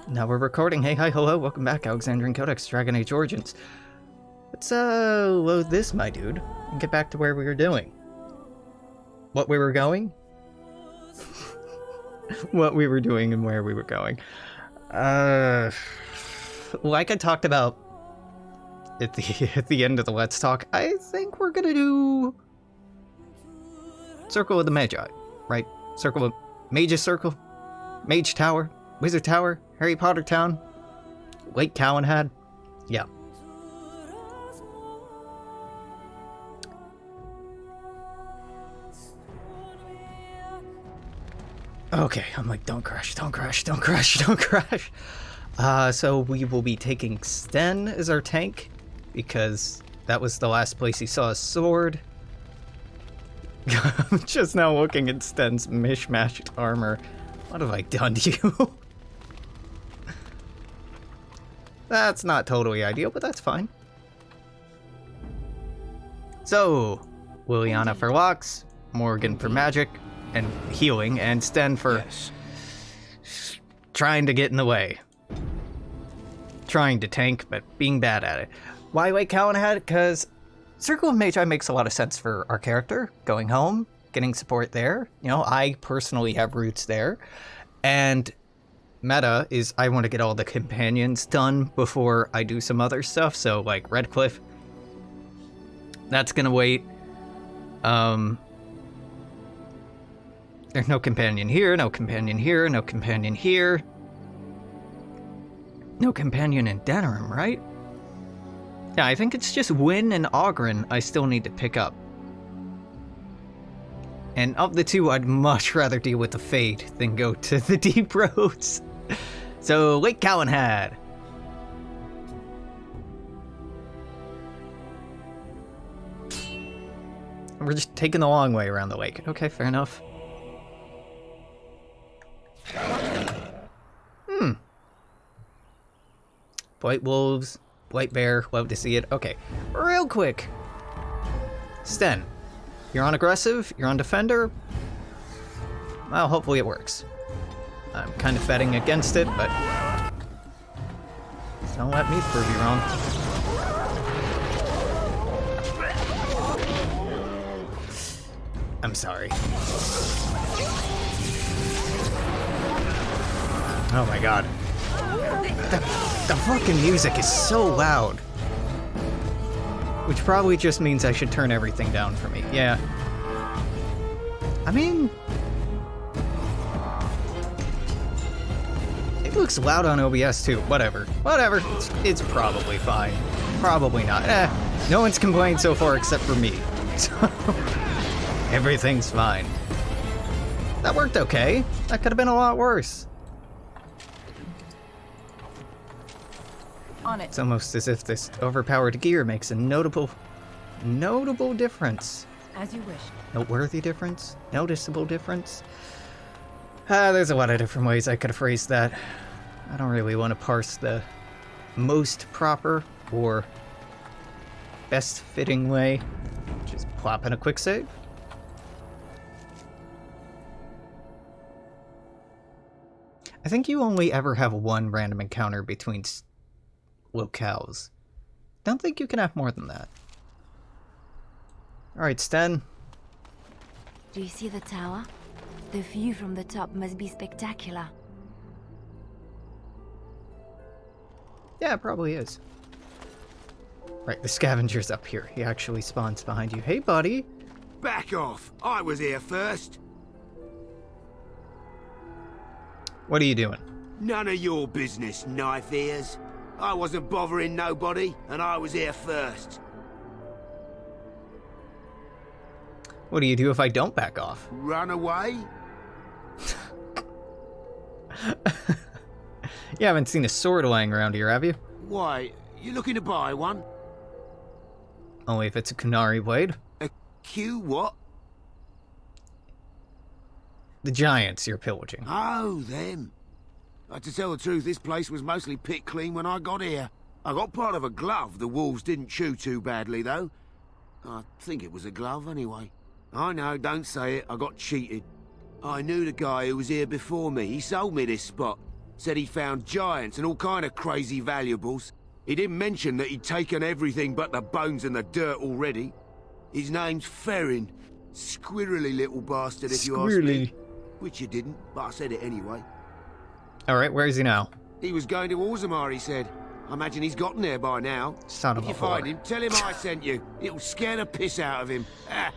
Now we're recording. Hey, hi, hello, welcome back. Alexandrian Codex, Dragon Age Origins. Let's load this, my dude, and get back to where we were doing. What we were going? What we were doing and where we were going. Like I talked about at the end of the Let's Talk, I think we're gonna do Circle of the Magi, right? Circle of Mage's Circle, Mage Tower, Wizard Tower, Harry Potter Town, Lake Calenhad. Yeah. Okay, I'm like, don't crash, don't crash, don't crash, don't crash. So we will be taking Sten as our tank, because that was the last place he saw a sword. I'm just now looking at Sten's mishmashed armor. What have I done to you? That's not totally ideal, but that's fine. So, Liliana for locks, Morrigan for magic and healing, and Sten for trying to get in the way. Trying to tank, but being bad at it. Why Lake Calenhad? Because Circle of Magi makes a lot of sense for our character. Going home, getting support there. You know, I personally have roots there. And meta is I want to get all the companions done before I do some other stuff. So, like, Redcliffe. That's gonna wait. There's no companion here, no companion here, no companion here. No companion in Denerim, right? Yeah, I think it's just Wynne and Ogren I still need to pick up. And of the two, I'd much rather deal with the Fade than go to the Deep Roads. So, Lake Calenhad. We're just taking the long way around the lake. Okay, fair enough. White wolves, white bear, love to see it. Okay, real quick. Sten, you're on aggressive, you're on defender. Well, hopefully it works. I'm kind of betting against it, but don't let me prove you wrong. I'm sorry. Oh my god. The fucking music is so loud. Which probably just means I should turn everything down for me. Yeah. I mean, it looks loud on OBS too. Whatever. Whatever. It's probably fine. Probably not. No one's complained so far except for me. So, everything's fine. That worked okay. That could have been a lot worse. On it. It's almost as if this overpowered gear makes a notable difference. As you wish. Noteworthy difference? Noticeable difference? There's a lot of different ways I could have phrased that. I don't really want to parse the most proper or best fitting way. Just plop in a quick save. I think you only ever have one random encounter between locales. Don't think you can have more than that. Alright, Sten. Do you see the tower? The view from the top must be spectacular. Yeah, it probably is. Right, the scavenger's up here. He actually spawns behind you. Hey, buddy. Back off! I was here first. What are you doing? None of your business, knife ears. I wasn't bothering nobody, and I was here first. What do you do if I don't back off? Run away? You haven't seen a sword lying around here, have you? Why, you looking to buy one? Only if it's a Kunari blade. A Q what? The giants you're pillaging. Oh, them. To tell the truth, this place was mostly picked clean when I got here. I got part of a glove the wolves didn't chew too badly, though. I think it was a glove, anyway. I know, don't say it, I got cheated. I knew the guy who was here before me. He sold me this spot. Said he found giants and all kind of crazy valuables. He didn't mention that he'd taken everything but the bones and the dirt already. His name's Ferrin. Squirrely little bastard, if you ask me. Which you didn't, but I said it anyway. Alright, where is he now? He was going to Orzammar, he said. I imagine he's gotten there by now. Son of if a you find whore. him, tell him I sent you. It'll scare the piss out of him. Ah.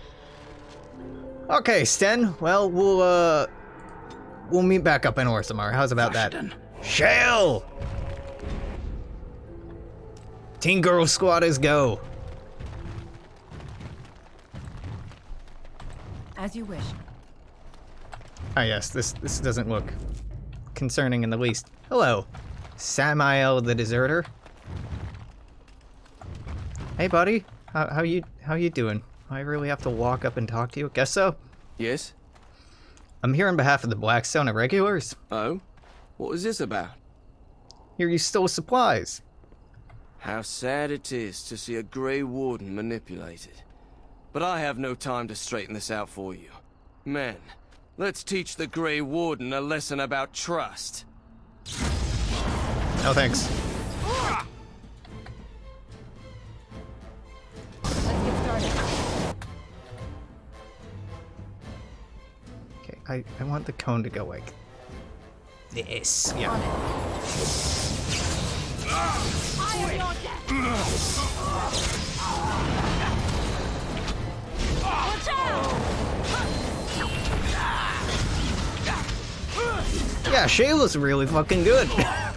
Okay, Sten. Well, we'll meet back up in Orzammar. How's about that? Shale! Teen Girl Squatters go. As you wish. Ah, yes, this doesn't look concerning in the least. Hello, Samael the Deserter. Hey, buddy. How you doing? I really have to walk up and talk to you? Guess so. Yes? I'm here on behalf of the Blackstone Irregulars. Oh? What was this about? Here you stole supplies. How sad it is to see a Grey Warden manipulated. But I have no time to straighten this out for you. Men, let's teach the Grey Warden a lesson about trust. No thanks. Let's get started. Okay, I want the cone to go like this. Yeah. Yeah, Shayla's really fucking good. I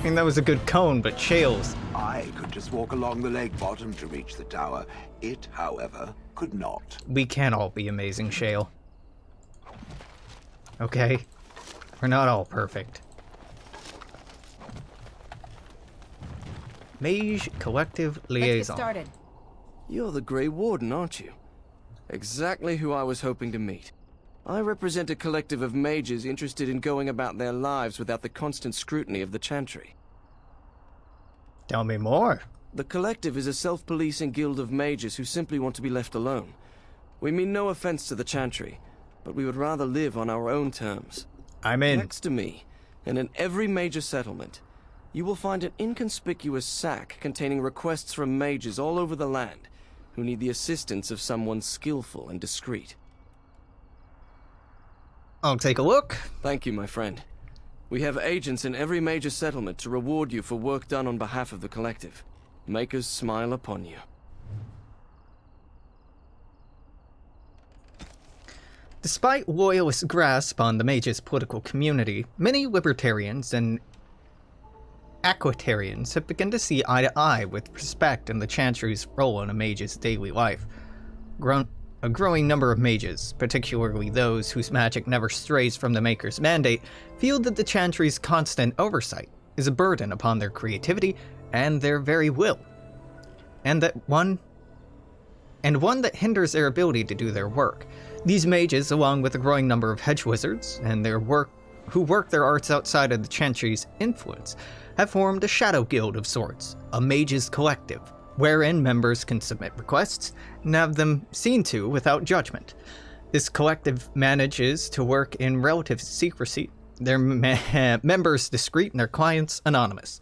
mean, that was a good cone, but Shales. I could just walk along the lake bottom to reach the tower. It, however, could not. We can't all be amazing, Shale. Okay? We're not all perfect. Mage Collective Let's get Liaison. started. You're the Grey Warden, aren't you? Exactly who I was hoping to meet. I represent a collective of mages interested in going about their lives without the constant scrutiny of the Chantry. Tell me more. The collective is a self-policing guild of mages who simply want to be left alone. We mean no offense to the Chantry, but we would rather live on our own terms. I'm in. Next to me, and in every major settlement, you will find an inconspicuous sack containing requests from mages all over the land who need the assistance of someone skillful and discreet. I'll take a look. Thank you, my friend. We have agents in every major settlement to reward you for work done on behalf of the collective. Make us smile upon you. Despite loyalist grasp on the mage's political community, many libertarians and aquitarians have begun to see eye to eye with respect in the Chantry's role in a mage's daily life. A growing number of mages, particularly those whose magic never strays from the Maker's mandate, feel that the Chantry's constant oversight is a burden upon their creativity and their very will, and one that hinders their ability to do their work. These mages, along with a growing number of hedge wizards and who work their arts outside of the Chantry's influence, have formed a shadow guild of sorts, a mages collective, wherein members can submit requests and have them seen to without judgment. This collective manages to work in relative secrecy, their members discreet and their clients anonymous.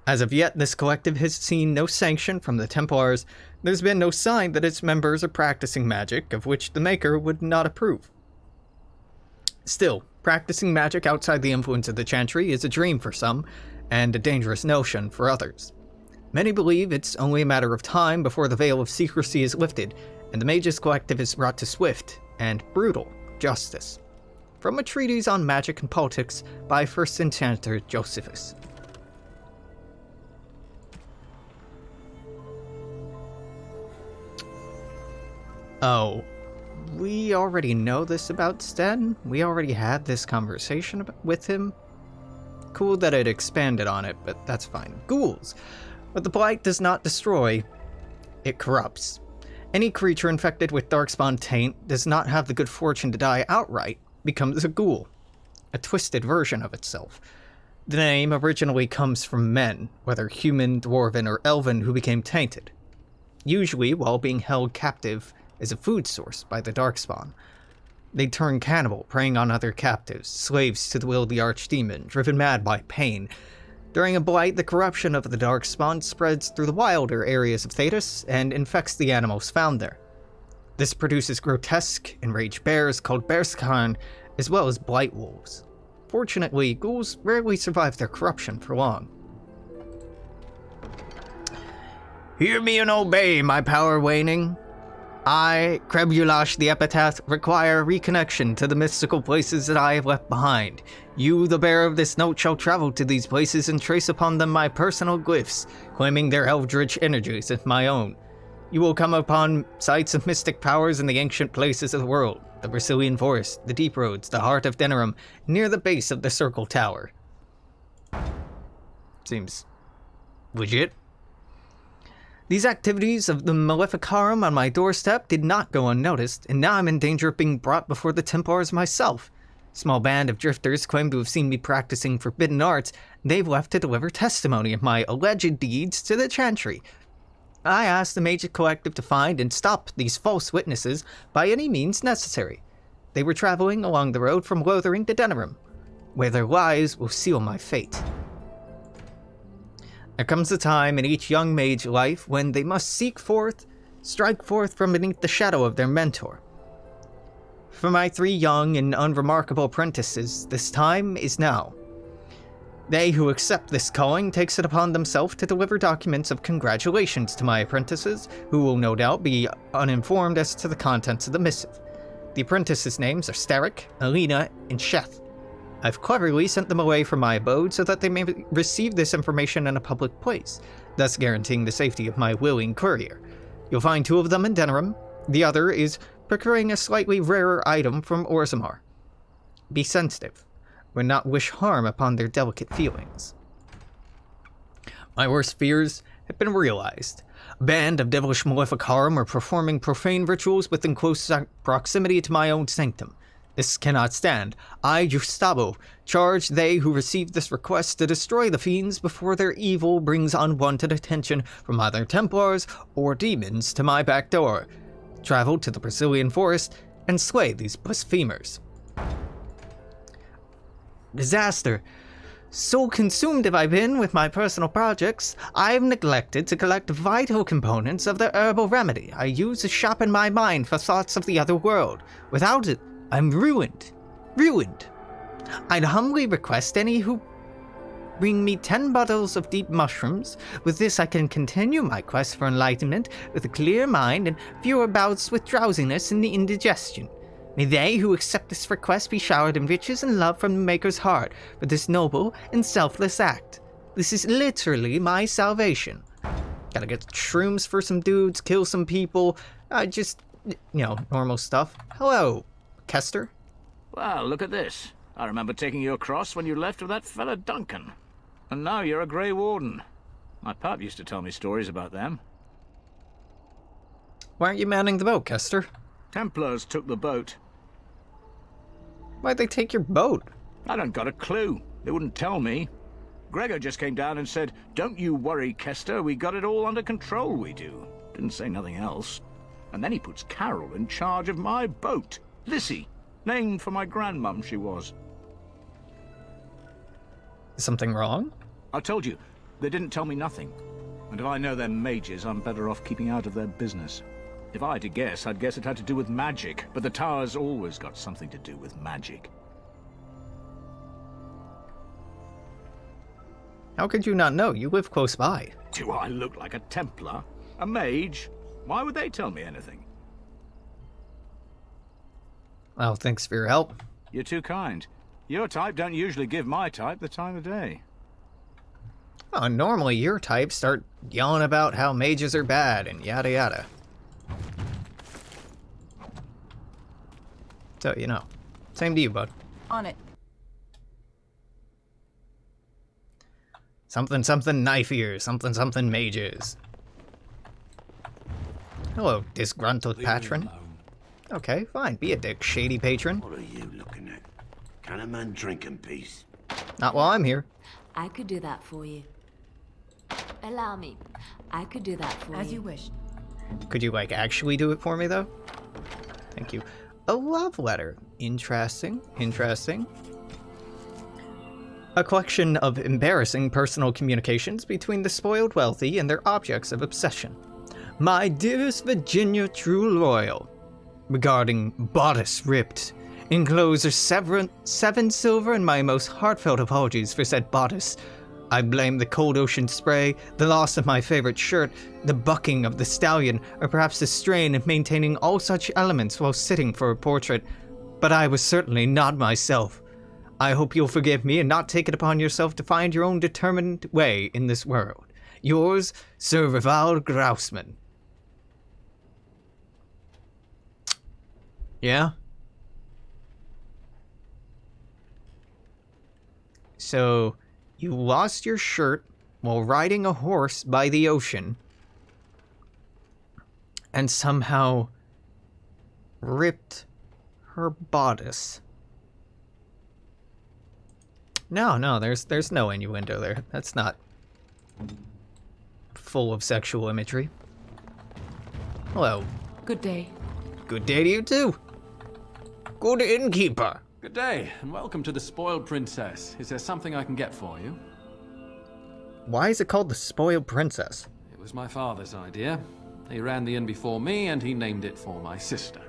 As of yet, this collective has seen no sanction from the Templars. There's been no sign that its members are practicing magic of which the Maker would not approve. Still, practicing magic outside the influence of the Chantry is a dream for some, and a dangerous notion for others. Many believe it's only a matter of time before the veil of secrecy is lifted, and the Mages Collective is brought to swift and brutal justice. From a treatise on magic and politics by First Enchanter Josephus. Oh, we already know this about Sten? We already had this conversation with him? Cool that it expanded on it, but that's fine. Ghouls. What the Blight does not destroy, it corrupts. Any creature infected with Darkspawn taint does not have the good fortune to die outright, becomes a ghoul, a twisted version of itself. The name originally comes from men, whether human, dwarven, or elven, who became tainted, usually while being held captive as a food source by the Darkspawn. They turn cannibal, preying on other captives, slaves to the will of the archdemon, driven mad by pain. During a blight, the corruption of the darkspawn spreads through the wilder areas of Thetis and infects the animals found there. This produces grotesque, enraged bears called Bearskarn, as well as blight wolves. Fortunately, ghouls rarely survive their corruption for long. Hear me and obey, my power waning. I, Krebulash the Epitaph, require reconnection to the mystical places that I have left behind. You, the bearer of this note, shall travel to these places and trace upon them my personal glyphs, claiming their eldritch energies as my own. You will come upon sites of mystic powers in the ancient places of the world, the Brazilian Forest, the Deep Roads, the heart of Denerim, near the base of the Circle Tower. Seems legit. These activities of the Maleficarum on my doorstep did not go unnoticed, and now I'm in danger of being brought before the Templars myself. A small band of drifters claim to have seen me practicing forbidden arts, and they've left to deliver testimony of my alleged deeds to the Chantry. I asked the Mage Collective to find and stop these false witnesses by any means necessary. They were traveling along the road from Lothering to Denerim, where their lies will seal my fate. There comes a time in each young mage life when they must strike forth from beneath the shadow of their mentor. For my 3 young and unremarkable apprentices, this time is now. They who accept this calling takes it upon themselves to deliver documents of congratulations to my apprentices, who will no doubt be uninformed as to the contents of the missive. The apprentices' names are Starrick, Alina, and Sheth. I've cleverly sent them away from my abode so that they may receive this information in a public place, thus guaranteeing the safety of my willing courier. You'll find 2 of them in Denerim. The other is procuring a slightly rarer item from Orzammar. Be sensitive. Would not wish harm upon their delicate feelings. My worst fears have been realized. A band of devilish Maleficarum are performing profane rituals within close proximity to my own sanctum. This cannot stand. I, Gustavo, charge they who receive this request to destroy the fiends before their evil brings unwanted attention from either Templars or demons to my back door. Travel to the Brazilian Forest and slay these blasphemers. Disaster. So consumed have I been with my personal projects, I've neglected to collect vital components of the herbal remedy I use to sharpen my mind for thoughts of the other world. Without it, I'm ruined. Ruined. I'd humbly request any who bring me 10 bottles of deep mushrooms. With this I can continue my quest for enlightenment with a clear mind and fewer bouts with drowsiness and indigestion. May they who accept this request be showered in riches and love from the Maker's heart for this noble and selfless act. This is literally my salvation. Gotta get shrooms for some dudes, kill some people, normal stuff. Hello, Kester. Well, look at this. I remember taking you across when you left with that fella Duncan. And now you're a Grey Warden. My pap used to tell me stories about them. Why aren't you manning the boat, Kester? Templars took the boat. Why'd they take your boat? I don't got a clue. They wouldn't tell me. Gregor just came down and said, "Don't you worry, Kester, we got it all under control, we do." Didn't say nothing else. And then he puts Carol in charge of my boat. Lissy, named for my grandmum she was. Is something wrong? I told you, they didn't tell me nothing. And if I know they're mages, I'm better off keeping out of their business. If I had to guess, I'd guess it had to do with magic, but the tower's always got something to do with magic. How could you not know? You live close by. Do I look like a Templar? A mage? Why would they tell me anything? Well, thanks for your help. You're too kind. Your type don't usually give my type the time of day. Oh, normally your types start yelling about how mages are bad and yada yada. So, same to you, bud. On it. Something something knife ears, something something mages. Hello, disgruntled patron. Okay, fine, be a dick, shady patron. What are you looking at? Can a man drink in peace? Not while I'm here. I could do that for you. Allow me. I could do that for you. As you wish. Could you, actually do it for me, though? Thank you. A love letter. Interesting. A collection of embarrassing personal communications between the spoiled wealthy and their objects of obsession. My dearest Virginia true loyal. Regarding bodice ripped. Enclosed are 7 silver and my most heartfelt apologies for said bodice. I blame the cold ocean spray, the loss of my favorite shirt, the bucking of the stallion, or perhaps the strain of maintaining all such elements while sitting for a portrait. But I was certainly not myself. I hope you'll forgive me and not take it upon yourself to find your own determined way in this world. Yours, Sir Rival Grousman. Yeah? So, you lost your shirt while riding a horse by the ocean, and somehow ripped her bodice. No, there's no innuendo there. That's not full of sexual imagery. Hello. Good day. Good day to you too. Good innkeeper. Good day, and welcome to the Spoiled Princess. Is there something I can get for you? Why is it called the Spoiled Princess? It was my father's idea. He ran the inn before me, and he named it for my sister.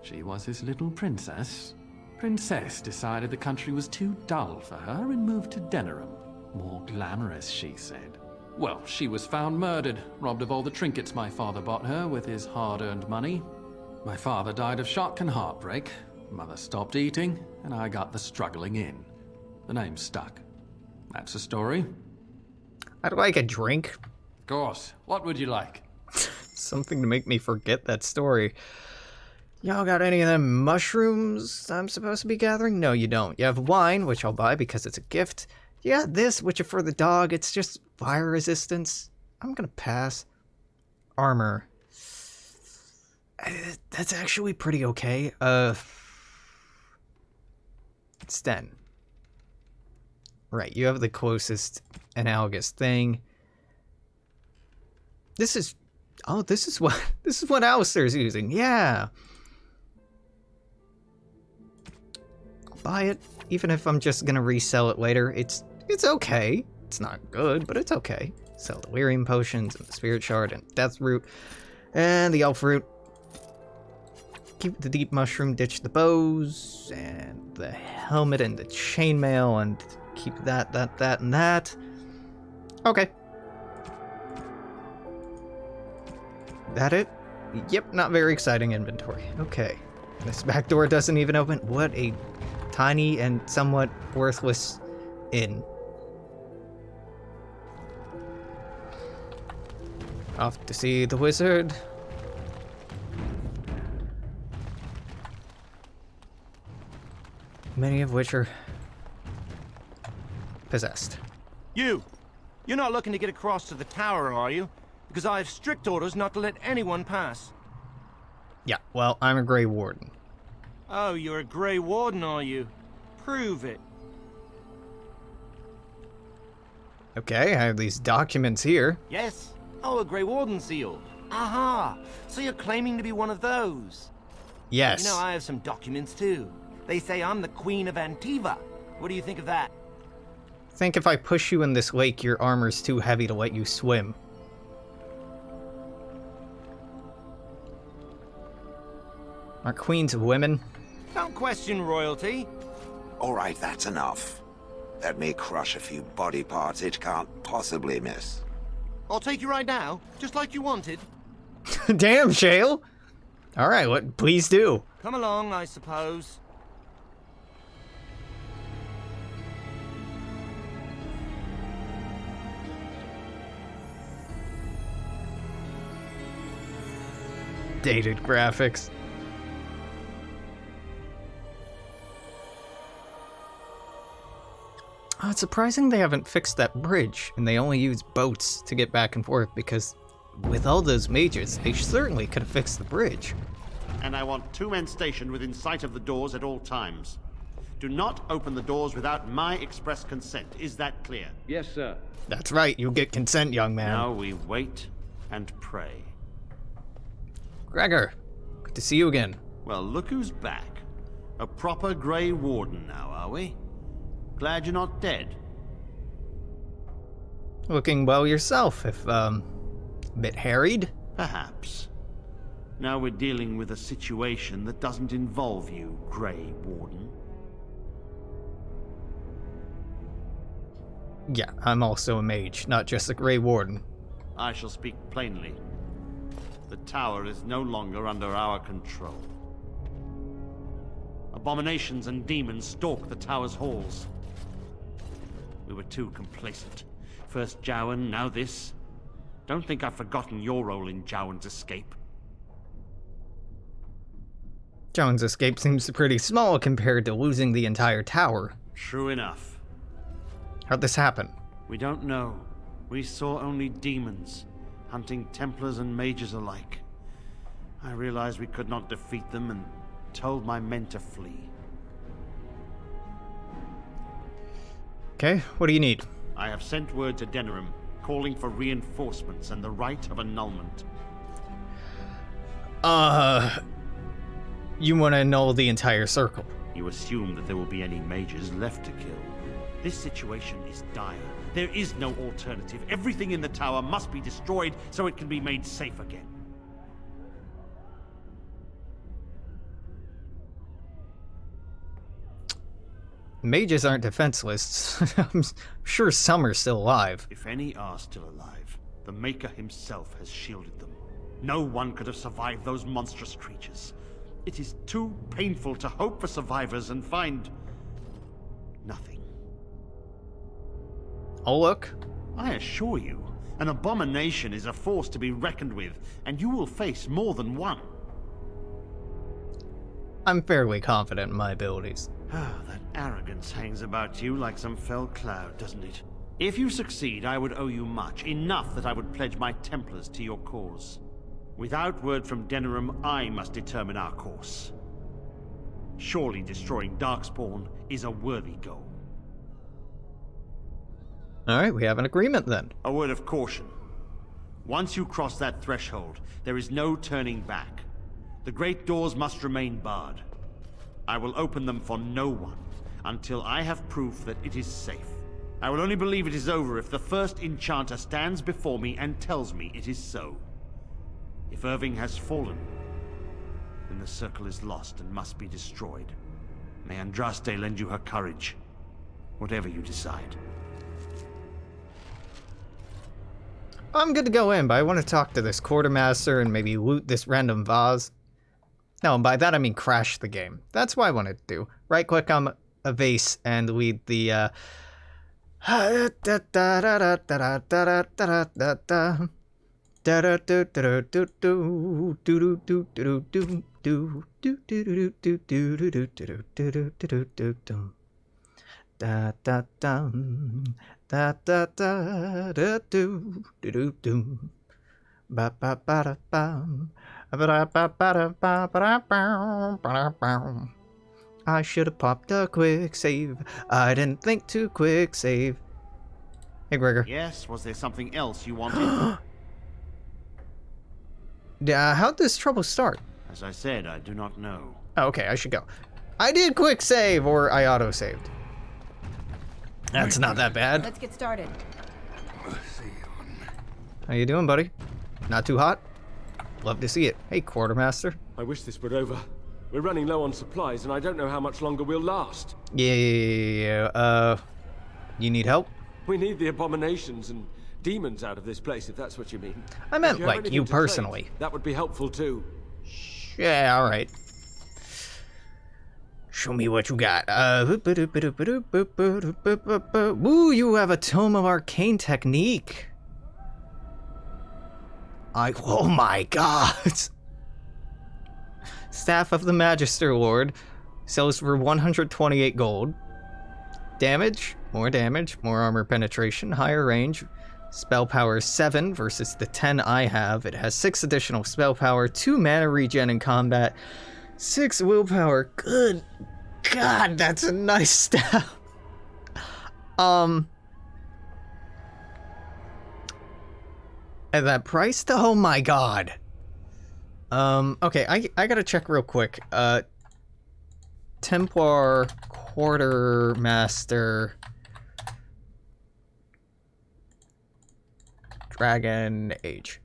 She was his little princess. Princess decided the country was too dull for her and moved to Denerim. More glamorous, she said. Well, she was found murdered, robbed of all the trinkets my father bought her with his hard-earned money. My father died of shock and heartbreak. Mother stopped eating, and I got the struggling in. The name stuck. That's the story. I'd like a drink. Of course. What would you like? Something to make me forget that story. Y'all got any of them mushrooms I'm supposed to be gathering? No, you don't. You have wine, which I'll buy because it's a gift. You got this, which is for the dog. It's just fire resistance. I'm gonna pass. Armor. That's actually pretty okay. Sten. Right, you have the closest analogous thing. This is what Alistair's using. Yeah. I'll buy it, even if I'm just gonna resell it later. It's okay. It's not good, but it's okay. Sell the Lyrium potions and the Spirit Shard and Death Root and the Elf Root. Keep the Deep Mushroom, ditch the bows and the helmet and the chainmail, and keep that, and that. Okay. That it? Yep, not very exciting inventory. Okay. This back door doesn't even open. What a tiny and somewhat worthless inn. Off to see the wizard. Many of which are possessed. You're not looking to get across to the tower, are you? Because I have strict orders not to let anyone pass. Yeah, well, I'm a Grey Warden. Oh, you're a Grey Warden, are you? Prove it. Okay, I have these documents here. Yes? Oh, a Grey Warden seal. Aha! So you're claiming to be one of those? Yes. You know, I have some documents too. They say I'm the Queen of Antiva. What do you think of that? Think if I push you in this lake, your armor's too heavy to let you swim. Are queens women? Don't question royalty. All right, that's enough. Let me crush a few body parts it can't possibly miss. I'll take you right now, just like you wanted. Damn, Shale! Alright, what? Please do. Come along, I suppose. Dated graphics. Oh, it's surprising they haven't fixed that bridge and they only use boats to get back and forth, because with all those mages, they certainly could have fixed the bridge. And I want 2 men stationed within sight of the doors at all times. Do not open the doors without my express consent. Is that clear? Yes, sir. That's right, you'll get consent, young man. Now we wait and pray. Gregor, good to see you again. Well, look who's back. A proper Grey Warden now, are we? Glad you're not dead. Looking well yourself, if, a bit harried. Perhaps. Now we're dealing with a situation that doesn't involve you, Grey Warden. Yeah, I'm also a mage, not just a Grey Warden. I shall speak plainly. The tower is no longer under our control. Abominations and demons stalk the tower's halls. We were too complacent. First Jowan, now this. Don't think I've forgotten your role in Jowan's escape. Jones' escape seems pretty small compared to losing the entire tower. True enough. How'd this happen? We don't know. We saw only demons, hunting Templars and Mages alike. I realized we could not defeat them and told my men to flee. Okay, what do you need? I have sent word to Denerim, calling for reinforcements and the right of annulment. You want to annul the entire circle? You assume that there will be any mages left to kill. This situation is dire. There is no alternative. Everything in the tower must be destroyed so it can be made safe again. Mages aren't defenseless. I'm sure some are still alive. If any are still alive, the Maker himself has shielded them. No one could have survived those monstrous creatures. It is too painful to hope for survivors and find nothing. Oh, look. I assure you, an abomination is a force to be reckoned with, and you will face more than one. I'm fairly confident in my abilities. Ah, that arrogance hangs about you like some fell cloud, doesn't it? If you succeed, I would owe you much, enough that I would pledge my Templars to your cause. Without word from Denerim, I must determine our course. Surely destroying Darkspawn is a worthy goal. Alright, we have an agreement then. A word of caution. Once you cross that threshold, there is no turning back. The great doors must remain barred. I will open them for no one until I have proof that it is safe. I will only believe it is over if the first enchanter stands before me and tells me it is so. If Irving has fallen, then the circle is lost and must be destroyed. May Andraste lend you her courage, whatever you decide. I'm good to go in, but I want to talk to this quartermaster and maybe loot this random vase. No, and by that I mean crash the game. That's what I want to do. Right click on a vase and lead the I should have popped a quick save. I didn't think to quick save. Hey, Gregor. Yes, was there something else you wanted? How'd this trouble start? As I said, I do not know. Oh, okay, I should go. I did quick save, or I auto-saved. That's not that bad. Let's get started. How you doing, buddy? Not too hot? Love to see it. Hey, quartermaster. I wish this were over. We're running low on supplies, and I don't know how much longer we'll last. Yeah, you need help? We need the abominations and demons out of this place, if that's what you mean. I meant, If you have like, anything you to personally. trade, that would be helpful, too. Yeah, alright. Show me what you got. Ooh, you have a Tome of Arcane Technique. Oh my god. Staff of the Magister Lord. Sells for 128 gold. Damage, more armor penetration, higher range. Spell power 7 versus the 10 I have. It has 6 additional spell power, 2 mana regen in combat, 6 willpower. Good god, that's a nice staff. At that price, oh my god. Okay, I gotta check real quick. Templar Quartermaster Dragon Age.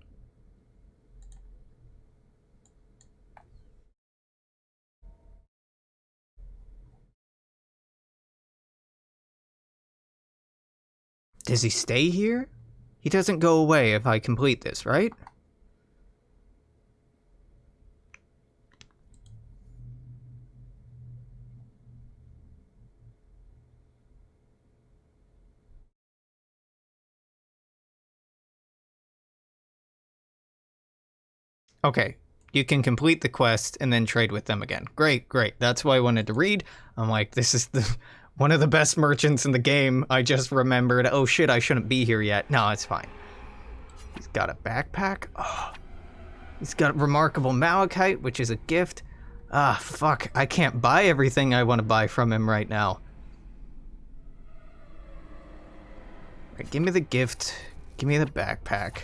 Does he stay here? He doesn't go away if I complete this, right? Okay, you can complete the quest and then trade with them again. Great, great. That's why I wanted to read. I'm like, this is one of the best merchants in the game. I just remembered, oh shit, I shouldn't be here yet. No, it's fine. He's got a backpack. Oh, he's got remarkable malachite, which is a gift. Ah, fuck. I can't buy everything I want to buy from him right now. Right, give me the gift. Give me the backpack.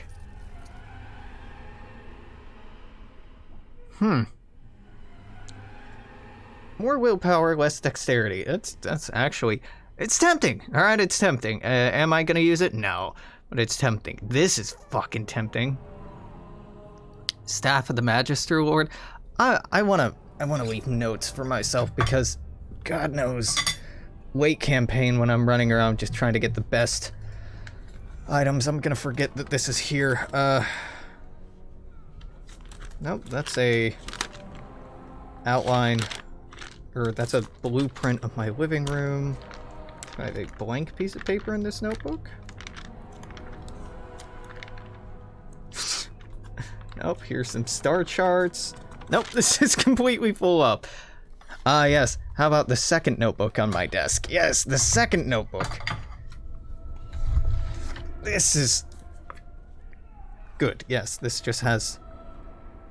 More willpower, less dexterity. That's actually... It's tempting! Alright, it's tempting. Am I gonna use it? No. But it's tempting. This is fucking tempting. Staff of the Magister Lord. I wanna leave notes for myself because God knows weight campaign when I'm running around just trying to get the best items. I'm gonna forget that this is here. Nope, that's a outline, or that's a blueprint of my living room. I have a blank piece of paper in this notebook. Nope, here's some star charts. Nope, this is completely full up. Ah, yes. How about the second notebook on my desk? Yes, the second notebook. This is good. Yes, this just has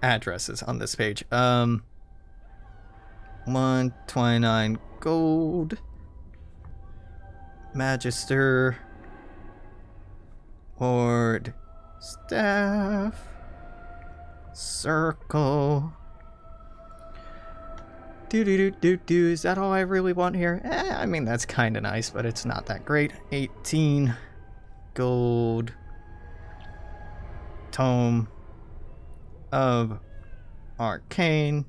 addresses on this page. 129 gold. Magister. Lord. Staff. Circle. Do. Is that all I really want here? I mean, that's kind of nice, but it's not that great. 18 gold. Tome of Arcane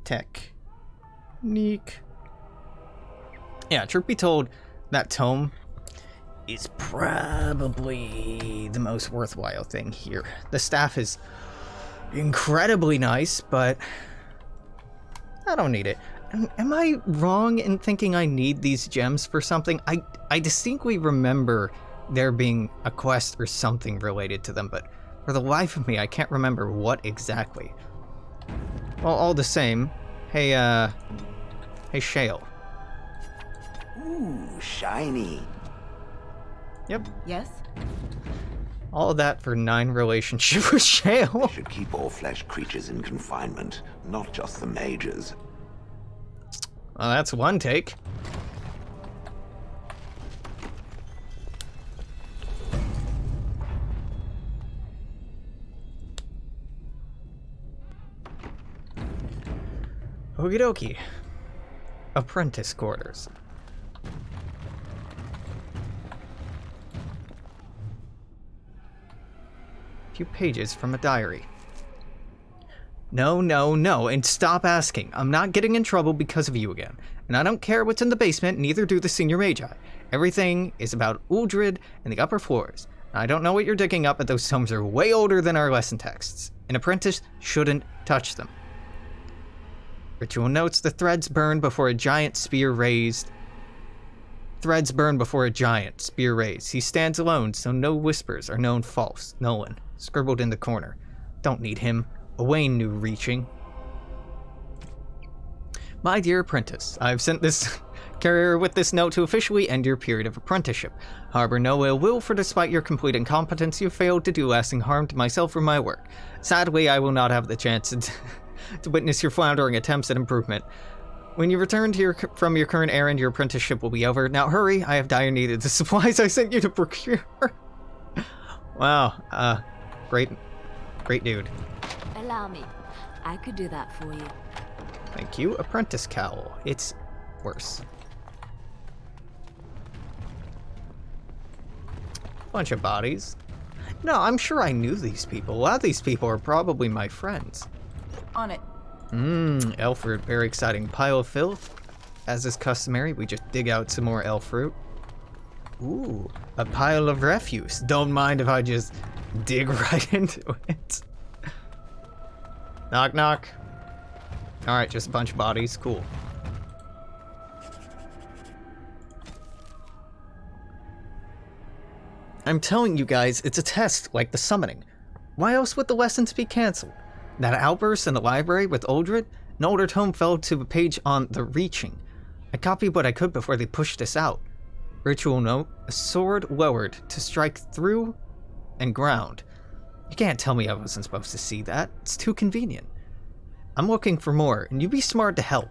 Technique. Yeah, truth be told, that tome is probably the most worthwhile thing here. The staff is incredibly nice, but I don't need it. Am I wrong in thinking I need these gems for something? I distinctly remember there being a quest or something related to them, but for the life of me, I can't remember what exactly. Well, all the same, hey Shale. Ooh, shiny. Yep. Yes? All of that for 9 relationship with Shale. We should keep all flesh creatures in confinement, not just the mages. Well, that's one take. Okie dokie. Apprentice Quarters. Few pages from a diary. No, and stop asking. I'm not getting in trouble because of you again. And I don't care what's in the basement, neither do the senior magi. Everything is about Uldred and the upper floors. I don't know what you're digging up, but those tomes are way older than our lesson texts. An apprentice shouldn't touch them. Ritual notes, the threads burn before a giant spear raised. Threads burn before a giant spear raised. He stands alone, so no whispers are known false. Nolan, scribbled in the corner. Don't need him. Owain knew reaching. My dear apprentice, I've sent this carrier with this note to officially end your period of apprenticeship. Harbor no ill will, for despite your complete incompetence, you failed to do lasting harm to myself or my work. Sadly, I will not have the chance to witness your floundering attempts at improvement. When you return to from your current errand, your apprenticeship will be over. Now hurry, I have dire need of the supplies I sent you to procure. Wow, great dude. Allow me. I could do that for you. Thank you. Apprentice Cowl. It's worse. Bunch of bodies. No, I'm sure I knew these people. A lot of these people are probably my friends. On it. Elf fruit. Very exciting. Pile of filth. As is customary, we just dig out some more elf fruit. Ooh, a pile of refuse. Don't mind if I just dig right into it. Knock, knock. Alright, just a bunch of bodies. Cool. I'm telling you guys, it's a test, like the summoning. Why else would the lessons be cancelled? That outburst in the library with Uldred? An older tome fell to a page on the reaching. I copied what I could before they pushed us out. Ritual note, a sword lowered to strike through and ground. You can't tell me I wasn't supposed to see that. It's too convenient. I'm looking for more, and you be smart to help.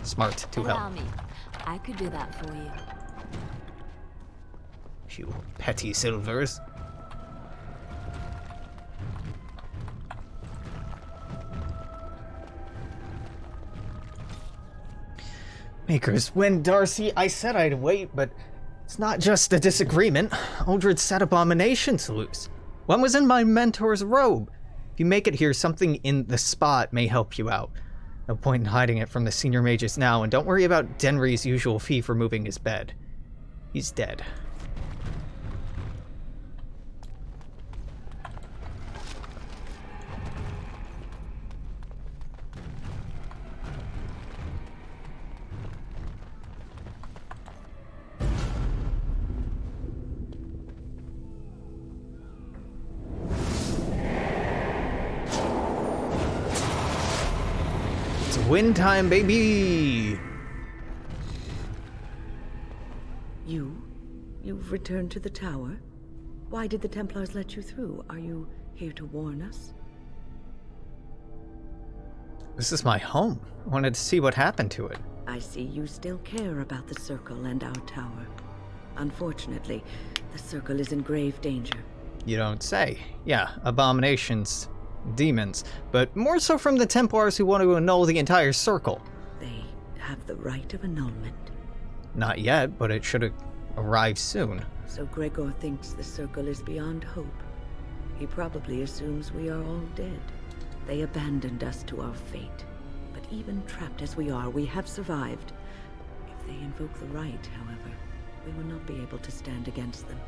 Smart to help. Allow me. I could do that for you. You petty silvers. Makers, Wynne, Darcy, I said I'd wait, but it's not just a disagreement. Uldred set abominations loose. One was in my mentor's robe. If you make it here, something in the spot may help you out. No point in hiding it from the senior mages now, and don't worry about Denry's usual fee for moving his bed. He's dead. Win time, baby! You've returned to the tower? Why did the Templars let you through? Are you here to warn us? This is my home. I wanted to see what happened to it. I see you still care about the Circle and our tower. Unfortunately, the Circle is in grave danger. You don't say. Yeah, abominations, demons, but more so from the Templars who want to annul the entire Circle. They have the right of annulment. Not yet, but it should arrive soon. So Gregor thinks the Circle is beyond hope. He probably assumes we are all dead. They abandoned us to our fate. But even trapped as we are, we have survived. If they invoke the right, however, we will not be able to stand against them.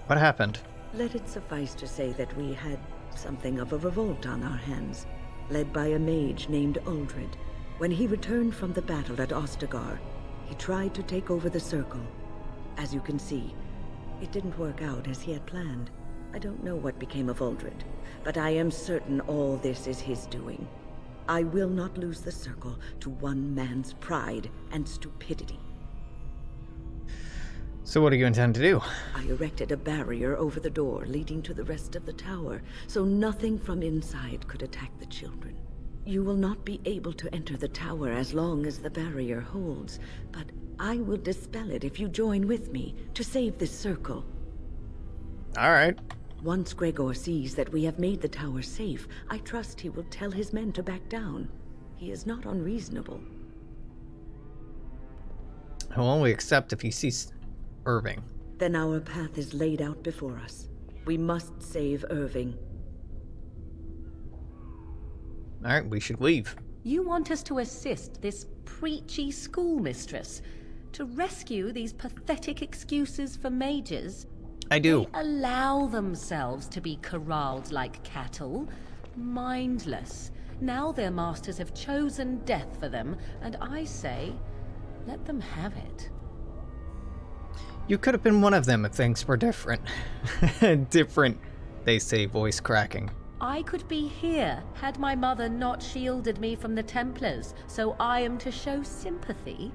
What happened? Let it suffice to say that we had something of a revolt on our hands, led by a mage named Uldred. When he returned from the battle at Ostagar, he tried to take over the Circle. As you can see, it didn't work out as he had planned. I don't know what became of Uldred, but I am certain all this is his doing. I will not lose the Circle to one man's pride and stupidity. So what do you intend to do? I erected a barrier over the door leading to the rest of the tower, so nothing from inside could attack the children. You will not be able to enter the tower as long as the barrier holds, but I will dispel it if you join with me to save this Circle. All right. Once Gregor sees that we have made the tower safe, I trust he will tell his men to back down. He is not unreasonable. He'll only accept if he sees Irving. Then our path is laid out before us. We must save Irving. All right, we should leave. You want us to assist this preachy schoolmistress to rescue these pathetic excuses for mages? I do. They allow themselves to be corralled like cattle, mindless. Now their masters have chosen death for them, and I say, let them have it. You could have been one of them if things were different. Different, they say, voice cracking. I could be here had my mother not shielded me from the Templars, so I am to show sympathy.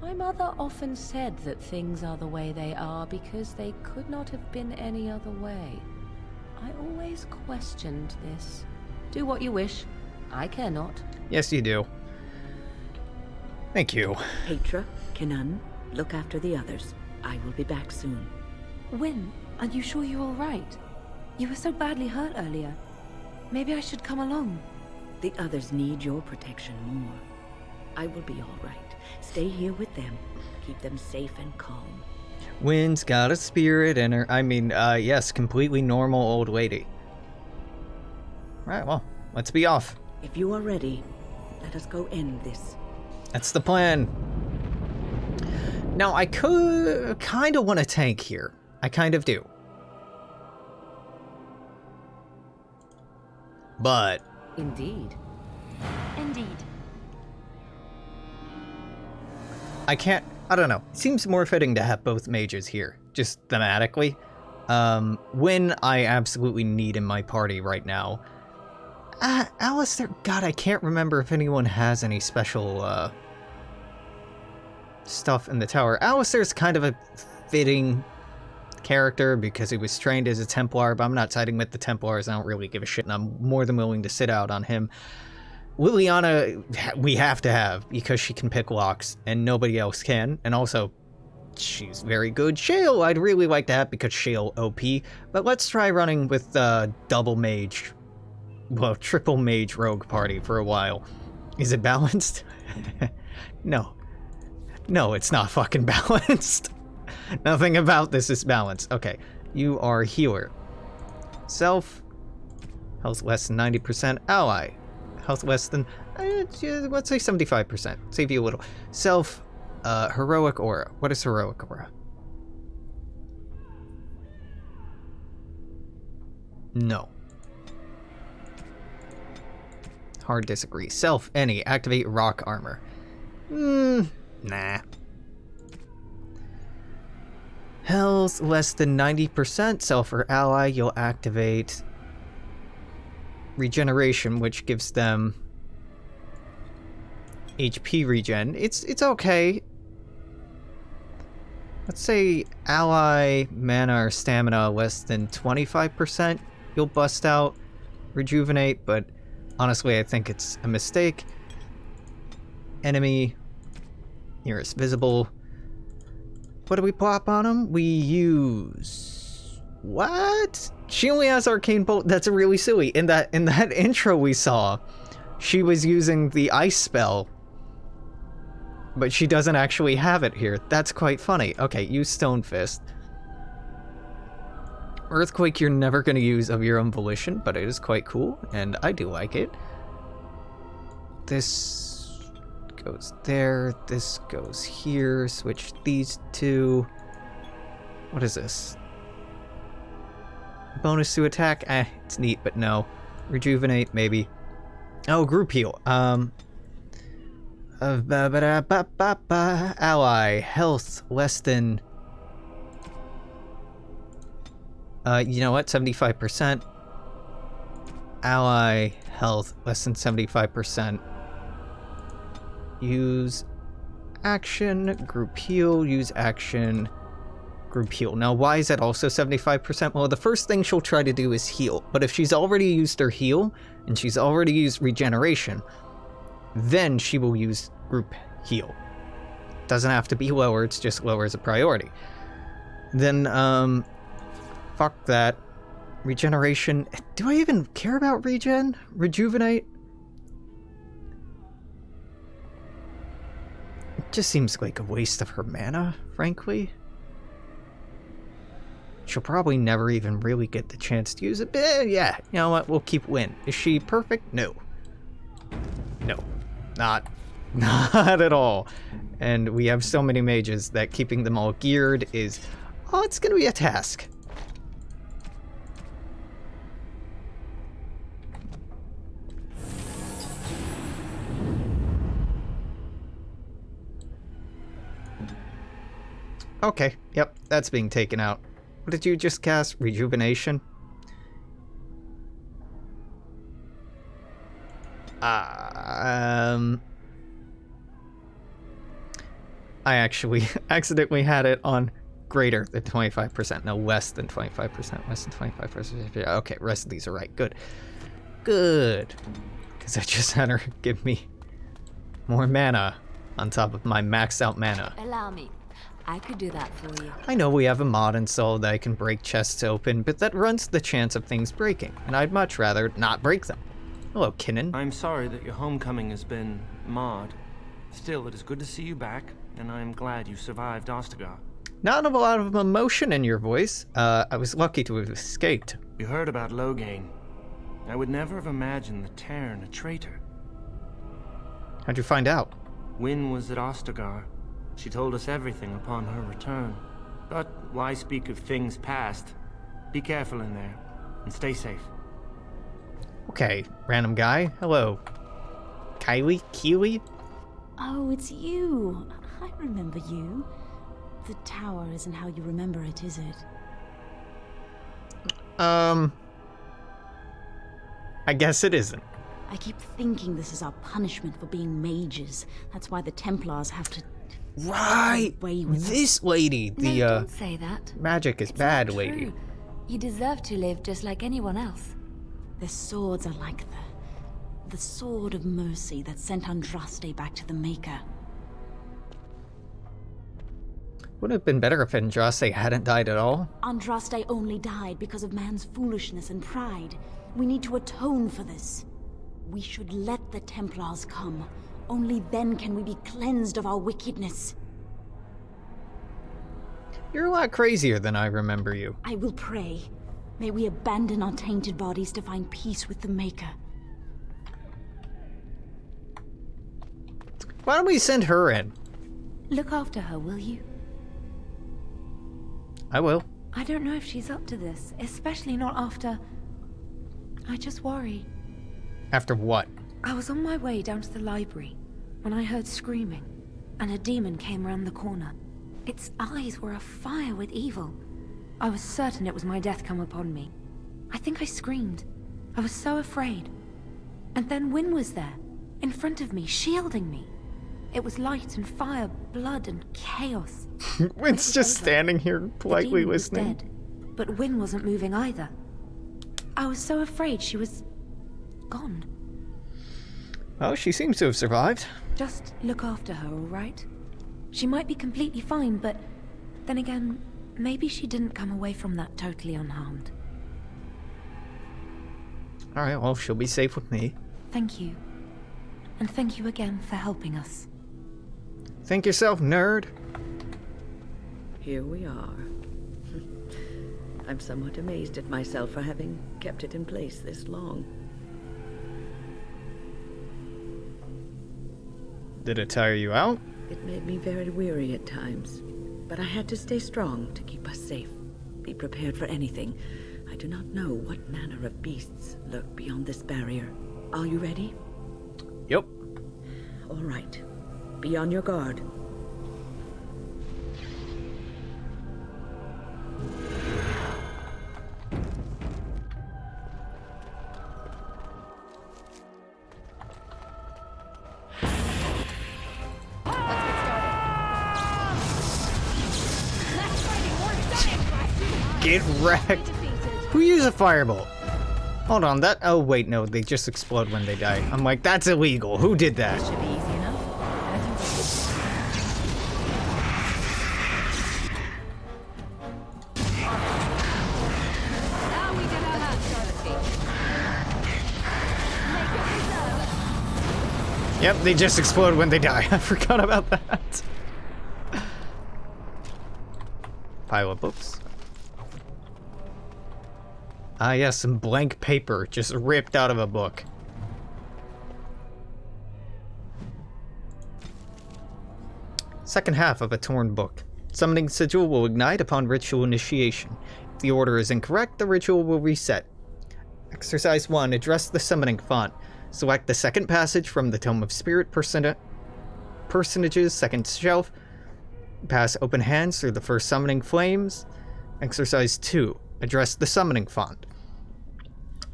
My mother often said that things are the way they are because they could not have been any other way. I always questioned this. Do what you wish. I care not. Yes, you do. Thank you. Petra, Kenan, look after the others. I will be back soon. Wynne, are you sure you're all right? You were so badly hurt earlier. Maybe I should come along. The others need your protection more. I will be all right. Stay here with them. Keep them safe and calm. Wynne's got a spirit in her. I mean, yes, completely normal old lady. Right, well, let's be off. If you are ready, let us go end this. That's the plan. Now, I could kind of want to tank here. I kind of do. But... Indeed. Indeed. I can't... I don't know. It seems more fitting to have both mages here, just thematically. Wynne, I absolutely need in my party right now. Alistair, God, I can't remember if anyone has any special, stuff in the tower. Alistair's kind of a fitting character because he was trained as a Templar, but I'm not siding with the Templars. I don't really give a shit, and I'm more than willing to sit out on him. Liliana, we have to have, because she can pick locks, and nobody else can, and also, she's very good. Shale, I'd really like to have, because Shale OP, but let's try running with double mage, well, triple mage rogue party for a while. Is it balanced? No. No, it's not fucking balanced. Nothing about this is balanced. Okay, you are healer. Self, health less than 90%. Ally, health less than, let's say 75%. Save you a little. Self, heroic aura. What is heroic aura? No. Hard disagree. Self, any. Activate rock armor. Nah. Health less than 90%. Self or ally, you'll activate regeneration, which gives them HP regen. It's okay. Let's say ally, mana, or stamina less than 25%. You'll bust out rejuvenate, but honestly, I think it's a mistake. Enemy, nearest visible. What do we plop on him? We use... What? She only has Arcane Bolt. That's really silly. In that intro we saw, she was using the ice spell, but she doesn't actually have it here. That's quite funny. Okay, use Stone Fist. Earthquake you're never going to use of your own volition, but it is quite cool, and I do like it. This goes there, this goes here, switch these two. What is this? Bonus to attack? It's neat, but no. Rejuvenate, maybe. Oh, group heal. Ally, health less than... you know what? 75%. Ally, health less than 75%. Use action, group heal, use action, group heal. Now, why is that also 75%? Well, the first thing she'll try to do is heal. But if she's already used her heal, and she's already used regeneration, then she will use group heal. Doesn't have to be lower, it's just lower as a priority. Then, fuck that. Regeneration. Do I even care about regen? Rejuvenate? It just seems like a waste of her mana, frankly. She'll probably never even really get the chance to use it. But yeah, you know what? We'll keep Wynne. Is she perfect? No. No. Not at all. And we have so many mages that keeping them all geared is... Oh, it's gonna be a task. Okay, yep, that's being taken out. What did you just cast? Rejuvenation? I actually accidentally had it on greater than 25%. No, less than 25%. Less than 25%. Yeah, okay, rest of these are right. Good. Good. Because I just had her give me more mana on top of my maxed out mana. Allow me. I could do that for you. I know we have a mod installed that I can break chests open, but that runs the chance of things breaking, and I'd much rather not break them. Hello, Kinnan. I'm sorry that your homecoming has been marred. Still, it is good to see you back, and I'm glad you survived Ostagar. Not a lot of emotion in your voice. I was lucky to have escaped. You heard about Loghain. I would never have imagined the Terran a traitor. How'd you find out? Wynne was at Ostagar. She told us everything upon her return. But why speak of things past? Be careful in there, and stay safe. Okay, random guy. Hello. Kylie? Keely? Oh, it's you. I remember you. The tower isn't how you remember it, is it? I guess it isn't. I keep thinking this is our punishment for being mages. That's why the Templars have to... Right! This lady, the, No, don't say that. magic is bad lady. True. You deserve to live just like anyone else. Their swords are like the sword of mercy that sent Andraste back to the Maker. Would it have been better if Andraste hadn't died at all? Andraste only died because of man's foolishness and pride. We need to atone for this. We should let the Templars come. Only then can we be cleansed of our wickedness. You're a lot crazier than I remember you. I will pray. May we abandon our tainted bodies to find peace with the Maker. Why don't we send her in? Look after her, will you? I will. I don't know if she's up to this, especially not after... I just worry. After what? I was on my way down to the library when I heard screaming, and a demon came around the corner. Its eyes were afire with evil. I was certain it was my death come upon me. I think I screamed. I was so afraid. And then Wynne was there, in front of me, shielding me. It was light and fire, blood and chaos. Wynne's just standing here politely the demon was listening. dead, but Wynne wasn't moving either. I was so afraid she was... gone. Oh, she seems to have survived. Just look after her, all right? She might be completely fine, but then again, maybe she didn't come away from that totally unharmed. Alright, well, she'll be safe with me. Thank you. And thank you again for helping us. Think yourself, nerd. Here we are. I'm somewhat amazed at myself for having kept it in place this long. Did it tire you out? It made me very weary at times, but I had to stay strong to keep us safe. Be prepared for anything. I do not know what manner of beasts lurk beyond this barrier. Are you ready? Yep. All right. Be on your guard. Get wrecked. Who used a firebolt? Hold on, that... Oh, wait, no, they just explode when they die. I'm like, that's illegal. Who did that? Should be easy enough. Yep, they just explode when they die. I forgot about that. Pile of books. Ah, yes, some blank paper just ripped out of a book. Second half of a torn book. Summoning sigil will ignite upon ritual initiation. If the order is incorrect, the ritual will reset. Exercise 1. Address the summoning font. Select the second passage from the Tome of Spirit Personages, second shelf. Pass open hands through the first summoning flames. Exercise 2. Address the summoning font.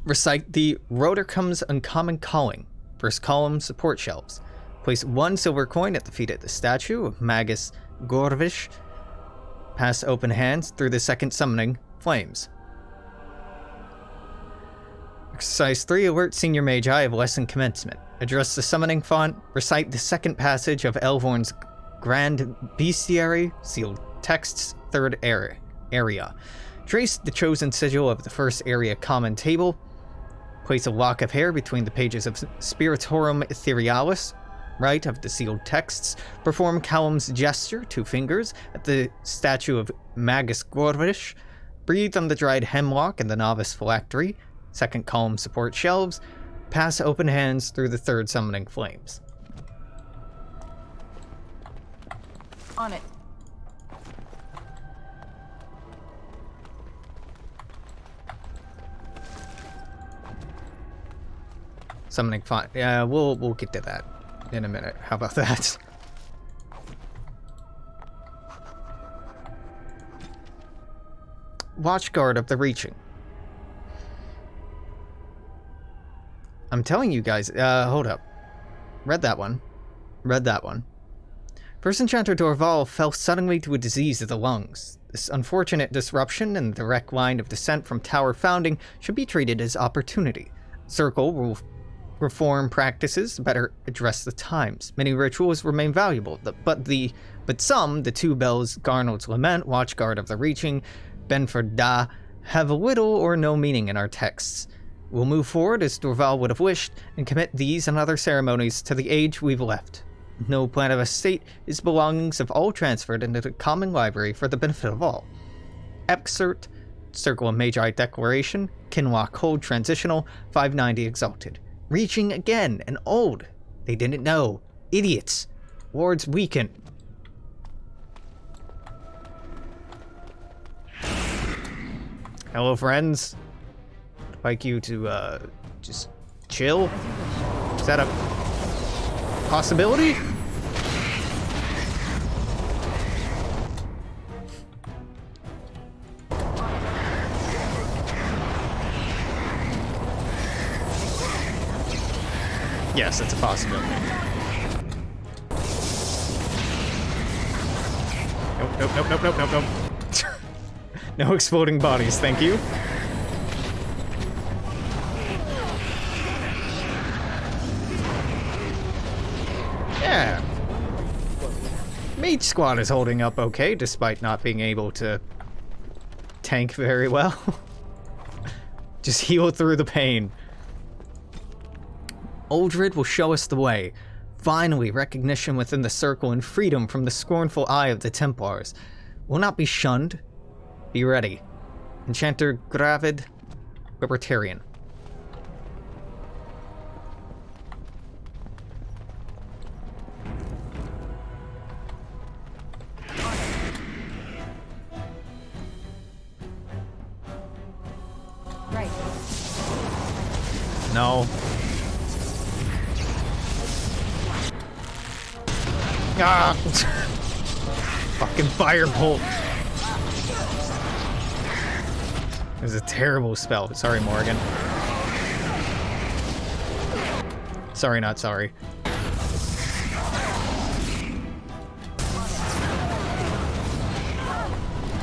Recite the Rotor Comes Uncommon Calling. First column, support shelves. Place 1 silver coin at the feet of the statue of Magus Gorvish. Pass open hands through the second summoning flames. Exercise 3. Alert Senior Mage Eye of Lesson Commencement. Address the summoning font. Recite the second passage of Elvorn's Grand Bestiary, sealed texts, 3rd area. Trace the chosen sigil of the first area common table. Place a lock of hair between the pages of Spiritorum Etherealis, right of the sealed texts. Perform Callum's gesture, 2 fingers, at the statue of Magus Gorvish. Breathe on the dried hemlock in the novice phylactery. 2nd column support shelves. Pass open hands through the 3rd summoning flames. On it. Summoning fine. Yeah, we'll get to that in a minute. How about that? Watchguard of the Reaching. I'm telling you guys, hold up. Read that one. First Enchanter Dorval fell suddenly to a disease of the lungs. This unfortunate disruption in the direct line of descent from Tower Founding should be treated as opportunity. Circle will reform practices to better address the times. Many rituals remain valuable, but some, the 2 bells, Garnold's Lament, Watchguard of the Reaching, Benford Da, have a little or no meaning in our texts. We'll move forward as Dorval would have wished, and commit these and other ceremonies to the age we've left. No plan of estate is belongings of all transferred into the common library for the benefit of all. Excerpt, Circle of Magi Declaration, Kinlock Hold Transitional, 590 Exalted. Reaching again, and old. They didn't know. Idiots. Wards weaken. Hello, friends. I'd like you to, just chill. Is that a possibility? Yes, it's a possibility. Nope. No exploding bodies, thank you. Yeah. Mage Squad is holding up okay, despite not being able to tank very well. Just heal through the pain. Uldred will show us the way. Finally, recognition within the circle and freedom from the scornful eye of the Templars. Will not be shunned. Be ready. Enchanter Gravid, Libertarian. Right. No. Ah! Fucking firebolt. It was a terrible spell. Sorry, Morrigan. Sorry, not sorry.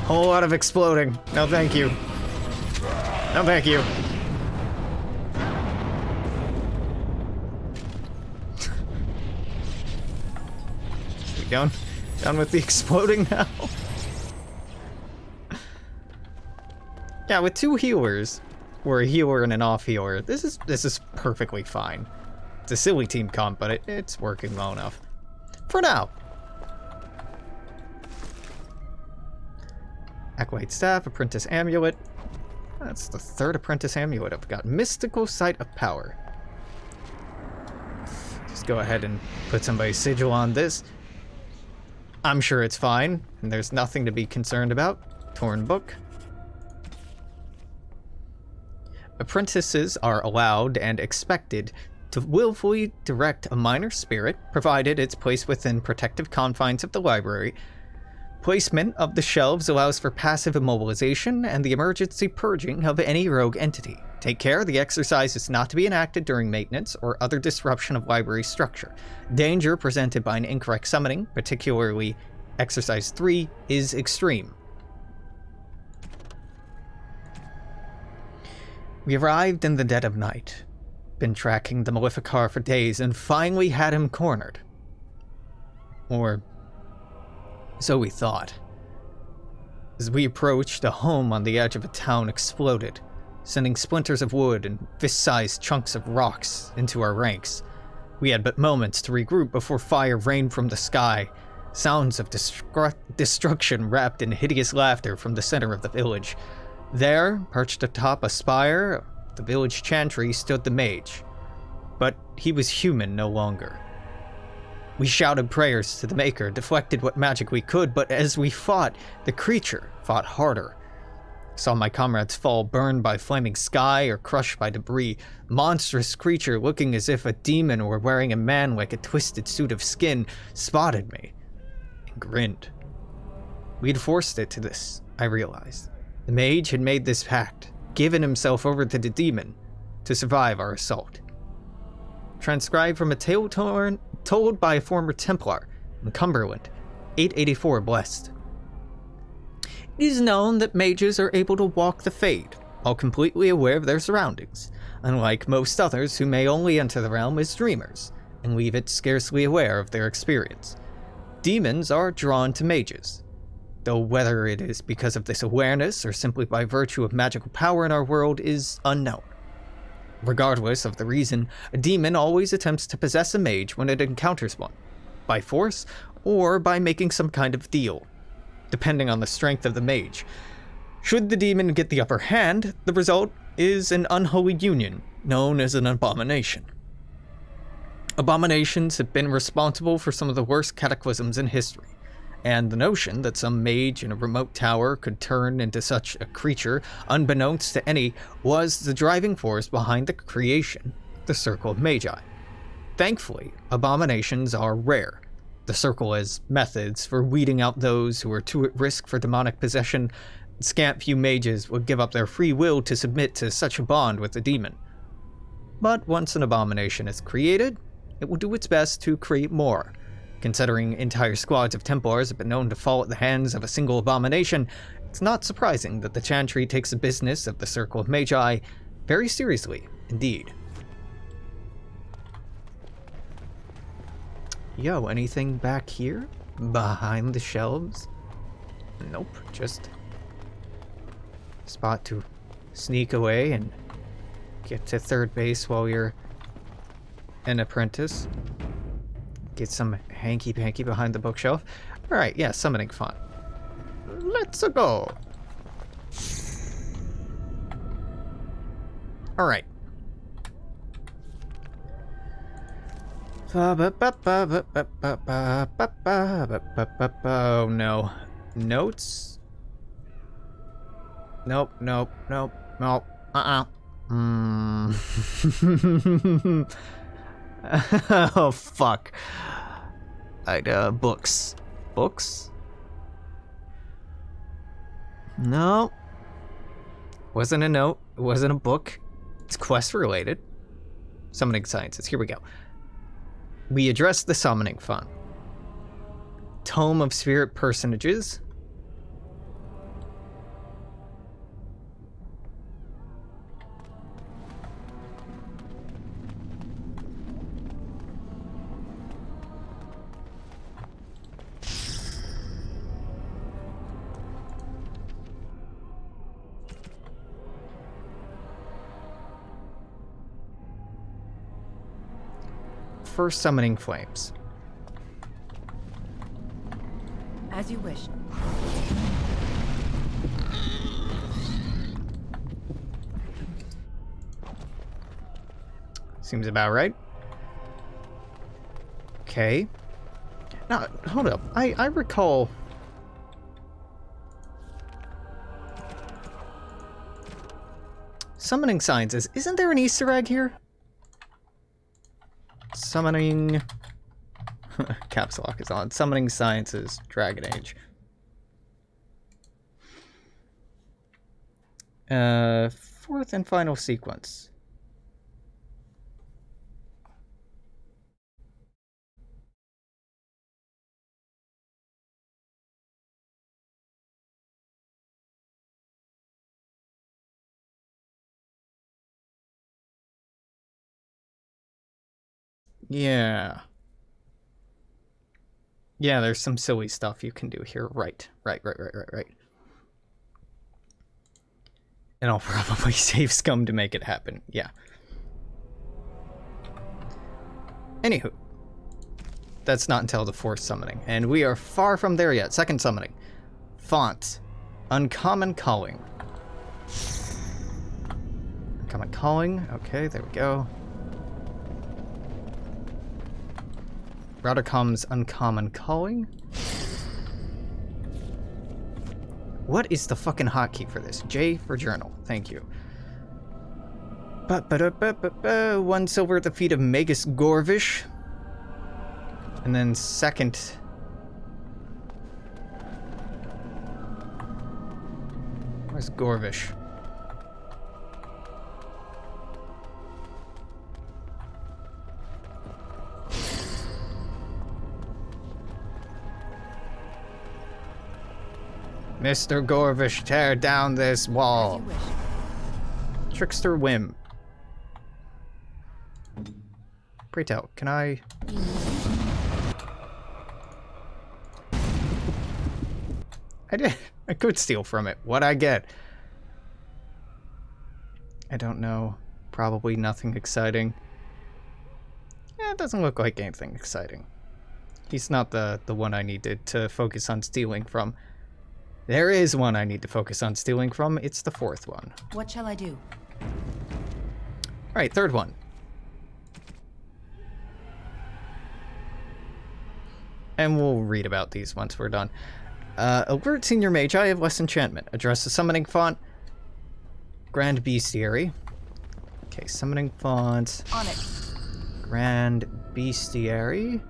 Whole lot of exploding. No, thank you. No, thank you. Done with the exploding now. Yeah, with 2 healers, or a healer and an off healer, this is perfectly fine. It's a silly team comp, but it's working well enough. For now. Acolyte Staff, Apprentice Amulet. That's the 3rd Apprentice Amulet I've got. Mystical Sight of Power. Just go ahead and put somebody's sigil on this. I'm sure it's fine, and there's nothing to be concerned about. Torn Book. Apprentices are allowed and expected to willfully direct a minor spirit, provided it's placed within protective confines of the library. Placement of the shelves allows for passive immobilization and the emergency purging of any rogue entity. Take care, the exercise is not to be enacted during maintenance or other disruption of library structure. Danger presented by an incorrect summoning, particularly Exercise 3, is extreme. We arrived in the dead of night. Been tracking the Maleficar for days and finally had him cornered. Or So we thought. As we approached, a home on the edge of a town exploded, sending splinters of wood and fist-sized chunks of rocks into our ranks. We had but moments to regroup before fire rained from the sky, sounds of destruction wrapped in hideous laughter from the center of the village. There, perched atop a spire of the village chantry, stood the mage. But he was human no longer. We shouted prayers to the Maker, deflected what magic we could, but as we fought, the creature fought harder. Saw my comrades fall, burned by flaming sky or crushed by debris. Monstrous creature looking as if a demon were wearing a man like a twisted suit of skin spotted me and grinned. We'd forced it to this, I realized. The mage had made this pact, given himself over to the demon to survive our assault. Transcribed from a tale told by a former Templar in Cumberland, 884 Blessed. It is known that mages are able to walk the Fade, while completely aware of their surroundings, unlike most others who may only enter the realm as dreamers, and leave it scarcely aware of their experience. Demons are drawn to mages, though whether it is because of this awareness or simply by virtue of magical power in our world is unknown. Regardless of the reason, a demon always attempts to possess a mage when it encounters one, by force or by making some kind of deal, depending on the strength of the mage. Should the demon get the upper hand, the result is an unholy union known as an abomination. Abominations have been responsible for some of the worst cataclysms in history, and the notion that some mage in a remote tower could turn into such a creature, unbeknownst to any, was the driving force behind the creation of the Circle of Magi. Thankfully, abominations are rare. The Circle has methods for weeding out those who are too at risk for demonic possession. Scant few mages would give up their free will to submit to such a bond with the demon. But once an abomination is created, it will do its best to create more. Considering entire squads of Templars have been known to fall at the hands of a single abomination, it's not surprising that the Chantry takes the business of the Circle of Magi very seriously indeed. Yo, anything back here? Behind the shelves? Nope, just spot to sneak away and get to third base while you're an apprentice. Get some hanky-panky behind the bookshelf. Alright, yeah, summoning font. Let's go. Alright. Oh no. Notes? Nope. Oh, fuck. Books. Books? No. Wasn't a note. It wasn't a book. It's quest related. Summoning sciences. Here we go. We address the summoning font. Tome of Spirit Personages. First summoning flames. As you wish. Seems about right. Okay. Now, hold up. I recall... Summoning sciences. Isn't there an Easter egg here? Summoning... Caps lock is on. Summoning Sciences, Dragon Age. Fourth and final sequence. Yeah. Yeah, there's some silly stuff you can do here. Right. And I'll probably save scum to make it happen. Yeah. Anywho. That's not until the 4th summoning. And we are far from there yet. 2nd summoning. Font. Uncommon Calling. Uncommon Calling. Okay, there we go. Router comes Uncommon Calling. What is the fucking hotkey for this? J for journal. Thank you. 1 silver at the feet of Magus Gorvish. And then 2nd. Where's Gorvish? Mr. Gorvish, tear down this wall. Trickster Whim. Pray tell, can I... I could steal from it. What'd I get? I don't know. Probably nothing exciting. Yeah, it doesn't look like anything exciting. He's not the one I needed to focus on stealing from. There is one I need to focus on stealing from. It's the 4th one. What shall I do? Alright, 3rd one. And we'll read about these once we're done. Alert Senior Mage, I have less enchantment. Address the summoning font. Grand Bestiary. Okay, summoning font. On it. Grand Bestiary.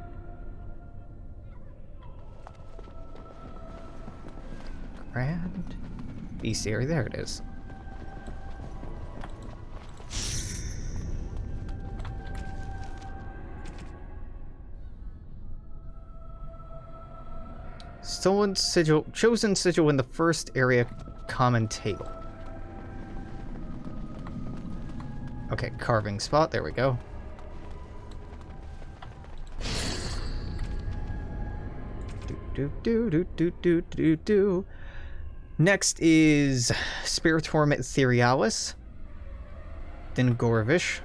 Grand Bestiary, there it is. Stolen sigil, chosen sigil in the 1st area common table. Okay, carving spot, there we go. Do. Next is Spiritorm Etherealis. Then Gorvish.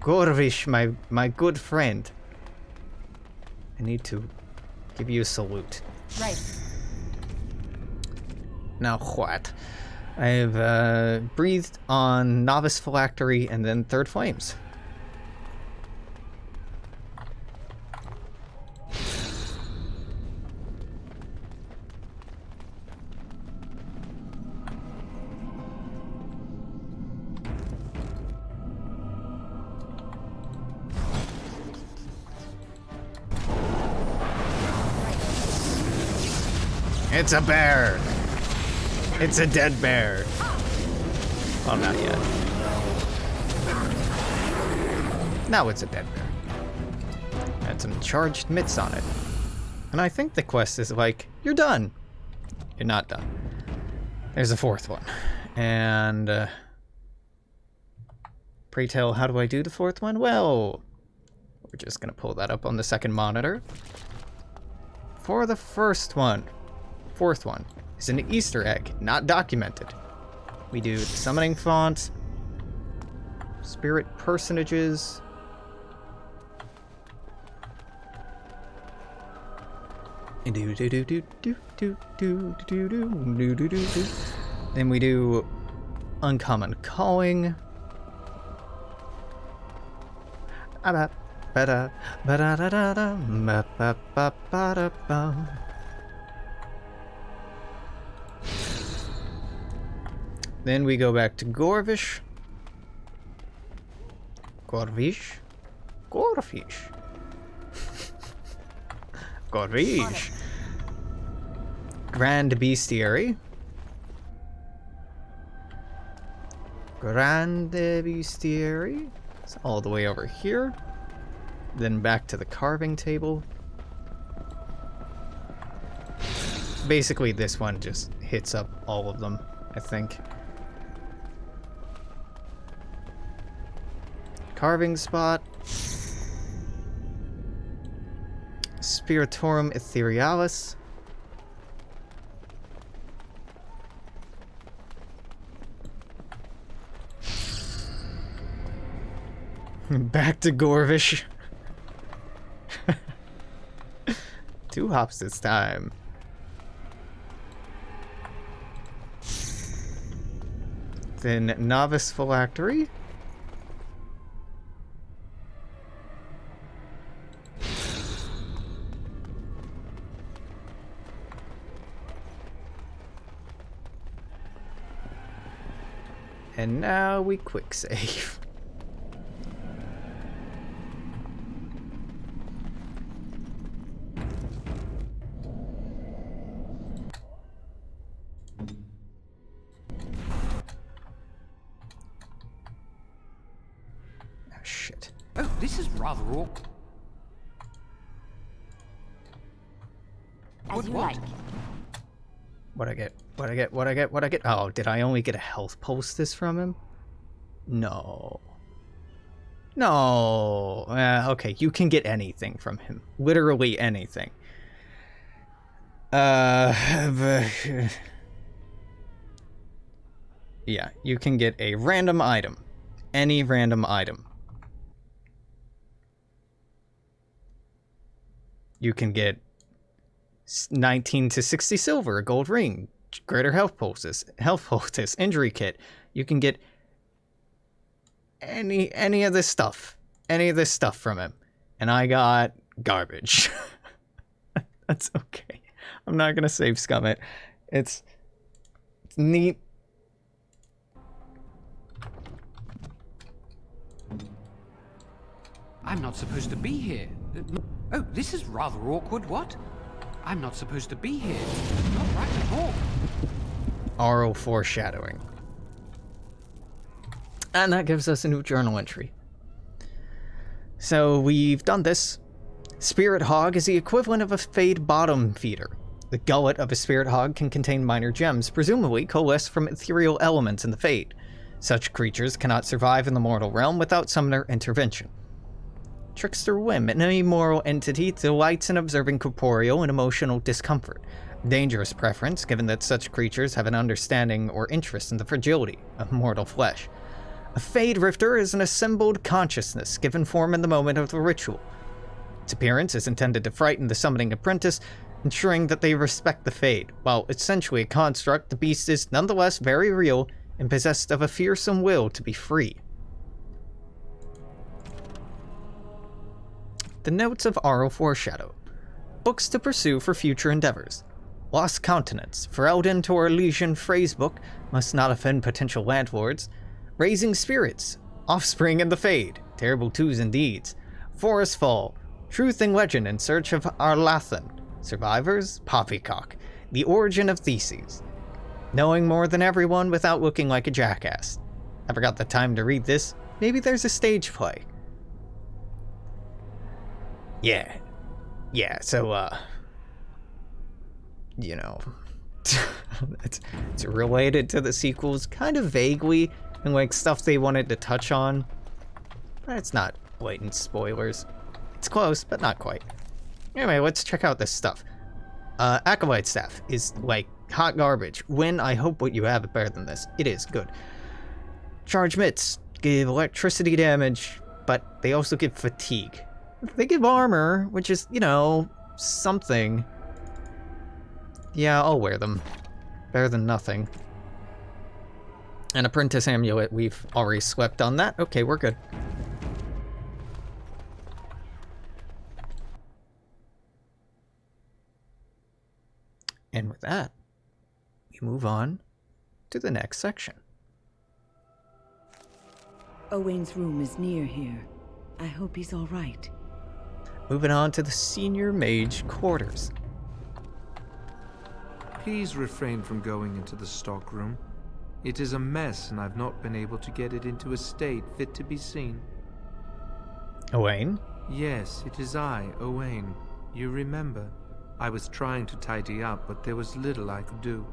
Gorvish, my good friend. I need to give you a salute. Right. Now what? I've breathed on Novice Phylactery and then 3rd Flames. It's a bear! It's a dead bear. Well, not yet. Now it's a dead bear. Had some charged mitts on it. And I think the quest is like, you're done. You're not done. There's a 4th one. And, pray tell, how do I do the 4th one? Well, we're just gonna pull that up on the 2nd monitor. For the 1st one, 4th one, is an Easter egg, not documented. We do the summoning font, spirit personages, and then we do uncommon calling. Then we go back to Gorvish. Gorvish. Grand Bestiary. It's all the way over here. Then back to the carving table. basically this one just hits up all of them, I think. Carving spot. Spiritorum Etherealis. Back to Gorvish. 2 hops this time. Then Novice Phylactery. And now we quick save. Shit. Oh, this is rather awkward. As you like. What I get? Oh, did I only get a health poultice from him? No. No. Okay, you can get anything from him. Literally anything. Yeah, you can get a random item. Any random item. You can get 19 to 60 silver, a gold ring, greater health poultice, injury kit. You can get any of this stuff. Any of this stuff from him. And I got garbage. That's okay. I'm not gonna save scum it. It's neat. I'm not supposed to be here. Oh, this is rather awkward. What? I'm not supposed to be here. Not right at all. Oral foreshadowing. And that gives us a new journal entry. So we've done this. Spirit Hog is the equivalent of a Fade bottom feeder. The gullet of a Spirit Hog can contain minor gems, presumably coalesced from ethereal elements in the Fade. Such creatures cannot survive in the mortal realm without summoner intervention. Trickster Wynne, an immoral entity, delights in observing corporeal and emotional discomfort. Dangerous preference, given that such creatures have an understanding or interest in the fragility of mortal flesh. A Fade Rifter is an assembled consciousness, given form in the moment of the ritual. Its appearance is intended to frighten the summoning apprentice, ensuring that they respect the Fade. While essentially a construct, the beast is nonetheless very real and possessed of a fearsome will to be free. The Notes of Aural Foreshadow. Books to pursue for future endeavors. Lost Countenance. Ferelden to Elysian Phrasebook. Must not offend potential landlords. Raising Spirits. Offspring in the Fade. Terrible twos and deeds. Forest Fall. Truth and Legend in Search of Arlathan. Survivors. Poppycock. The Origin of Theses. Knowing more than everyone without looking like a jackass. Never got the time to read this. Maybe there's a stage play. Yeah, so, you know, it's related to the sequels, kind of vaguely, and like stuff they wanted to touch on, but it's not blatant spoilers. It's close, but not quite. Anyway, let's check out this stuff. Acolyte Staff is, like, hot garbage. Wynne, I hope what you have is better than this. It is, good. Charge Mitts give electricity damage, but they also give fatigue. They give armor, which is, you know, something. Yeah, I'll wear them. Better than nothing. An Apprentice Amulet, we've already swept on that. Okay, we're good. And with that, we move on to the next section. Owain's room is near here. I hope he's all right. Moving on to the Senior Mage Quarters. Please refrain from going into the stockroom. It is a mess, and I've not been able to get it into a state fit to be seen. Owain? Yes, it is I, Owain. You remember. I was trying to tidy up, but there was little I could do.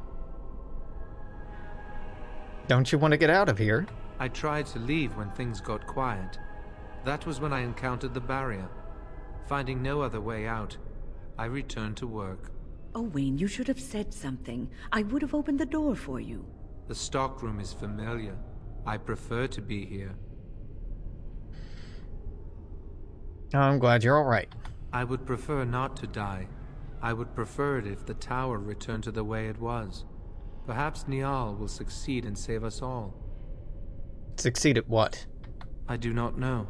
Don't you want to get out of here? I tried to leave when things got quiet. That was when I encountered the barrier. Finding no other way out, I returned to work. Oh, Wayne, you should have said something. I would have opened the door for you. The stockroom is familiar. I prefer to be here. I'm glad you're alright. I would prefer not to die. I would prefer it if the tower returned to the way it was. Perhaps Niall will succeed and save us all. Succeed at what? I do not know.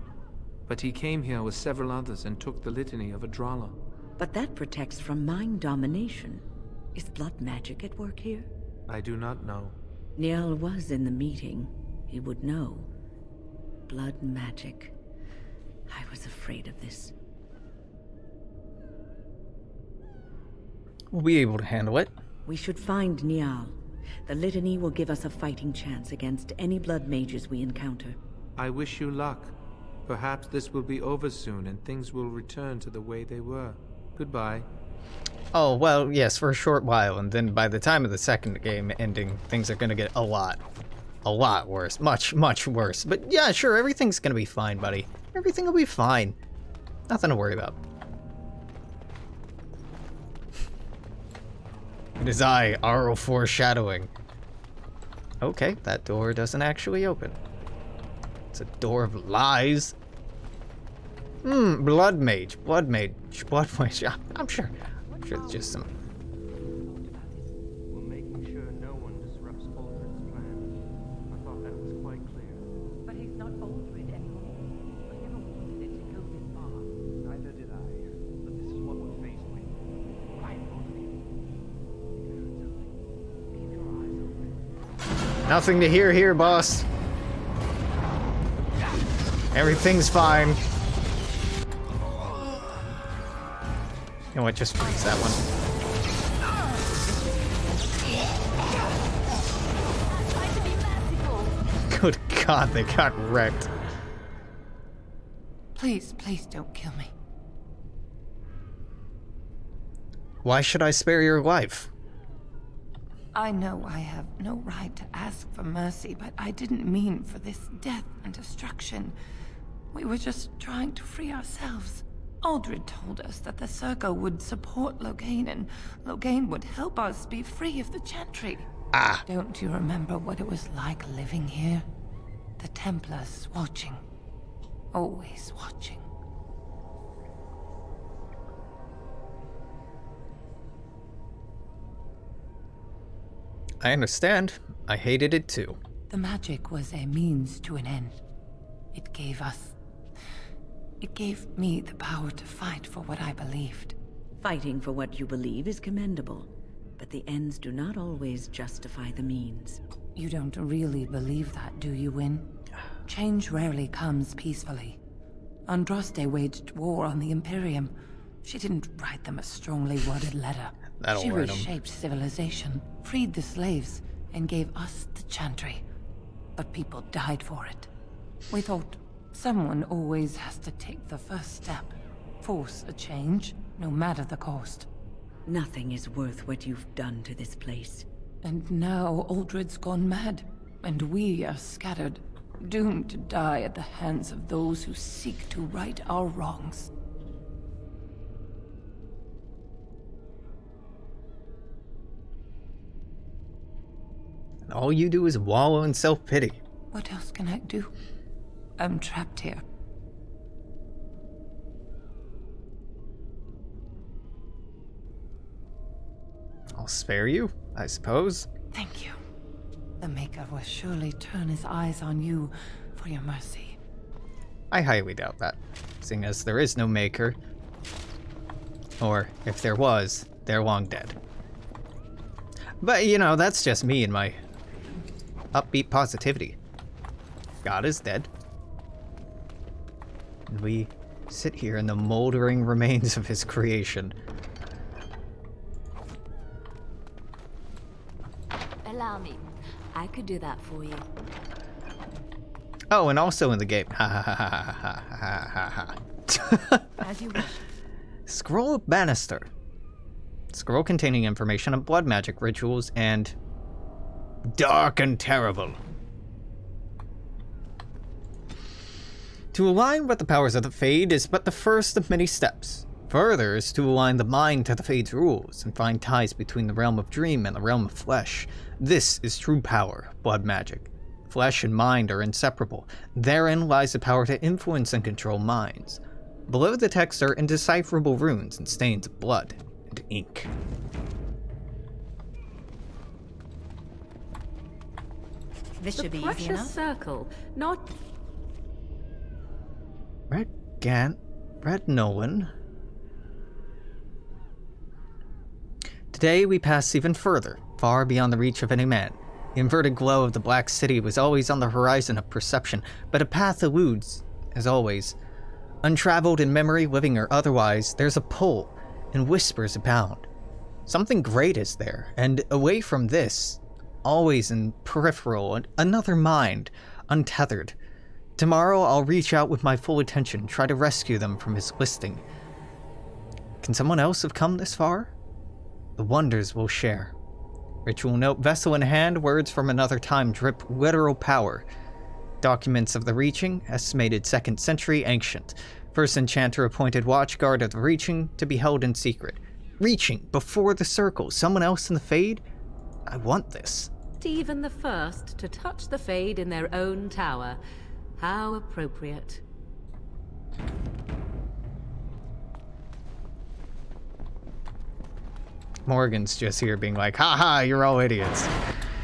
But he came here with several others and took the litany of Adralla. But that protects from mind domination. Is blood magic at work here? I do not know. Niall was in the meeting. He would know. Blood magic. I was afraid of this. We'll be able to handle it. We should find Niall. The litany will give us a fighting chance against any blood mages we encounter. I wish you luck. Perhaps this will be over soon and things will return to the way they were. Goodbye. Oh, well, yes, for a short while, and then by the time of the second game ending, things are gonna get a lot worse. Much, much worse. But yeah, sure, everything's gonna be fine, buddy. Everything will be fine. Nothing to worry about. It is I, Arl foreshadowing. Okay, that door doesn't actually open. It's a door of lies. Blood mage. Blood mage. I'm sure it's just some... We're making sure no one disrupts Aldred's plans. I thought that was quite clear. But he's not Aldred anymore. I never wanted it to go this far. Neither did I. But this is what we're faced with. Right, both of you. Keep your eyes open. Nothing to hear here, boss. Everything's fine. You know what, just freeze that one. Good God, they got wrecked. Please, please don't kill me. Why should I spare your life? I know I have no right to ask for mercy, but I didn't mean for this death and destruction. We were just trying to free ourselves. Aldred told us that the Circle would support Loghain, and Loghain would help us be free of the Chantry. Ah. Don't you remember what it was like living here? The Templars watching. Always watching. I understand. I hated it too. The magic was a means to an end. It gave me the power to fight for what I believed. Fighting for what you believe is commendable, but the ends do not always justify the means. You don't really believe that, do you, Wynne? Change rarely comes peacefully. Andraste waged war on the Imperium. She didn't write them a strongly worded letter. She reshaped civilization, freed the slaves, and gave us the Chantry. But people died for it. We thought someone always has to take the first step, force a change, no matter the cost. Nothing is worth what you've done to this place. And now Aldred's gone mad, and we are scattered, doomed to die at the hands of those who seek to right our wrongs. And all you do is wallow in self-pity. What else can I do? I'm trapped here. I'll spare you, I suppose. Thank you. The Maker will surely turn his eyes on you for your mercy. I highly doubt that, seeing as there is no Maker. Or, if there was, they're long dead. But, you know, that's just me and my upbeat positivity. God is dead. And we sit here in the moldering remains of his creation. Allow me. I could do that for you. Oh, and also in the game. Ha ha ha ha ha ha ha ha. As you wish. Scroll of Bannister. Scroll containing information on blood magic rituals and... dark and terrible. To align with the powers of the Fade is but the first of many steps. Further is to align the mind to the Fade's rules and find ties between the realm of dream and the realm of flesh. This is true power, blood magic. Flesh and mind are inseparable. Therein lies the power to influence and control minds. Below the text are indecipherable runes and stains of blood and ink. This should be easy enough. Circle, not... Red Gant, Red Nolan. Today we pass even further, far beyond the reach of any man. The inverted glow of the Black City was always on the horizon of perception, but a path eludes, as always. Untraveled in memory, living or otherwise, there's a pull, and whispers abound. Something great is there, and away from this, always in peripheral, another mind, untethered. Tomorrow I'll reach out with my full attention, try to rescue them from his listing. Can someone else have come this far? The wonders we'll share. Ritual note, vessel in hand, words from another time drip literal power. Documents of the Reaching, estimated 2nd century, ancient. First enchanter appointed watchguard of the Reaching, to be held in secret. Reaching, before the circle, someone else in the Fade? I want this. Even the first to touch the Fade in their own tower. How appropriate. Morrigan's just here being like, haha, you're all idiots.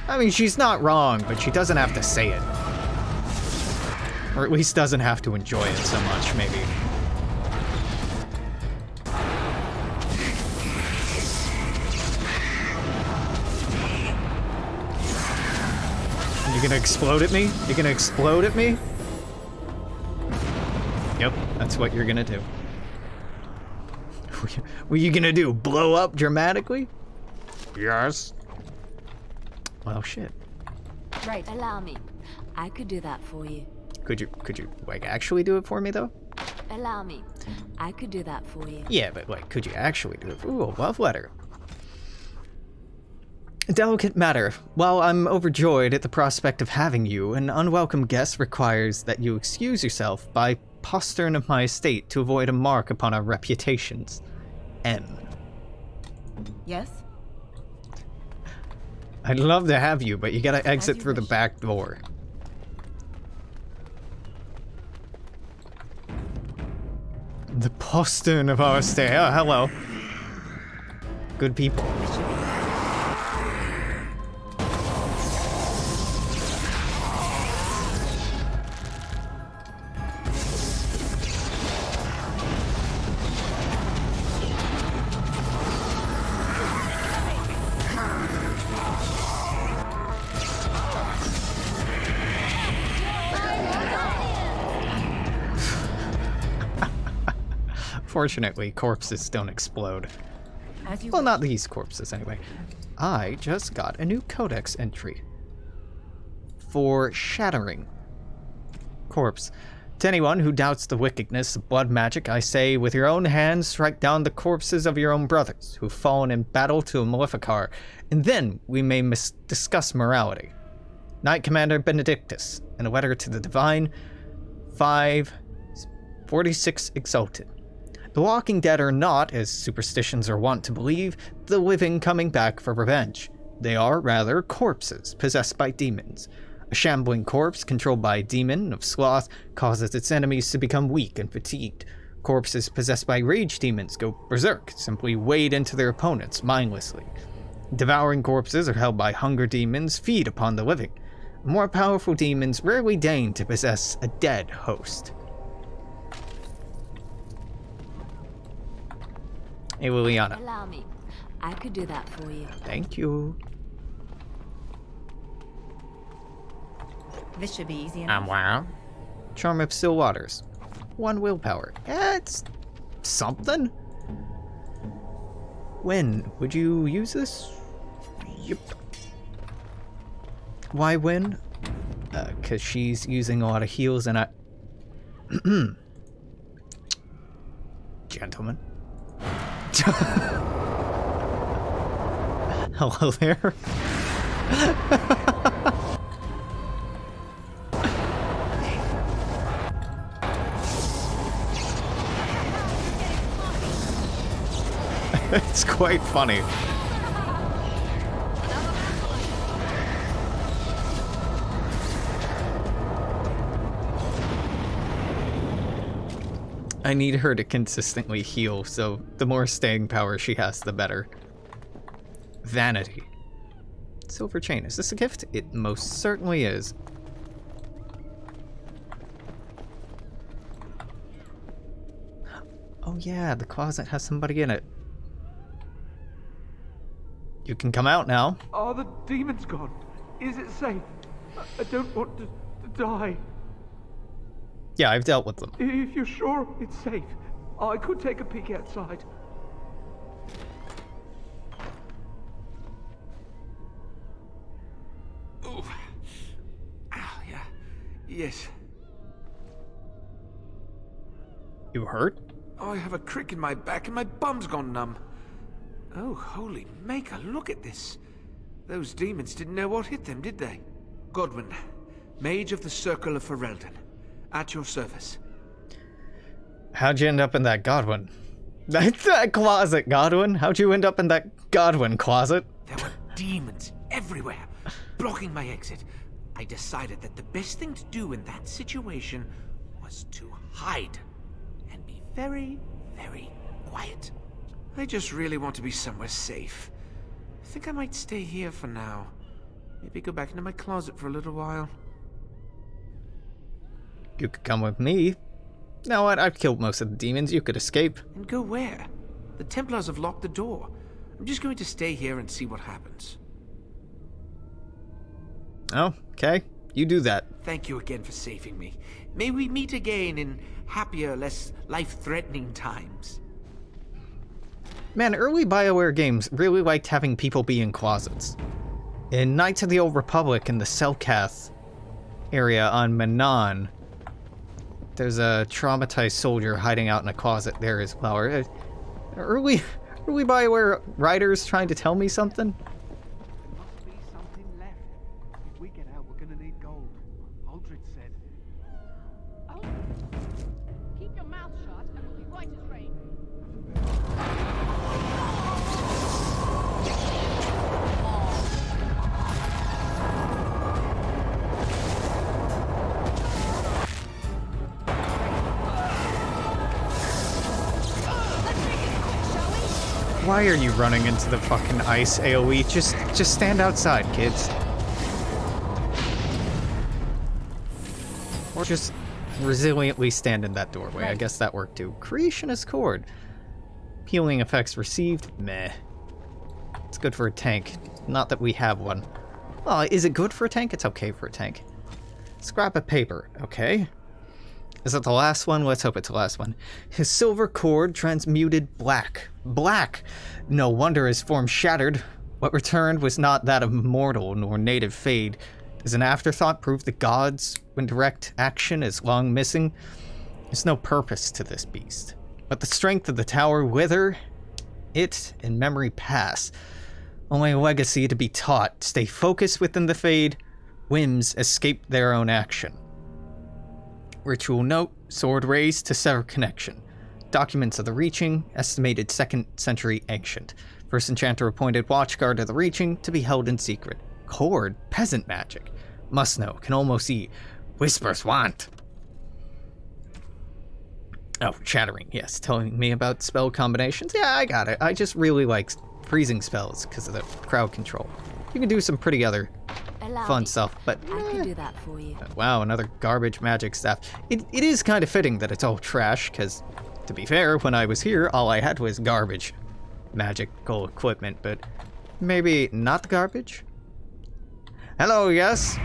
I mean, she's not wrong, but she doesn't have to say it. Or at least doesn't have to enjoy it so much, maybe. You gonna explode at me? You gonna explode at me? Yep, that's what you're gonna do. What are you gonna do? Blow up dramatically? Yes. Well, shit. Right, allow me. I could do that for you. Could you, like, actually do it for me, though? Allow me. I could do that for you. Yeah, but, like, could you actually do it? Ooh, a love letter. Delicate matter. While I'm overjoyed at the prospect of having you, an unwelcome guest requires that you excuse yourself by postern of my estate to avoid a mark upon our reputations. N. Yes? I'd love to have you, but you gotta exit through the back door. The postern of our estate. Oh, hello. Good people. Fortunately, corpses don't explode. Well, not these corpses, anyway. I just got a new Codex entry. For shattering. Corpse. To anyone who doubts the wickedness of blood magic, I say, with your own hands, strike down the corpses of your own brothers, who've fallen in battle to a Maleficar, and then we may discuss morality. Knight Commander Benedictus, in a letter to the Divine, 546 Exalted. The walking dead are not, as superstitions are wont to believe, the living coming back for revenge. They are, rather, corpses possessed by demons. A shambling corpse controlled by a demon of sloth causes its enemies to become weak and fatigued. Corpses possessed by rage demons go berserk, simply wade into their opponents mindlessly. Devouring corpses are held by hunger demons, feed upon the living. More powerful demons rarely deign to possess a dead host. Hey, Liliana. Allow me. I could do that for you. Thank you. This should be easy enough. Wow. Charm of Still Waters. 1 willpower. It's something. Wynne, would you use this? Yep. Why Wynne? 'Cause she's using a lot of heals and I... Gentlemen. Hello there. It's quite funny. I need her to consistently heal, so the more staying power she has, the better. Vanity. Silver chain. Is this a gift? It most certainly is. Oh yeah, the closet has somebody in it. You can come out now. Are the demons gone? Is it safe? I don't want to die. Yeah, I've dealt with them. If you're sure it's safe, I could take a peek outside. Ooh. Ah, yeah. Yes. You hurt? Oh, I have a crick in my back and my bum's gone numb. Oh, holy maker, look at this. Those demons didn't know what hit them, did they? Godwyn, Mage of the Circle of Ferelden. At your service. How'd you end up in that Godwyn? That closet, Godwyn? How'd you end up in that Godwyn closet? There were demons everywhere, blocking my exit. I decided that the best thing to do in that situation was to hide and be very, very quiet. I just really want to be somewhere safe. I think I might stay here for now. Maybe go back into my closet for a little while. You could come with me. Now what? I've killed most of the demons. You could escape. And go where? The Templars have locked the door. I'm just going to stay here and see what happens. Oh, okay. You do that. Thank you again for saving me. May we meet again in happier, less life-threatening times. Man, early BioWare games really liked having people be in closets. In Knights of the Old Republic in the Selkath area on Manon, there's a traumatized soldier hiding out in a closet there as well. Early BioWare writers trying to tell me something? There must be something left. If we get out, we're gonna need gold. Aldred said. Oh. Keep your mouth shut and we'll be right as rain. Why are you running into the fucking ice, AoE? Just stand outside, kids. Or just resiliently stand in that doorway. I guess that worked too. Creationist Cord. Healing effects received? Meh. It's good for a tank. Not that we have one. Well, is it good for a tank? It's okay for a tank. Scrap of paper. Okay. Is that the last one? Let's hope it's the last one. His silver cord transmuted black. Black! No wonder his form shattered. What returned was not that of mortal nor native fade. Does an afterthought prove the gods when direct action is long missing? There's no purpose to this beast. But the strength of the tower wither, it and memory pass. Only a legacy to be taught. Stay focused within the fade. Whims escape their own action. Ritual note, sword raised to sever connection. Documents of the Reaching, estimated 2nd century ancient. First enchanter appointed watchguard of the Reaching to be held in secret. Cord, peasant magic. Must know, can almost see. Whispers want. Oh, chattering, yes. Telling me about spell combinations. Yeah, I got it. I just really like freezing spells because of the crowd control. You can do some pretty other fun stuff, but I can do that for you. Wow, another garbage magic staff. It is kind of fitting that it's all trash, because, to be fair, when I was here, all I had was garbage magical equipment, but maybe not garbage? Hello, yes?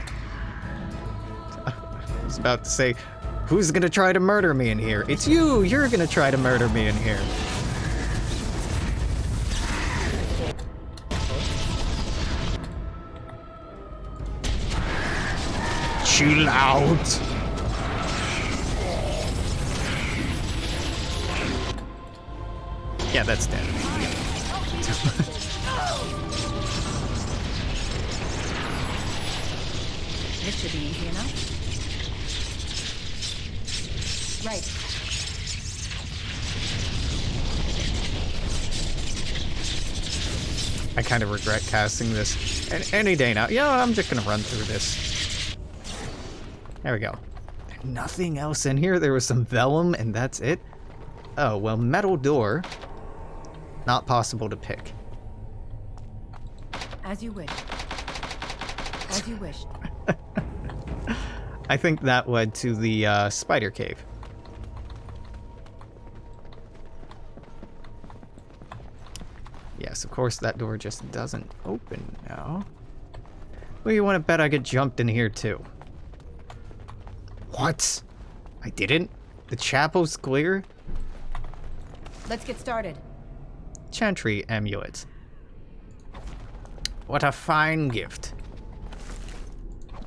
I was about to say, who's gonna try to murder me in here? It's you! You're gonna try to murder me in here. Chill out. Yeah, that's dead. Should be easy enough. Right. I kind of regret casting this any day now. Yeah, I'm just gonna run through this. There we go. Nothing else in here. There was some vellum, and that's it. Oh, well, metal door. Not possible to pick. As you wish. As you wish. I think that led to the spider cave. Yes, of course, that door just doesn't open now. Well, you want to bet I get jumped in here, too. What? I didn't? The chapel's clear? Let's get started. Chantry amulet. What a fine gift.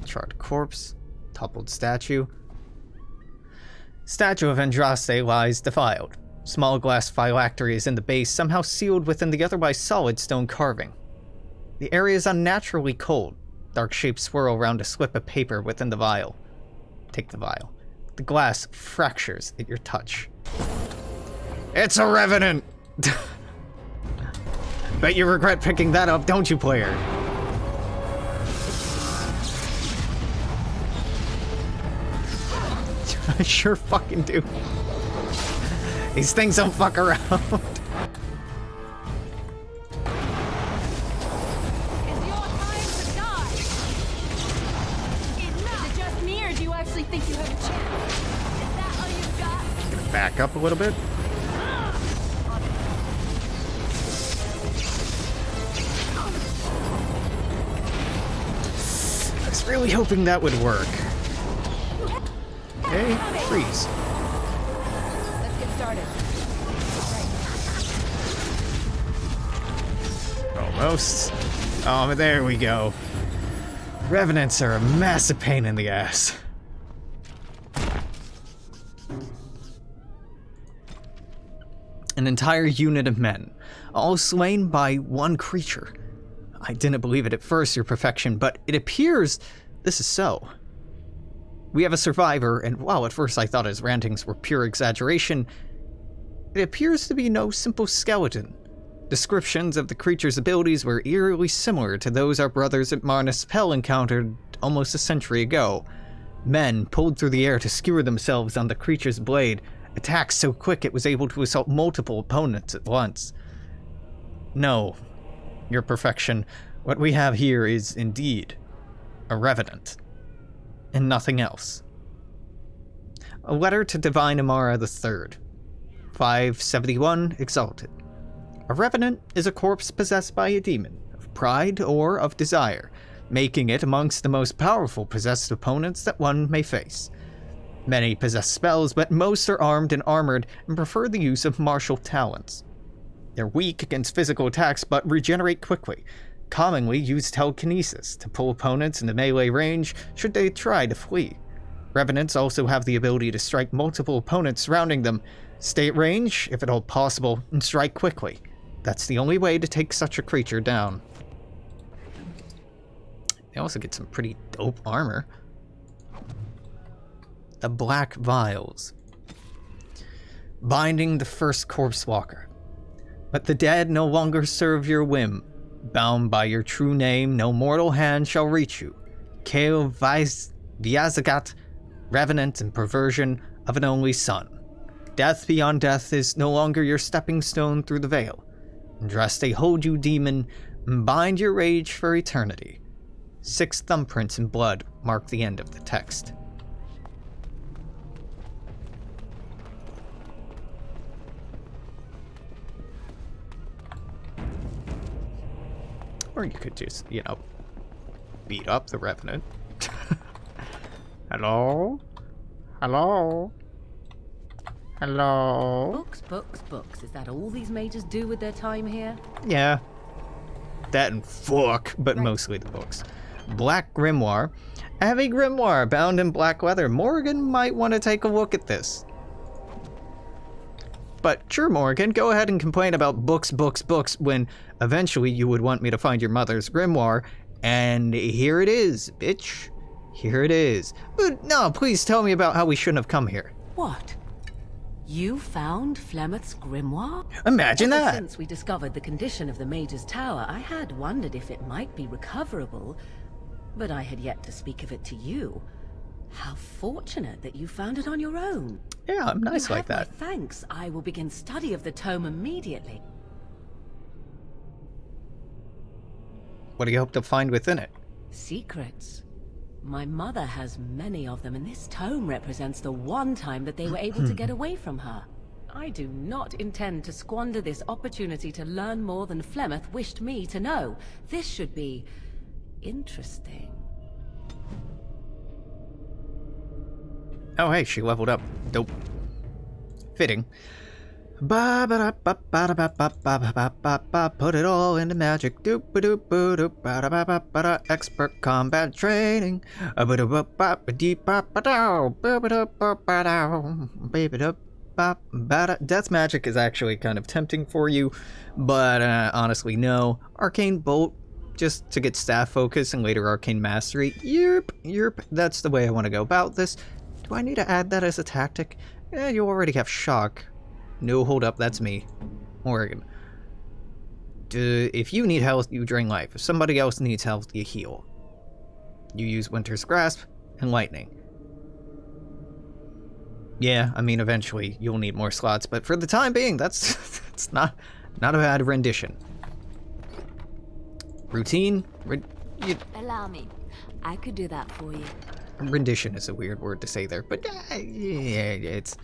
Charred corpse. Toppled statue. Statue of Andraste lies defiled. Small glass phylactery is in the base, somehow sealed within the otherwise solid stone carving. The area is unnaturally cold. Dark shapes swirl around a slip of paper within the vial. Take the vial. The glass fractures at your touch. It's a revenant! Bet you regret picking that up, don't you, player? I sure fucking do. These things don't fuck around. It's your time to die. Is it just me, or do you actually think you have a chance? Is that all you've got? Gonna back up a little bit. I was really hoping that would work. Hey, freeze. Let's get started. Almost. Oh, there we go. Revenants are a massive pain in the ass. An entire unit of men, all slain by one creature. I didn't believe it at first, your perfection, but it appears this is so. We have a survivor, and while at first I thought his rantings were pure exaggeration, it appears to be no simple skeleton. Descriptions of the creature's abilities were eerily similar to those our brothers at Marnus Pell encountered almost a century ago. Men pulled through the air to skewer themselves on the creature's blade, attacks so quick it was able to assault multiple opponents at once. No, your perfection, what we have here is indeed a revenant. And nothing else. A letter to Divine Amara III. 571 Exalted. A revenant is a corpse possessed by a demon, of pride or of desire, making it amongst the most powerful possessed opponents that one may face. Many possess spells, but most are armed and armored and prefer the use of martial talents. They're weak against physical attacks, but regenerate quickly. Commonly use telekinesis to pull opponents into melee range should they try to flee. Revenants also have the ability to strike multiple opponents surrounding them, stay at range, if at all possible, and strike quickly. That's the only way to take such a creature down. They also get some pretty dope armor. The Black Vials. Binding the first corpse walker. But the dead no longer serve your whim. Bound by your true name, no mortal hand shall reach you. Kale Viazagat, revenant and perversion of an only son. Death beyond death is no longer your stepping stone through the veil. Andraste hold you, demon, and bind your rage for eternity. 6 thumbprints in blood mark the end of the text. Or you could just, beat up the revenant. Hello? Hello? Hello? Books, books, books. Is that all these mages do with their time here? Yeah. That and fuck, but mostly the books. Black Grimoire. A heavy grimoire bound in black leather. Morrigan might want to take a look at this. But sure, Morrigan, go ahead and complain about books, books, books, when eventually you would want me to find your mother's grimoire, and here it is, bitch. Here it is. But no, please tell me about how we shouldn't have come here. What? You found Flemeth's grimoire? Imagine Ever that! Since we discovered the condition of the Mage's Tower, I had wondered if it might be recoverable, but I had yet to speak of it to you. How fortunate that you found it on your own. Yeah, I'm nice You like have that. my thanks. I will begin study of the tome immediately. What do you hope to find within it? Secrets. My mother has many of them, and this tome represents the one time that they were able to get away from her. I do not intend to squander this opportunity to learn more than Flemeth wished me to know. This should be interesting. Oh, hey, she leveled up. Dope. Fitting. Ba ba da ba ba da ba ba ba ba ba ba. Put it all into magic. Doop ba doop ba doop ba da ba ba ba da. Expert combat training. Ba da ba ba ba dee ba ba da. Ba ba da ba ba da. Ba ba da ba ba da. Death magic is actually kind of tempting for you, but honestly, no. Arcane bolt, just to get staff focus and later arcane mastery. Yerp. That's the way I want to go about this. Do I need to add that as a tactic? You already have shock. No, hold up, that's me. Morrigan. If you need health, you drain life. If somebody else needs health, you heal. You use Winter's Grasp and Lightning. Yeah, I mean, eventually you'll need more slots, but for the time being, that's not a bad rendition. Routine? Allow me. I could do that for you. Rendition is a weird word to say there, but yeah, it's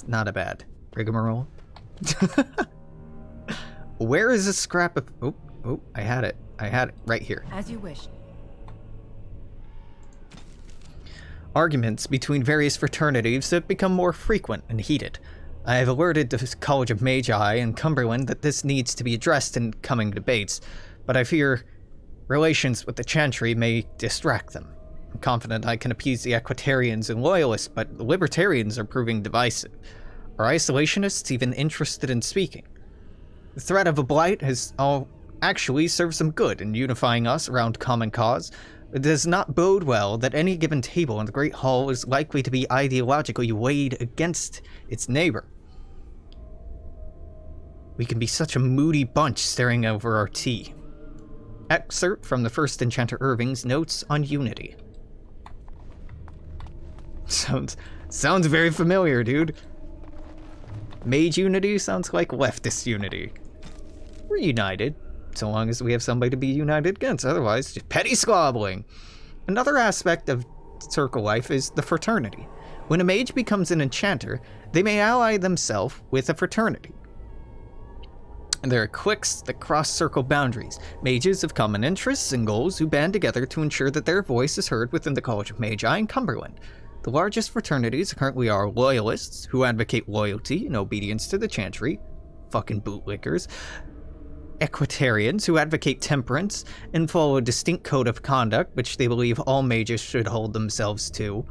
not a bad rigmarole. Where is this scrap of... Oh, I had it right here. As you wish. Arguments between various fraternities have become more frequent and heated. I have alerted the College of Magi and Cumberland that this needs to be addressed in coming debates, but I fear relations with the Chantry may distract them. I'm confident I can appease the Equitarians and Loyalists, but the Libertarians are proving divisive. Are isolationists even interested in speaking? The threat of a blight has actually served some good in unifying us around common cause. It does not bode well that any given table in the Great Hall is likely to be ideologically weighed against its neighbor. We can be such a moody bunch staring over our tea. Excerpt from the First Enchanter Irving's Notes on Unity. Sounds very familiar, dude. Mage unity sounds like leftist unity. We're united, so long as we have somebody to be united against, otherwise just petty squabbling. Another aspect of circle life is the fraternity. When a mage becomes an enchanter, they may ally themselves with a fraternity. And there are cliques that cross circle boundaries, mages of common interests and goals who band together to ensure that their voice is heard within the College of Magi and Cumberland. The largest fraternities currently are Loyalists, who advocate loyalty and obedience to the Chantry, fucking bootlickers, Equitarians, who advocate temperance and follow a distinct code of conduct which they believe all mages should hold themselves to,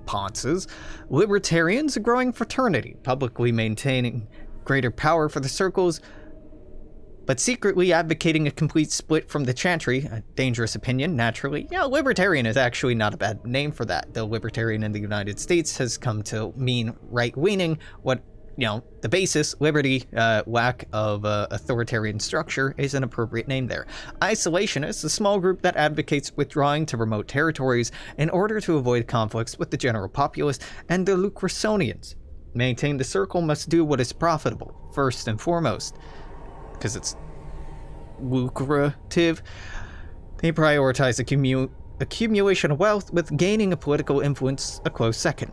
Ponces, Libertarians, a growing fraternity, publicly maintaining greater power for the circles, but secretly advocating a complete split from the Chantry, a dangerous opinion, naturally. Yeah, Libertarian is actually not a bad name for that, though Libertarian in the United States has come to mean right-leaning, what, the basis, liberty, lack of authoritarian structure is an appropriate name there. Isolationists, a small group that advocates withdrawing to remote territories in order to avoid conflicts with the general populace, and the Lucrasonians. Maintain the circle must do what is profitable, first and foremost. Because it's lucrative. They prioritize accumulation of wealth with gaining a political influence a close second.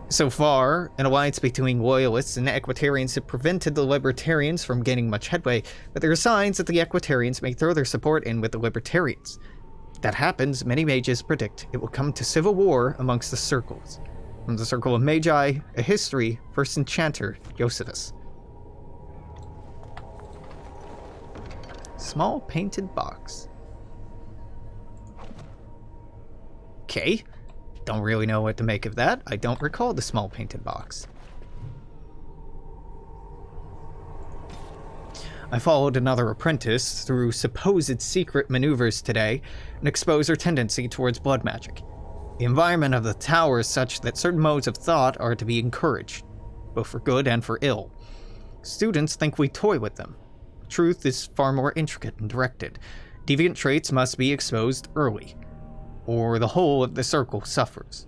So far, an alliance between Loyalists and Equitarians have prevented the Libertarians from gaining much headway, but there are signs that the Equitarians may throw their support in with the Libertarians. If that happens, many mages predict it will come to civil war amongst the circles. From the Circle of Magi, a history, First Enchanter, Josephus. Small painted box. Okay. Don't really know what to make of that. I don't recall the small painted box. I followed another apprentice through supposed secret maneuvers today and exposed her tendency towards blood magic. The environment of the tower is such that certain modes of thought are to be encouraged, both for good and for ill. Students think we toy with them. Truth is far more intricate and directed. Deviant traits must be exposed early, or the whole of the circle suffers.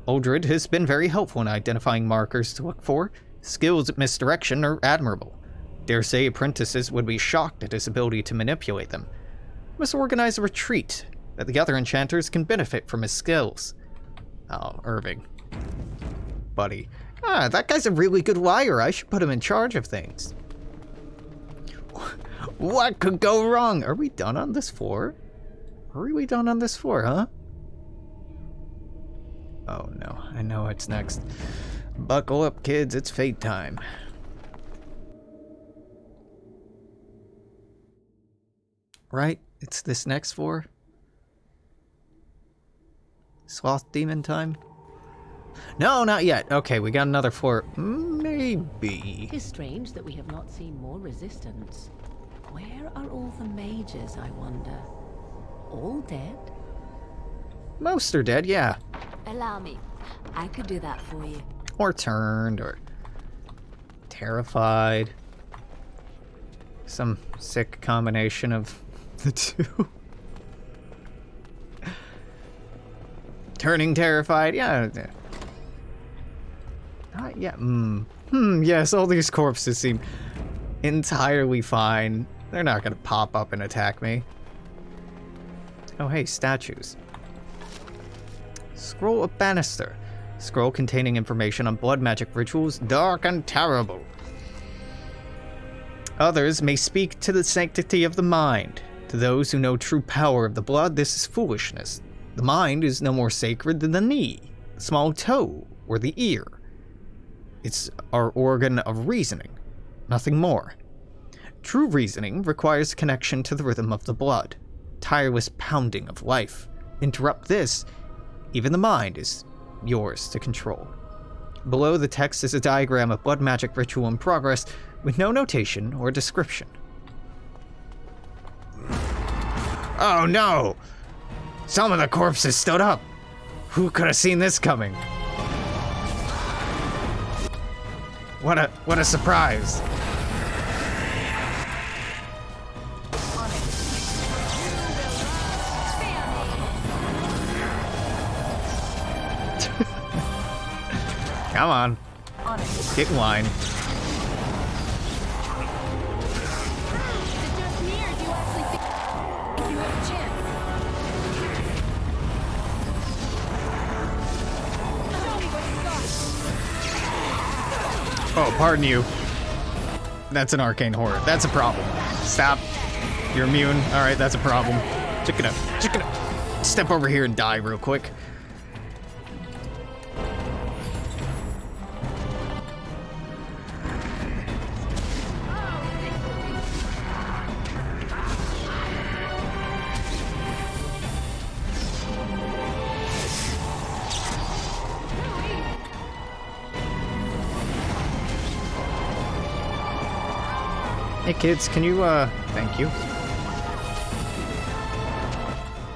Uldred has been very helpful in identifying markers to look for. Skills at misdirection are admirable. Dare say apprentices would be shocked at his ability to manipulate them. Must organize a retreat that the other enchanters can benefit from his skills. Oh, Irving. Buddy. That guy's a really good liar. I should put him in charge of things. What could go wrong? Are we done on this floor? Are we done on this floor, huh? Oh no, I know what's next. Buckle up, kids, it's fate time. Right? It's this next floor? Sloth demon time? No, not yet. Okay, we got another floor. Maybe. It is strange that we have not seen more resistance. Where are all the mages, I wonder? All dead? Most are dead, yeah. Allow me. I could do that for you. Or turned, or terrified. Some sick combination of the two. Turning terrified, yeah. Yeah, yes, all these corpses seem entirely fine. They're not gonna pop up and attack me. Oh, hey, statues. Scroll of Banister. Scroll containing information on blood magic rituals, dark and terrible. Others may speak to the sanctity of the mind. To those who know true power of the blood, this is foolishness. The mind is no more sacred than the knee, the small toe, or the ear. It's our organ of reasoning, nothing more. True reasoning requires connection to the rhythm of the blood, tireless pounding of life. Interrupt this, even the mind is yours to control. Below the text is a diagram of blood magic ritual in progress with no notation or description. Oh no! Some of the corpses stood up! Who could have seen this coming? What a surprise! Come on. Get in line. Oh, pardon you. That's an arcane horror. That's a problem. Stop. You're immune. Alright, that's a problem. Check it out. Check it out. Step over here and die real quick. Hey kids, can you, thank you.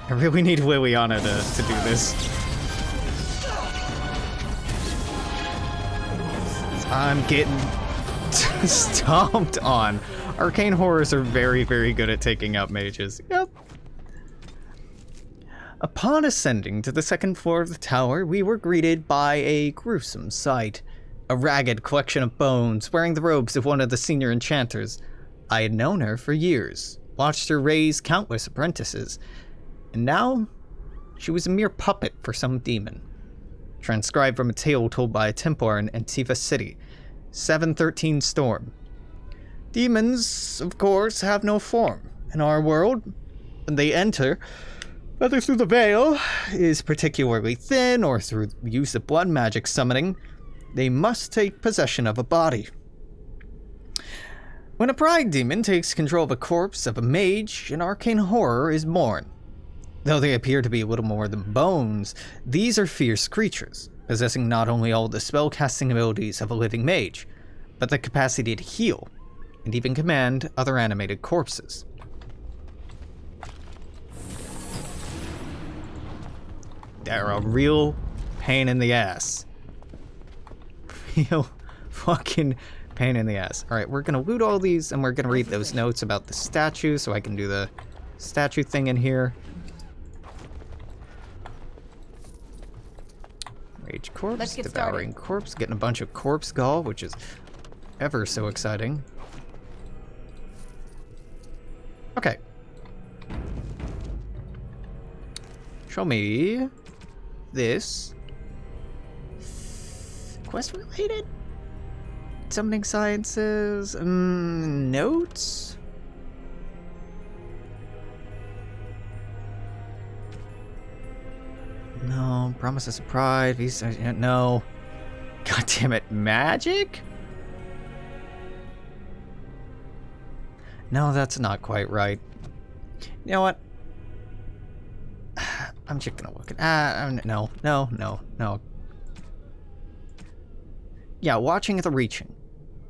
I really need Liliana to do this. I'm getting stomped on. Arcane horrors are very, very good at taking out mages. Yep. Upon ascending to the second floor of the tower, we were greeted by a gruesome sight. A ragged collection of bones wearing the robes of one of the senior enchanters. I had known her for years, watched her raise countless apprentices, and now she was a mere puppet for some demon. Transcribed from a tale told by a Templar in Antiva City, 713 Storm. Demons, of course, have no form. In our world, when they enter, whether through the veil is particularly thin or through use of blood magic summoning, they must take possession of a body. When a pride demon takes control of a corpse of a mage, an arcane horror is born. Though they appear to be little more than bones, these are fierce creatures, possessing not only all the spellcasting abilities of a living mage, but the capacity to heal, and even command other animated corpses. They're a real pain in the ass. Real fucking pain in the ass. Alright, we're gonna loot all these, and we're gonna read those notes about the statue, so I can do the statue thing in here. Mage corpse, devouring corpse, getting a bunch of corpse gall, which is ever so exciting. Okay. Show me this. Quest related? Summoning sciences, notes? No, promises of pride, no. God damn it, magic? No, that's not quite right. You know what? I'm just gonna look at, no. Yeah, watching the reaching.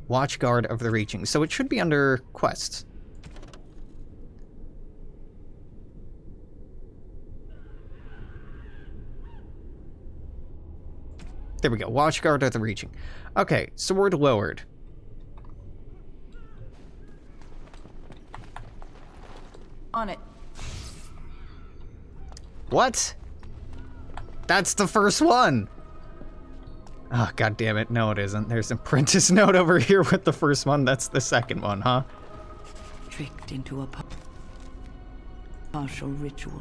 Watchguard of the reaching. So it should be under quests. There we go. Watchguard of the reaching. Okay, sword lowered. On it. What? That's the first one! Oh, god damn it. No, it isn't. There's an apprentice note over here with the first one. That's the second one, huh? Tricked into a partial ritual.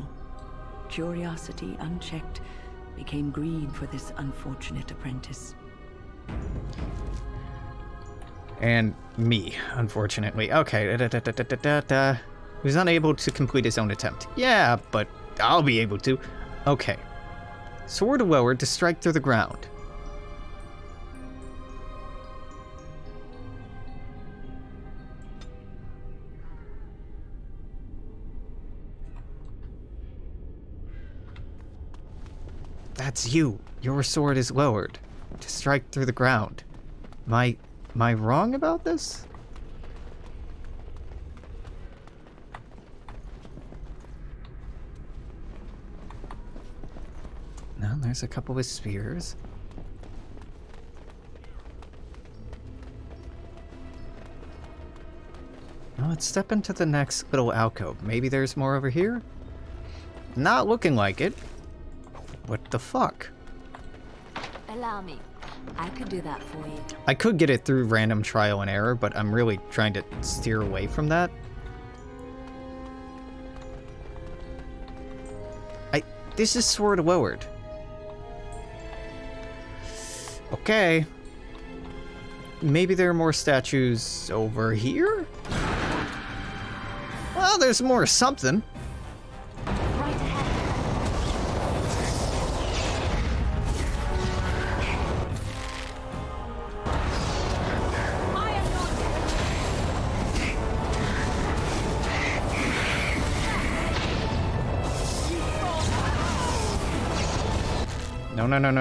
Curiosity unchecked became greed for this unfortunate apprentice. And me, unfortunately. Okay. He was unable to complete his own attempt. Yeah, but I'll be able to. Okay. Sword lowered to strike through the ground. That's you. Your sword is lowered to strike through the ground. Am I wrong about this? No, there's a couple with spears. Now let's step into the next little alcove. Maybe there's more over here? Not looking like it. What the fuck? Allow me. I could do that for you. I could get it through random trial and error, but I'm really trying to steer away from that. This is sword lowered. Okay. Maybe there are more statues over here? Well, there's more something.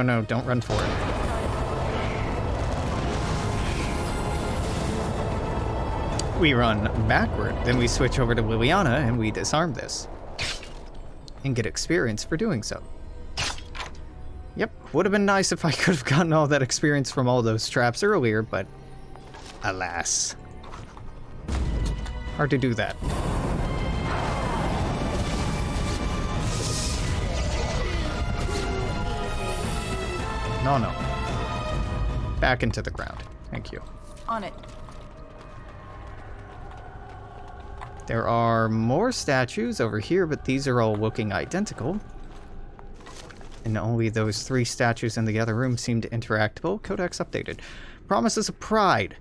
No, don't run for it. We run backward, then we switch over to Liliana and we disarm this. And get experience for doing so. Yep, would have been nice if I could have gotten all that experience from all those traps earlier, but alas. Hard to do that. No. Back into the ground. Thank you. On it. There are more statues over here, but these are all looking identical. And only those 3 statues in the other room seem to interactable. Codex updated. Promises of pride.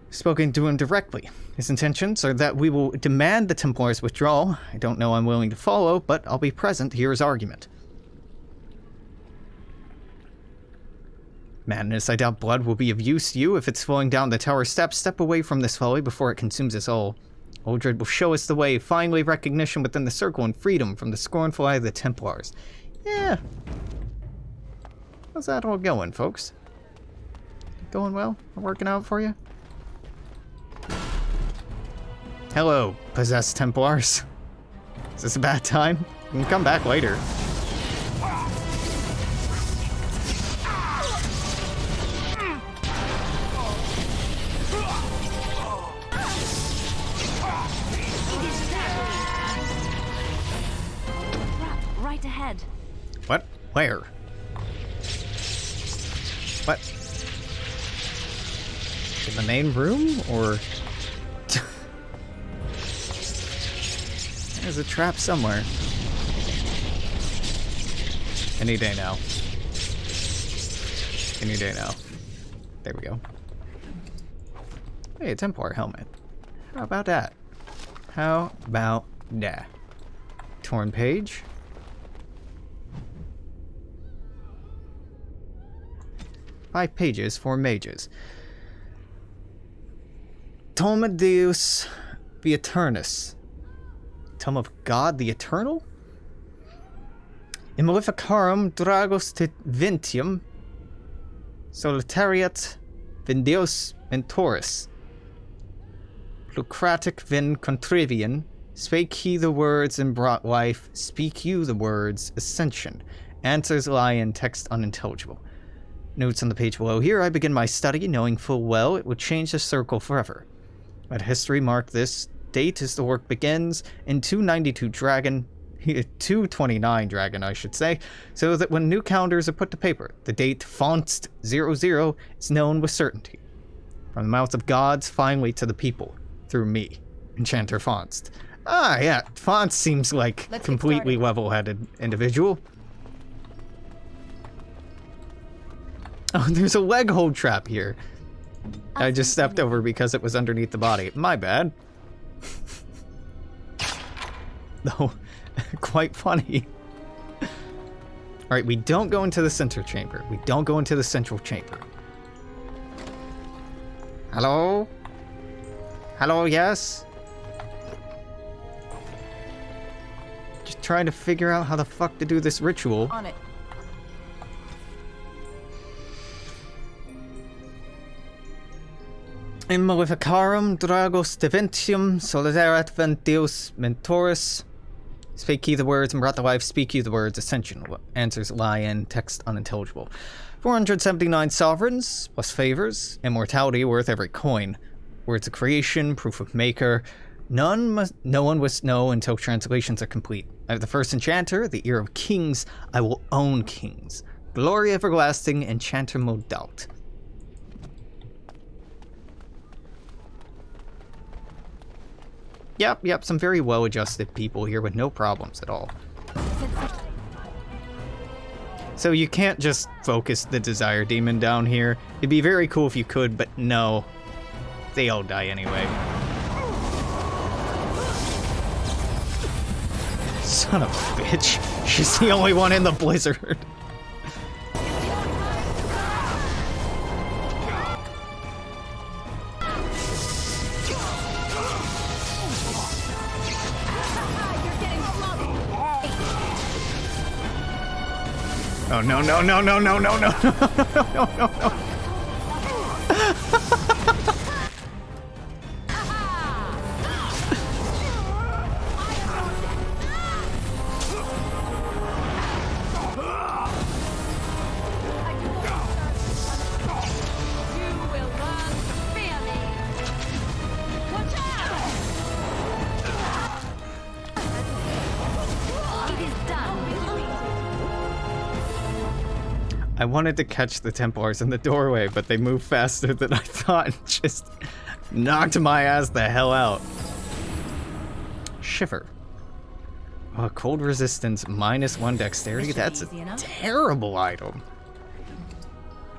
Spoken to him directly. His intentions are that we will demand the Templars' withdrawal. I don't know I'm willing to follow, but I'll be present to hear his argument. Madness, I doubt blood will be of use to you if it's flowing down the tower steps. Step away from this folly before it consumes us all. Uldred will show us the way, finally recognition within the circle and freedom from the scornful eye of the Templars. Yeah. How's that all going, folks? Going well? Working out for you? Hello, possessed Templars. Is this a bad time? You can come back later. Right ahead. What? Where? What? In the main room, or? There's a trap somewhere. Any day now. Any day now. There we go. Hey, a Templar helmet. How about that? How about that? Torn page. Five pages for mages. Tome Deus the Eternus. Tome of God the Eternal? In Maleficarum Dragos te Vintium Solitariat Vindeus Mentoris Lucratic Vin Contrivian Spake he the words and brought life, speak you the words, ascension. Answers lie in text unintelligible. Notes on the page below. Here I begin my study, knowing full well it would change the circle forever. Let history mark this date as the work begins in 229 dragon, I should say, so that when new calendars are put to paper, the date Fonst 00 is known with certainty. From the mouth of gods, finally to the people, through me, Enchanter Fonst. Ah, yeah, Fonst seems like completely level-headed individual. Oh, there's a leg hold trap here. I just stepped over because it was underneath the body. My bad. Though, quite funny. Alright, we don't go into the center chamber. We don't go into the central chamber. Hello? Hello, yes? Just trying to figure out how the fuck to do this ritual. On it. In Maleficarum Dragos Deventium Solidarat Venteus Mentoris. Spake ye the words and brought the life, speak ye the words, ascension. Answers lie in text unintelligible. 479 sovereigns, plus favors, immortality worth every coin. Words of creation, proof of maker. No one must know until translations are complete. I have the first enchanter, the ear of kings, I will own kings. Glory everlasting, enchanter Modalt. Yep, some very well-adjusted people here with no problems at all. So you can't just focus the Desire Demon down here. It'd be very cool if you could, but no. They all die anyway. Son of a bitch. She's the only one in the blizzard. Oh, no. I wanted to catch the Templars in the doorway, but they moved faster than I thought and just knocked my ass the hell out. Shiver. Oh, cold resistance, -1 dexterity. That's a terrible item.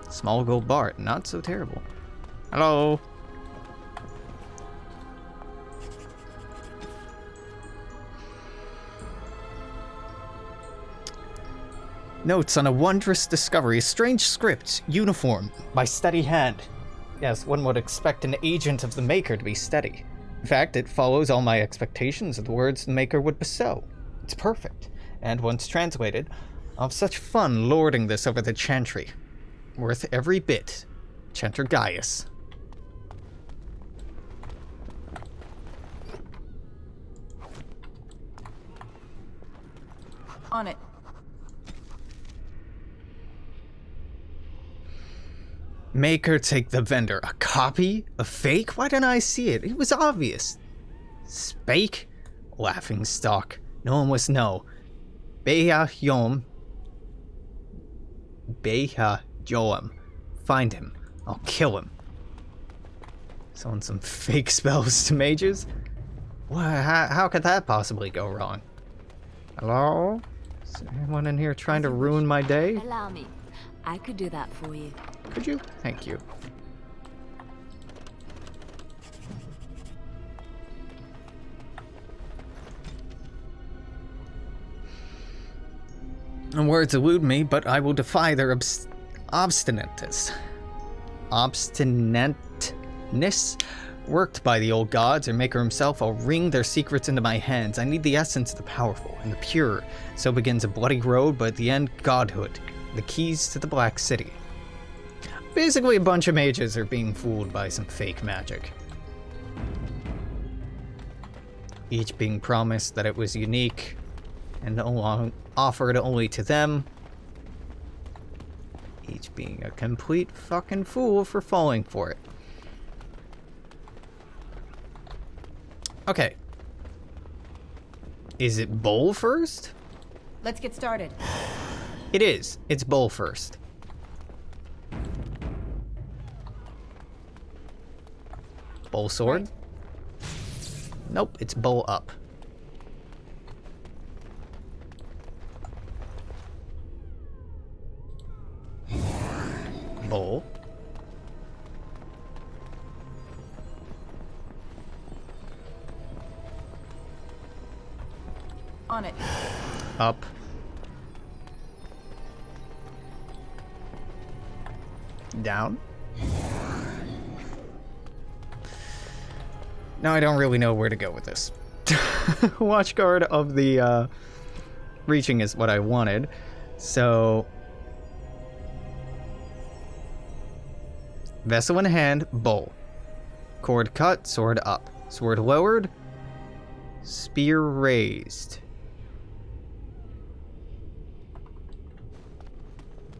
Small gold bar, not so terrible. Hello. Notes on a wondrous discovery. A strange script, uniform, by steady hand. Yes, one would expect an agent of the Maker to be steady. In fact, it follows all my expectations of the words the Maker would bestow. It's perfect, and once translated, I'll have such fun lording this over the chantry. Worth every bit. Chanter Gaius. On it. Make her take the vendor. A copy? A fake? Why didn't I see it? It was obvious. Spake? Laughing stock. No one must know. Beha Yom. Beha Joam. Find him. I'll kill him. Selling some fake spells to mages? How could that possibly go wrong? Hello? Is there anyone in here trying to ruin my day? Allow me. I could do that for you. Could you? Thank you. And words elude me, but I will defy their obstinateness. Obstinateness? Worked by the old gods or Maker himself, I'll wring their secrets into my hands. I need the essence of the powerful and the pure. So begins a bloody road, but at the end, godhood. The keys to the Black City. Basically, a bunch of mages are being fooled by some fake magic. Each being promised that it was unique and offered only to them. Each being a complete fucking fool for falling for it. Okay. Is it bowl first? Let's get started. It is. It's bowl first. Bowl sword? Right. Nope, it's bowl up. Bowl. On it. Up. Down. Now I don't really know where to go with this. Watchguard of the reaching is what I wanted. So vessel in hand, bowl. Cord cut, sword up. Sword lowered, spear raised.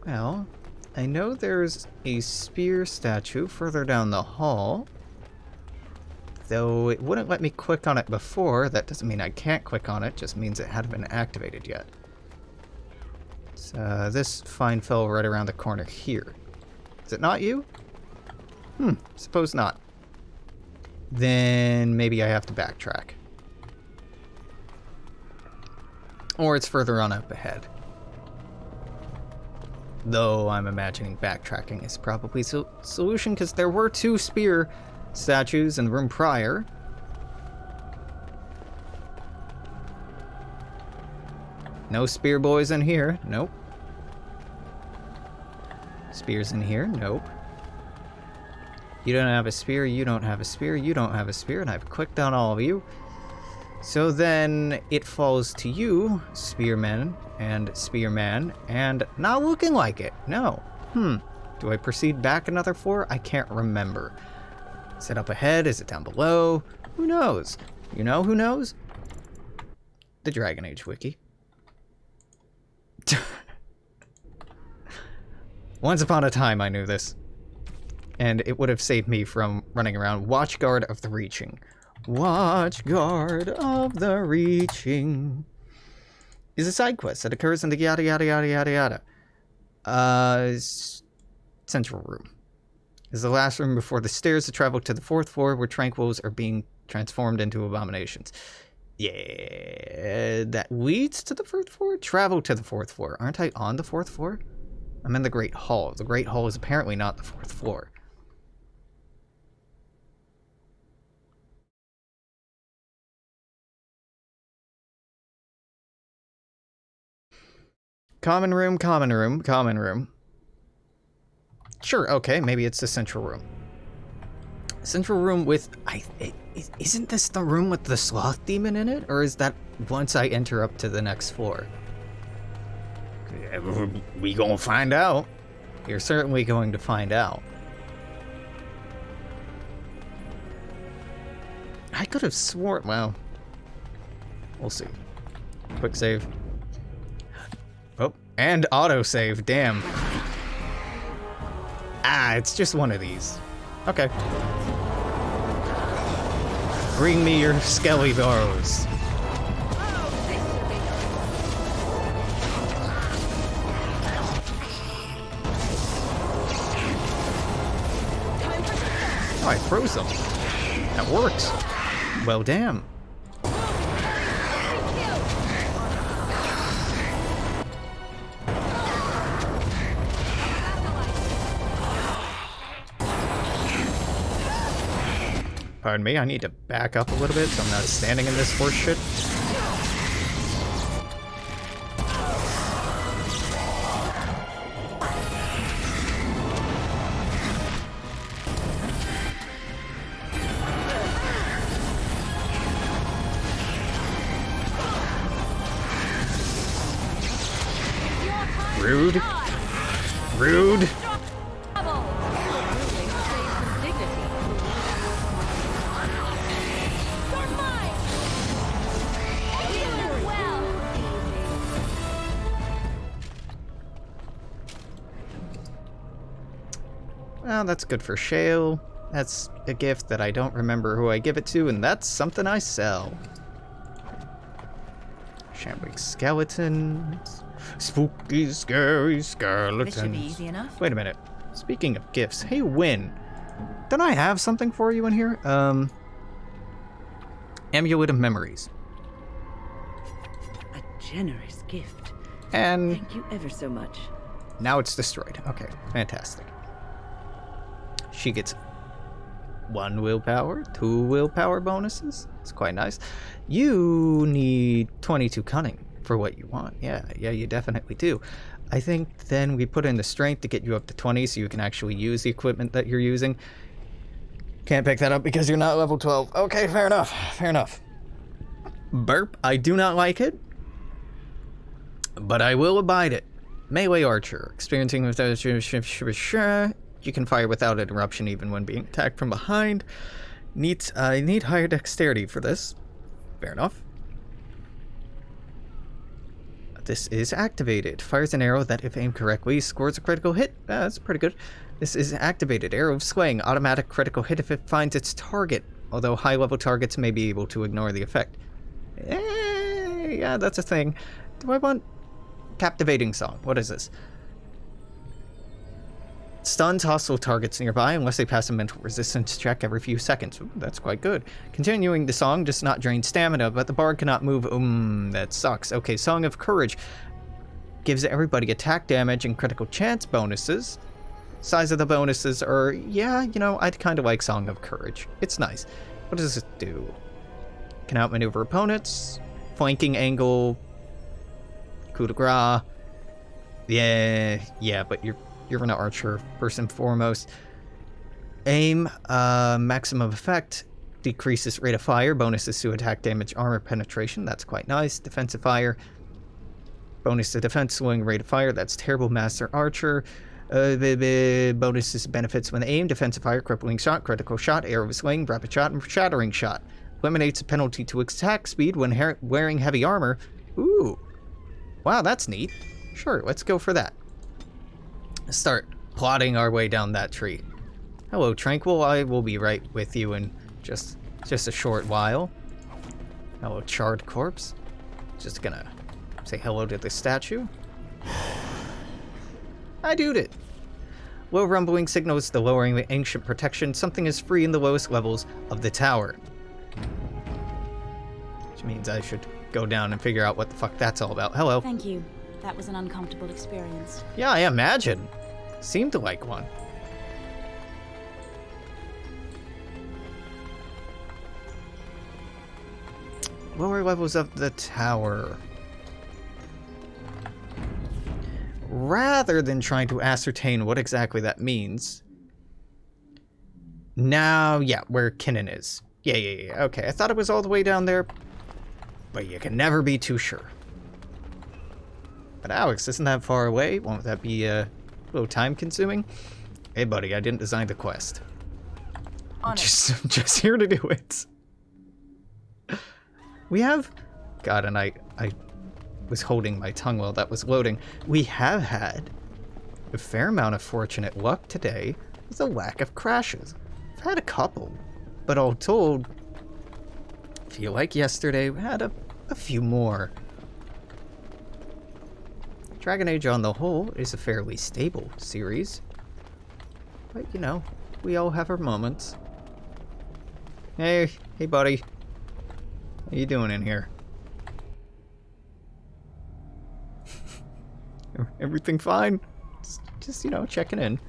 Well, I know there's a spear statue further down the hall. Though it wouldn't let me click on it before. That doesn't mean I can't click on it, just means it hadn't been activated yet. So this fine fellow right around the corner here. Is it not you? Suppose not. Then maybe I have to backtrack. Or it's further on up ahead. Though I'm imagining backtracking is probably the solution, because there were 2 spear statues in the room prior. No spear boys in here. Nope. Spears in here. Nope. You don't have a spear. You don't have a spear. You don't have a spear. And I've clicked on all of you. So then it falls to you, spearmen and spearman, and not looking like it. No. Do I proceed back another floor? I can't remember. Is it up ahead? Is it down below? Who knows? You know who knows? The Dragon Age wiki. Once upon a time I knew this. And it would have saved me from running around. Watchguard of the Reaching. Watchguard of the Reaching is a side quest that occurs in the yada yada yada yada yada. Central room. Is the last room before the stairs to travel to the 4th floor where tranquils are being transformed into abominations. Yeah, that leads to the 4th floor? Travel to the 4th floor. Aren't I on the 4th floor? I'm in the Great Hall. The Great Hall is apparently not the 4th floor. Common room, common room, common room. Sure, okay, maybe it's the central room. Central room with... isn't this the room with the sloth demon in it? Or is that once I enter up to the next floor? We gonna find out. You're certainly going to find out. I could have sworn... Well, we'll see. Quick save. And autosave, damn. Ah, it's just one of these. Okay. Bring me your skelly bows. Oh, I froze them. That works. Well, damn. Pardon me, I need to back up a little bit so I'm not standing in this horse shit. Rude. Rude. Well, that's good for Shale. That's a gift that I don't remember who I give it to, and that's something I sell. Shambling skeletons. Spooky, scary skeletons. This should be easy enough. Wait a minute. Speaking of gifts, hey Wynne, don't I have something for you in here? Amulet of Memories. A generous gift. And thank you ever so much. Now it's destroyed. Okay, fantastic. She gets 1 willpower, 2 willpower bonuses. It's quite nice. You need 22 cunning for what you want. Yeah, you definitely do. I think then we put in the strength to get you up to 20 so you can actually use the equipment that you're using. Can't pick that up because you're not level 12. Okay, fair enough. Fair enough. Burp, I do not like it, but I will abide it. Melee archer, experiencing with you can fire without interruption even when being attacked from behind. I need higher dexterity for this. Fair enough. This is activated. Fires an arrow that, if aimed correctly, scores a critical hit. That's pretty good. This is activated. Arrow of Swaying. Automatic critical hit if it finds its target, although high-level targets may be able to ignore the effect. Yeah, that's a thing. Do I want Captivating Song? What is this? Stuns hostile targets nearby unless they pass a mental resistance check every few seconds. Ooh, that's quite good. Continuing the song does not drain stamina, but the bard cannot move. That sucks. Okay, Song of Courage gives everybody attack damage and critical chance bonuses. Size of the bonuses are, yeah, you know, I'd kind of like Song of Courage. It's nice. What does it do? Can outmaneuver opponents. Flanking angle. Coup de grace. Yeah, but you're an archer, first and foremost. Aim, maximum effect, decreases rate of fire, bonuses to attack damage, armor penetration, that's quite nice. Defensive fire, bonus to defense, slowing rate of fire, that's terrible. Master archer, bonuses benefits when aimed, defensive fire, crippling shot, critical shot, arrow of swing, rapid shot, and shattering shot. Eliminates a penalty to attack speed when wearing heavy armor. Ooh, wow, that's neat. Sure, let's go for that. Start plodding our way down that tree. Hello, Tranquil. I will be right with you in just a short while. Hello, Charred Corpse. Just gonna say hello to the statue. I doed it. Low rumbling signals the lowering the ancient protection. Something is free in the lowest levels of the tower. Which means I should go down and figure out what the fuck that's all about. Hello. Thank you. That was an uncomfortable experience. Yeah, I imagine. Seemed like one. Lower levels of the tower. Rather than trying to ascertain what exactly that means. Now, yeah, where Kinnan is. Yeah. Okay, I thought it was all the way down there, but you can never be too sure. But Alex, isn't that far away? Won't that be a little time-consuming? Hey, buddy, I didn't design the quest. I'm just here to do it. We have... God, and I was holding my tongue while that was loading. We have had a fair amount of fortunate luck today with a lack of crashes. I've had a couple, but all told, I feel like yesterday we had a few more. Dragon Age on the whole is a fairly stable series, but you know, we all have our moments. Hey buddy. How you doing in here? Everything fine? Just, you know, checking in.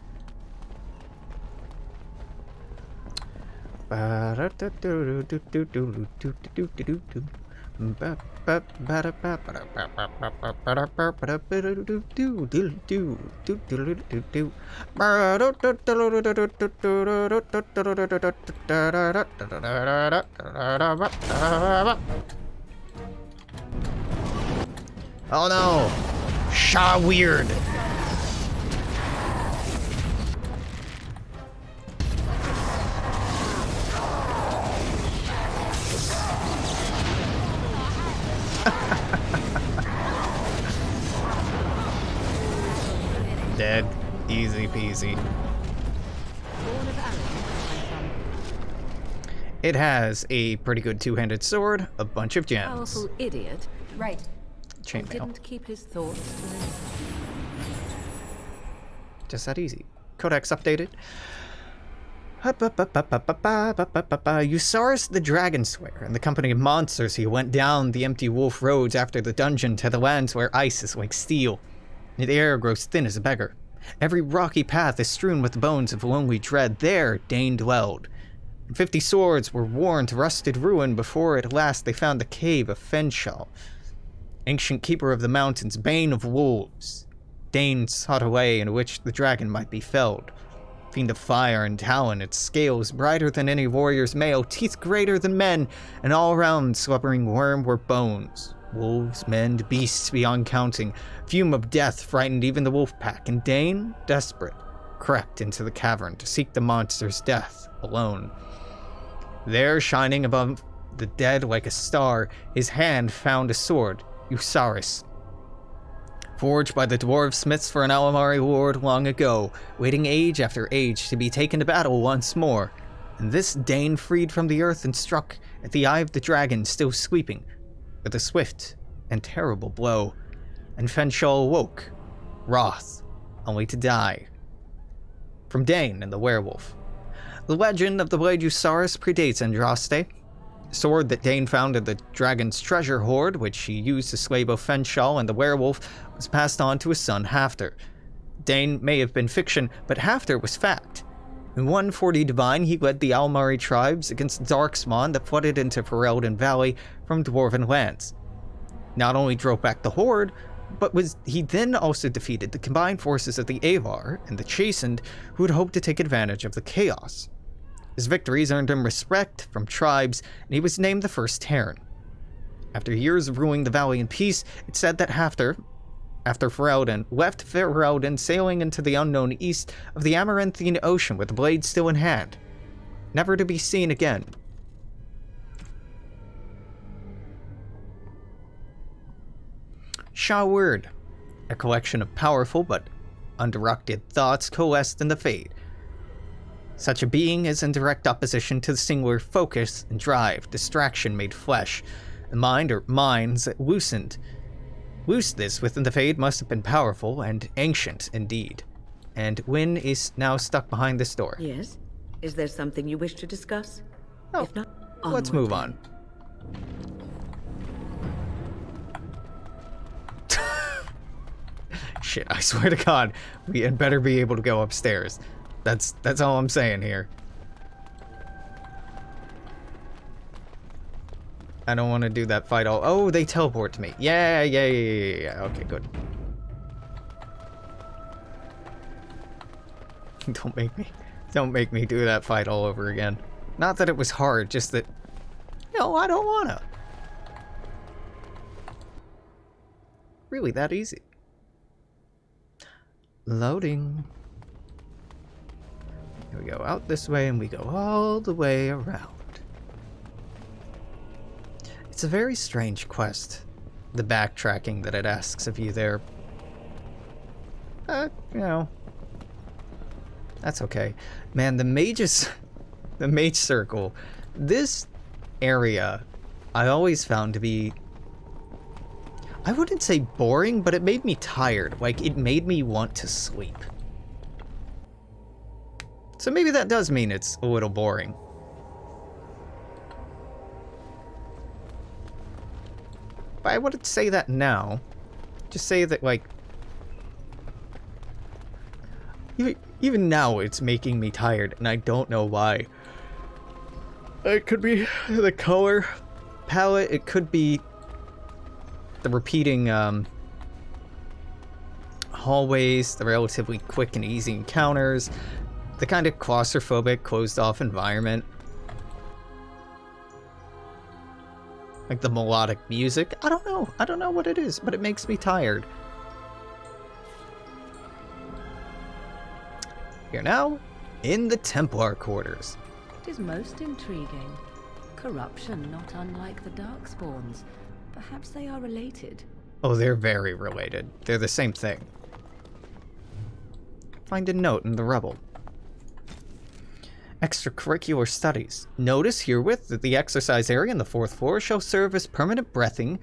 Oh no! Shaw weird! Dead. Easy peasy. It has a pretty good two-handed sword, a bunch of gems. Powerful idiot. Right. Chainmail. Didn't keep his thoughts to himself. Just that easy. Codex updated. Eusaris the Dragon Slayer and the company of monsters who went down the empty wolf roads after the dungeon to the lands where ice is like steel. The air grows thin as a beggar. Every rocky path is strewn with the bones of lonely dread. There Dane dwelled. 50 swords were worn to rusted ruin before at last they found the cave of Fenshal, ancient keeper of the mountains, bane of wolves. Dane sought a way in which the dragon might be felled. Fiend of fire and talon, its scales brighter than any warrior's mail, teeth greater than men, and all around slumbering worm were bones. Wolves, men, beasts beyond counting. Fume of death frightened even the wolf pack, and Dane, desperate, crept into the cavern to seek the monster's death alone. There, shining above the dead like a star, his hand found a sword, Eusaris, forged by the dwarven smiths for an Alamari lord long ago, waiting age after age to be taken to battle once more. And this Dane freed from the earth and struck at the eye of the dragon still sleeping, with a swift and terrible blow. And Fenshal awoke, wroth, only to die. From Dane and the werewolf. The legend of the blade Eusaris predates Andraste. The sword that Dane found in the dragon's treasure hoard, which he used to slay both Fenshal and the werewolf, was passed on to his son Hafter. Dane may have been fiction, but Hafter was fact. In 140 Divine, he led the Almari tribes against the Darkspawn that flooded into Ferelden Valley from dwarven lands. Not only drove back the horde, but he then also defeated the combined forces of the Avar and the Chastened, who had hoped to take advantage of the chaos. His victories earned him respect from tribes, and he was named the first Terran. After years of ruling the valley in peace, it's said that Hafter, after Ferelden, left Ferelden sailing into the unknown east of the Amaranthian Ocean with the blade still in hand, never to be seen again. Shawward, a collection of powerful but undirected thoughts coalesced in the Fade. Such a being is in direct opposition to the singular focus and drive, distraction made flesh. The mind or minds that loosed this within the Fade must have been powerful and ancient indeed. And Wynne is now stuck behind this door. Yes? Is there something you wish to discuss? Oh, if not, let's move on. Shit, I swear to God, we had better be able to go upstairs. That's all I'm saying here. I don't want to do that fight all. Oh, they teleport to me. Yeah. Okay, good. Don't make me do that fight all over again. Not that it was hard, just that, I don't wanna. Really that easy. Loading. Here we go out this way and we go all the way around. It's a very strange quest. the backtracking that it asks of you there. You know, that's okay. Man, the Mage Circle, this area I always found to be, I wouldn't say boring, but it made me tired. Like, it made me want to sleep. So maybe that does mean it's a little boring. But I wouldn't say that now. Just say that, like, even now it's making me tired, and I don't know why. It could be the color palette, it could be the repeating hallways, the relatively quick and easy encounters, the kind of claustrophobic, closed-off environment. Like the melodic music. I don't know. I don't know what it is, but it makes me tired. Here now, in the Templar Quarters. It is most intriguing. Corruption not unlike the Darkspawns. Perhaps they are related. Oh, they're very related. They're the same thing. Find a note in the rubble. Extracurricular studies. Notice herewith that the exercise area in the 4th floor shall serve as permanent berthing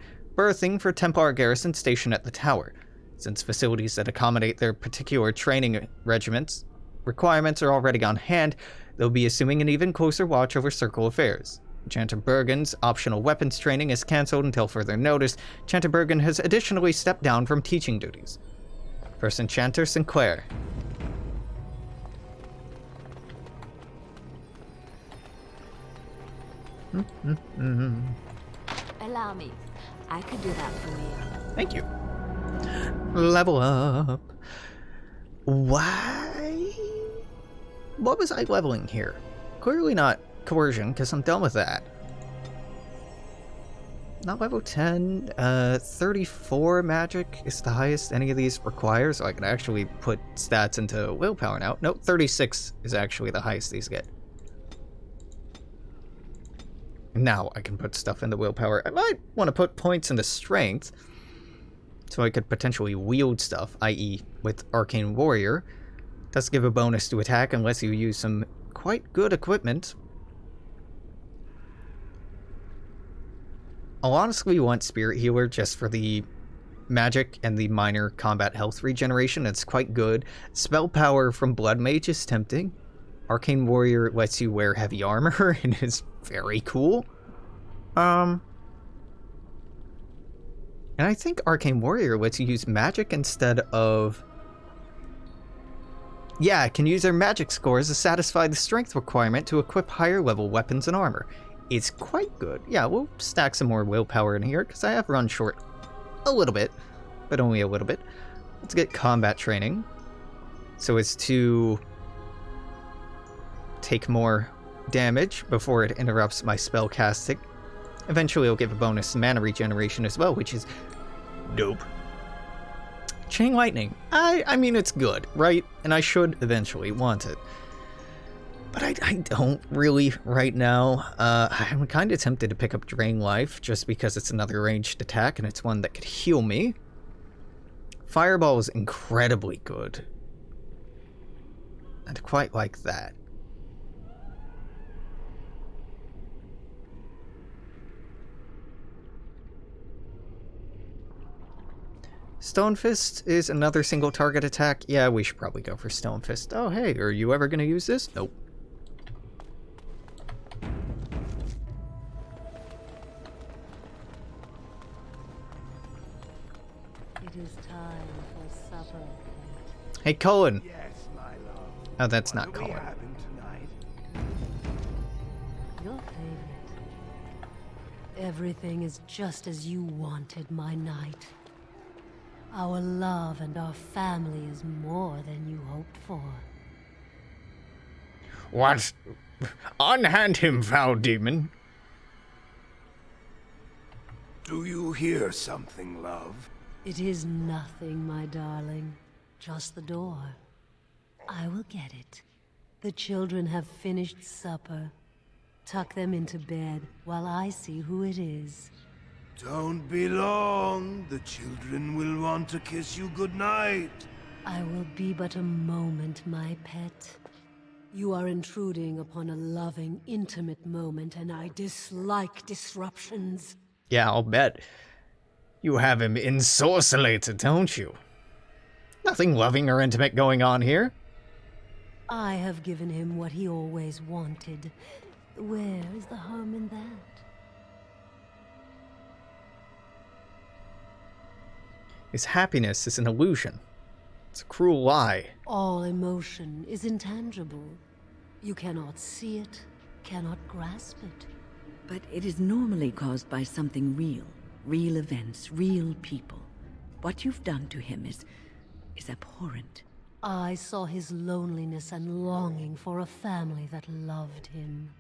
for Templar garrison stationed at the tower. Since facilities that accommodate their particular training requirements are already on hand, they'll be assuming an even closer watch over Circle affairs. Chanter Bergen's optional weapons training is cancelled until further notice. Chanter Bergen has additionally stepped down from teaching duties. First Enchanter Sinclair. Allow me. I could do that for you. Thank you. Level up. Why? What was I leveling here? Clearly not coercion, because I'm done with that. Not level 10. 34 magic is the highest any of these require, so I can actually put stats into willpower now. Nope, 36 is actually the highest these get. Now I can put stuff into willpower. I might want to put points into strength, so I could potentially wield stuff, i.e. with Arcane Warrior. Does give a bonus to attack unless you use some quite good equipment. I'll honestly want Spirit Healer just for the magic and the minor combat health regeneration. It's quite good. Spell Power from Blood Mage is tempting. Arcane Warrior lets you wear heavy armor and is very cool. And I think Arcane Warrior lets you use magic instead of... Yeah, can use their magic scores to satisfy the strength requirement to equip higher level weapons and armor. It's quite good. Yeah, we'll stack some more willpower in here, because I have run short a little bit, but only a little bit. Let's get combat training, so as to take more damage before it interrupts my spell casting. Eventually it'll give a bonus mana regeneration as well, which is dope. Chain Lightning. I mean, it's good, right? And I should eventually want it. But I don't really right now. I'm kind of tempted to pick up Drain Life just because it's another ranged attack and it's one that could heal me. Fireball is incredibly good. I'd quite like that. Stone Fist is another single target attack. Yeah, we should probably go for Stone Fist. Oh, hey, are you ever going to use this? Nope. It is time for supper. Hey, Cullen. Yes, my love. Oh, that's not Cullen. Your favorite. Everything is just as you wanted, my knight. Our love and our family is more than you hoped for. What? Unhand him, foul demon. Do you hear something, love? It is nothing, my darling. Just the door. I will get it. The children have finished supper. Tuck them into bed while I see who it is. Don't be long. The children will want to kiss you goodnight. I will be but a moment, my pet. You are intruding upon a loving, intimate moment, and I dislike disruptions. Yeah, I'll bet. You have him ensorcellated, don't you? Nothing loving or intimate going on here. I have given him what he always wanted. Where is the harm in that? His happiness is an illusion. It's a cruel lie. All emotion is intangible. You cannot see it, cannot grasp it. But it is normally caused by something real. Real events, real people. What you've done to him is abhorrent. I saw his loneliness and longing for a family that loved him.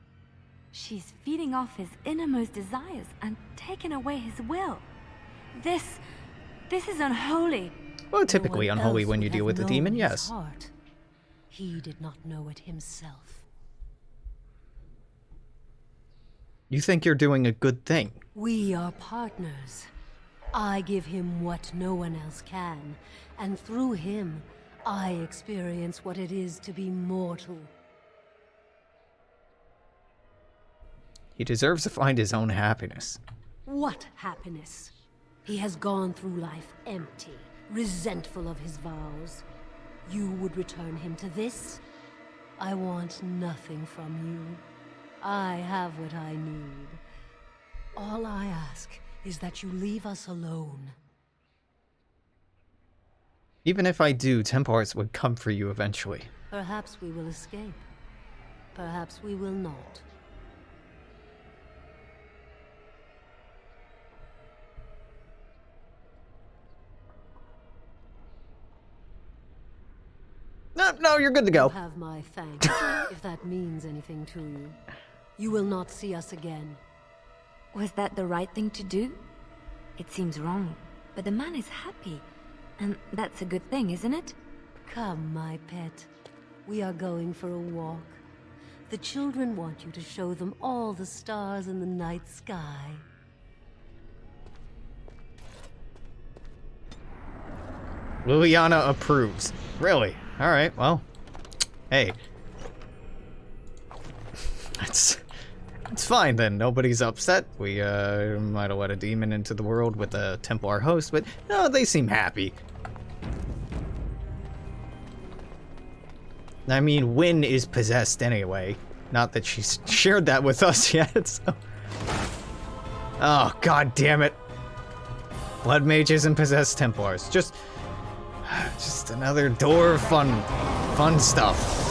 She's feeding off his innermost desires and taking away his will. This is unholy. Well, typically unholy when you deal with a demon, yes. Heart. He did not know it himself. You think you're doing a good thing. We are partners. I give him what no one else can, and through him, I experience what it is to be mortal. He deserves to find his own happiness. What happiness? He has gone through life empty, resentful of his vows. You would return him to this? I want nothing from you. I have what I need. All I ask is that you leave us alone. Even if I do, Templars would come for you eventually. Perhaps we will escape. Perhaps we will not. No, you're good to go. You have my thanks, if that means anything to you. You will not see us again. Was that the right thing to do? It seems wrong, but the man is happy. And that's a good thing, isn't it? Come, my pet. We are going for a walk. The children want you to show them all the stars in the night sky. Liliana approves. Really? Alright, well. Hey. It's fine then. Nobody's upset. We might have let a demon into the world with a Templar host, but no, they seem happy. I mean, Wynne is possessed anyway. Not that she's shared that with us yet, so. Oh, god damn it. Blood mages and possessed Templars. Just another door of fun stuff.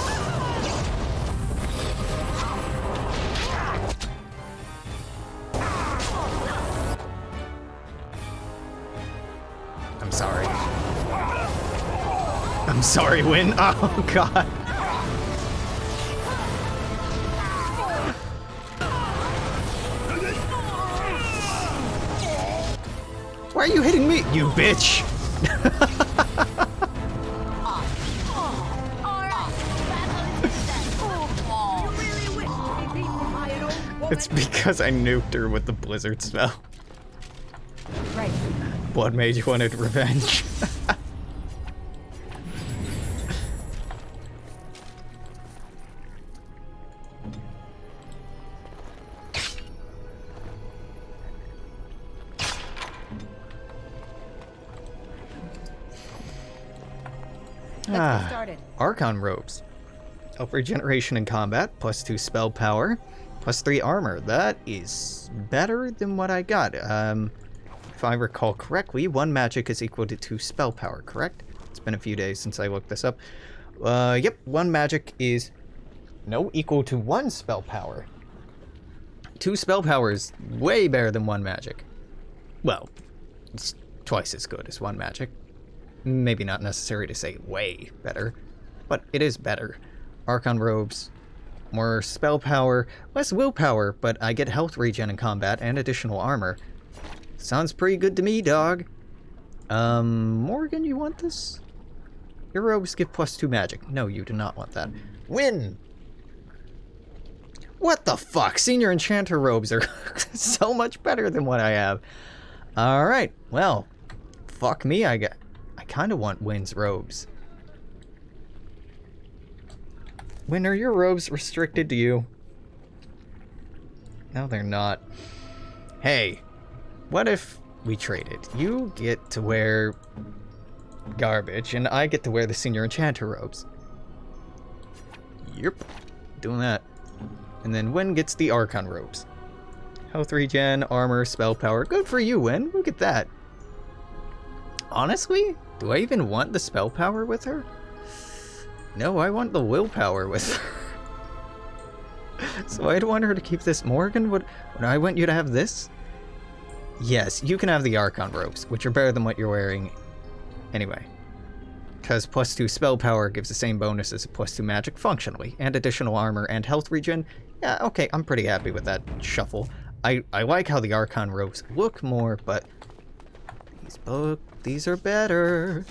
I'm sorry, Wynne. Oh, God. Why are you hitting me, you bitch? It's because I nuked her with the blizzard spell. Right. Blood Mage wanted revenge. Let's get started. Archon robes. Help regeneration in combat, +2 spell power, +3 armor. That is better than what I got. If I recall correctly, 1 magic is equal to 2 spell power, correct? It's been a few days since I looked this up. Yep, 1 magic is equal to 1 spell power. 2 spell power is way better than 1 magic. Well, it's twice as good as 1 magic. Maybe not necessary to say way better, but it is better. Archon robes, more spell power, less willpower, but I get health regen in combat and additional armor. Sounds pretty good to me, dog. Morrigan, you want this? Your robes give +2 magic. No, you do not want that. Wynne! What the fuck? Senior Enchanter robes are so much better than what I have. Alright, well, fuck me, I kind of want Wynne's robes. Wynne, are your robes restricted to you? No, they're not. Hey, what if we traded? You get to wear garbage, and I get to wear the Senior Enchanter robes. Yep, doing that. And then Wynne gets the Archon robes. Health regen, armor, spell power. Good for you, Wynne. Look at that. Honestly, do I even want the spell power with her? No, I want the willpower with her. So I'd want her to keep this. Morrigan, would I want you to have this? Yes, you can have the Archon robes, which are better than what you're wearing anyway. Because +2 spell power gives the same bonus as a +2 magic functionally, and additional armor and health regen. Yeah, okay, I'm pretty happy with that shuffle. I like how the Archon robes look more, but these are better.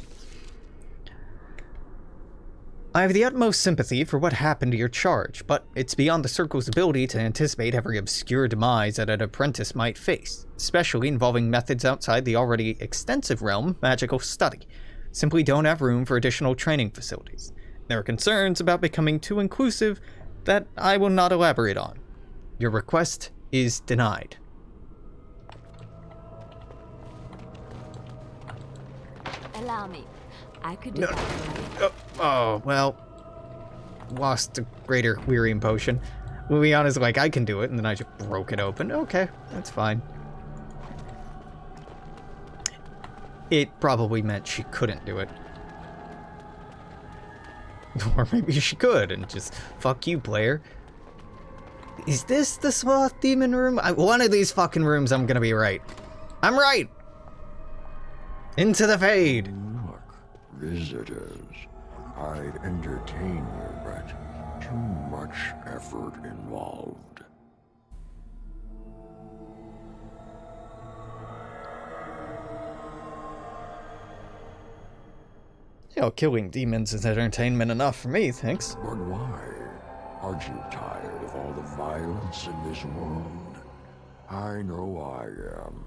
I have the utmost sympathy for what happened to your charge, but it's beyond the Circle's ability to anticipate every obscure demise that an apprentice might face, especially involving methods outside the already extensive realm magical study. Simply don't have room for additional training facilities. There are concerns about becoming too inclusive that I will not elaborate on. Your request is denied. Allow me. I could do that for you. Oh, well, lost a greater Wearying potion. Liliana's like, I can do it, and then I just broke it open. Okay, that's fine. It probably meant she couldn't do it. Or maybe she could, and just, fuck you, player. Is this the Sloth Demon room? One of these fucking rooms, I'm gonna be right. I'm right! Into the Fade! Look, visitors. I'd entertain you, but too much effort involved. You know, killing demons is entertainment enough for me, thanks. But why? Aren't you tired of all the violence in this world? I know I am.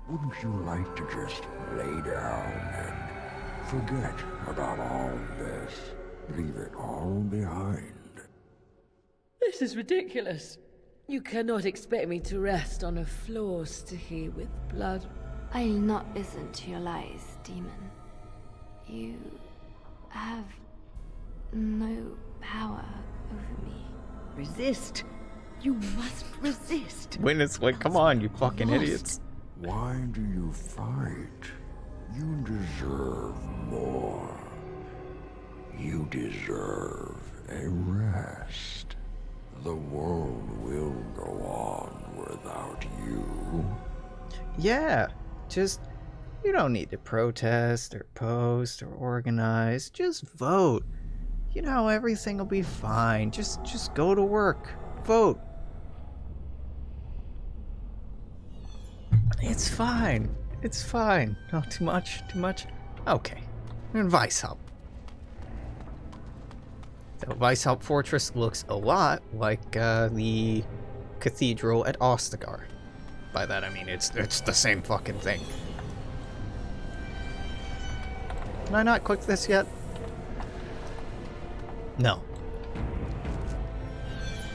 Wouldn't you like to just lay down and forget about all this? Leave it all behind. This is ridiculous. You cannot expect me to rest on a floor sticky with blood. I'll not listen to your lies, demon. You have no power over me. Resist. You must resist. Wynne is like, come on, you fucking idiots. Why do you fight? You deserve more. You deserve a rest. The world will go on without you. Yeah, just, you don't need to protest or post or organize. Just vote. You know, everything will be fine. Just go to work. Vote. It's fine. It's fine. Not too much. Too much. Okay. And Weishaupt. The Weishaupt Fortress looks a lot like the cathedral at Ostagar. By that I mean it's the same fucking thing. Can I not click this yet? No.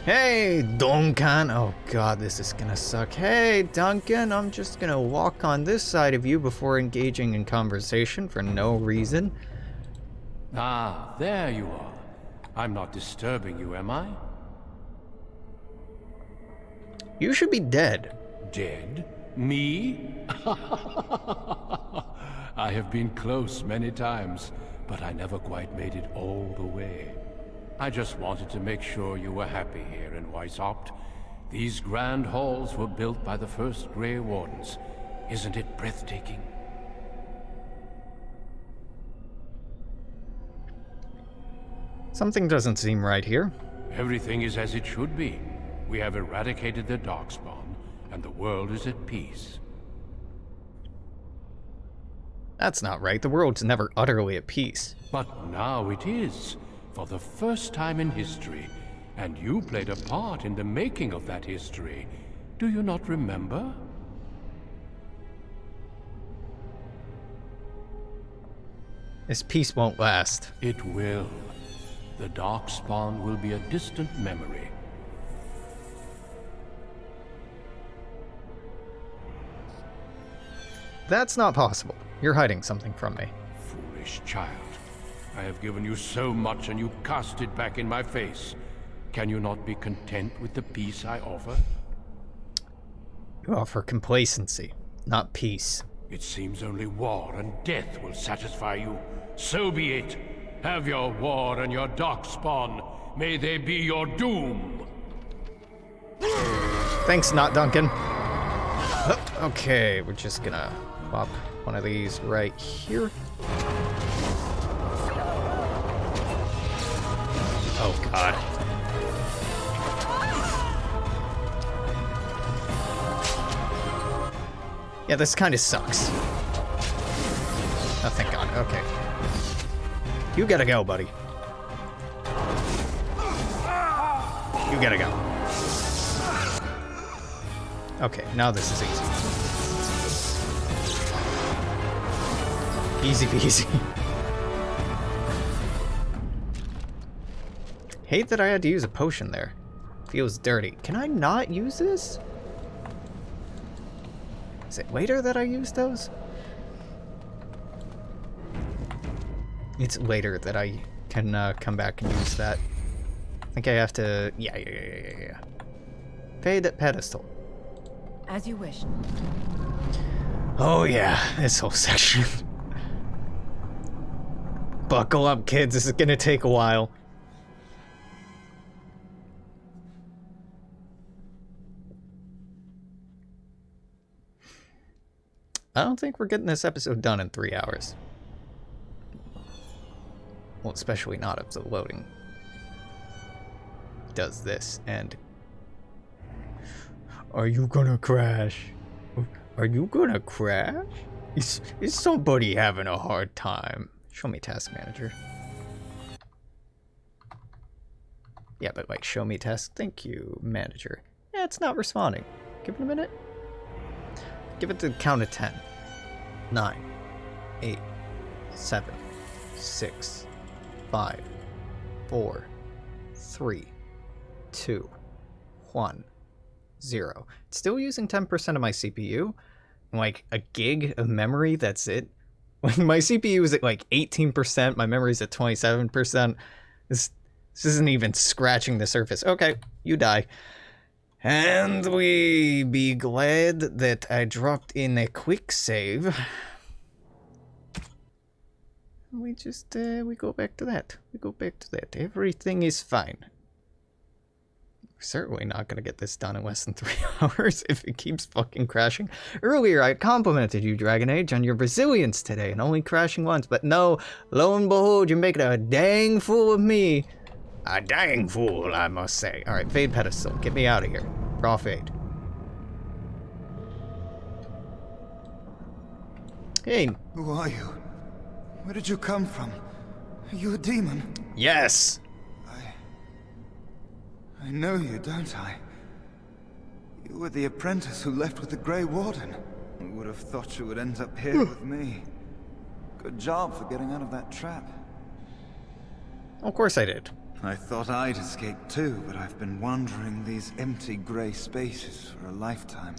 Hey, Duncan! Oh god, this is gonna suck. Hey, Duncan, I'm just gonna walk on this side of you before engaging in conversation for no reason. Ah, there you are. I'm not disturbing you, am I? You should be dead. Dead? Me? I have been close many times, but I never quite made it all the way. I just wanted to make sure you were happy here in Weishaupt. These grand halls were built by the first Grey Wardens. Isn't it breathtaking? Something doesn't seem right here. Everything is as it should be. We have eradicated the Darkspawn, and the world is at peace. That's not right. The world's never utterly at peace. But now it is. For the first time in history, And you played a part in the making of that history. Do you not remember? This peace won't last. It will. The Darkspawn will be a distant memory. That's not possible. You're hiding something from me. Foolish child. I have given you so much and you cast it back in my face. Can you not be content with the peace I offer? You offer complacency, not peace. It seems only war and death will satisfy you. So be it. Have your war and your darkspawn. May they be your doom. Thanks, Not Duncan. Okay, we're just gonna plop one of these right here. Oh, God. Yeah, this kind of sucks. Oh, thank God. Okay. You gotta go, buddy. You gotta go. Okay, now this is easy. Easy peasy. Hate that I had to use a potion there. Feels dirty. Can I not use this? Is it later that I use those? It's later that I can come back and use that. I think I have to... Yeah. Fade at pedestal. As you wish. Oh yeah, this whole section. Buckle up, kids. This is gonna take a while. I don't think we're getting this episode done in 3 hours. Well, especially not if the loading does this, and... Are you gonna crash? Are you gonna crash? Is somebody having a hard time? Show me task manager. Yeah, but like, show me task. Thank you, manager. Yeah, it's not responding. Give it a minute. Give it the count of 10. 9, 8, 7, 6, 5, 4, 3, 2, 1, 0. It's still using 10% of my CPU. Like a gig of memory, that's it. My CPU is at like 18%, my memory's at 27%. This isn't even scratching the surface. Okay, you die. And we be glad that I dropped in a quick save. We just, we go back to that. We go back to that. Everything is fine. We're certainly not going to get this done in less than 3 hours if it keeps fucking crashing. Earlier, I complimented you, Dragon Age, on your resilience today and only crashing once. But no, lo and behold, you're making a dang fool of me. A dang fool, I must say. Alright, fade pedestal. Get me out of here. Raw fade. Hey. Who are you? Where did you come from? Are you a demon? Yes. I know you, don't I? You were the apprentice who left with the Grey Warden. I would have thought you would end up here with me. Good job for getting out of that trap. Of course I did. I thought I'd escape too, but I've been wandering these empty grey spaces for a lifetime.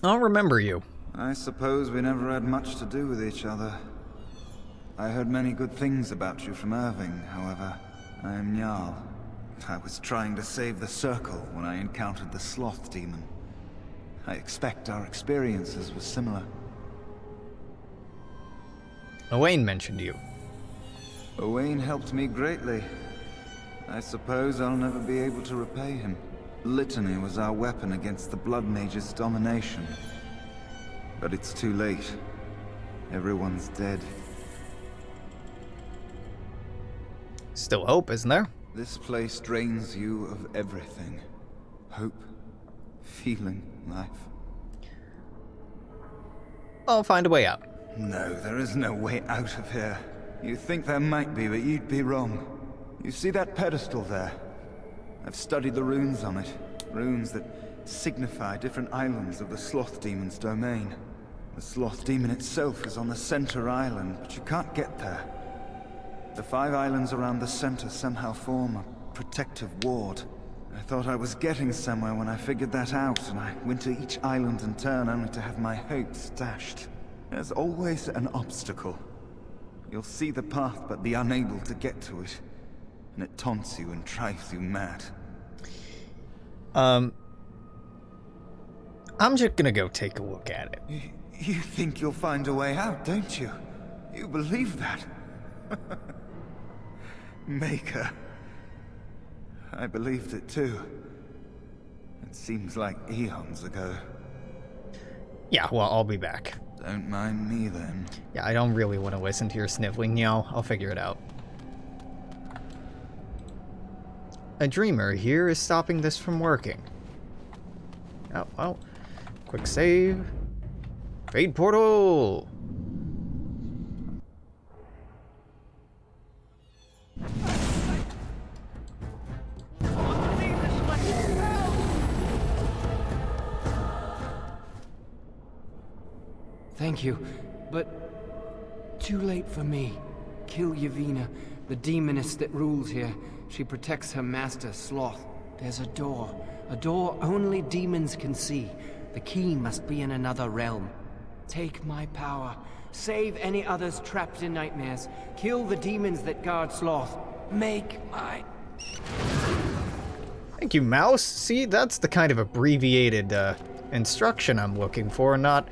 I'll remember you. I suppose we never had much to do with each other. I heard many good things about you from Irving, however. I am Jarl. I was trying to save the Circle when I encountered the Sloth Demon. I expect our experiences were similar. Wynne mentioned you. Wynne helped me greatly. I suppose I'll never be able to repay him. Litany was our weapon against the Blood Mage's domination. But it's too late. Everyone's dead. Still hope, isn't there? This place drains you of everything. Hope, feeling, life. I'll find a way out. No, there is no way out of here. You think there might be, but you'd be wrong. You see that pedestal there? I've studied the runes on it. Runes that signify different islands of the Sloth Demon's domain. The Sloth Demon itself is on the center island, but you can't get there. The 5 islands around the center somehow form a protective ward. I thought I was getting somewhere when I figured that out, and I went to each island in turn only to have my hopes dashed. There's always an obstacle. You'll see the path but be unable to get to it. And it taunts you and drives you mad. I'm just gonna go take a look at it. You think you'll find a way out, don't you? You believe that? Maker. I believed it too. It seems like eons ago. Yeah, well, I'll be back. Don't mind me then. Yeah, I don't really want to listen to your sniveling, Niall. I'll figure it out. A dreamer here is stopping this from working. Oh, well. Quick save. Fade portal! Thank you, but too late for me. Kill Yevina, the demoness that rules here. She protects her master, Sloth. There's a door only demons can see. The key must be in another realm. Take my power. Save any others trapped in nightmares. Kill the demons that guard Sloth. Make my... Thank you, Mouse. See, that's the kind of abbreviated instruction I'm looking for, not...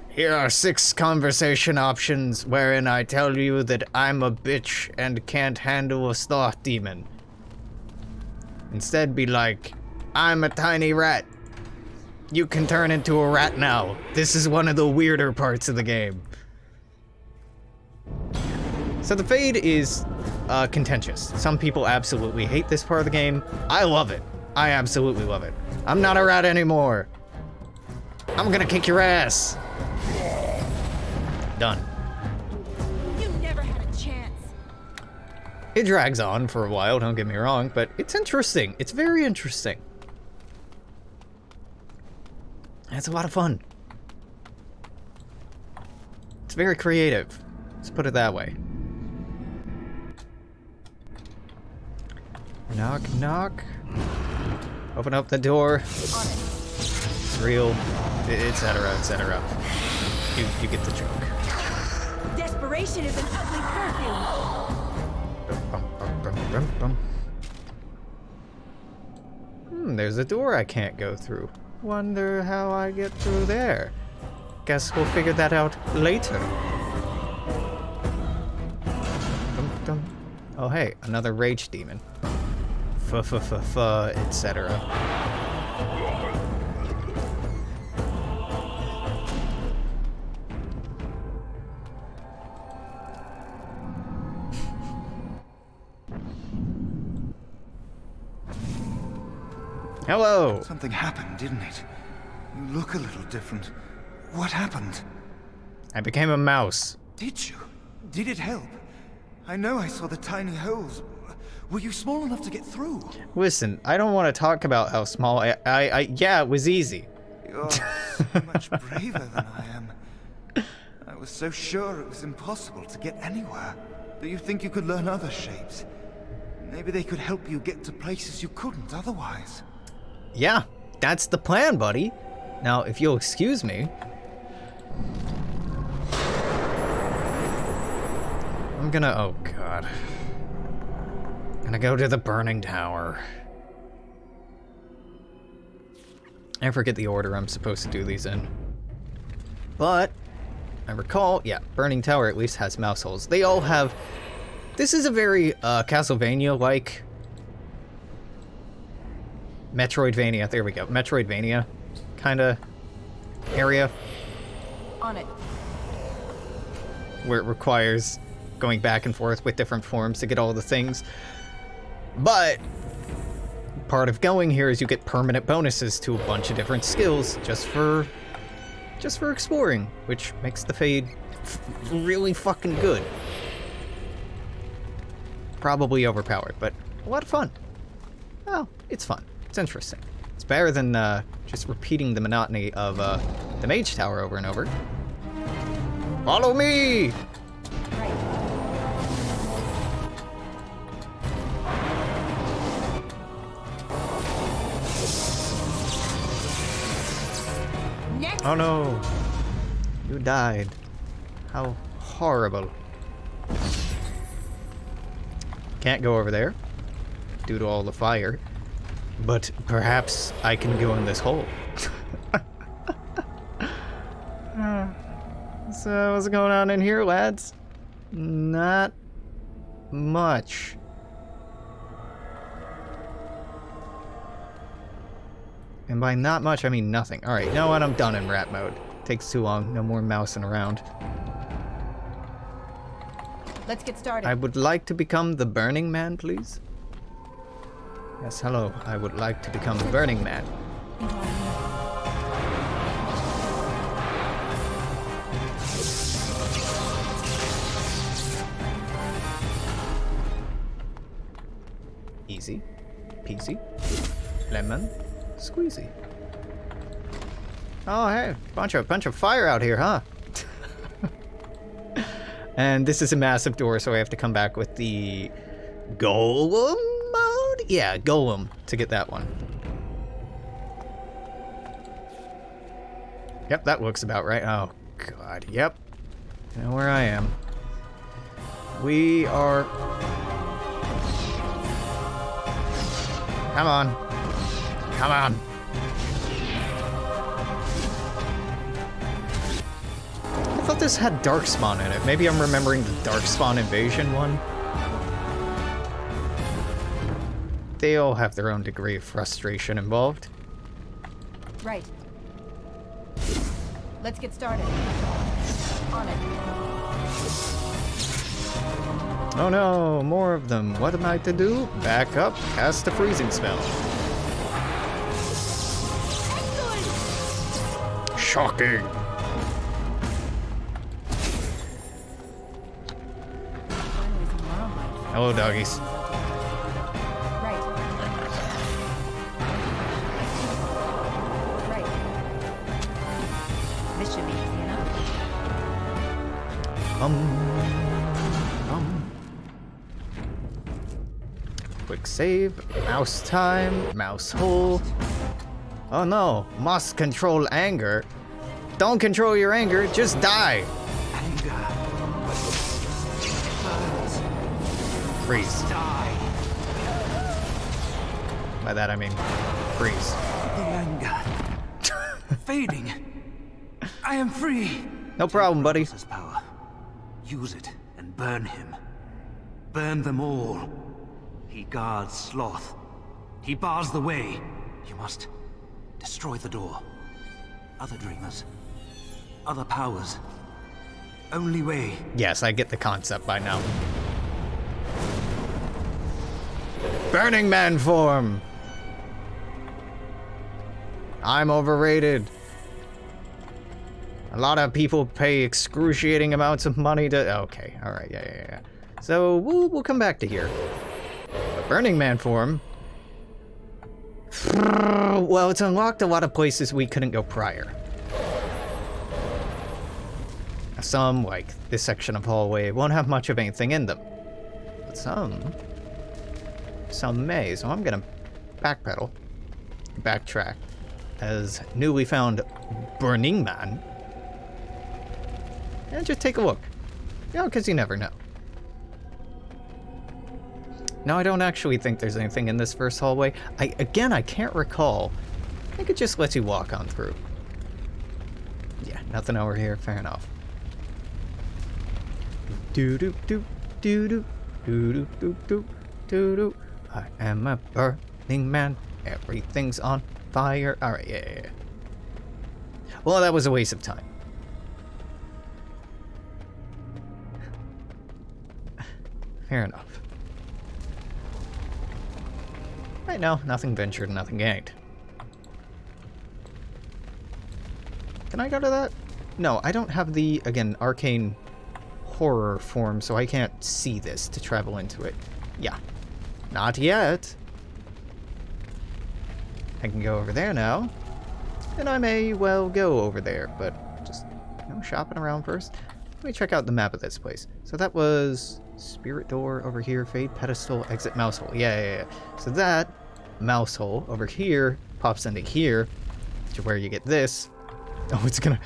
Here are 6 conversation options wherein I tell you that I'm a bitch and can't handle a sloth demon. Instead be like, I'm a tiny rat. You can turn into a rat now. This is one of the weirder parts of the game. So the Fade is contentious. Some people absolutely hate this part of the game. I love it. I absolutely love it. I'm not a rat anymore. I'm gonna kick your ass. Done. You never had a chance. It drags on for a while, don't get me wrong, but it's interesting. It's very interesting. And it's a lot of fun. It's very creative. Let's put it that way. Knock, knock. Open up the door. It's real, etc., etc. You get the joke. Desperation is an ugly perfume. There's a door I can't go through. Wonder how I get through there. Guess we'll figure that out later. Oh hey, another rage demon. Etc. Hello! Something happened, didn't it? You look a little different. What happened? I became a mouse. Did you? Did it help? I know I saw the tiny holes. Were you small enough to get through? Listen, I don't want to talk about how small yeah, it was easy. You're so much braver than I am. I was so sure it was impossible to get anywhere. Do you think you could learn other shapes? Maybe they could help you get to places you couldn't otherwise. Yeah, that's the plan, buddy. Now, if you'll excuse me. I'm gonna, oh god. Gonna go to the burning tower. I forget the order I'm supposed to do these in. But, I recall, yeah, burning tower at least has mouse holes. They all have, this is a very Castlevania-like, Metroidvania, there we go, Metroidvania kind of area. On it. Where it requires going back and forth with different forms to get all the things. But part of going here is you get permanent bonuses to a bunch of different skills just for exploring, which makes the Fade really fucking good. probably overpowered, but a lot of fun. Well, it's fun. It's interesting. It's better than just repeating the monotony of the Mage Tower over and over. Follow me! Next. Oh no! You died. How horrible. Can't go over there due to all the fire, but perhaps I can go in this hole. So what's going on in here, lads? Not much. And by not much, I mean nothing. Alright, you know what? I'm done in rat mode. Takes too long. No more mousing around. Let's get started. I would like to become the Burning Man, please. Yes, hello. I would like to become the Burning Man. Easy peasy, lemon squeezy. Oh hey, bunch of fire out here, huh? And this is a massive door, so I have to come back with the golem mode? Yeah, golem to get that one. Yep, that looks about right. Oh god, yep. You know where I am. We are... Come on. Come on. I thought this had Darkspawn in it. Maybe I'm remembering the Darkspawn invasion one. They all have their own degree of frustration involved. Right. Let's get started. On it. Oh no, more of them. What am I to do? Back up, cast a freezing spell. Shocking. Hello, doggies. Right. Right. This should be easy enough. Quick save, mouse time, mouse hole. Oh no, must control anger. Don't control your anger, just die. Anger. Freeze. Die. By that I mean freeze. The anger. Fading. I am free. No problem, buddy. Power. Use it and burn him. Burn them all. He guards Sloth. He bars the way. You must destroy the door. Other dreamers. Other powers. Only way. Yes, I get the concept by now. Burning Man form! I'm overrated. A lot of people pay excruciating amounts of money to... Okay, alright, yeah. So, we'll come back to here. But Burning Man form... Well, it's unlocked a lot of places we couldn't go prior. Some, like this section of hallway, won't have much of anything in them. But some may, so I'm gonna backpedal, backtrack, as newly found Burning Man, and just take a look. You know, because you never know. No, I don't actually think there's anything in this first hallway. I can't recall. I think it just lets you walk on through. Yeah, nothing over here. Fair enough. Do do do do do do do do do do do. I am a burning man. Everything's on fire. All right, yeah. Well, that was a waste of time. Fair enough. Right now, nothing ventured, nothing gained. Can I go to that? No, I don't have the, again, arcane horror form, so I can't see this to travel into it. Yeah. Not yet. I can go over there now. And I may well go over there, but just, shopping around first. Let me check out the map of this place. So that was Spirit Door over here, Fade Pedestal, Exit Mouse Hole. Yeah. So that mouse hole over here pops into here, to where you get this. Oh, it's gonna...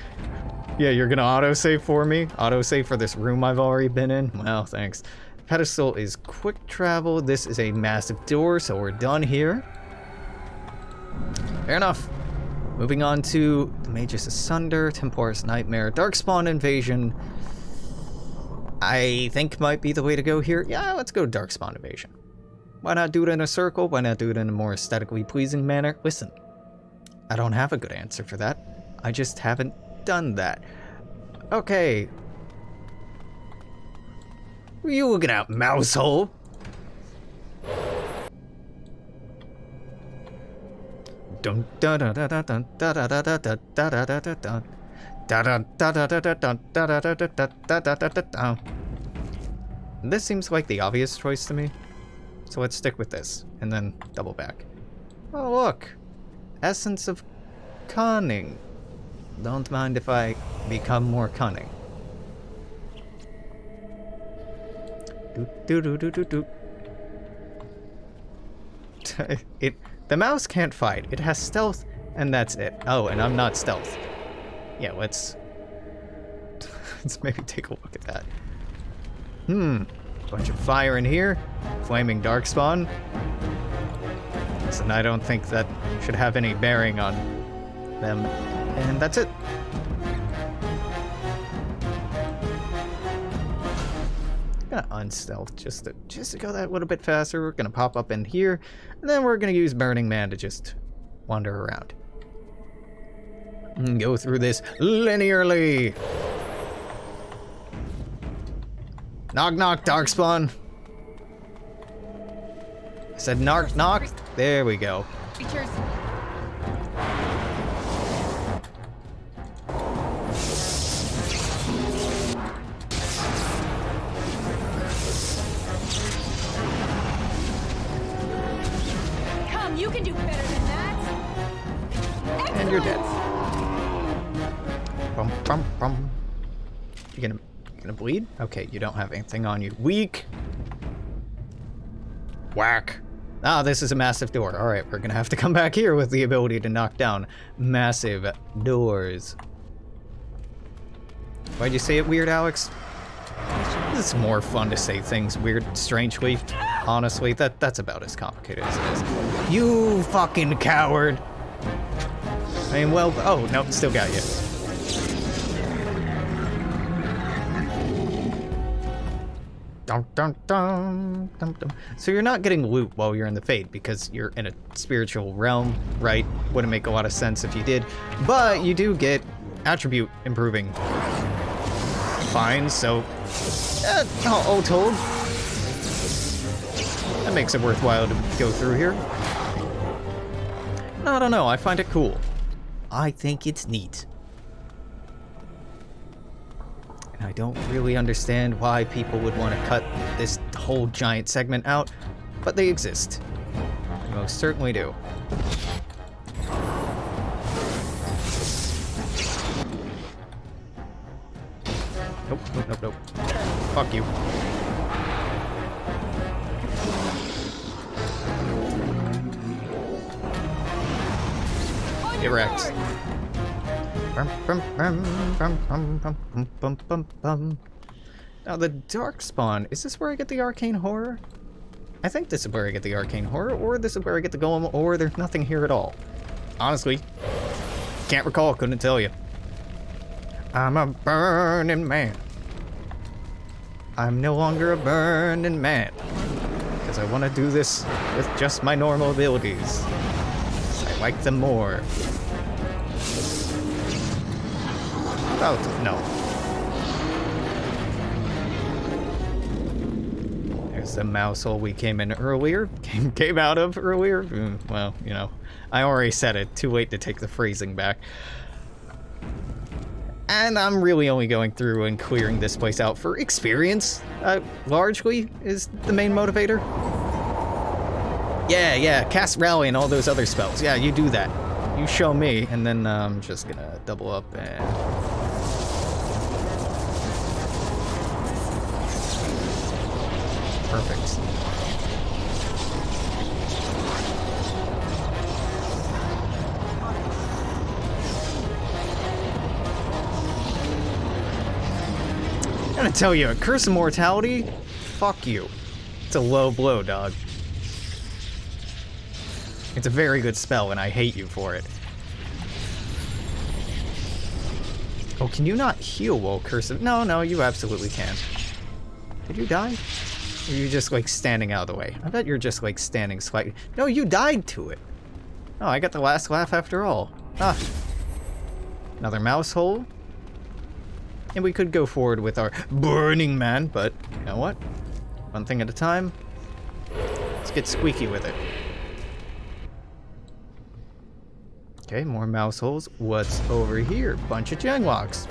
Yeah, you're gonna autosave for me? Autosave for this room I've already been in? Well, thanks. Pedestal is quick travel. This is a massive door, so we're done here. Fair enough. Moving on to the Mage's Asunder, Tempor's Nightmare, Darkspawn Invasion. I think might be the way to go here. Yeah, let's go Darkspawn Invasion. Why not do it in a circle? Why not do it in a more aesthetically pleasing manner? Listen, I don't have a good answer for that. I just haven't done that. Okay. What are you looking at, mousehole? Dun dun dun dun dun dun dun dun dun dun dun dun dun. This seems like the obvious choice to me, so let's stick with this and then double back. Oh look, essence of cunning. Don't mind if I become more cunning. Do do do do do. The mouse can't fight. It has stealth, and that's it. Oh, and I'm not stealth. Yeah, let's maybe take a look at that. Bunch of fire in here. Flaming Darkspawn. And I don't think that should have any bearing on them. And that's it. Gonna unstealth just to go that little bit faster. We're gonna pop up in here, and then we're gonna use Burning Man to just wander around and go through this linearly. Knock knock, Darkspawn. I said knock knock. There we go. Features. You can do better than that. And you're dead. Bum, bum, bum. You gonna bleed? Okay, you don't have anything on you. Weak. Whack. Ah, this is a massive door. All right, we're gonna have to come back here with the ability to knock down massive doors. Why'd you say it weird, Alex? It's more fun to say things weird, strangely. Honestly, that's about as complicated as it is. You fucking coward! I mean, well, oh, nope, still got you. Dun, dun, dun, dun, dun. So you're not getting loot while you're in the Fade because you're in a spiritual realm, right? Wouldn't make a lot of sense if you did. But you do get attribute improving finds, so all told, that makes it worthwhile to go through here. I don't know, I find it cool. I think it's neat. And I don't really understand why people would want to cut this whole giant segment out, but they exist. They most certainly do. Nope, nope, nope, nope. Fuck you. Get wrecked. Now the Darkspawn, is this where I get the Arcane Horror? I think this is where I get the Arcane Horror, or this is where I get the Golem, or there's nothing here at all. Honestly, can't recall, couldn't tell you. I'm a burning man. I'm no longer a burning man. Because I want to do this with just my normal abilities. I like them more. Oh, no. There's the mouse hole we came in earlier. Came out of earlier. Well, you know, I already said it. Too late to take the phrasing back. And I'm really only going through and clearing this place out for experience, largely, is the main motivator. Yeah, cast Rally and all those other spells. Yeah, you do that. You show me, and then I'm just gonna double up and... Perfect. I'm gonna tell you, a Curse of Mortality? Fuck you. It's a low blow, dog. It's a very good spell, and I hate you for it. Oh, can you not heal while Curse of... No, you absolutely can. Did you die? Or are you just, like, standing out of the way? I bet you're just, like, standing slightly... No, you died to it! Oh, I got the last laugh after all. Ah. Another mouse hole. And we could go forward with our Burning Man, but you know what? One thing at a time. Let's get squeaky with it. Okay, more mouse holes. What's over here? Bunch of genglocks.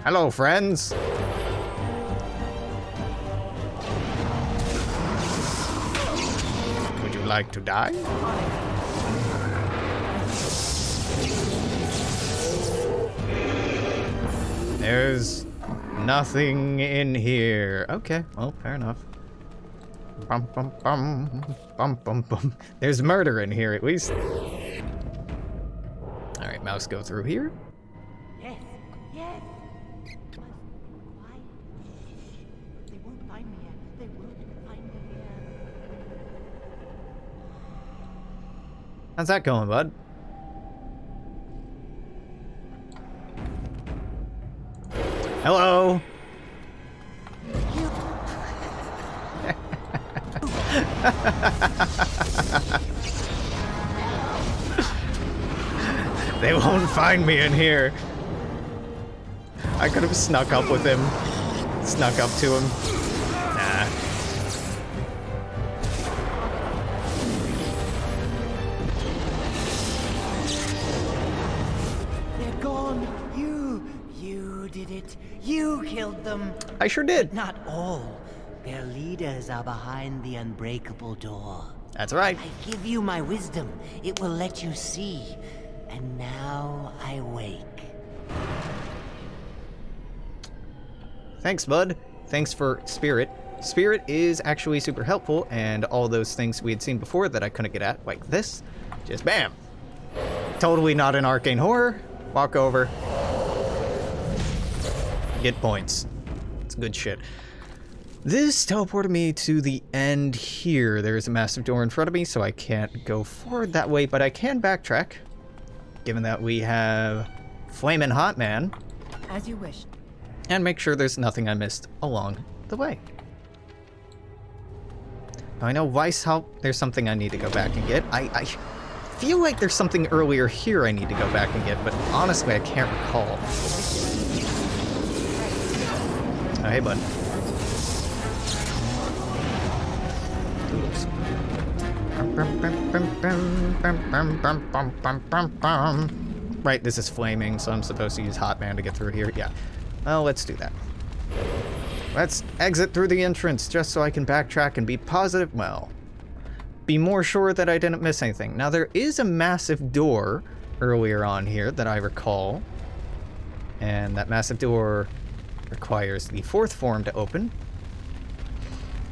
Hello, friends. Would you like to die? There's nothing in here. Okay, well, fair enough. Bum, bum, bum, bum, bum, bum. There's murder in here, at least. Alright, mouse, go through here. Yes. Quiet. They won't find me here. They won't find me here. How's that going, bud? Hello. They won't find me in here. I could have snuck up with him. Snuck up to him. Nah. They're gone. You did it. You killed them. I sure did. But not all. Their leaders are behind the unbreakable door. That's right. I give you my wisdom. It will let you see. And now I wake. Thanks, bud. Thanks for Spirit. Spirit is actually super helpful, and all those things we had seen before that I couldn't get at, like this, just bam. Totally not an arcane horror. Walk over. Get points. It's good shit. This teleported me to the end here. There's a massive door in front of me, so I can't go forward that way, but I can backtrack. Given that we have Flamin' Hot Man. As you wish. And make sure there's nothing I missed along the way. I know Weishaupt, there's something I need to go back and get. I feel like there's something earlier here I need to go back and get, but honestly I can't recall. Oh, hey, bud. Right, this is flaming, so I'm supposed to use Hot Man to get through here. Yeah. Well, let's do that. Let's exit through the entrance just so I can backtrack and be positive. Well, be more sure that I didn't miss anything. Now, there is a massive door earlier on here that I recall. And that massive door requires the fourth form to open.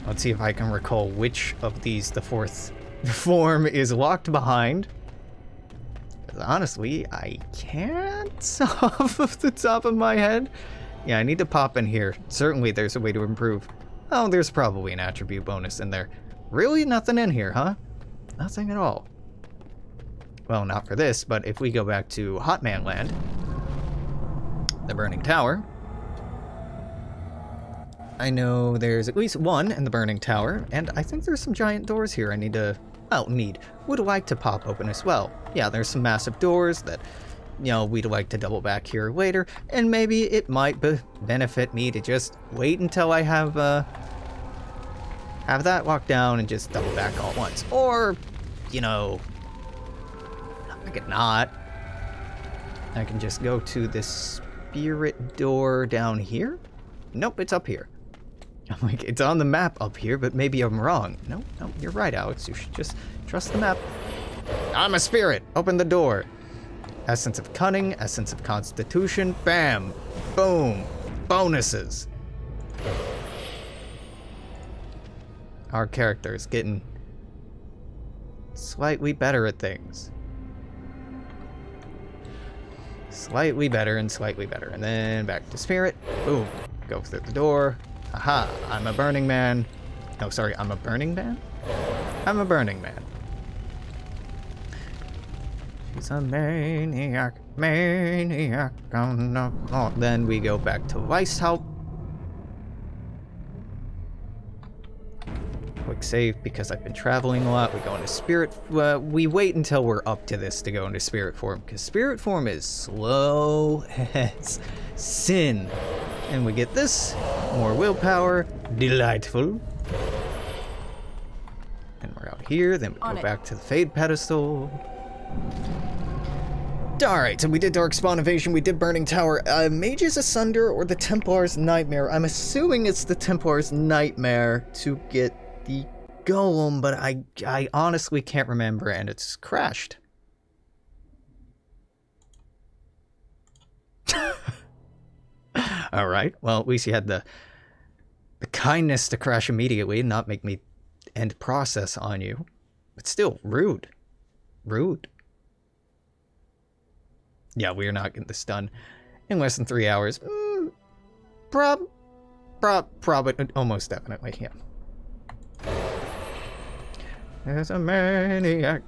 Let's see if I can recall which of these the fourth form is locked behind. Because honestly, I can't off of the top of my head. Yeah, I need to pop in here. Certainly there's a way to improve. Oh, there's probably an attribute bonus in there. Really? Nothing in here, huh? Nothing at all. Well, not for this, but if we go back to Hot Man Land, the Burning Tower, I know there's at least one in the Burning Tower, and I think there's some giant doors here I need to... would like to pop open as well. Yeah, there's some massive doors that, you know, we'd like to double back here later, and maybe it might benefit me to just wait until I have that locked down and just double back all at once. Or, you know, I could not. I can just go to this spirit door down here. Nope, it's up here. I'm like, it's on the map up here, but maybe I'm wrong. No, you're right, Alex. You should just trust the map. I'm a spirit. Open the door. Essence of cunning, essence of constitution. Bam. Boom. Bonuses. Our character is getting slightly better at things. Slightly better and slightly better. And then back to spirit. Boom. Go through the door. Aha. I'm a burning man. No, sorry. I'm a burning man? I'm a burning man. She's a maniac. Maniac. Oh, no. Oh, then we go back to Weishaupt. Quick save because I've been traveling a lot. We go into spirit. We wait until we're up to this to go into spirit form because spirit form is slow as sin. And we get this. More willpower. Delightful. And we're out here. Then we go back to the Fade pedestal. Alright, so we did Darkspawn Evasion, we did Burning Tower. Mage's Asunder or the Templar's Nightmare. I'm assuming it's the Templar's Nightmare to get the Golem, but I honestly can't remember, and it's crashed. Alright, well, at least you had the kindness to crash immediately and not make me end process on you. But still, rude. Rude. Yeah, we are not getting this done in less than 3 hours. Probably, almost definitely, yeah. There's a maniac,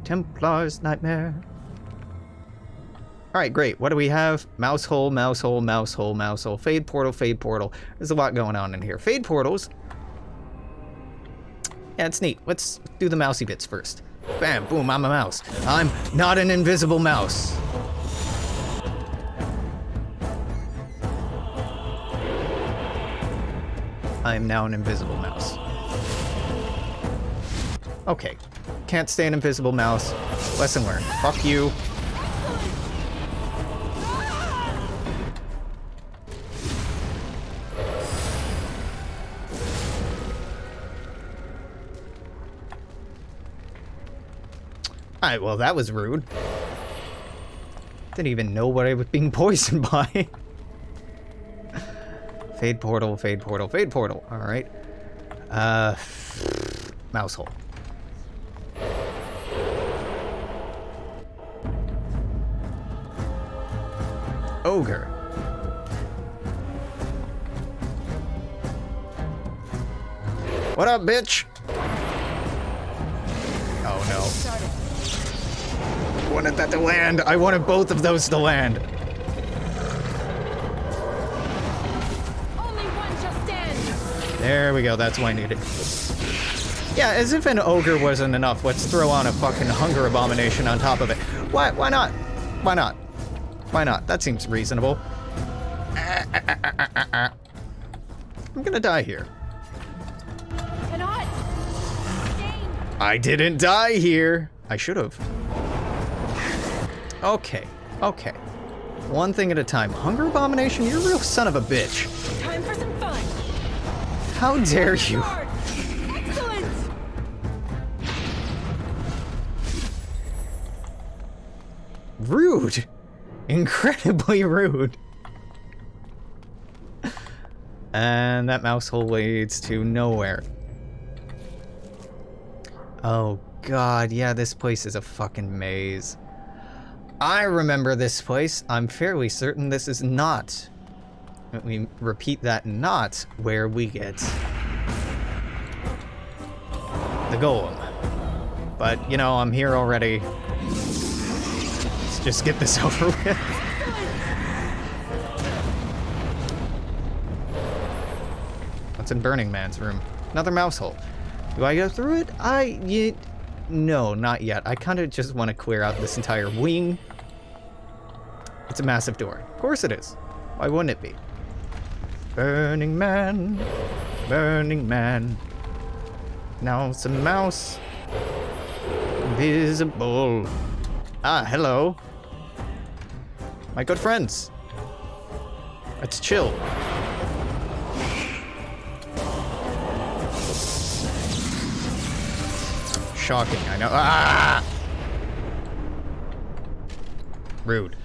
Templar's Nightmare. Alright, great. What do we have? Mouse hole, mouse hole, mouse hole, mouse hole. Fade portal, fade portal. There's a lot going on in here. Fade portals. Yeah, it's neat. Let's do the mousy bits first. Bam, boom, I'm a mouse. I'm not an invisible mouse. I am now an invisible mouse. Okay. Can't stay an invisible mouse. Lesson learned. Fuck you. Alright, well, that was rude. Didn't even know what I was being poisoned by. Fade portal, fade portal, fade portal. Alright. Mouse hole. Ogre. What up, bitch? Oh no. I wanted that to land. I wanted both of those to land. Only one shall stand. There we go. That's what I needed. Yeah, as if an ogre wasn't enough, let's throw on a fucking hunger abomination on top of it. Why not? Why not? Why not? That seems reasonable. I'm gonna die here. Cannot. I didn't die here. I should have. Okay, okay. One thing at a time. Hunger abomination, you're a real son of a bitch. Time for some fun. How dare you? Excellent. Rude. Incredibly rude. And that mouse hole leads to nowhere. Oh god, yeah, this place is a fucking maze. I remember this place. I'm fairly certain this is not. Let me repeat that, not where we get the golem. But, you know, I'm here already. Let's just get this over with. What's in Burning Man's room? Another mouse hole. Do I go through it? No, not yet. I kind of just want to clear out this entire wing. It's a massive door. Of course it is. Why wouldn't it be? Burning Man. Burning Man. Now it's a mouse. Invisible. Ah, hello. My good friends. Let's chill. Shocking, I know. Ah! Rude.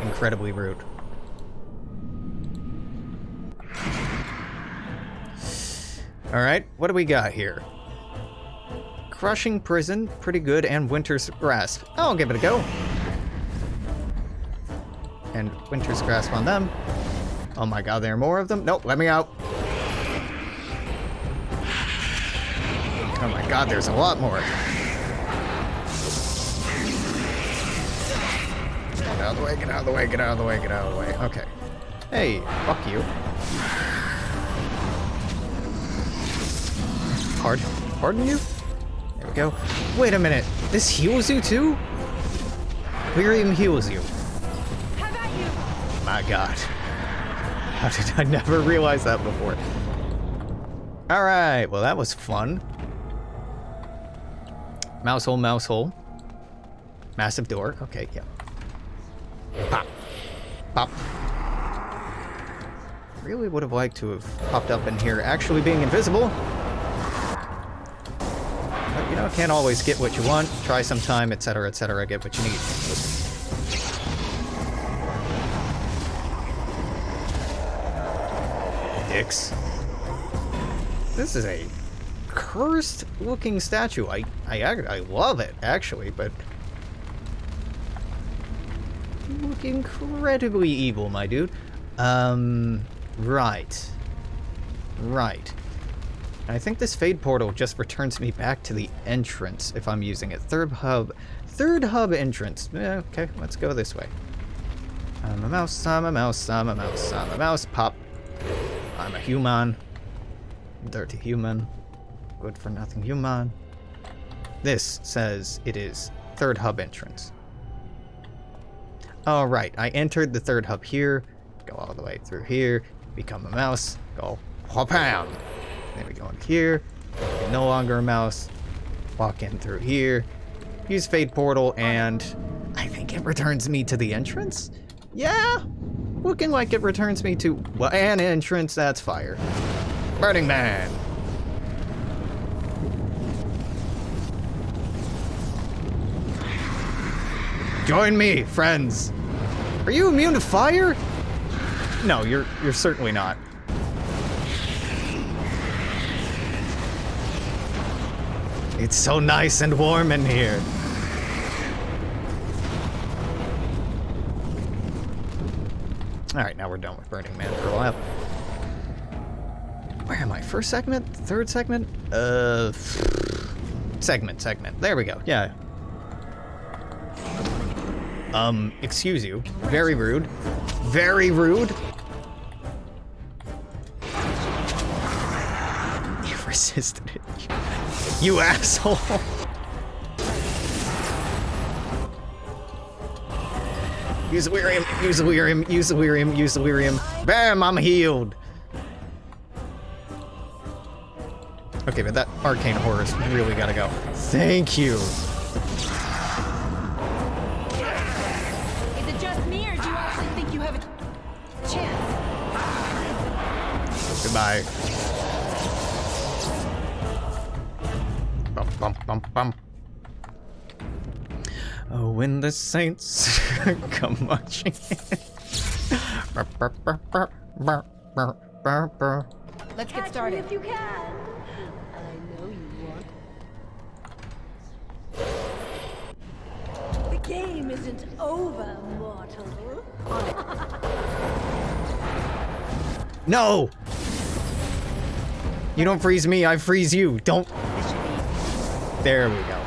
Incredibly rude. Alright, what do we got here? Crushing Prison, pretty good, and Winter's Grasp. I'll give it a go. And Winter's Grasp on them. Oh my god, there are more of them? Nope, let me out. Oh my god, there's a lot more. Get out of the way, get out of the way, get out of the way, get out of the way. Okay. Hey, fuck you. Pardon you? There we go. Wait a minute. This heals you too? Lyrium heals you. How about you? My god. How did I never realize that before? Alright, well that was fun. Mouse hole, mouse hole. Massive door. Okay, yeah. Pop. Pop. Really would have liked to have popped up in here actually being invisible. But, you know, can't always get what you want. Try sometime, etc., get what you need. Dicks. This is a cursed looking statue. I love it, actually, but you look incredibly evil, my dude. Right. I think this Fade Portal just returns me back to the entrance if I'm using it. Third hub entrance. Okay, let's go this way. I'm a mouse, I'm a mouse, I'm a mouse, I'm a mouse. Pop. I'm a human. Dirty human. Good for nothing human. This says it is third hub entrance. Alright, I entered the third hub here. Go all the way through here. Become a mouse. Go wham! Then we go in here. You're no longer a mouse. Walk in through here. Use Fade Portal, and I think it returns me to the entrance? Yeah! Looking like it returns me to an entrance. That's fire. Burning Man! Join me, friends! Are you immune to fire? No, you're certainly not. It's so nice and warm in here. Alright, now we're done with Burning Man for a while. Where am I? First segment? Third segment? Segment. There we go. Yeah. Excuse you. Very rude. Very rude. You resisted it. You asshole. Use the Lyrium, use the Lyrium, use the Lyrium, use the Lyrium. Bam, I'm healed. Okay, but that arcane horror's really gotta go. Thank you. Is it just me, or do you actually think you have a chance? Goodbye. Bum, bum, bum, bum. Oh, when the saints come marching in. Let's get started. If you can. I know you want. The game isn't over, mortal. No! You don't freeze me, I freeze you. Don't. There we go.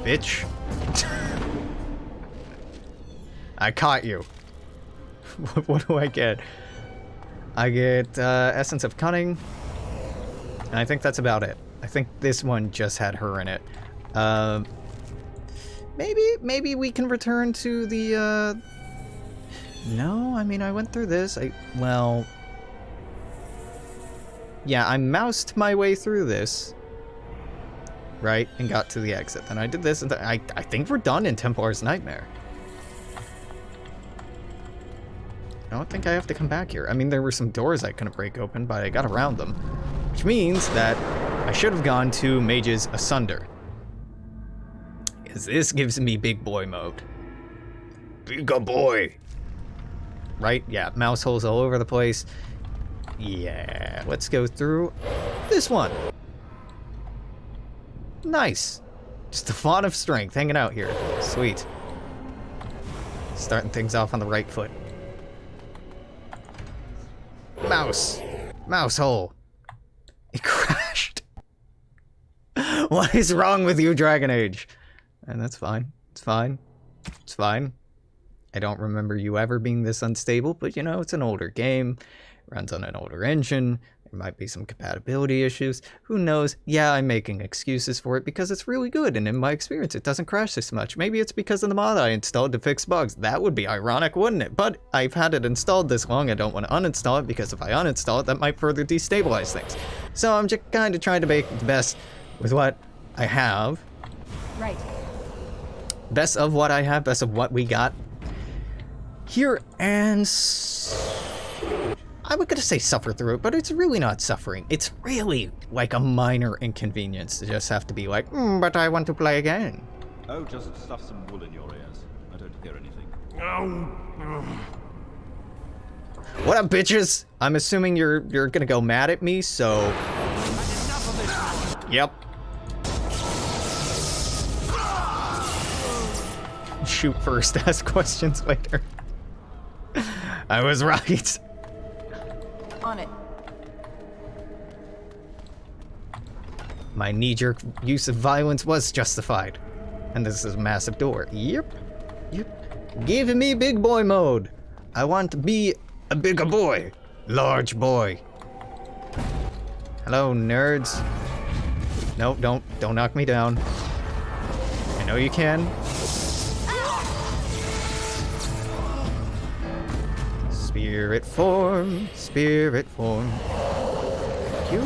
Bitch. I caught you. What do I get? I get Essence of Cunning. And I think that's about it. I think this one just had her in it. Maybe we can return to the No, I mean I went through this. Well, yeah, I moused my way through this. right, and got to the exit. Then I did this, and I think we're done in Templar's Nightmare. I don't think I have to come back here. I mean, there were some doors I couldn't break open, but I got around them. Which means that I should have gone to Mage's Asunder. Because this gives me big boy mode. Bigger boy! Right? Yeah, mouse holes all over the place. Yeah, let's go through this one. Nice. Just a font of strength hanging out here. Sweet. Starting things off on the right foot. Mouse. Mouse hole. It crashed. What is wrong with you, Dragon Age? And that's fine. It's fine. It's fine. I don't remember you ever being this unstable, but you know, it's an older game. It runs on an older engine. There might be some compatibility issues. Who knows? Yeah, I'm making excuses for it because it's really good, and in my experience, it doesn't crash this much. Maybe it's because of the mod I installed to fix bugs. That would be ironic, wouldn't it? But I've had it installed this long, I don't want to uninstall it, because if I uninstall it, that might further destabilize things. So I'm just kind of trying to make the best with what I have. Right. Best of what I have, best of what we got here, and I was gonna say suffer through it, but it's really not suffering. It's really like a minor inconvenience to just have to be like, but I want to play again. Oh, just stuff some wool in your ears. I don't hear anything. What up, bitches? I'm assuming you're gonna go mad at me, so. Yep. Shoot first, ask questions later. I was right. On it. My knee-jerk use of violence was justified. And this is a massive door. Yep. Yep. Give me big boy mode. I want to be a bigger boy. Large boy. Hello, nerds. No, don't knock me down. I know you can. Spirit form, spirit form. You.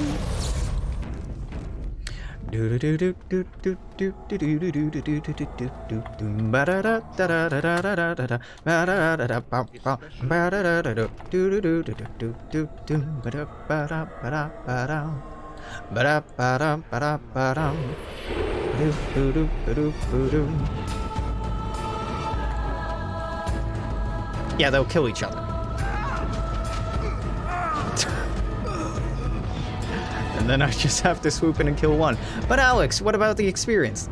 Do do do do do do do do do do do do do do do do ba da da da da da da da da da ba da da da ba ba ba da da da do do do do do do do ba da ba da ba da ba da ba da ba da ba da ba da do do do do do do. Yeah, they'll kill each other. And then I just have to swoop in and kill one. But Alex, what about the experience?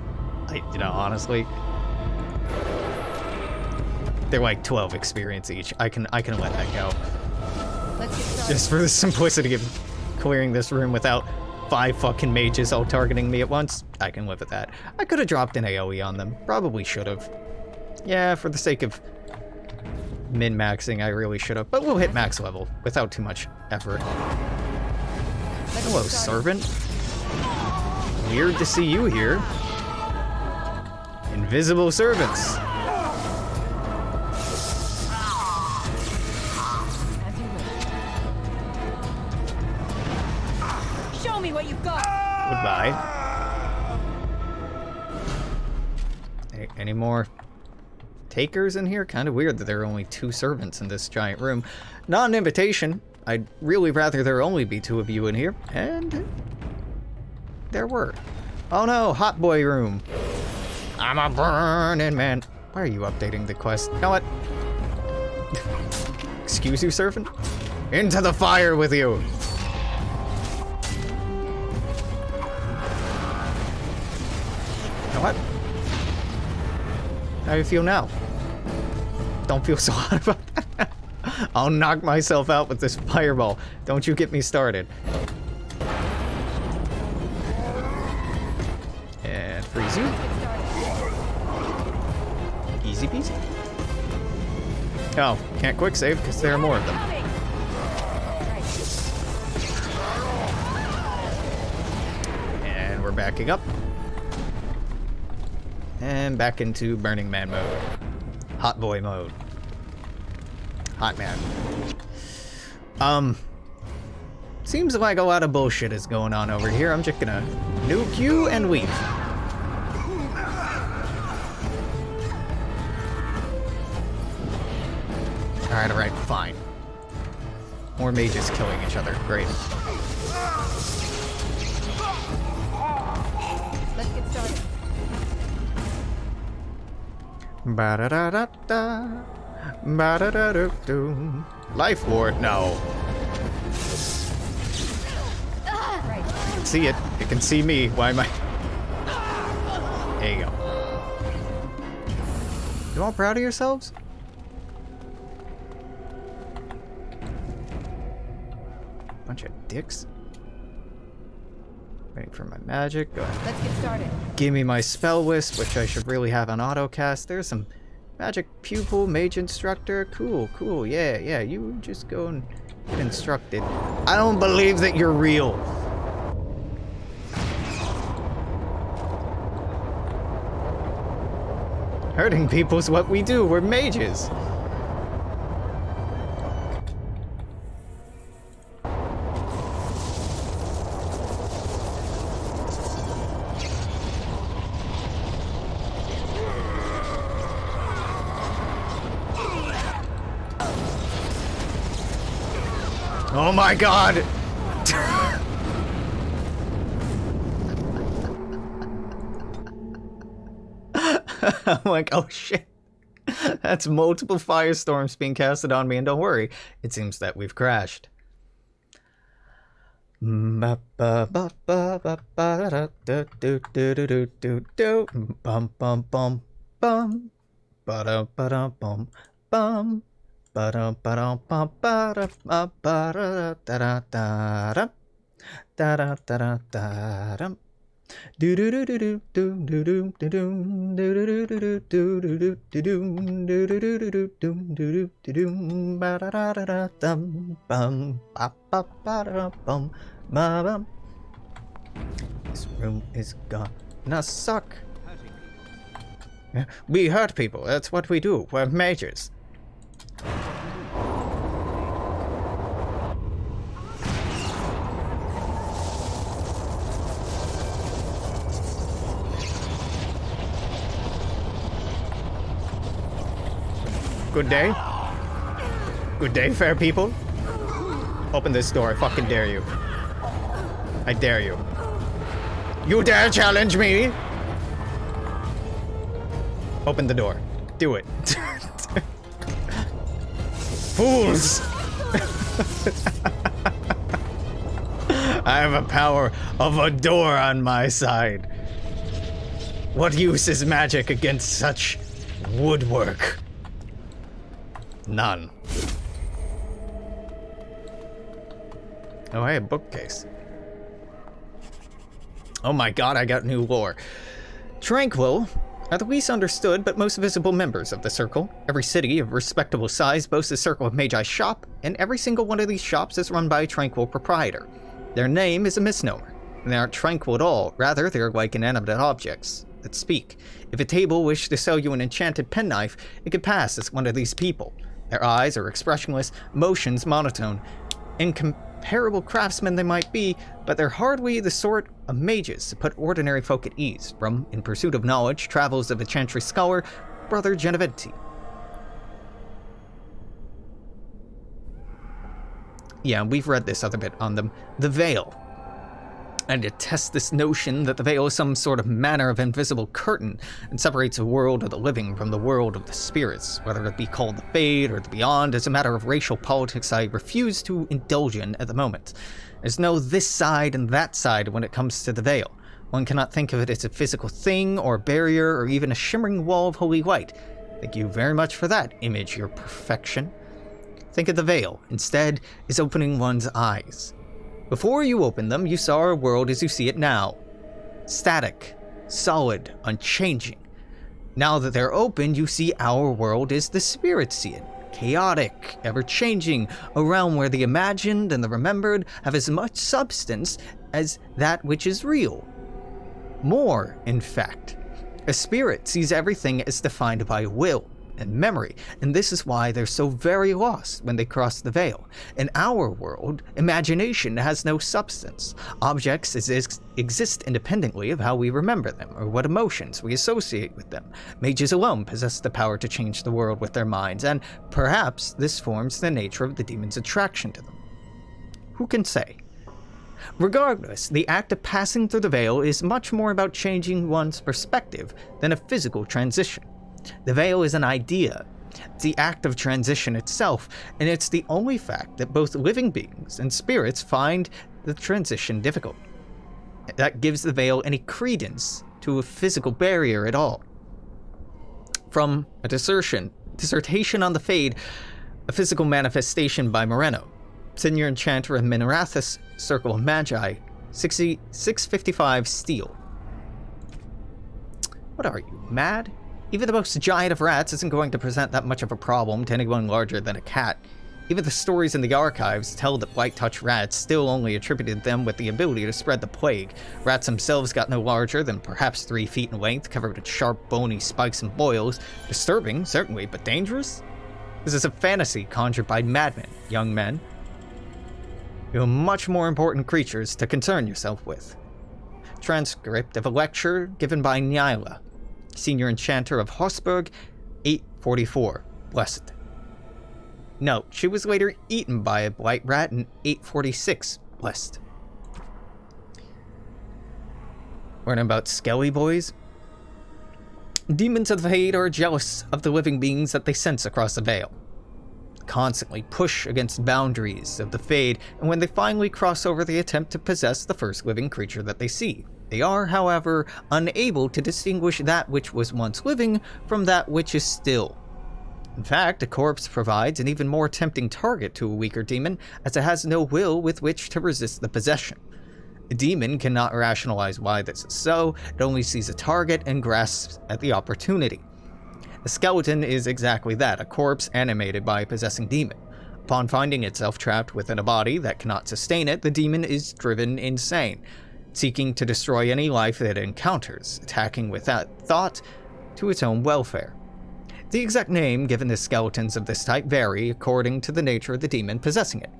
Honestly, they're like 12 experience each. I can let that go. Let's get started. Just for the simplicity of clearing this room without 5 fucking mages all targeting me at once, I can live with that. I could have dropped an AoE on them. Probably should have. Yeah, for the sake of min-maxing, I really should have. But we'll hit max level without too much effort. Hello, servant. Weird to see you here. Invisible servants. Show me what you've got. Goodbye. Any more takers in here? Kind of weird that there are only 2 servants in this giant room. Not an invitation. I'd really rather there only be 2 of you in here, and there were. Oh no, hot boy room. I'm a burning man. Why are you updating the quest? You know what? Excuse you, servant? Into the fire with you. You know what? How do you feel now? Don't feel so hot about that. I'll knock myself out with this fireball. Don't you get me started. And freeze you. Easy peasy. Oh, can't quick save because there are more of them. And we're backing up. And back into Burning Man mode. Hot boy mode. Hot man. Seems like a lot of bullshit is going on over here. I'm just gonna nuke you and leave. Alright, fine. More mages killing each other. Great. Let's get started. Ba-da-da-da-da. Ba-da-da-do-do. Life Ward, no. Right. I can see it. It can see me. Why am I... There you go. You all proud of yourselves? Bunch of dicks. Waiting for my magic. Go ahead. Let's get started. Give me my spell wisp, which I should really have on autocast. There's some magic pupil, mage instructor. Cool. Yeah. You just go and get instructed. I don't believe that you're real. Hurting people's what we do. We're mages. Oh my god! I'm like, oh shit. That's multiple firestorms being casted on me, and don't worry, it seems that we've crashed. This room is gonna suck. We hurt people, that's what we do. We're mages. Good day. Good day, fair people. Open this door, I fucking dare you. I dare you. You dare challenge me? Open the door. Do it. Fools! I have a power of a door on my side. What use is magic against such woodwork? None. Oh, hey, a bookcase. Oh my god, I got new lore. Tranquil are the least understood but most visible members of the Circle. Every city of respectable size boasts a Circle of Magi shop, and every single one of these shops is run by a Tranquil proprietor. Their name is a misnomer, and they aren't tranquil at all. Rather, they're like inanimate objects that speak. If a table wished to sell you an enchanted penknife, it could pass as one of these people. Their eyes are expressionless, motions monotone. Incomparable craftsmen they might be, but they're hardly the sort of mages to put ordinary folk at ease. From In Pursuit of Knowledge, Travels of a Chantry Scholar, Brother Genevieve. Yeah, we've read this other bit on them. The Veil. I detest this notion that the veil is some sort of manner of invisible curtain and separates the world of the living from the world of the spirits. Whether it be called the Fade or the Beyond is a matter of racial politics I refuse to indulge in at the moment. There's no this side and that side when it comes to the veil. One cannot think of it as a physical thing or barrier or even a shimmering wall of holy white. Thank you very much for that image, your perfection. Think of the veil, instead, as opening one's eyes. Before you open them, you saw our world as you see it now. Static, solid, unchanging. Now that they're open, you see our world as the spirits see it. Chaotic, ever-changing, a realm where the imagined and the remembered have as much substance as that which is real. More, in fact. A spirit sees everything as defined by will, and memory, and this is why they're so very lost when they cross the veil. In our world, imagination has no substance. Objects exist independently of how we remember them, or what emotions we associate with them. Mages alone possess the power to change the world with their minds, and perhaps this forms the nature of the demon's attraction to them. Who can say? Regardless, the act of passing through the veil is much more about changing one's perspective than a physical transition. The veil is an idea. It's the act of transition itself, and it's the only fact that both living beings and spirits find the transition difficult. That gives the veil any credence to a physical barrier at all. From a dissertation on the Fade, a physical manifestation by Moreno, Senior Enchanter of Minerathus, Circle of Magi, 655 steel. What are you, mad? Even the most giant of rats isn't going to present that much of a problem to anyone larger than a cat. Even the stories in the archives tell that white-touch rats still only attributed them with the ability to spread the plague. Rats themselves got no larger than perhaps 3 feet in length, covered with sharp, bony spikes and boils. Disturbing, certainly, but dangerous? This is a fantasy conjured by madmen, young men. You have much more important creatures to concern yourself with. Transcript of a lecture given by Nyla, Senior Enchanter of Horsburg, 844, Blessed. Note, she was later eaten by a blight rat in 846, Blessed. Learning about Skelly boys. Demons of the Fade are jealous of the living beings that they sense across the veil. Constantly push against boundaries of the Fade, and when they finally cross over, they attempt to possess the first living creature that they see. They are, however, unable to distinguish that which was once living from that which is still. In fact, a corpse provides an even more tempting target to a weaker demon, as it has no will with which to resist the possession. A demon cannot rationalize why this is so, it only sees a target and grasps at the opportunity. A skeleton is exactly that, a corpse animated by a possessing demon. Upon finding itself trapped within a body that cannot sustain it, the demon is driven insane, seeking to destroy any life that it encounters, attacking without thought to its own welfare. The exact name given to skeletons of this type vary according to the nature of the demon possessing it.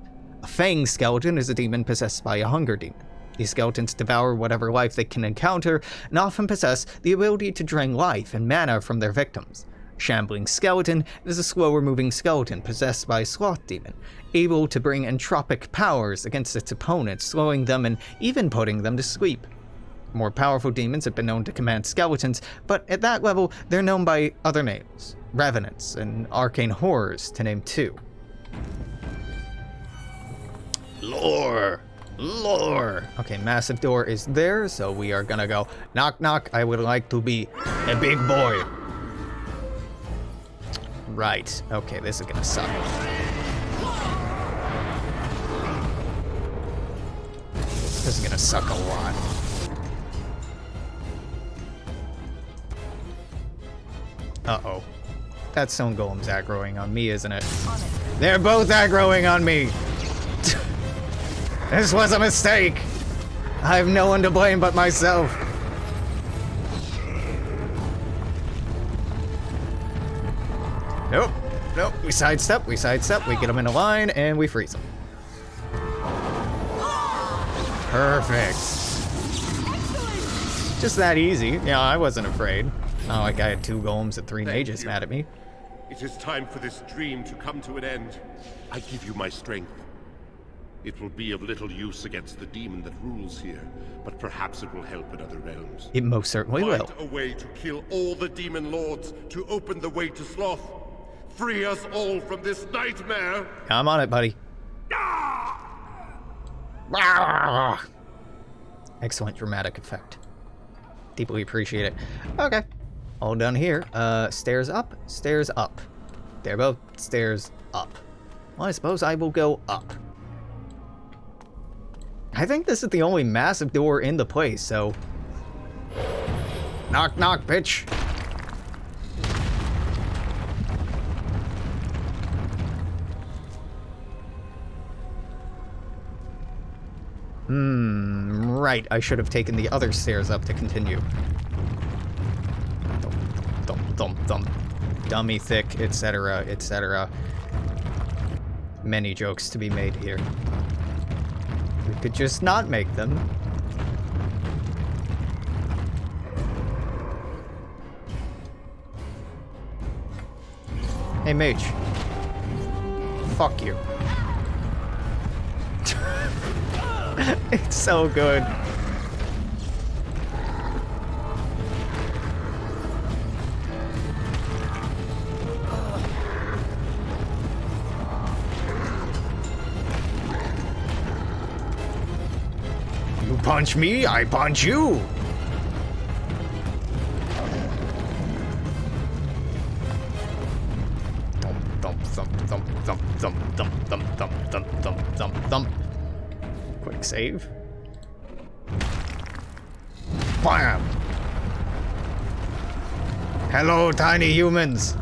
A fang skeleton is a demon possessed by a hunger demon. These skeletons devour whatever life they can encounter, and often possess the ability to drain life and mana from their victims. Shambling skeleton is a slower-moving skeleton possessed by a sloth demon, able to bring entropic powers against its opponents, slowing them and even putting them to sleep. More powerful demons have been known to command skeletons, but at that level, they're known by other names, revenants and arcane horrors, to name 2. Lore! Lore! Okay, massive door is there, so we are gonna go, knock knock, I would like to be a big boy. Right. Okay, this is gonna suck. This is gonna suck a lot. Uh-oh. That stone golem's aggroing on me, isn't it? They're both aggroing on me! This was a mistake! I have no one to blame but myself. Nope, nope, we sidestep, we get them in a line, and we freeze them. Perfect. Just that easy. Yeah, I wasn't afraid. Not like I had 2 golems and 3 mages mad at me. It is time for this dream to come to an end. I give you my strength. It will be of little use against the demon that rules here, but perhaps it will help in other realms. It most certainly will. Find a way to kill all the demon lords to open the way to Sloth. Free us all from this nightmare! I'm on it, buddy. Excellent dramatic effect. Deeply appreciate it. Okay. All done here. Stairs up, stairs up. They're both stairs up. Well, I suppose I will go up. I think this is the only massive door in the place, so... Knock, knock, bitch! Right, I should have taken the other stairs up to continue. Thump, thump, thump. dummy thick, etc., etc. Many jokes to be made here. We could just not make them. Hey, Mage. Fuck you. It's so good. You punch me, I punch you. Thump. Quick save. Bam! Hello, tiny humans.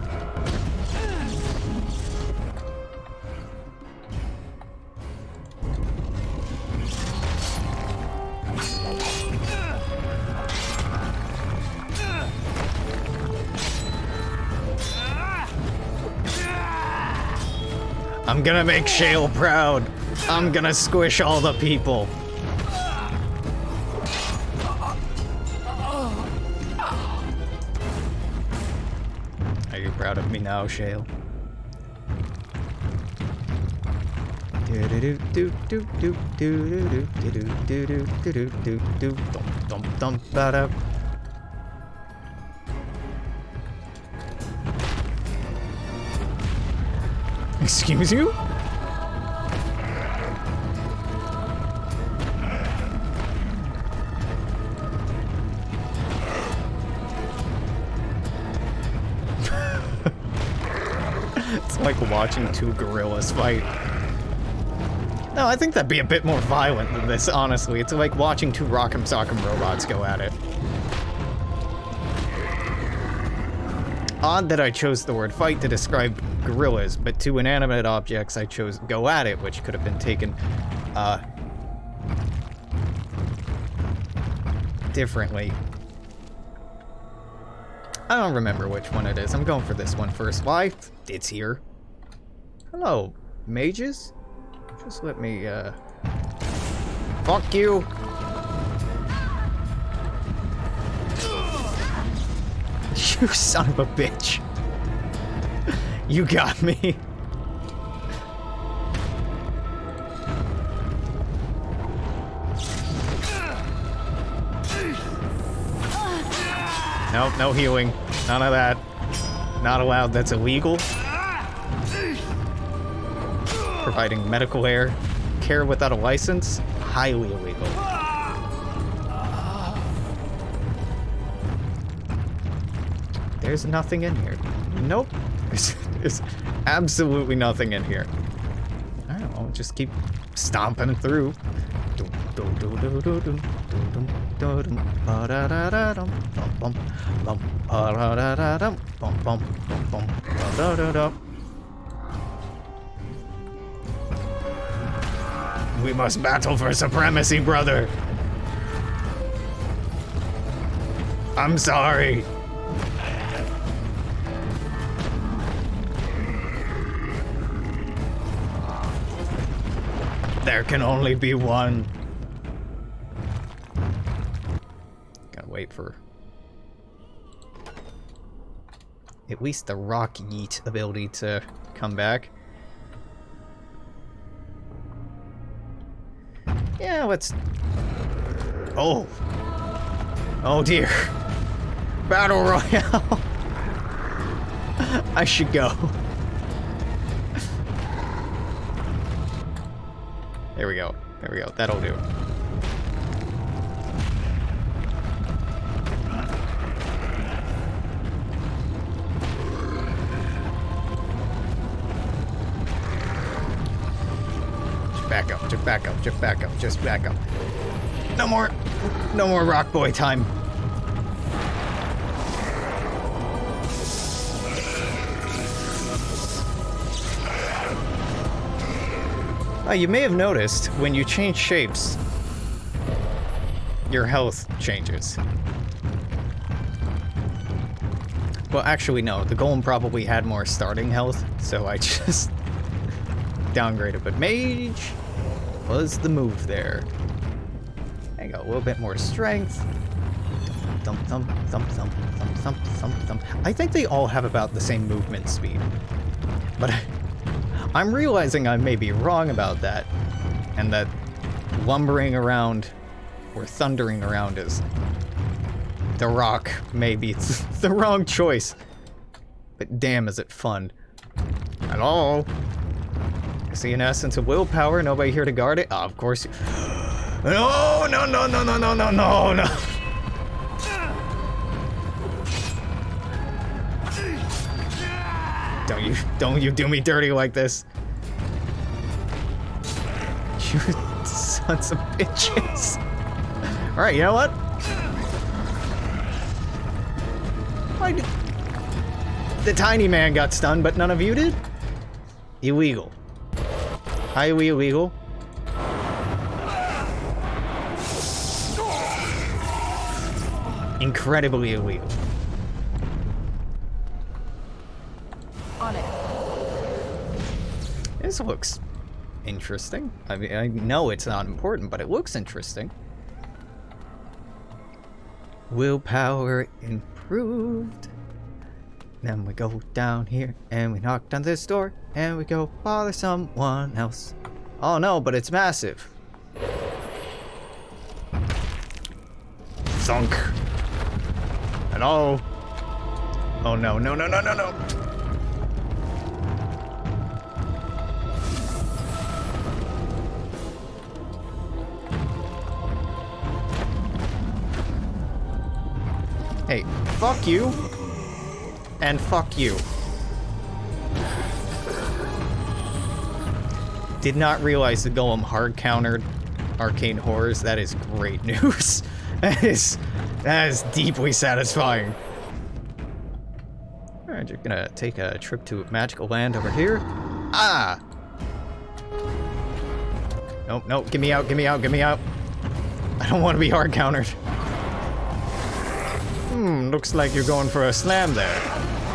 I'm gonna make Shale proud. I'm gonna squish all the people. Are you proud of me now, Shale? Excuse you? It's like watching two gorillas fight. No, I think that'd be a bit more violent than this, honestly. It's like watching two Rock'em Sock'em robots go at it. Odd that I chose the word fight to describe gorillas, but to inanimate objects I chose go at it, which could have been taken differently. I don't remember which one it is. I'm going for this one first. Why? It's here. Hello, mages? Just let me, fuck you! You son of a bitch. You got me. Nope, no healing. None of that. Not allowed. That's illegal. Providing medical care without a license, highly illegal. There's nothing in here. Nope. There's absolutely nothing in here. I don't know, just keep stomping through. We must battle for supremacy, brother. I'm sorry. There can only be one. Gotta wait for at least the rock yeet ability to come back. Yeah, let's... Oh. Oh dear. Battle Royale. I should go. There we go. There we go. That'll do. Just back up. Just back up. Just back up. Just back up. No more Rock Boy time. You may have noticed when you change shapes, your health changes. Well, actually, no. The golem probably had more starting health, so I just downgraded. But Mage was the move there. I got a little bit more strength. Thump, thump, thump, thump, thump, thump, thump, thump. I think they all have about the same movement speed. But I'm realizing I may be wrong about that. And that lumbering around or thundering around is the rock. Maybe it's the wrong choice. But damn, is it fun. Hello? I see an essence of willpower. Nobody here to guard it? Oh, of course you... No, no, no, no, no, no, no, no, no. Don't you do me dirty like this. You sons of bitches. Alright, you know what? The tiny man got stunned, but none of you did? Illegal. Highly illegal. Incredibly illegal. On it. This looks interesting. I mean, I know it's not important, but it looks interesting. Willpower improved. Then we go down here and we knock on this door and we go bother someone else. Oh no, but it's massive. Thunk. Hello? Oh no, no, no, no, no, no. Hey, fuck you. And fuck you. Did not realize the golem hard countered arcane horrors. That is great news. That is deeply satisfying. Alright, you're gonna take a trip to magical land over here. Ah! Nope, nope, get me out, get me out, get me out. I don't want to be hard countered. Looks like you're going for a slam there.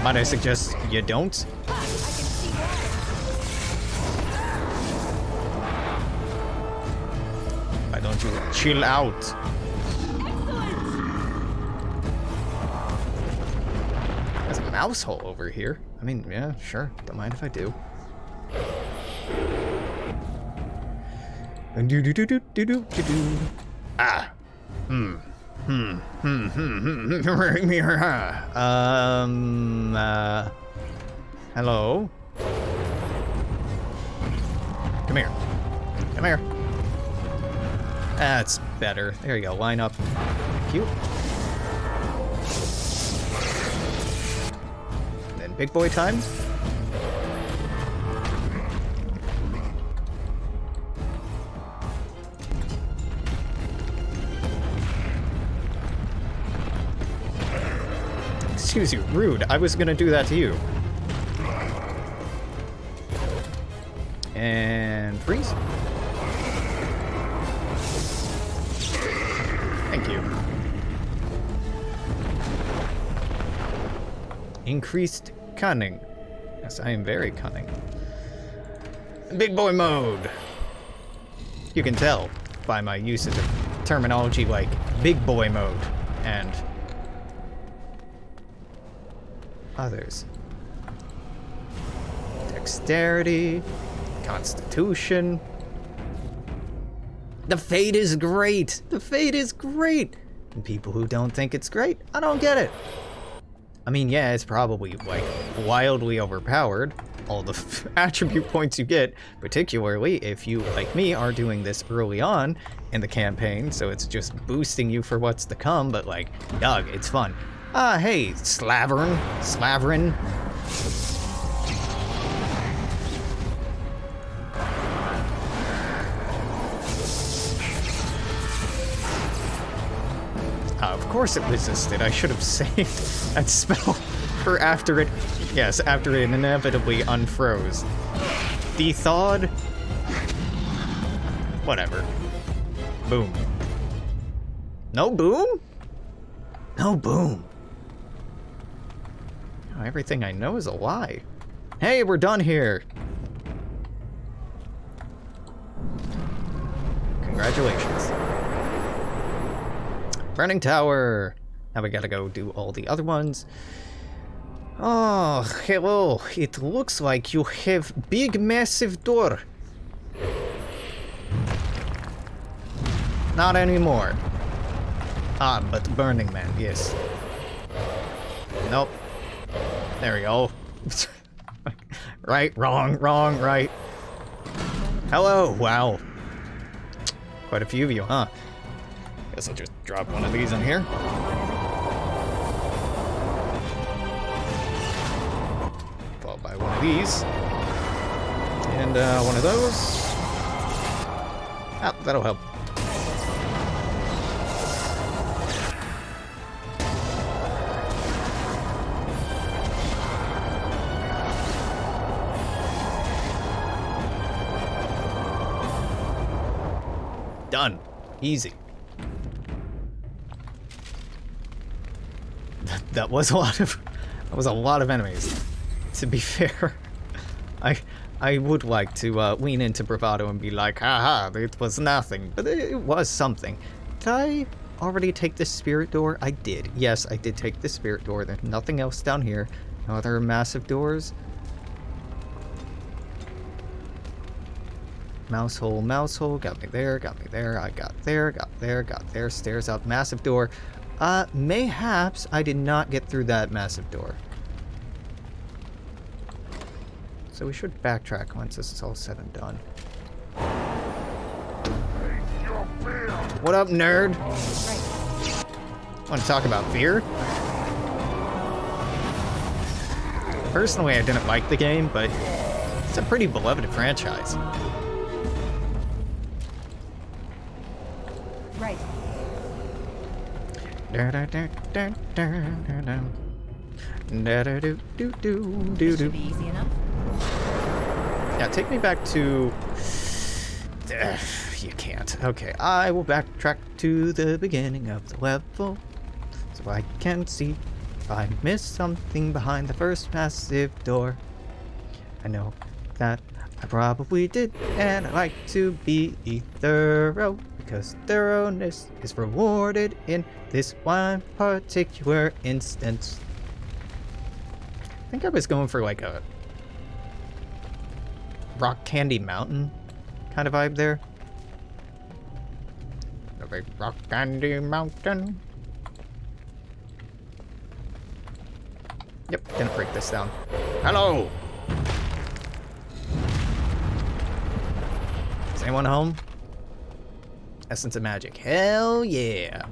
Might I suggest you don't? Why don't you chill out? There's a mouse hole over here. I mean, yeah, sure. Don't mind if I do. Ah. Hello? Come here. Come here. That's better. There you go. Line up. Thank you. Then big boy time. Excuse you, rude. I was gonna do that to you. And freeze. Thank you. Increased cunning. Yes, I am very cunning. Big boy mode. You can tell by my usage of terminology like big boy mode and others. Dexterity, Constitution. The Fate is great! The Fate is great! And people who don't think it's great, I don't get it. I mean, yeah, it's probably, like, wildly overpowered. All the attribute points you get, particularly if you, like me, are doing this early on in the campaign, so it's just boosting you for what's to come, but, like, dog, it's fun. Ah, hey, Slavern. Of course it resisted. I should have saved that spell for after it... Yes, after it inevitably unfroze. Thawed? Whatever. Boom. No boom? No boom. everything I know is a lie. Hey, we're done here. Congratulations. Burning Tower. Now we gotta go do all the other ones. Oh, hello. It looks like you have big, massive door. Not anymore. Ah, but Burning Man, yes. Nope. There we go. Right, wrong, right. Hello, wow. Quite a few of you, huh? Guess I'll just drop one of these in here. Followed by one of these. And one of those. Ah, that'll help. Done. Easy. That was a lot of enemies. To be fair, I would like to lean into bravado and be like, haha, it was nothing, but it was something. Did I already take the spirit door? I did. Yes, I did take the spirit door. There's nothing else down here. No other massive doors. Mouse hole, got me there, I got there, stairs up, massive door. Mayhaps I did not get through that massive door. So we should backtrack once this is all said and done. What up, nerd? Want to talk about fear? Personally, I didn't like the game, but it's a pretty beloved franchise. Right. This should be easy enough. Yeah, take me back to... you can't. Okay, I will backtrack to the beginning of the level so I can see if I missed something behind the first massive door. I know that I probably did, and I like to be thorough because thoroughness is rewarded in this one particular instance. I think I was going for like a Rock Candy Mountain kind of vibe there. Okay, Rock Candy Mountain. Yep, gonna break this down. Hello! Is anyone home? Essence of Magic. Hell yeah!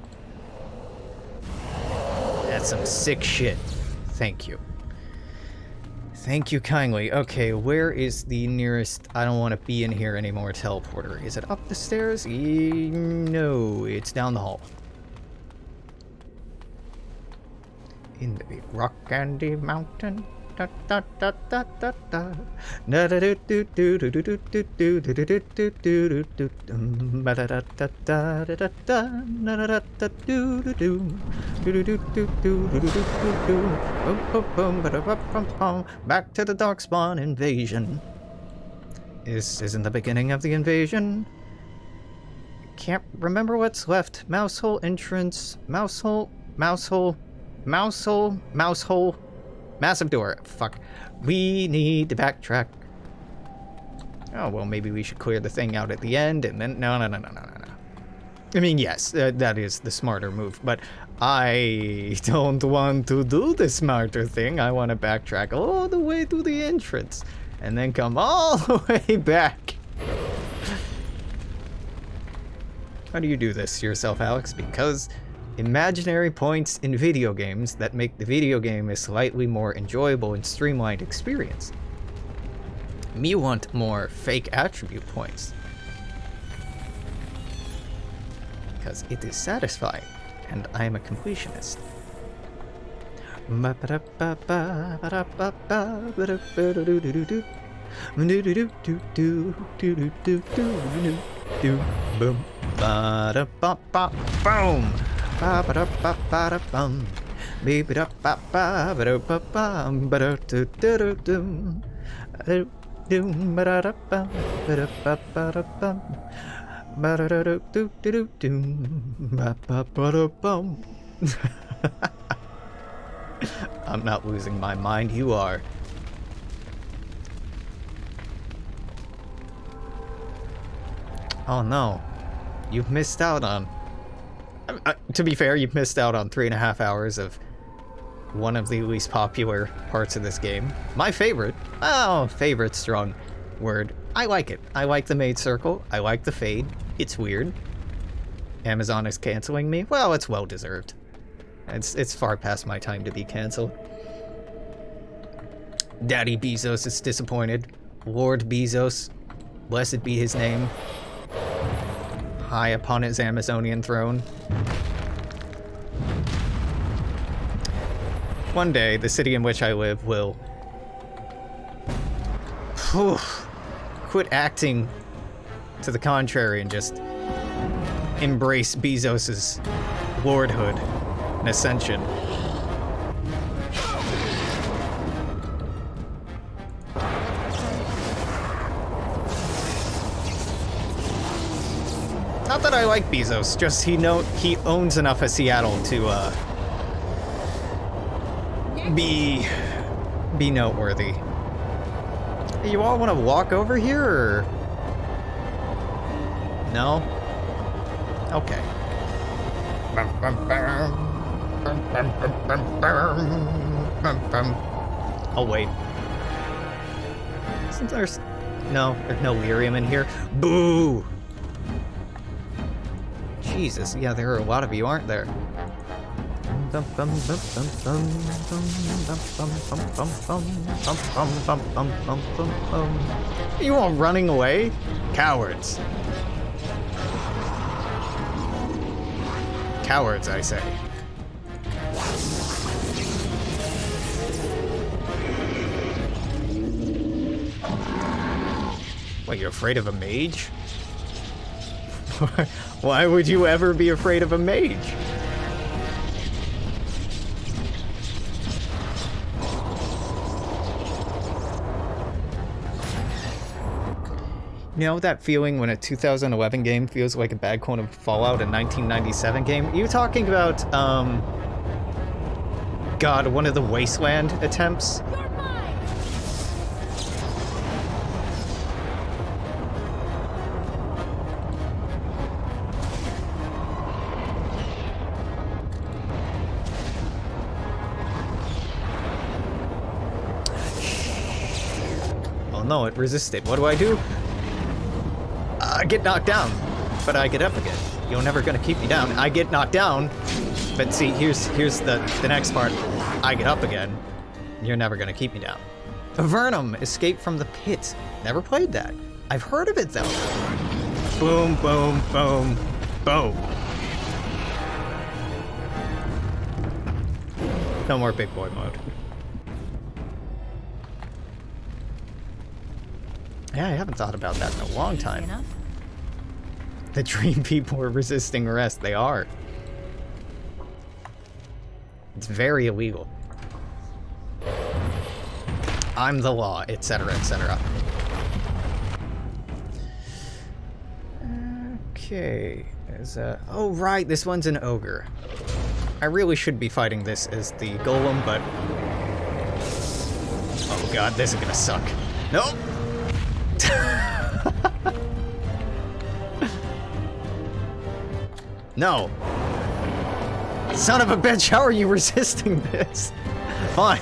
That's some sick shit. Thank you. Thank you kindly. Okay, where is the nearest I don't want to be in here anymore teleporter? Is it up the stairs? No, it's down the hall. In the big Rock Candy Mountain. Da da da da da da. Da da do do do do do do do do do do do do do. Ba da da da da da da da. Da da da da do do do. Do do do do do do do do do. Boom boom boom. Ba da bum bum bum. Back to the Darkspawn invasion. Isn't the beginning of the invasion? Can't remember what's left. Mouse hole entrance. Mouse hole. Mouse hole. Mouse hole. Mouse hole. Massive door. Fuck. We need to backtrack. Oh, well, maybe we should clear the thing out at the end and then... No. I mean, yes, that is the smarter move, but I don't want to do the smarter thing. I want to backtrack all the way to the entrance and then come all the way back. How do you do this to yourself, Alex? Because... imaginary points in video games that make the video game a slightly more enjoyable and streamlined experience. Me want more fake attribute points. Because it is satisfying, and I am a completionist. Boom. Ba-da-ba-ba-boom. Ba-ba-da-ba-ba-da-bum. I'm not losing my mind, you are. Oh no, you've missed out on... to be fair, you've missed out on 3.5 hours of one of the least popular parts of this game. My favorite. Oh, favorite's strong word. I like it. I like the Mage Circle. I like the Fade. It's weird. Amazon is canceling me. Well, it's well deserved. It's far past my time to be canceled. Daddy Bezos is disappointed. Lord Bezos, blessed be his name, high upon his Amazonian throne. One day, the city in which I live will quit acting to the contrary and just embrace Bezos's lordhood and ascension. Not that I like Bezos, just he owns enough of Seattle to be noteworthy. You all want to walk over here, or no? Okay. Oh wait. Isn't there's no lyrium in here? Boo! Jesus, yeah, there are a lot of you, aren't there? Are you all running away? Cowards. Cowards, I say. What, you're afraid of a mage? Why would you ever be afraid of a mage? You know that feeling when a 2011 game feels like a bad clone of Fallout, a 1997 game? Are you talking about, God, one of the Wasteland attempts? Oh no, it resisted. What do I do? I get knocked down, but I get up again. You're never gonna keep me down. I get knocked down, but see, here's the next part. I get up again. You're never gonna keep me down. Avernum, Escape from the Pit. Never played that. I've heard of it though. Boom, boom, boom, boom. No more big boy mode. Yeah, I haven't thought about that in a long time. The dream people are resisting arrest. They are. It's very illegal. I'm the law, etc., etc. Okay. Oh, right, this one's an ogre. I really should be fighting this as the golem, but... Oh god, this is gonna suck. Nope! No. Son of a bitch, how are you resisting this? Fine.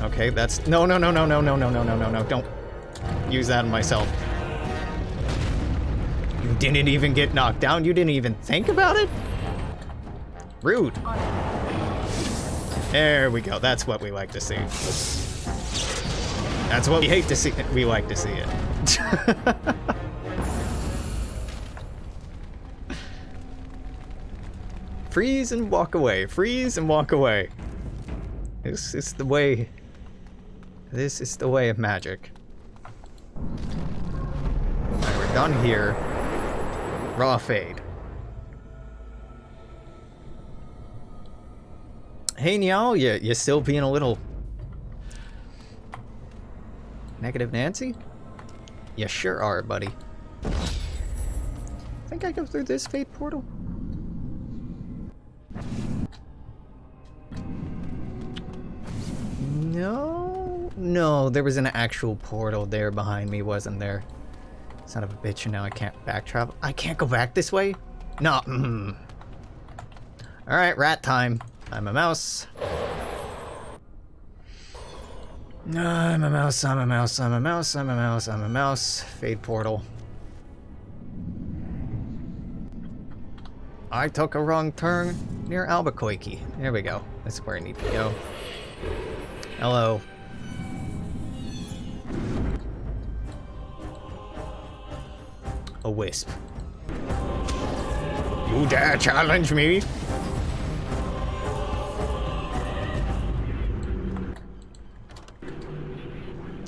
Okay, that's... No, don't use that on myself. You didn't even get knocked down? You didn't even think about it? Rude. There we go. That's what we like to see. That's what we hate to see. We like to see it. Freeze and walk away. Freeze and walk away. This is the way. This is the way of magic. Done here. Raw fade. Hey, Niall, you still being a little... Negative Nancy? You sure are, buddy. Think I go through this fate portal? No, there was an actual portal there behind me, wasn't there? Son of a bitch, and now I can't back travel. I can't go back this way? No. Alright, rat time. I'm a mouse. I'm a mouse, I'm a mouse, I'm a mouse, I'm a mouse, I'm a mouse. Fade portal. I took a wrong turn near Albuquerque. There we go. That's where I need to go. Hello. A wisp. You dare challenge me?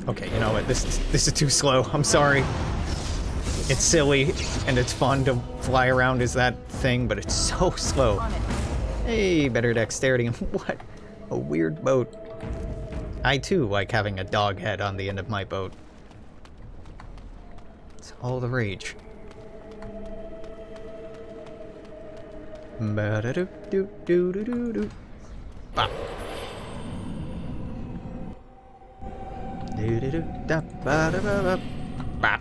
Okay, you know what? This is too slow. I'm sorry. It's silly and it's fun to fly around as that thing, but it's so slow. Hey, better dexterity. What? A weird boat. I too like having a dog head on the end of my boat. It's all the rage. Ba-da-do-do-do-do-do-do. Bop. Do-do-do-da-ba-da-ba-ba.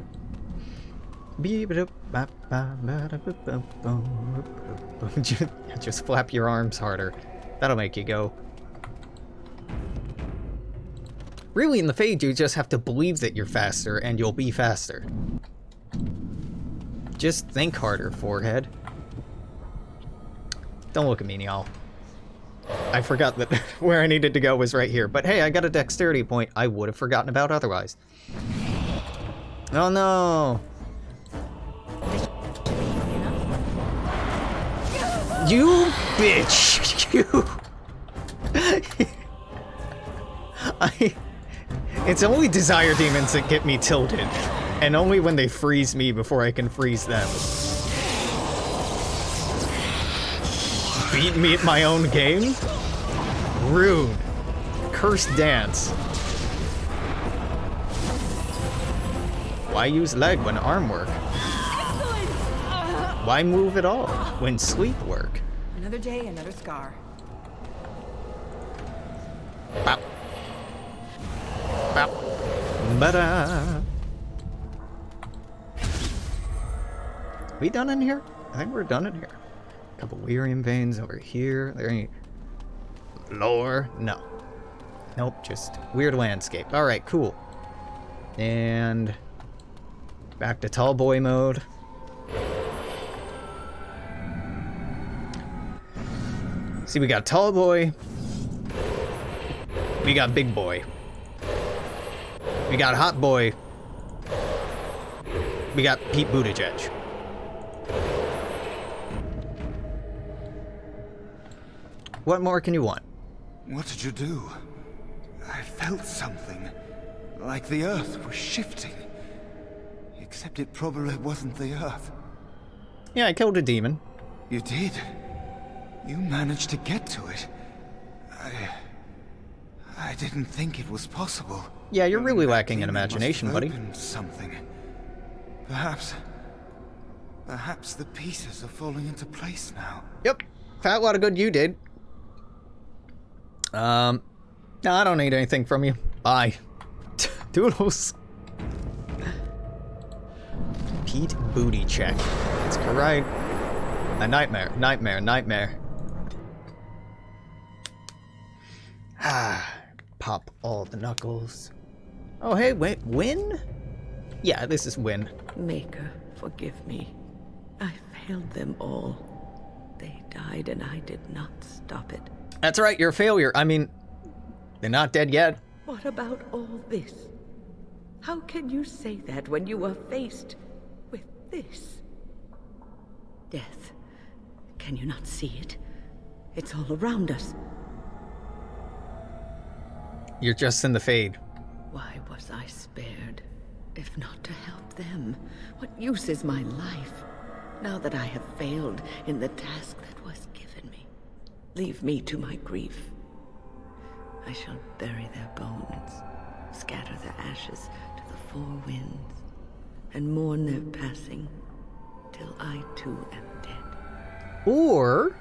Just flap your arms harder. That'll make you go. Really, in the Fade, you just have to believe that you're faster, and you'll be faster. Just think harder, forehead. Don't look at me, y'all. I forgot that where I needed to go was right here. But hey, I got a dexterity point I would have forgotten about otherwise. Oh no! You bitch! You! It's only desire demons that get me tilted. And only when they freeze me before I can freeze them. Beat me at my own game? Rude. Cursed dance. Why use leg when arm work? Why move at all when sleep work? Another day, another scar. Bop. Bop. Ba-da. We done in here? I think we're done in here. A couple Lyrium veins over here. There any lore? No. Nope, just weird landscape. Alright, cool. And back to tall boy mode. See, we got tall boy. We got big boy. We got hot boy. We got Pete Buttigieg. What more can you want? What did you do? I felt something. Like the earth was shifting. Except it probably wasn't the earth. Yeah, I killed a demon. You did? You managed to get to it. I didn't think it was possible. Yeah, you're really lacking in imagination, buddy. Something. Perhaps the pieces are falling into place now. Yep. Fat lot of good you did. No, I don't need anything from you. Bye. Doodles. Pete Booty check. That's right. A nightmare, nightmare, nightmare. Ah, pop all the knuckles. Oh, hey, wait, Wynne? Yeah, this is Wynne. Maker, forgive me. I failed them all. They died and I did not stop it. That's right, you're a failure. I mean, they're not dead yet. What about all this? How can you say that when you are faced with this? Death. Can you not see it? It's all around us. You're just in the Fade. Why was I spared? if not to help them? What use is my life, now that I have failed in the task that was given me? Leave me to my grief. I shall bury their bones, scatter their ashes to the four winds, and mourn their passing till I too am dead. Or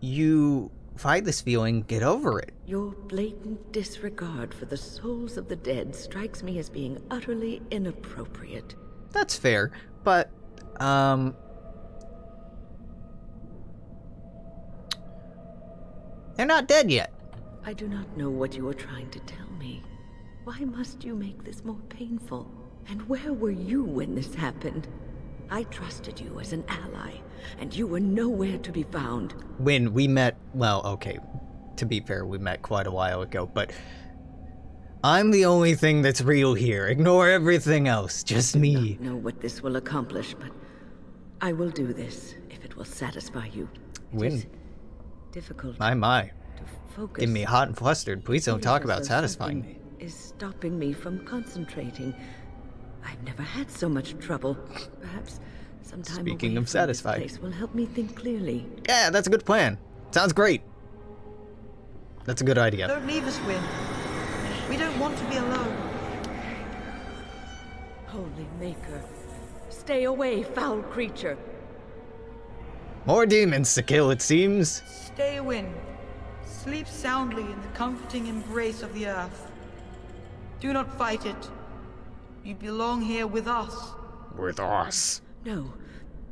you fight this feeling, get over it. Your blatant disregard for the souls of the dead strikes me as being utterly inappropriate. That's fair, but, they're not dead yet. I do not know what you are trying to tell me. Why must you make this more painful? And where were you when this happened? I trusted you as an ally, and you were nowhere to be found. When we met, well, okay, to be fair, we met quite a while ago, but I'm the only thing that's real here. Ignore everything else, just me. I don't know what this will accomplish, but I will do this if it will satisfy you. Wynne. Difficult. My. To focus. Getting me hot and flustered. Please don't talk about satisfying me. Is stopping me from concentrating. I've never had so much trouble. Perhaps sometime Speaking away of from satisfied, this place will help me think clearly. Yeah, that's a good plan. Sounds great. That's a good idea. Don't leave us, Wynne. We don't want to be alone. Holy Maker, stay away, foul creature. More demons to kill, it seems. Stay, Wynne. Sleep soundly in the comforting embrace of the earth. Do not fight it. You belong here with us. With us. No,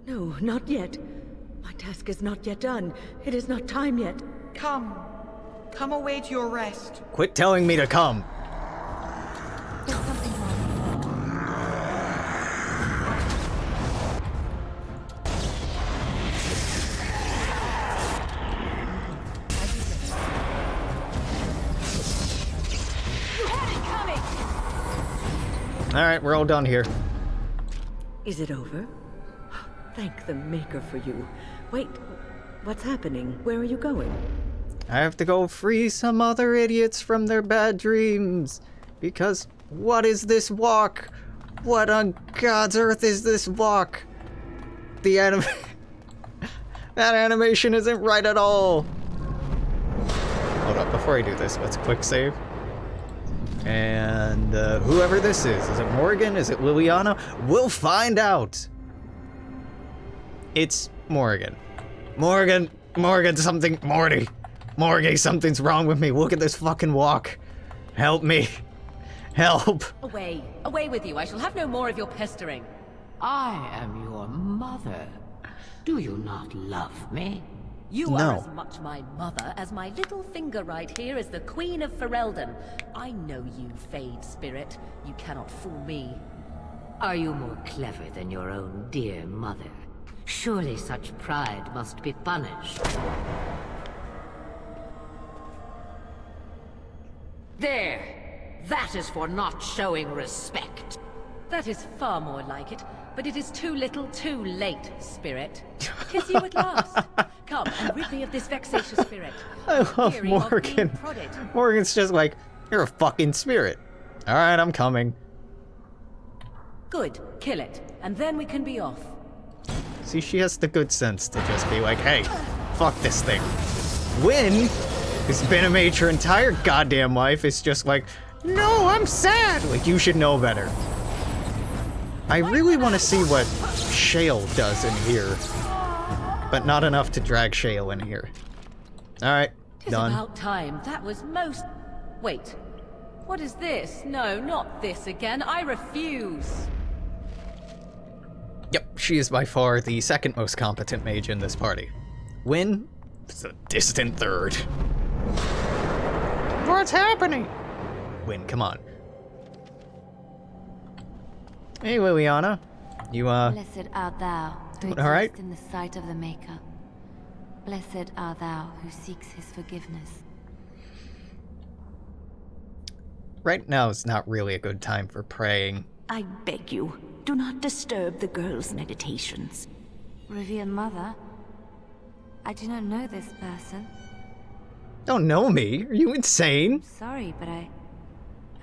not yet. My task is not yet done. It is not time yet. Come away to your rest. Quit telling me to come. There's something wrong. You had it coming! Alright, we're all done here. Is it over? Thank the Maker for you. Wait, what's happening? Where are you going? I have to go free some other idiots from their bad dreams. Because what is this walk? What on God's earth is this walk? The that animation isn't right at all. Hold up, before I do this, let's quick save. And whoever this is it Morrigan? Is it Liliana? We'll find out. It's Morrigan. Morrigan, something, Morty, something's wrong with me. Look at this fucking walk. Help me. Help. Away with you. I shall have no more of your pestering. I am your mother. Do you not love me? You are as much my mother as my little finger right here is the Queen of Ferelden. I know you, Fade Spirit. You cannot fool me. Are you more clever than your own dear mother? Surely such pride must be punished. There! That is for not showing respect. That is far more like it, but it is too little too late, Spirit. 'Tis you at last. Come and rid me of this vexatious spirit. I love Morrigan. Morrigan's just like, you're a fucking spirit. Alright, I'm coming. Good, kill it, and then we can be off. See, she has the good sense to just be like, hey, fuck this thing. Wynne, who's been a mage her entire goddamn life, is just like, no, I'm sad. Like, you should know better. I really want to see what Shale does in here, but not enough to drag Shale in here. Alright, done. It's about time. That was most... Wait. What is this? No, not this again. I refuse. Yep, she is by far the second most competent mage in this party. Wynne is a distant third. What's happening? Wynne, come on. Hey, Liliana. You, Blessed art thou, who all right? exists in the sight of the Maker. Blessed art thou, who seeks his forgiveness. Right now is not really a good time for praying. I beg you, do not disturb the girl's meditations. Revered Mother, I do not know this person. Don't know me? Are you insane? Sorry, but I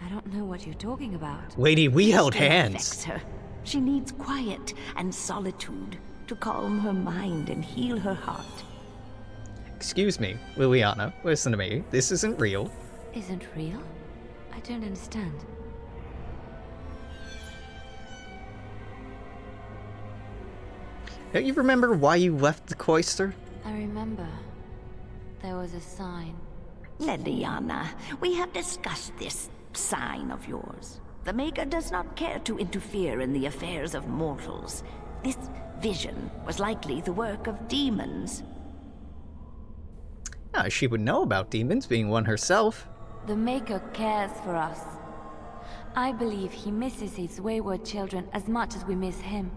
I don't know what you're talking about. Lady, we held Don't hands. vex her. She needs quiet and solitude to calm her mind and heal her heart. Excuse me, Liliana, listen to me. This isn't real. Isn't real? I don't understand. Don't you remember why you left the cloister? I remember. There was a sign. Leliana, we have discussed this sign of yours. The Maker does not care to interfere in the affairs of mortals. This vision was likely the work of demons. Ah, she would know about demons, being one herself. The Maker cares for us. I believe he misses his wayward children as much as we miss him.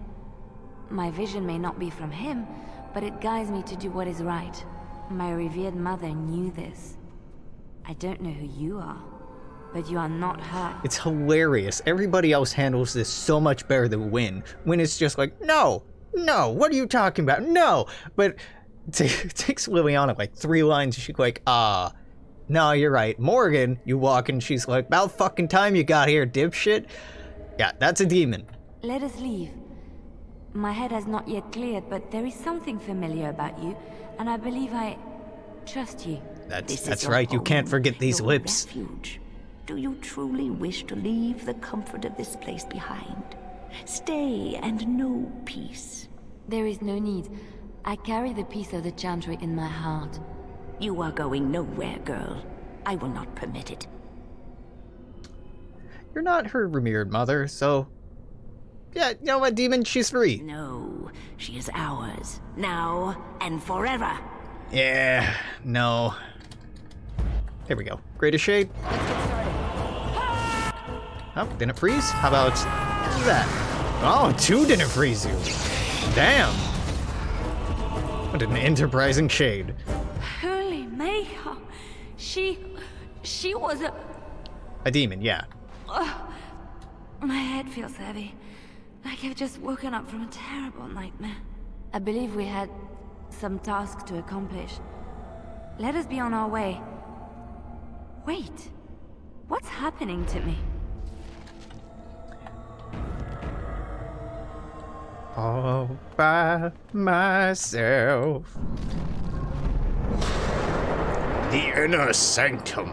My vision may not be from him, but it guides me to do what is right. My revered mother knew this. I don't know who you are, but you are not her. It's hilarious. Everybody else handles this so much better than Wynne. Wynne is just like, no, what are you talking about? No! But it takes Liliana like 3 lines, she's like, no, you're right. Morrigan, you walk and she's like, about fucking time you got here, dipshit. Yeah, that's a demon. Let us leave. My head has not yet cleared, but there is something familiar about you, and I believe I trust you. That's right, you can't forget these lips. Refuge. Do you truly wish to leave the comfort of this place behind? Stay and know peace. There is no need. I carry the peace of the Chantry in my heart. You are going nowhere, girl. I will not permit it. You're not her revered mother, so... Yeah, you know what, demon? She's free. No, she is ours. Now and forever. Yeah, no. Here we go. Greatest Shade. Oh, didn't freeze? How about that? Oh, 2 didn't freeze you. Damn. What an enterprising shade. Holy Maker. She was A demon, yeah. My head feels heavy. Like I've just woken up from a terrible nightmare. I believe we had some task to accomplish. Let us be on our way. Wait. What's happening to me? All by myself. The inner sanctum.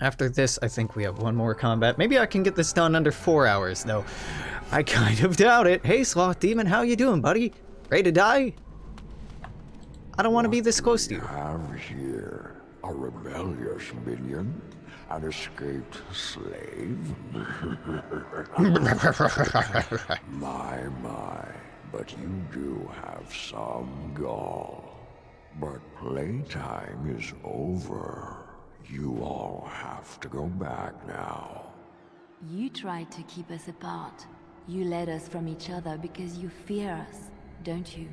After this, I think we have one more combat. Maybe I can get this done under 4 hours, though. I kind of doubt it. Hey, Sloth Demon, how you doing, buddy? Ready to die? I don't want to be this close to you. Have here a rebellious minion, an escaped slave. My, but you do have some gall. But playtime is over. You all have to go back now. You tried to keep us apart. You led us from each other because you fear us, don't you?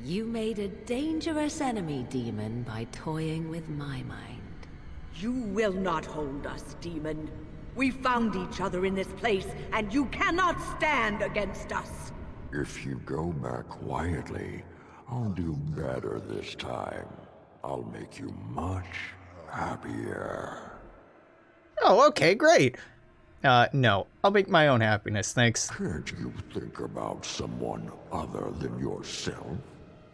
You made a dangerous enemy, demon, by toying with my mind. You will not hold us, demon. We found each other in this place, and you cannot stand against us. If you go back quietly, I'll do better this time. I'll make you much happier. Oh, okay, great. No, I'll make my own happiness, thanks. Can't you think about someone other than yourself?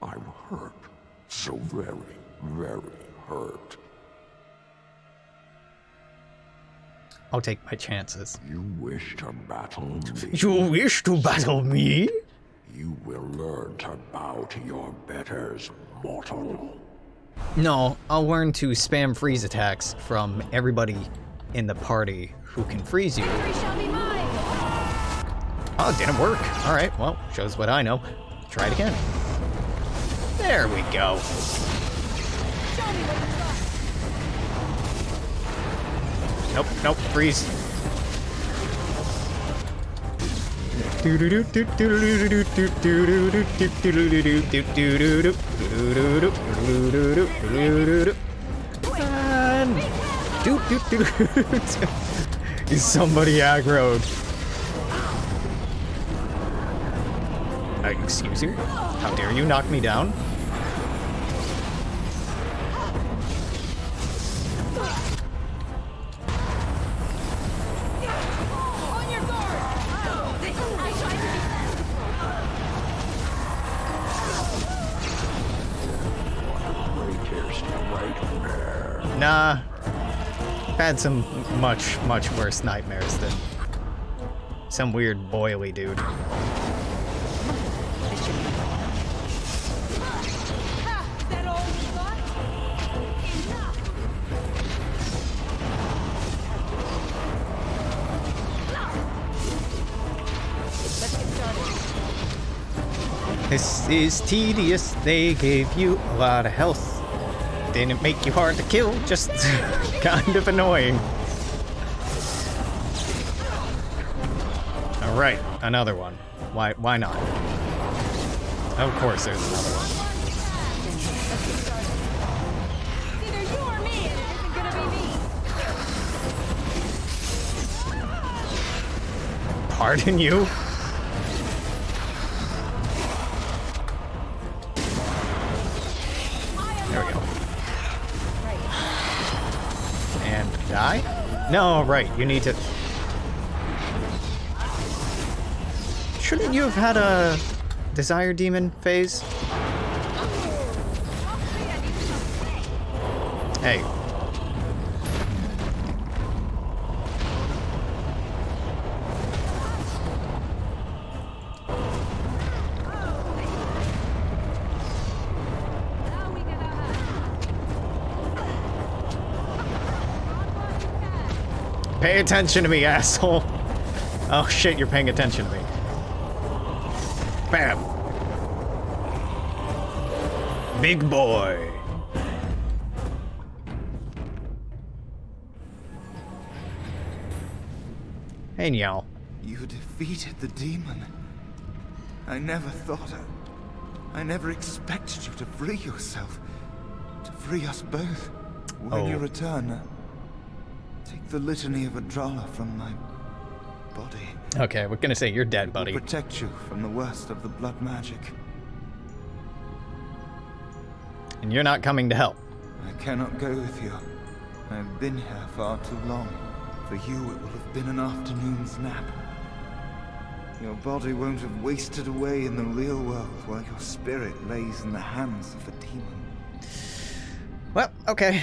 I'm hurt. So very, very hurt. I'll take my chances. You wish to battle me? You wish to battle me? You will learn to bow to your betters, mortal. No, I'll learn to spam freeze attacks from everybody in the party who can freeze you. Oh, it didn't work. Alright, well, shows what I know. Try it again. There we go. Nope, freeze. Is somebody aggroed? Excuse you? How dare you knock me down? Nah. I've had some much worse nightmares than some weird boily dude. This is tedious, they gave you a lot of health. Didn't make you hard to kill, just kind of annoying. Alright, another one. Why not? Of course there's another one. Either you or me, and it isn't gonna be me. Pardon you? There we go. And die? No, right, you need to... Shouldn't you have had a Desire Demon phase? Hey. Pay attention to me, asshole. Oh shit, you're paying attention to me. Bam. Big boy. Hey, y'all. You defeated the demon. I never thought I never expected you to free yourself. To free us both. When you return, take the litany of Adrala from my body. Okay, we're gonna say you're dead, buddy. It will protect you from the worst of the blood magic. And you're not coming to help. I cannot go with you. I've been here far too long. For you, it will have been an afternoon's nap. Your body won't have wasted away in the real world while your spirit lays in the hands of a demon. Well, okay.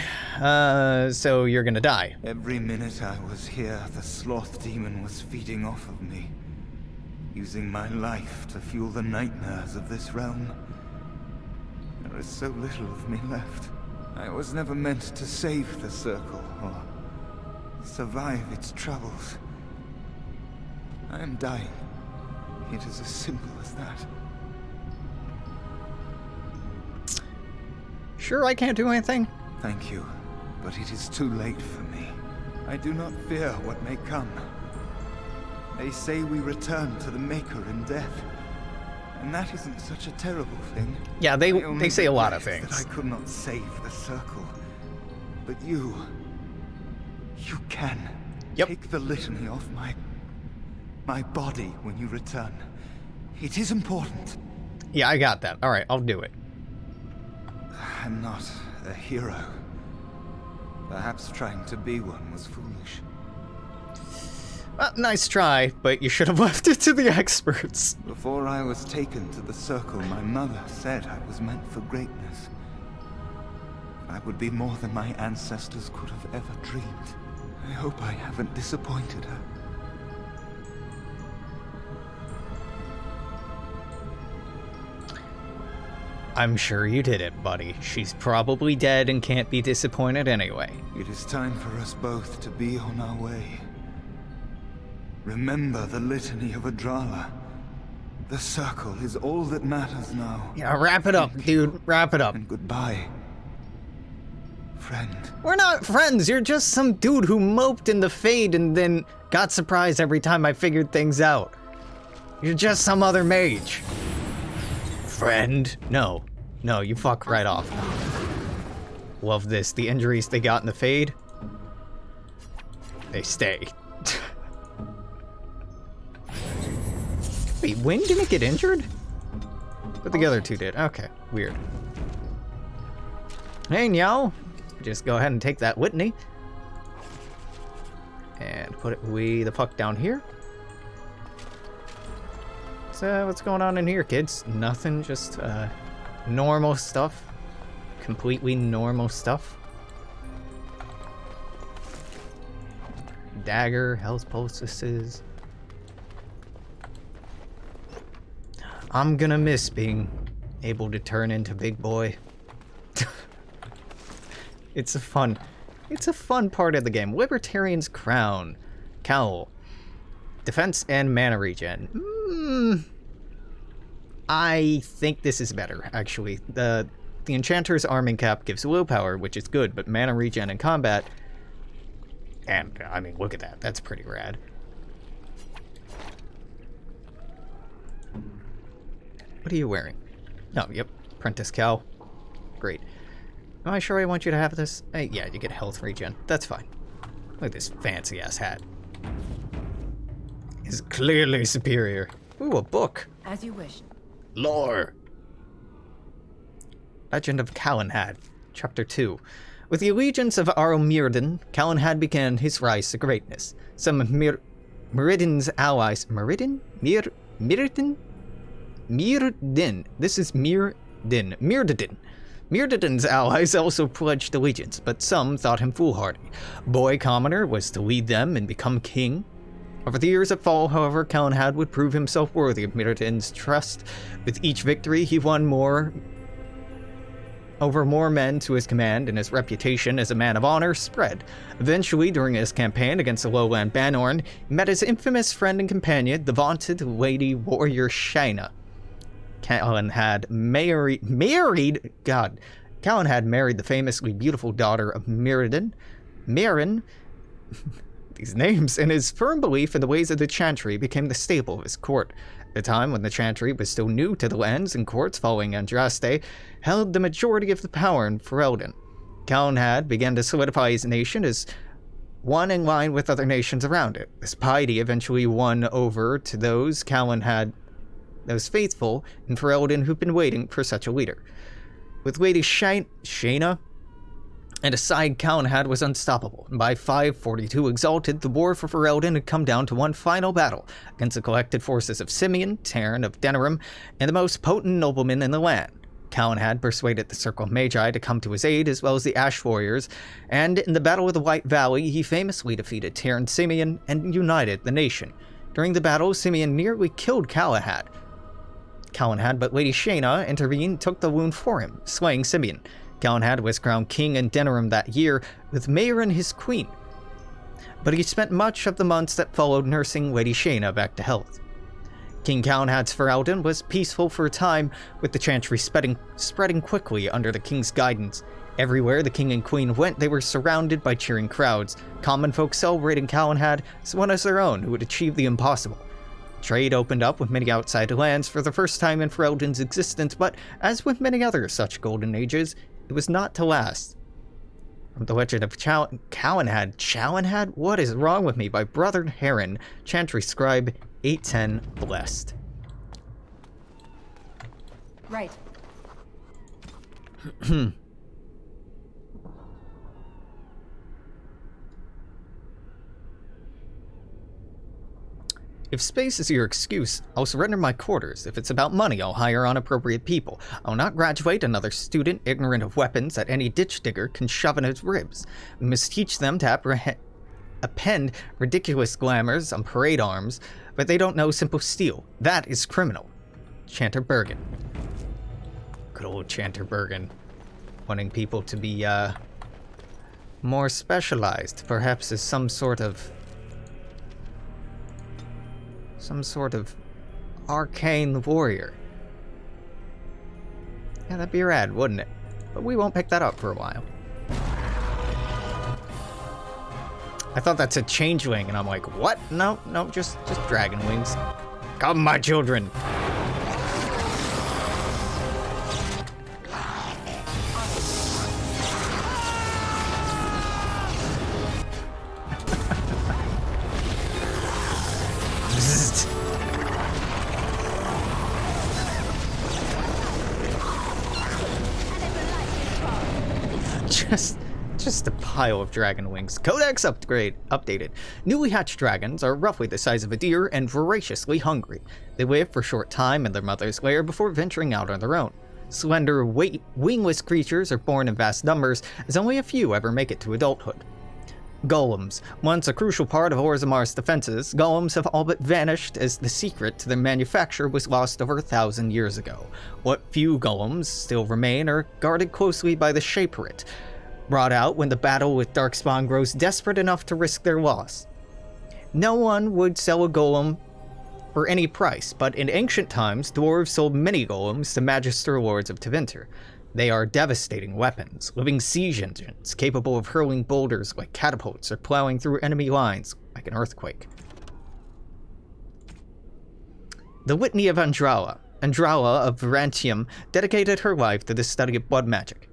So you're gonna die. Every minute I was here, the sloth demon was feeding off of me, using my life to fuel the nightmares of this realm. There is so little of me left. I was never meant to save the Circle, or survive its troubles. I am dying. It is as simple as that. Sure, I can't do anything. Thank you, but it is too late for me. I do not fear what may come. They say we return to the Maker in death. And that isn't such a terrible thing. Yeah, they say a lot of things. That I could not save the Circle. But you can. Yep. Take the litany off my body when you return. It is important. Yeah, I got that. Alright, I'll do it. I'm not a hero. Perhaps trying to be one was foolish. Well, nice try, but you should have left it to the experts. Before I was taken to the Circle, my mother said I was meant for greatness. I would be more than my ancestors could have ever dreamed. I hope I haven't disappointed her. I'm sure you did it, buddy. She's probably dead and can't be disappointed anyway. It is time for us both to be on our way. Remember the litany of Adrala. The Circle is all that matters now. Yeah, wrap it up, dude. Wrap it up. And goodbye, friend. We're not friends. You're just some dude who moped in the Fade and then got surprised every time I figured things out. You're just some other mage. Friend? No. No, you fuck right off. Love this. The injuries they got in the Fade, they stay. Wait, Wynne didn't get injured? But the other two did. Okay, weird. Hey, y'all. Just go ahead and take that litany. And put it way the fuck down here. So, what's going on in here, kids? Nothing, just normal stuff. Completely normal stuff. Dagger, health poultices. I'm gonna miss being able to turn into big boy. It's a fun part of the game. Libertarian's Crown. Cowl. Defense and mana regen. I think this is better, actually. The Enchanter's Arming Cap gives willpower, which is good, but mana regen in combat... And, I mean, look at that. That's pretty rad. What are you wearing? Oh, yep. Apprentice Cowl. Great. Am I sure I want you to have this? Yeah, you get health regen. That's fine. Look at this fancy-ass hat. It's clearly superior. Ooh, a book. As you wish. Lore. Legend of Calenhad, Chapter 2. With the allegiance of Mirrodin, Calenhad began his rise to greatness. Some of Mirrodin's allies... Mirrodin? Mirrodin? This is Mirrodin. Mirrodin's allies also pledged allegiance, but some thought him foolhardy. Boy Commoner was to lead them and become king. Over the years that followed, however, Calenhad would prove himself worthy of Mirrodin's trust. With each victory, he won over more men to his command, and his reputation as a man of honor spread. Eventually, during his campaign against the lowland Banorn, he met his infamous friend and companion, the vaunted Lady Warrior Shaina. Calenhad married the famously beautiful daughter of Mirrodin, these names, and his firm belief in the ways of the Chantry became the staple of his court. At the time when the Chantry was still new to the lands and courts following Andraste, held the majority of the power in Ferelden. Calenhad began to solidify his nation as one in line with other nations around it. This piety eventually won over to those faithful in Ferelden who've been waiting for such a leader. With Lady Shaina and aside, Calenhad was unstoppable, and by 542 Exalted, the war for Ferelden had come down to one final battle against the collected forces of Simeon, Terran of Denerim, and the most potent noblemen in the land. Calenhad persuaded the Circle of Magi to come to his aid, as well as the Ash Warriors, and in the Battle of the White Valley, he famously defeated Terran Simeon and united the nation. During the battle, Simeon nearly killed Calenhad, but Lady Shaina intervened and took the wound for him, slaying Simeon. Calenhad was crowned king in Denerim that year, with Mayrin his queen. But he spent much of the months that followed nursing Lady Shaina back to health. King Calenhad's Ferelden was peaceful for a time, with the Chantry spreading quickly under the king's guidance. Everywhere the king and queen went, they were surrounded by cheering crowds, common folk celebrating Calenhad as one as their own who had achieved the impossible. Trade opened up with many outside lands for the first time in Ferelden's existence, but as with many other such golden ages, it was not to last. From the Legend of Calenhad? What is wrong with me? By Brother Heron, Chantry Scribe 810 Blessed. Right. If space is your excuse, I'll surrender my quarters. If it's about money, I'll hire inappropriate people. I'll not graduate another student ignorant of weapons that any ditch digger can shove in his ribs. We must teach them to append ridiculous glamours on parade arms, but they don't know simple steel. That is criminal. Chanter Bergen. Good old Chanter Bergen. Wanting people to be, more specialized, perhaps as some sort of arcane warrior. Yeah, that'd be rad, wouldn't it? But we won't pick that up for a while. I thought that said changeling, and I'm like, what? No, just dragon wings. Come, my children! Just a pile of dragon wings. Codex updated. Newly hatched dragons are roughly the size of a deer and voraciously hungry. They live for a short time in their mother's lair before venturing out on their own. Slender, wingless creatures are born in vast numbers, as only a few ever make it to adulthood. Golems. Once a crucial part of Orzammar's defenses, golems have all but vanished as the secret to their manufacture was lost over 1,000 years ago. What few golems still remain are guarded closely by the Shaperit, brought out when the battle with Darkspawn grows desperate enough to risk their loss. No one would sell a golem for any price, but in ancient times, dwarves sold many golems to Magister Lords of Tevinter. They are devastating weapons, living siege engines, capable of hurling boulders like catapults or plowing through enemy lines like an earthquake. The Litany of Andrala. Andrala of Varantium dedicated her life to the study of blood magic.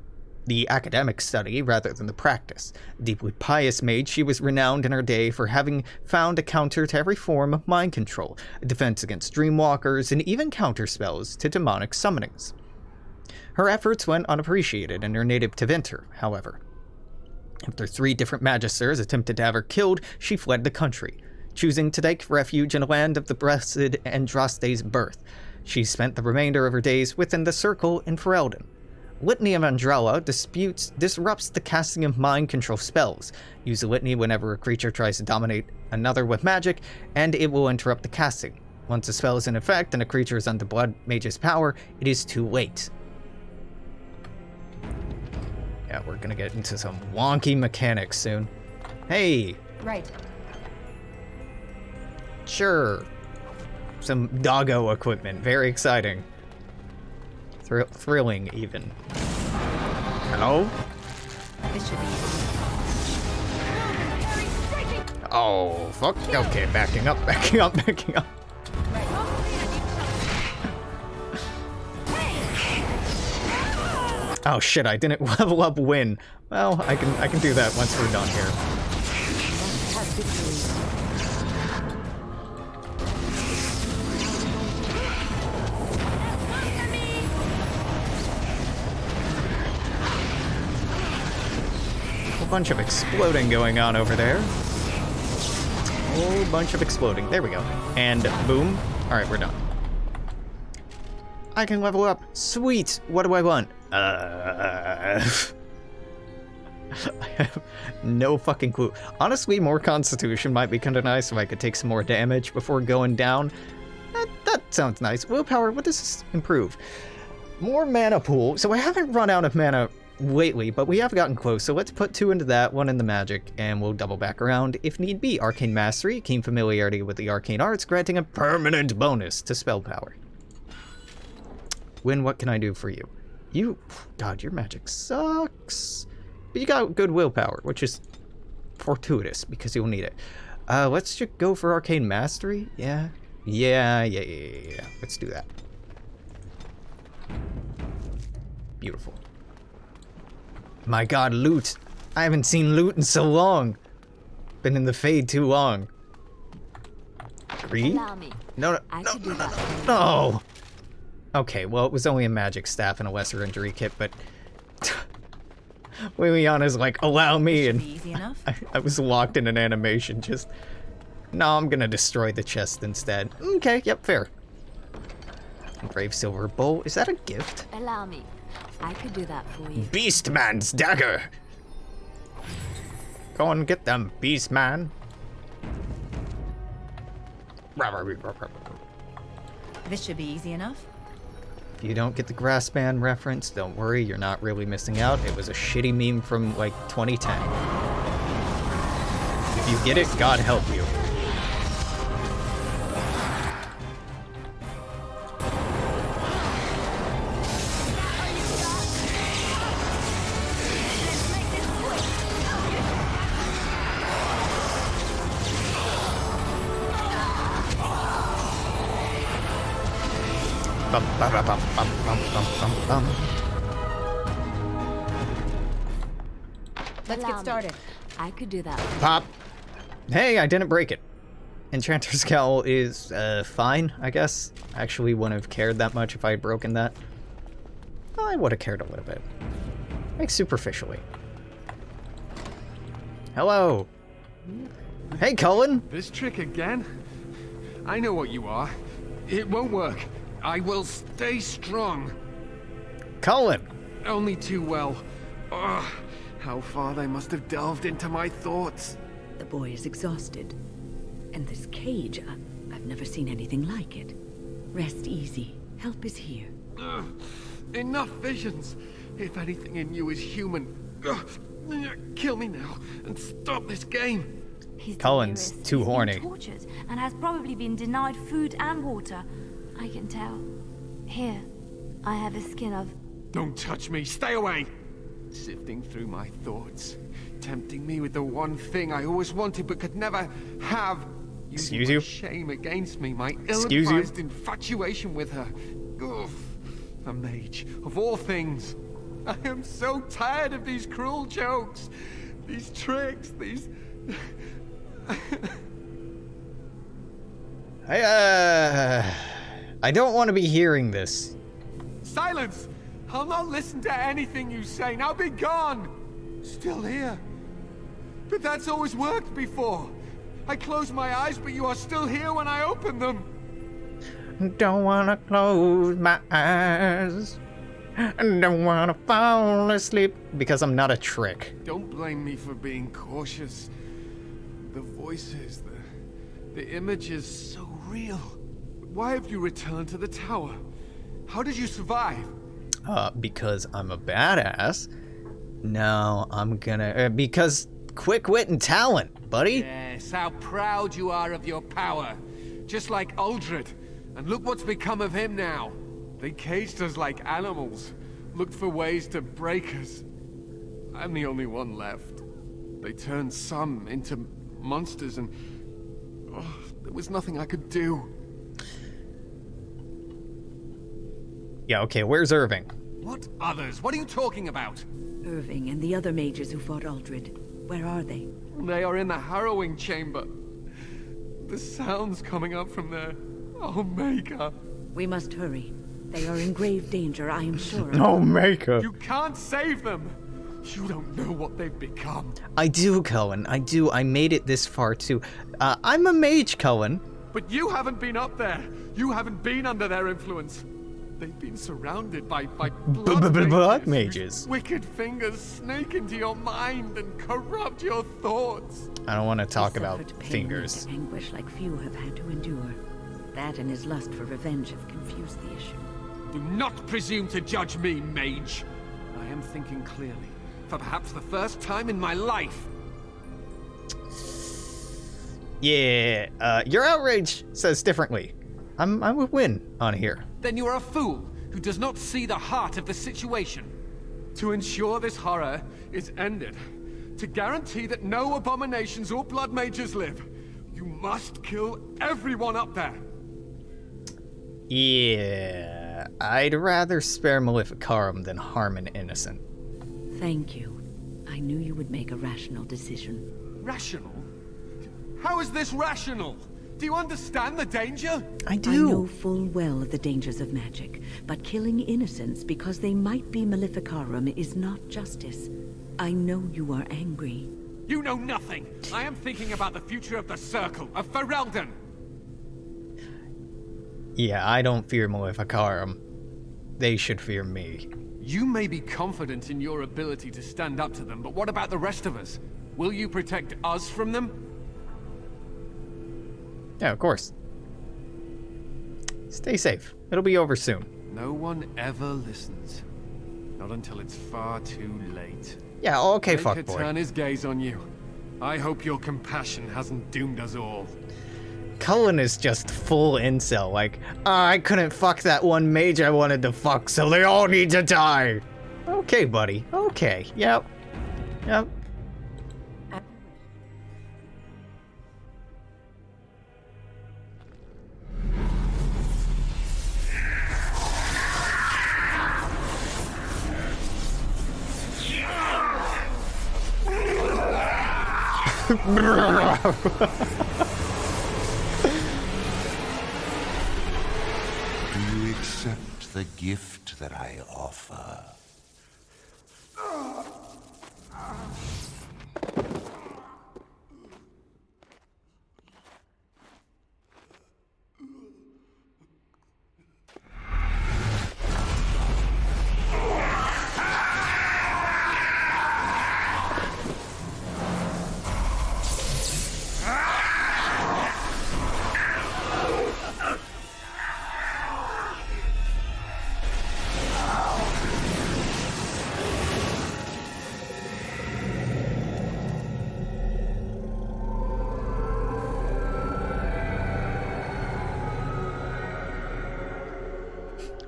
The academic study rather than the practice. A deeply pious mage, she was renowned in her day for having found a counter to every form of mind control, a defense against dreamwalkers, and even counterspells to demonic summonings. Her efforts went unappreciated in her native Tevinter, however. After 3 different magisters attempted to have her killed, she fled the country, choosing to take refuge in a land of the blessed Andraste's birth. She spent the remainder of her days within the Circle in Ferelden. Litany of Andrala disrupts the casting of mind control spells. Use the litany whenever a creature tries to dominate another with magic, and it will interrupt the casting. Once a spell is in effect and a creature is under blood mage's power, it is too late. Yeah, we're gonna get into some wonky mechanics soon. Hey! Right. Sure. Some doggo equipment. Very exciting. Thrilling, even. Hello? This should be easy. Oh, fuck. Okay, backing up, backing up, backing up. Oh shit, I didn't level up Wynne. Well, I can do that once we're done here. A bunch of exploding going on over there. A whole bunch of exploding. There we go. And boom. Alright, we're done. I can level up. Sweet. What do I want? I have no fucking clue. Honestly, more Constitution might be kind of nice if I could take some more damage before going down. That sounds nice. Willpower, what does this improve? More mana pool. So I haven't run out of mana lately, but we have gotten close. So let's put 2 into that, 1 in the magic, and we'll double back around if need be. Arcane Mastery, keen familiarity with the arcane arts, granting a permanent bonus to spell power. Wynne, what can I do for you? You, God, your magic sucks. But you got good willpower, which is fortuitous because you'll need it. Let's just go for Arcane Mastery. Yeah. Let's do that. Beautiful. My God, loot. I haven't seen loot in so long. Been in the Fade too long. Green? No. Okay, well, it was only a magic staff and a lesser injury kit, but Liliana's like, allow me, and easy enough. I was locked in an animation, just, no, I'm gonna destroy the chest instead. Okay, yep, fair. Brave Silver Bowl, is that a gift? Allow me. I could do that for you. Beastman's dagger! Go on, get them, Beastman. This should be easy enough. If you don't get the Grassman reference, don't worry, you're not really missing out. It was a shitty meme from, like, 2010. If you get it, God help you. Let's get started. I could do that. Pop. Hey, I didn't break it. Enchanter's Cowl is, fine, I guess. I actually wouldn't have cared that much if I had broken that. I would have cared a little bit. Like, superficially. Hello. Hey, Cullen. This trick again? I know what you are. It won't work. I will stay strong. Cullen. Only too well. Ugh. How far they must have delved into my thoughts. The boy is exhausted. And this cage, I've never seen anything like it. Rest easy. Help is here. Ugh. Enough visions. If anything in you is human, kill me now and stop this game. Cullen's too horny. Tortured and has probably been denied food and water. I can tell. Here, I have a skin of... Don't touch me. Stay away. Sifting through my thoughts, tempting me with the one thing I always wanted but could never have. Excuse you? Shame against me, my Excuse you? ill-advised infatuation with her. Oof. A mage, of all things. I am so tired of these cruel jokes, these tricks, these... I don't want to be hearing this. Silence! I'll not listen to anything you say. Now be gone! Still here. But that's always worked before. I close my eyes, but you are still here when I open them. Don't wanna close my eyes. Don't wanna fall asleep. Because I'm not a trick. Don't blame me for being cautious. The voices, the images, so real. Why have you returned to the tower? How did you survive? Because I'm a badass. No, I'm gonna... because quick wit and talent, buddy. Yes, how proud you are of your power. Just like Uldred. And look what's become of him now. They caged us like animals. Looked for ways to break us. I'm the only one left. They turned some into monsters and... oh, there was nothing I could do. Yeah, okay, where's Irving? What others? What are you talking about? Irving and the other mages who fought Uldred. Where are they? They are in the Harrowing Chamber. The sounds coming up from there. Oh, Maker. We must hurry. They are in grave danger, I am sure. Oh, Maker. You can't save them. You don't know what they've become. I do, Cullen. I do. I made it this far, too. I'm a mage, Cullen. But you haven't been up there. You haven't been under their influence. They've been surrounded by blood mages. Wicked fingers snake into your mind and corrupt your thoughts. I don't want to talk He about suffered pain fingers. and anguish like few have had to endure. That and his lust for revenge have confused the issue. Do not presume to judge me, Mage. I am thinking clearly, for perhaps the first time in my life. Yeah, your outrage says differently. I'm with Wynne on here. Then you are a fool who does not see the heart of the situation. To ensure this horror is ended, to guarantee that no abominations or blood mages live, you must kill everyone up there. Yeah, I'd rather spare Maleficarum than harm an innocent. Thank you. I knew you would make a rational decision. Rational? How is this rational? Do you understand the danger? I do. I know full well the dangers of magic, but killing innocents because they might be Maleficarum is not justice. I know you are angry. You know nothing. I am thinking about the future of the Circle, of Ferelden. Yeah, I don't fear Maleficarum. They should fear me. You may be confident in your ability to stand up to them, but what about the rest of us? Will you protect us from them? Yeah, of course. Stay safe. It'll be over soon. No one ever listens. Not until it's far too late. Yeah, okay, Make her fuckboy. turn his gaze on you. I hope your compassion hasn't doomed us all. Cullen is just full incel, like, I couldn't fuck that one mage I wanted to fuck, so they all need to die. Okay, buddy. Okay. Yep. Yep. Do you accept the gift that I offer?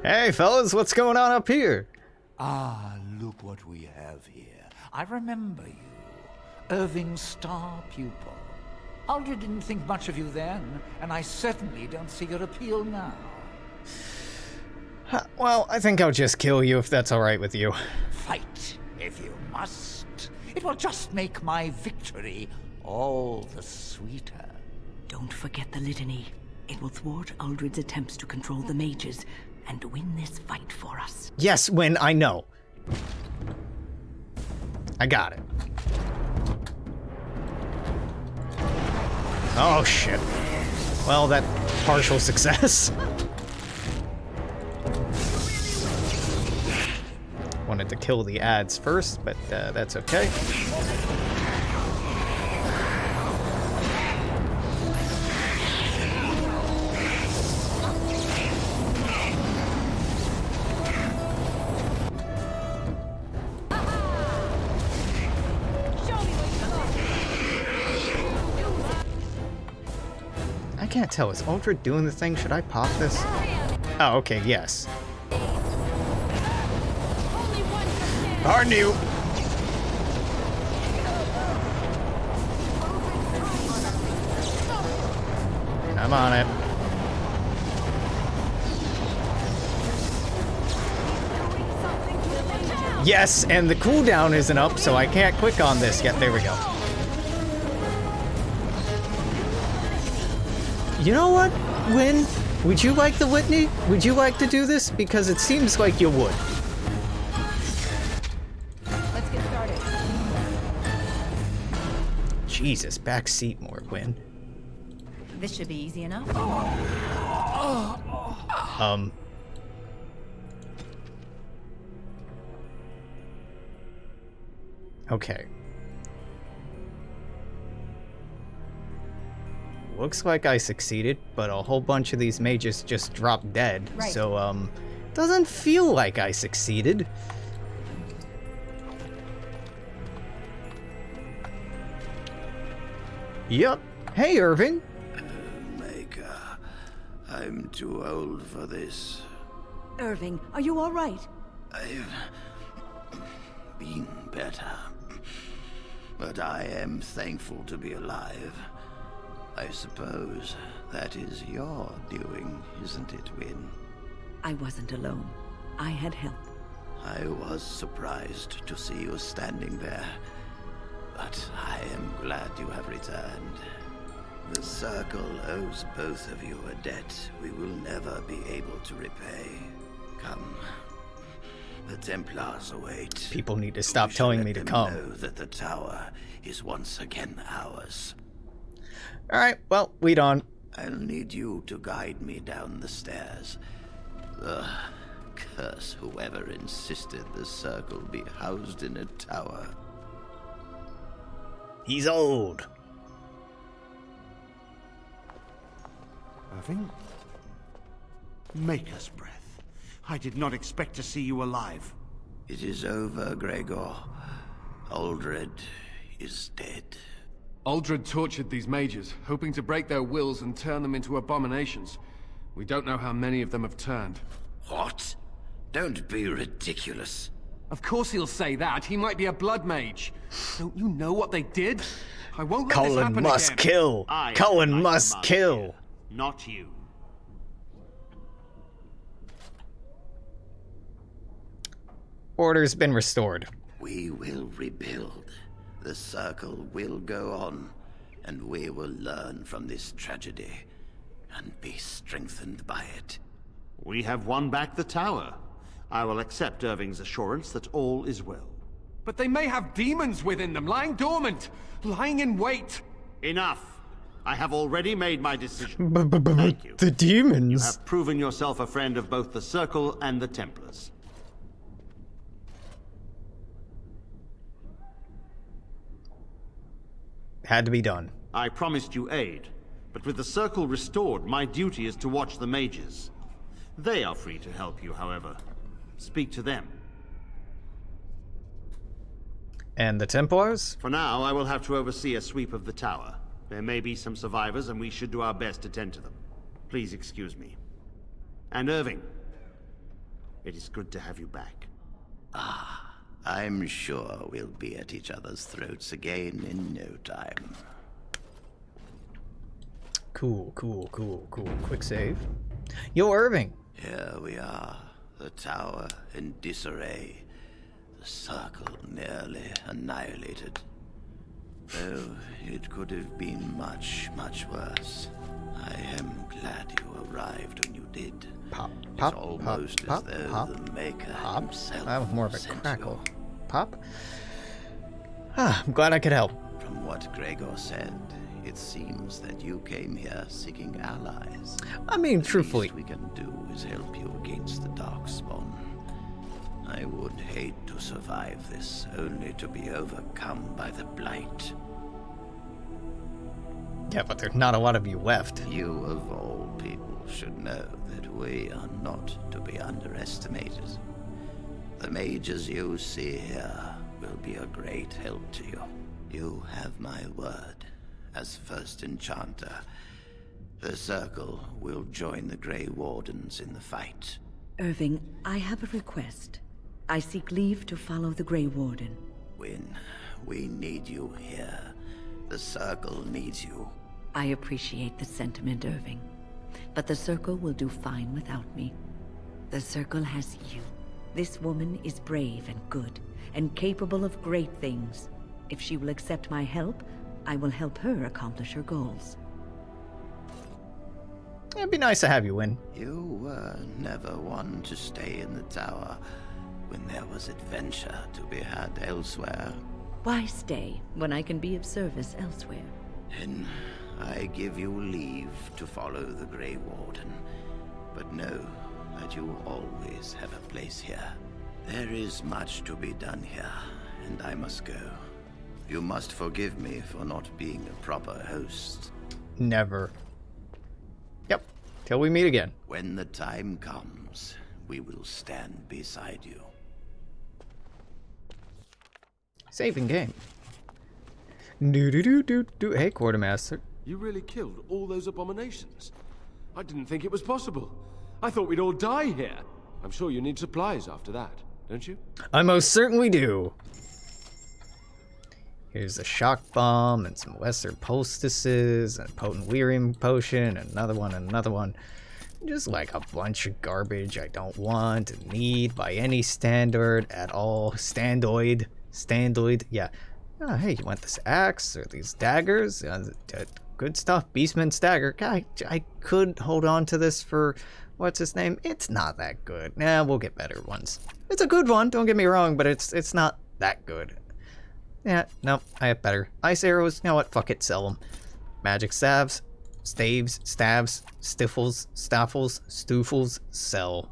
Hey, fellas, what's going on up here? Ah, look what we have here. I remember you. Irving's star pupil. Aldred didn't think much of you then, and I certainly don't see your appeal now. Well, I think I'll just kill you if that's alright with you. Fight, if you must. It will just make my victory all the sweeter. Don't forget the litany. It will thwart Aldred's attempts to control the mages and win this fight for us. Yes, Wynne, I know. I got it. Oh, shit. Well, that partial success. Wanted to kill the ads first, but that's okay. I can't tell. Is Ultra doing the thing? Should I pop this? Oh, okay, yes. Pardon you. I'm on it. Yes, and the cooldown isn't up, so I can't click on this yet. There we go. You know what, Wynne? Would you like the litany? Would you like to do this? Because it seems like you would. Let's get started. Jesus, backseat more, Wynne. This should be easy enough. Okay. Looks like I succeeded, but a whole bunch of these mages just dropped dead. Right. So, doesn't feel like I succeeded. Yup. Hey, Irving. Maker, I'm too old for this. Irving, are you all right? I've been better. But I am thankful to be alive. I suppose that is your doing, isn't it, Wynne? I wasn't alone. I had help. I was surprised to see you standing there. But I am glad you have returned. The Circle owes both of you a debt we will never be able to repay. Come. The Templars await. People need to stop telling me to come. Know that the tower is once again ours. Alright, well, lead on. I'll need you to guide me down the stairs. Ugh, curse whoever insisted the Circle be housed in a tower. He's old. Irving? Maker's breath. I did not expect to see you alive. It is over, Gregor. Aldred is dead. Aldred tortured these mages, hoping to break their wills and turn them into abominations. We don't know how many of them have turned. What? Don't be ridiculous. Of course he'll say that. He might be a blood mage. Don't you know what they did? I won't let this happen Cullen must again. kill. Cullen must kill. Not you. Order's been restored. We will rebuild. The Circle will go on, and we will learn from this tragedy and be strengthened by it. We have won back the tower. I will accept Irving's assurance that all is well. But they may have demons within them, lying dormant, lying in wait. Enough. I have already made my decision. Thank you. The demons. You have proven yourself a friend of both the Circle and the Templars. Had to be done. I promised you aid, but with the Circle restored, my duty is to watch the mages. They are free to help you, however. Speak to them. And the Templars? For now, I will have to oversee a sweep of the tower. There may be some survivors, and we should do our best to tend to them. Please excuse me. And Irving, It is good to have you back. Ah, I'm sure we'll be at each other's throats again in no time. Cool. Quick save. Yo, Irving. Here we are, the tower in disarray, the circle nearly annihilated. Though it could have been much, much worse. I am glad you arrived when you did. Pop, It's almost as though the Maker himself That was more of a sent crackle. you. Pop. I'm glad I could help. From what Gregor said, it seems that you came here seeking allies. I mean, The truthfully. least we can do is help you against the Darkspawn. I would hate to survive this, only to be overcome by the Blight. Yeah, but there's not a lot of you left. You of all people should know that we are not to be underestimated. The mages you see here will be a great help to you. You have my word. As first enchanter, the Circle will join the Grey Wardens in the fight. Irving, I have a request. I seek leave to follow the Grey Warden. Wynne, we need you here. The Circle needs you. I appreciate the sentiment, Irving. But the Circle will do fine without me. The Circle has you. This woman is brave and good, and capable of great things. If she will accept my help, I will help her accomplish her goals. It'd be nice to have you, Wynne. You were never one to stay in the tower when there was adventure to be had elsewhere. Why stay when I can be of service elsewhere? Then I give you leave to follow the Grey Warden, but know that you always have a place here. There is much to be done here, and I must go. You must forgive me for not being a proper host. Never. Yep. Till we meet again. When the time comes, we will stand beside you. Saving game. Do. Hey, Quartermaster. You really killed all those abominations? I didn't think it was possible. I thought we'd all die here. I'm sure you need supplies after that, don't you? I most certainly do. Here's a shock bomb and some lesser poultices and a potent lyrium potion and another one and another one. Just like a bunch of garbage I don't want and need by any standard at all. Standoid, yeah. Oh, hey, you want this axe or these daggers? Good stuff. Beastman's dagger. I could hold on to this for what's his name. It's not that good. Nah, we'll get better ones. It's a good one. Don't get me wrong, but it's not that good. Yeah, no, I have better. Ice arrows, you know what, fuck it, sell them. Magic staves, stabs, stiffles, staffles, stoofles, sell.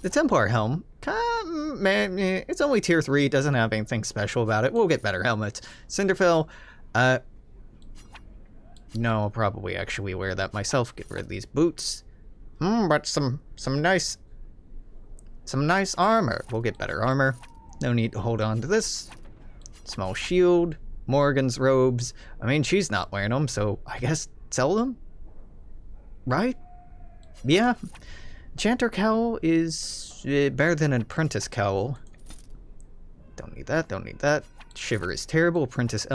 The Templar helm, man, it's only tier 3, doesn't have anything special about it. We'll get better helmets. Cinderfell, no, I'll probably actually wear that myself. Get rid of these boots. But some nice armor. We'll get better armor. No need to hold on to this. Small shield. Morrigan's robes. I mean, she's not wearing them, so I guess sell them? Right? Yeah. Enchanter cowl is better than an apprentice cowl. Don't need that. Shiver is terrible. Apprentice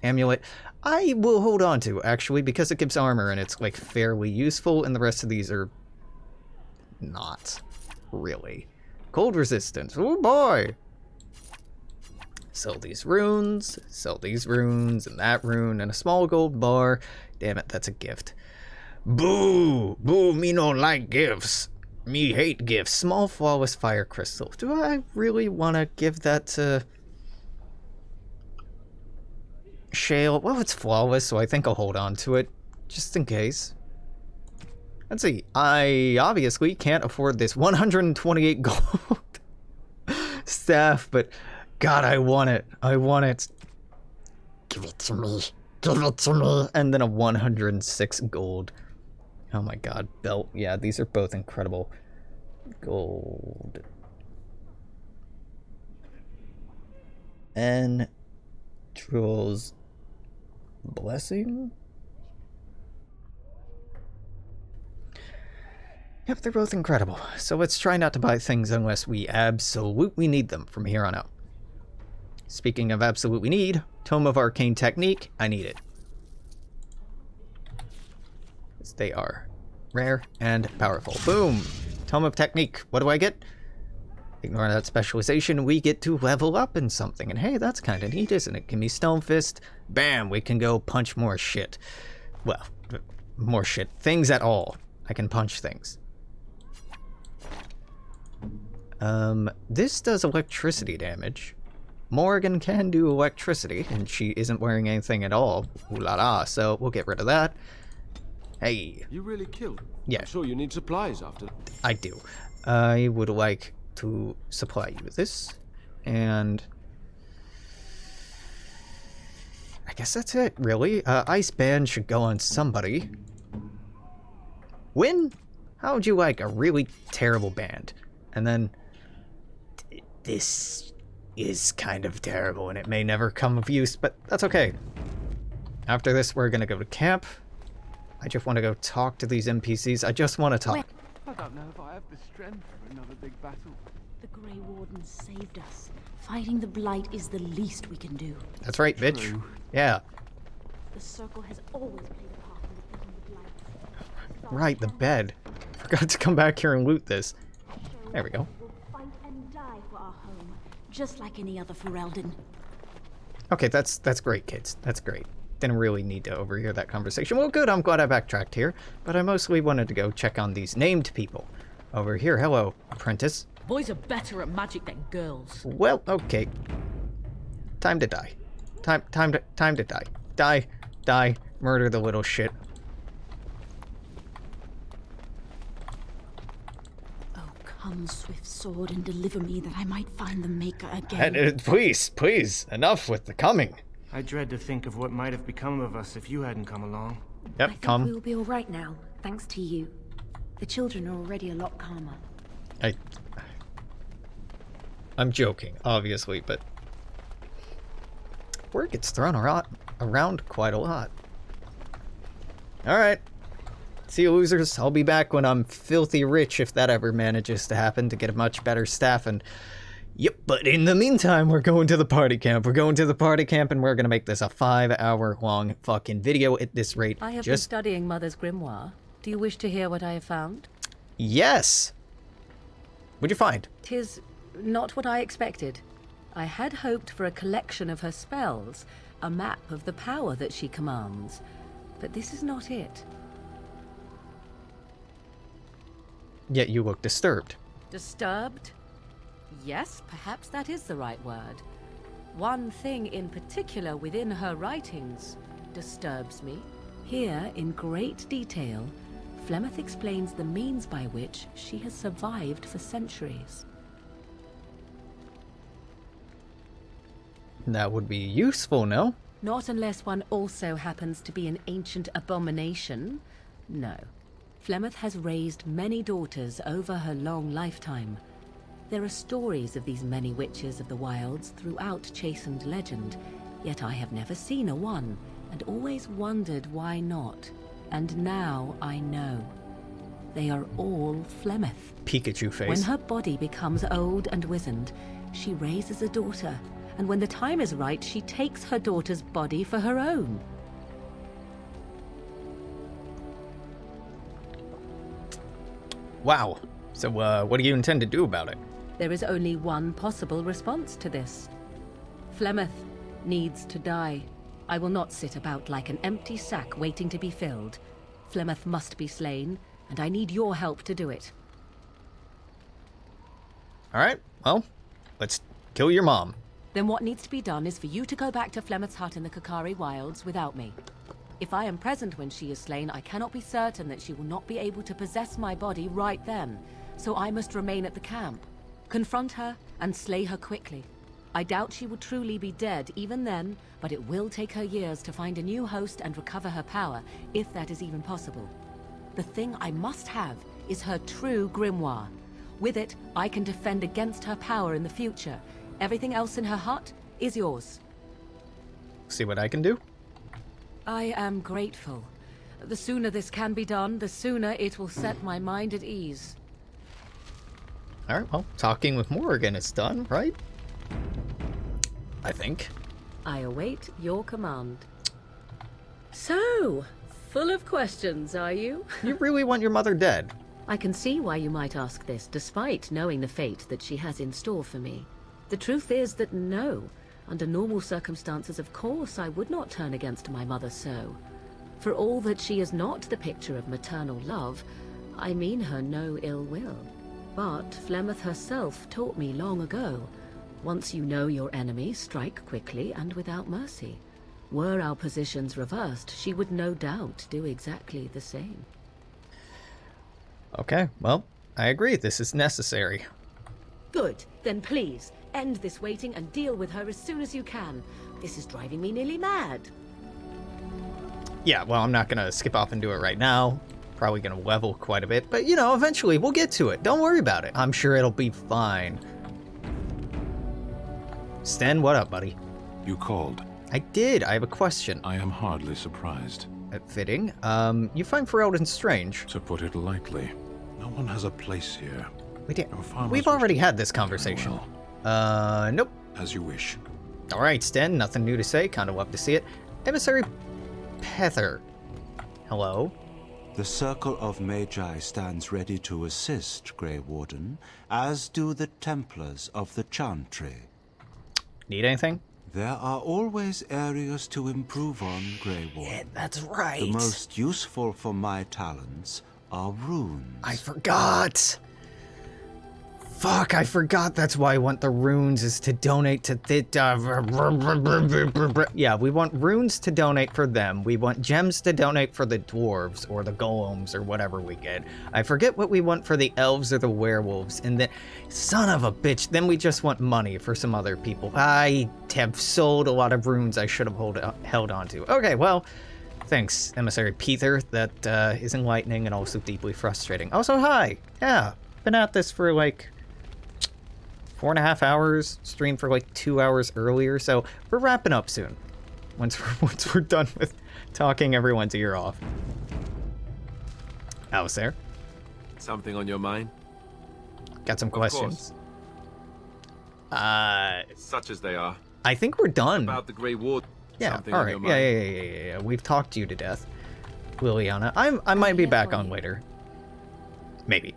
amulet. I will hold on to, actually, because it gives armor and it's, like, fairly useful, and the rest of these are not really. Cold resistance. Oh boy! Sell these runes, and that rune, and a small gold bar. Damn it, that's a gift. Boo! Boo, me no like gifts. Me hate gifts. Small flawless fire crystal. Do I really want to give that to Shale? Well, it's flawless, so I think I'll hold on to it, just in case. Let's see. I obviously can't afford this 128 gold staff, but God, I want it. Give it to me. And then a 106 gold. Oh my God, belt. Yeah, these are both incredible. Gold. And Troll's Blessing? Yep, they're both incredible. So let's try not to buy things unless we absolutely need them from here on out. Speaking of absolutely need, Tome of Arcane Technique, I need it. They are rare and powerful. Boom! Tome of Technique. What do I get? Ignore that specialization, we get to level up in something. And hey, that's kind of neat, isn't it? Give me Stone Fist. Bam! We can go punch more shit. Well, more shit. Things at all. I can punch things. This does electricity damage. Morrigan can do electricity, and she isn't wearing anything at all. Ooh la la, so we'll get rid of that. Hey. You really killed? Yeah. I'm sure you need supplies after that. I do. I would like to supply you with this, and I guess that's it, really. Ice Band should go on somebody. Wynne, how would you like a really terrible band? And then, this is kind of terrible, and it may never come of use, but that's okay. After this, we're gonna go to camp. I just want to go talk to these NPCs. I just want to talk. I don't know if I have the strength for another big battle. The Grey Warden saved us. Fighting the Blight is the least we can do. That's right, bitch. True. Yeah. The Circle has always played a part in defeating the Blight. Right, the bed. Forgot to come back here and loot this. There we go. We'll fight and die for our home, just like any other Ferelden. Okay, that's great, kids. That's great. Didn't really need to overhear that conversation. Well, good, I'm glad I backtracked here, but I mostly wanted to go check on these named people. Over here, hello, Apprentice. Boys are better at magic than girls. Well, okay. Time to die. Time to die. Die, murder the little shit. Oh, come, swift sword, and deliver me that I might find the Maker again. And, please, enough with the coming. I dread to think of what might have become of us if you hadn't come along. Yep, come. We'll be all right now, thanks to you. The children are already a lot calmer. I'm joking, obviously, but word gets thrown around quite a lot. Alright. See you, losers. I'll be back when I'm filthy rich, if that ever manages to happen, to get a much better staff. And yep, but in the meantime, we're going to the party camp. We're going to the party camp, and we're going to make this a 5-hour-long fucking video at this rate. I have been studying Mother's grimoire. Do you wish to hear what I have found? Yes! What'd you find? 'Tis not what I expected. I had hoped for a collection of her spells, a map of the power that she commands. But this is not it. Yet you look disturbed. Disturbed? Yes, perhaps that is the right word. One thing in particular within her writings disturbs me. Here, in great detail, Flemeth explains the means by which she has survived for centuries. That would be useful, no? Not unless one also happens to be an ancient abomination. No. Flemeth has raised many daughters over her long lifetime. There are stories of these many witches of the wilds throughout chastened legend, yet I have never seen a one, and always wondered why not. And now I know. They are all Flemeth. Pikachu face. When her body becomes old and wizened, she raises a daughter, and when the time is right, she takes her daughter's body for her own. Wow. So, what do you intend to do about it? There is only one possible response to this. Flemeth needs to die. I will not sit about like an empty sack waiting to be filled. Flemeth must be slain, and I need your help to do it. Alright, well, let's kill your mom. Then what needs to be done is for you to go back to Flemeth's hut in the Kakari Wilds without me. If I am present when she is slain, I cannot be certain that she will not be able to possess my body right then, so I must remain at the camp. Confront her and slay her quickly. I doubt she will truly be dead even then, but it will take her years to find a new host and recover her power, if that is even possible. The thing I must have is her true grimoire. With it, I can defend against her power in the future. Everything else in her hut is yours. See what I can do? I am grateful. The sooner this can be done, the sooner it will set my mind at ease. Alright, well, talking with Morrigan is done, right? I think. I await your command. So, full of questions, are you? You really want your mother dead? I can see why you might ask this, despite knowing the fate that she has in store for me. The truth is that no. Under normal circumstances, of course, I would not turn against my mother so. For all that she is not the picture of maternal love, I mean her no ill will. But Flemeth herself taught me long ago, once you know your enemy, strike quickly and without mercy. Were our positions reversed, she would no doubt do exactly the same. Okay, well, I agree. This is necessary. Good. Then please, end this waiting and deal with her as soon as you can. This is driving me nearly mad. Yeah, well, I'm not going to skip off and do it right now. Probably going to level quite a bit, but, you know, eventually we'll get to it. Don't worry about it. I'm sure it'll be fine. Sten, what up, buddy? You called. I did. I have a question. I am hardly surprised. Fitting. You find Ferelden strange. To put it lightly, no one has a place here. We've already had this conversation. Nope. As you wish. All right, Sten, nothing new to say. Kind of love to see it. Emissary Pether. Hello. The Circle of Magi stands ready to assist, Grey Warden, as do the Templars of the Chantry. Need anything? There are always areas to improve on, Grey Warden. Yeah, that's right. The most useful for my talents are runes. I forgot. Fuck, I forgot that's why I want the runes is to donate to the... yeah, we want runes to donate for them. We want gems to donate for the dwarves or the golems or whatever we get. I forget what we want for the elves or the werewolves. And then, son of a bitch, then we just want money for some other people. I have sold a lot of runes I should have held on to. Okay, well, thanks, Emissary Peter. That is enlightening and also deeply frustrating. Also, hi. Yeah, been at this for like... 4.5 hours, streamed for like 2 hours earlier, so we're wrapping up soon. Once we're done with talking everyone's ear off. Alistair? Something on your mind? Got some questions. Such as they are. I think we're done. About the Grey Ward. Yeah, Something all on right. your mind? Yeah. We've talked you to death, Liliana. I might be back on later. Maybe.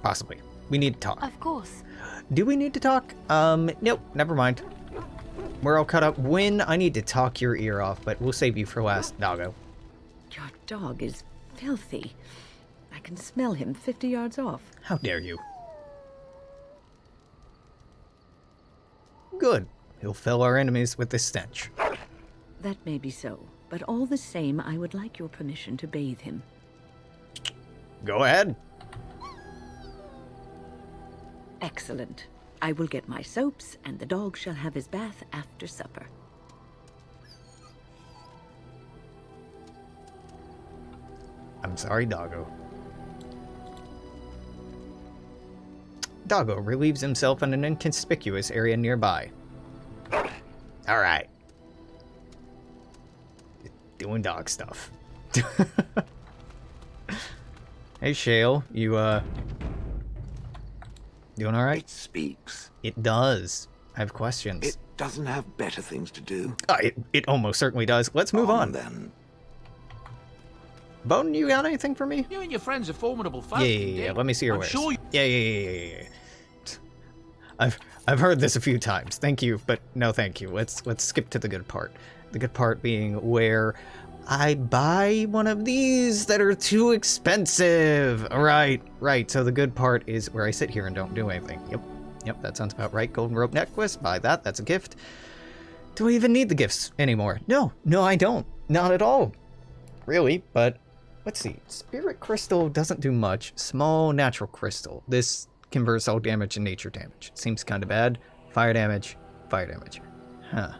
Possibly. We need to talk. Of course. Do we need to talk? Nope, never mind. We're all cut up. Wynne, I need to talk your ear off, but we'll save you for last, doggo. Your dog is filthy. I can smell him 50 yards off. How dare you? Good. He'll fill our enemies with this stench. That may be so, but all the same, I would like your permission to bathe him. Go ahead. Excellent. I will get my soaps, and the dog shall have his bath after supper. I'm sorry, Doggo. Doggo relieves himself in an inconspicuous area nearby. Alright. Doing dog stuff. Hey, Shale, you, doing alright? It speaks. It does. I have questions. It doesn't have better things to do. It almost certainly does. Let's move on. Then. Bone, you got anything for me? You and your friends are formidable foes. Yeah. Let me see your I'm wares. sure you... Yeah. I've heard this a few times. Thank you, but no thank you. Let's skip to the good part. The good part being where I buy one of these that are too expensive. Right. So the good part is where I sit here and don't do anything. Yep, that sounds about right. Golden rope necklace, buy that. That's a gift. Do I even need the gifts anymore? No, I don't. Not at all. Really, but let's see. Spirit crystal doesn't do much. Small natural crystal. This converts all damage and nature damage. Seems kind of bad. Fire damage. Huh.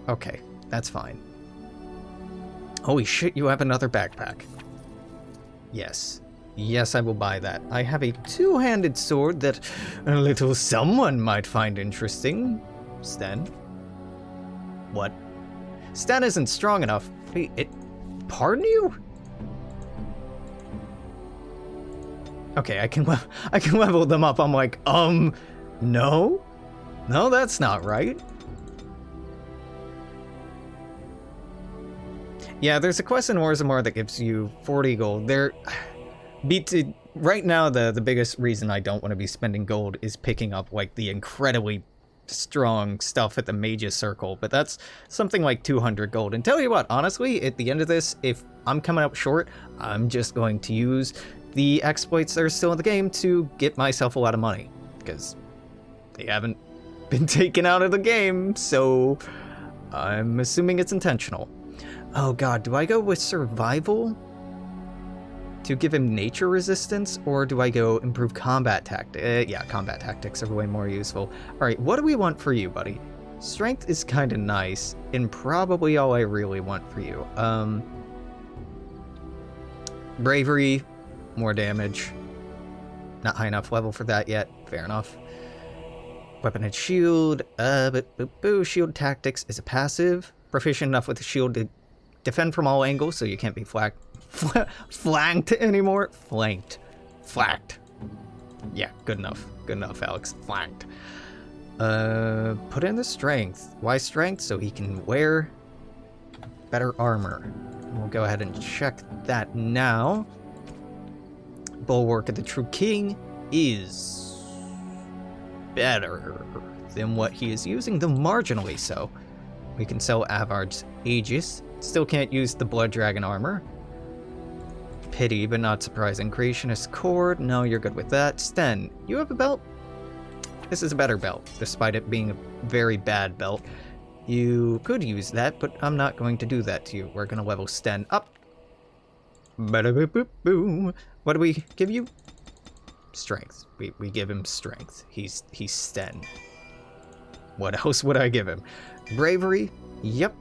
Okay, that's fine. Holy shit, you have another backpack. Yes, I will buy that. I have a two-handed sword that a little someone might find interesting. Sten? What? Sten isn't strong enough. Pardon you? Okay, I can level them up. I'm like, no? No, that's not right. Yeah, there's a quest in Orzammar that gives you 40 gold. Right now, the biggest reason I don't want to be spending gold is picking up, like, the incredibly strong stuff at the Mage's Circle, but that's something like 200 gold. And tell you what, honestly, at the end of this, if I'm coming up short, I'm just going to use the exploits that are still in the game to get myself a lot of money, because they haven't been taken out of the game, so I'm assuming it's intentional. Oh god, do I go with survival to give him nature resistance, or do I go improve combat tactics? Yeah, combat tactics are way more useful. Alright, what do we want for you, buddy? Strength is kind of nice, and probably all I really want for you. Bravery, more damage. Not high enough level for that yet, fair enough. Weapon and shield, shield tactics is a passive. Proficient enough with the shield to defend from all angles, so you can't be flanked anymore. Flanked. Yeah, good enough. Good enough, Alex. Flanked. Put in the strength. Why strength? So he can wear better armor. We'll go ahead and check that now. Bulwark of the True King is better than what he is using, though marginally so. We can sell Avard's Aegis. Still can't use the Blood Dragon armor. Pity, but not surprising. Creationist Cord. No, you're good with that. Sten, you have a belt? This is a better belt, despite it being a very bad belt. You could use that, but I'm not going to do that to you. We're going to level Sten up. Ba-da-boop-boop-boom. What do we give you? Strength. We give him strength. He's Sten. What else would I give him? Bravery? Yep.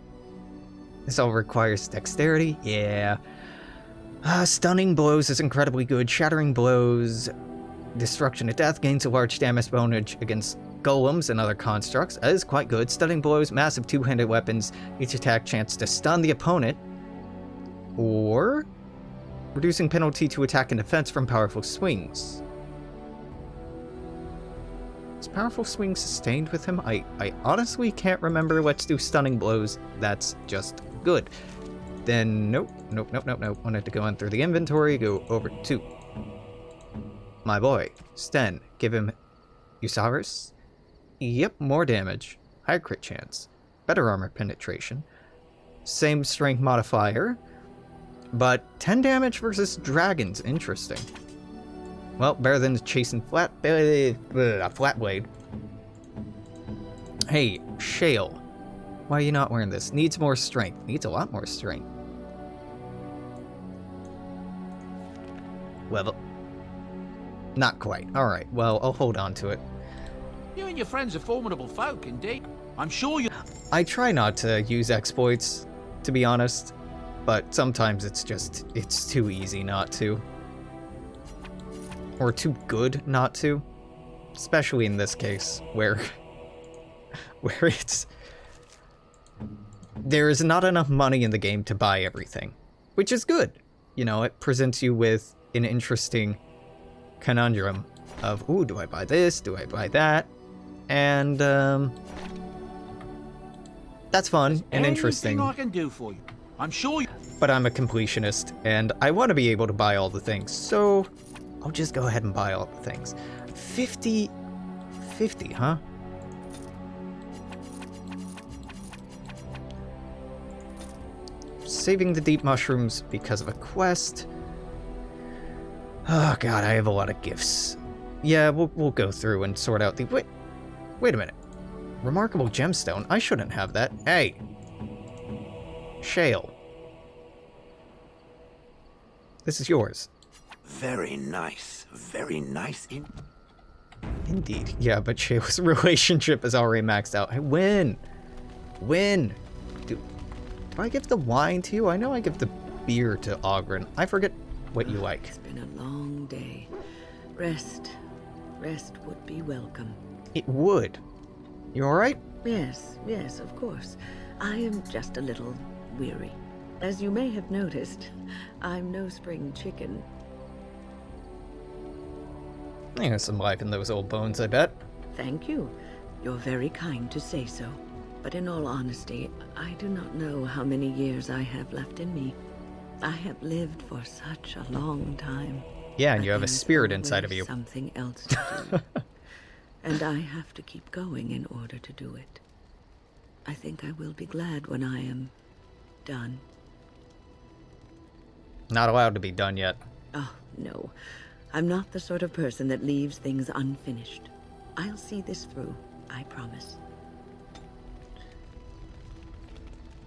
This all requires dexterity? Yeah. Stunning blows is incredibly good. Shattering blows, destruction to death, gains a large damage bonus against golems and other constructs. That is quite good. Stunning blows, massive two-handed weapons, each attack chance to stun the opponent, or reducing penalty to attack and defense from powerful swings. Is powerful swing sustained with him? I honestly can't remember. Let's do stunning blows. That's just good. Then, nope. Wanted to go on through the inventory, go over to my boy, Sten. Give him Usaris. Yep, more damage. Higher crit chance. Better armor penetration. Same strength modifier. But 10 damage versus dragons. Interesting. Well, better than chasing flat blade. Hey, Shale. Why are you not wearing this? Needs more strength. Needs a lot more strength. Level. Not quite. Alright, well, I'll hold on to it. You and your friends are formidable folk, indeed. I'm sure you... I try not to use exploits, to be honest. But sometimes it's too easy not to. Or too good not to. Especially in this case, where there is not enough money in the game to buy everything. Which is good. You know, it presents you with an interesting conundrum of, ooh, do I buy this? Do I buy that? And, that's fun and interesting. Anything I can do for you. I'm sure you... But I'm a completionist, and I want to be able to buy all the things, so I'll just go ahead and buy all the things. 50, huh? Saving the deep mushrooms because of a quest. Oh god, I have a lot of gifts. Yeah, we'll go through and sort out the... Wait a minute. Remarkable gemstone? I shouldn't have that. Hey! Shale. This is yours. Very nice. Very nice. Indeed. Yeah, but Shale's relationship is already maxed out. Hey, Wynne! Do I give the wine to you? I know I give the beer to Ogren. I forget what you like. It's been a long day. Rest would be welcome. It would. You alright? Yes, of course. I am just a little weary. As you may have noticed, I'm no spring chicken. There's some life in those old bones, I bet. Thank you. You're very kind to say so. But in all honesty, I do not know how many years I have left in me. I have lived for such a long time. Yeah, and you have a spirit inside of you. Something else to do. And I have to keep going in order to do it. I think I will be glad when I am done. Not allowed to be done yet. Oh, no. I'm not the sort of person that leaves things unfinished. I'll see this through, I promise.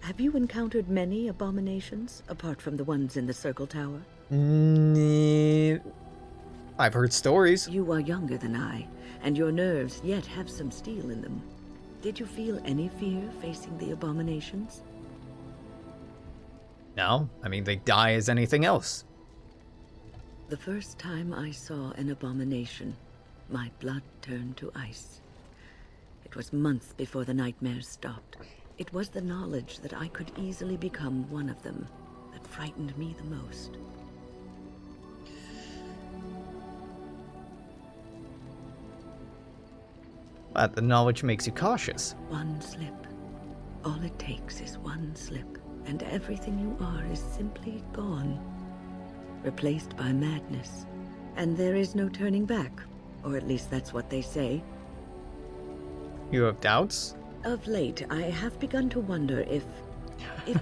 Have you encountered many abominations, apart from the ones in the Circle Tower? I've heard stories. You are younger than I, and your nerves yet have some steel in them. Did you feel any fear facing the abominations? No, I mean, they die as anything else. The first time I saw an abomination, my blood turned to ice. It was months before the nightmares stopped. It was the knowledge that I could easily become one of them that frightened me the most. But the knowledge makes you cautious. One slip. All it takes is one slip, and everything you are is simply gone. Replaced by madness. And there is no turning back, or at least that's what they say. You have doubts? Of late, I have begun to wonder if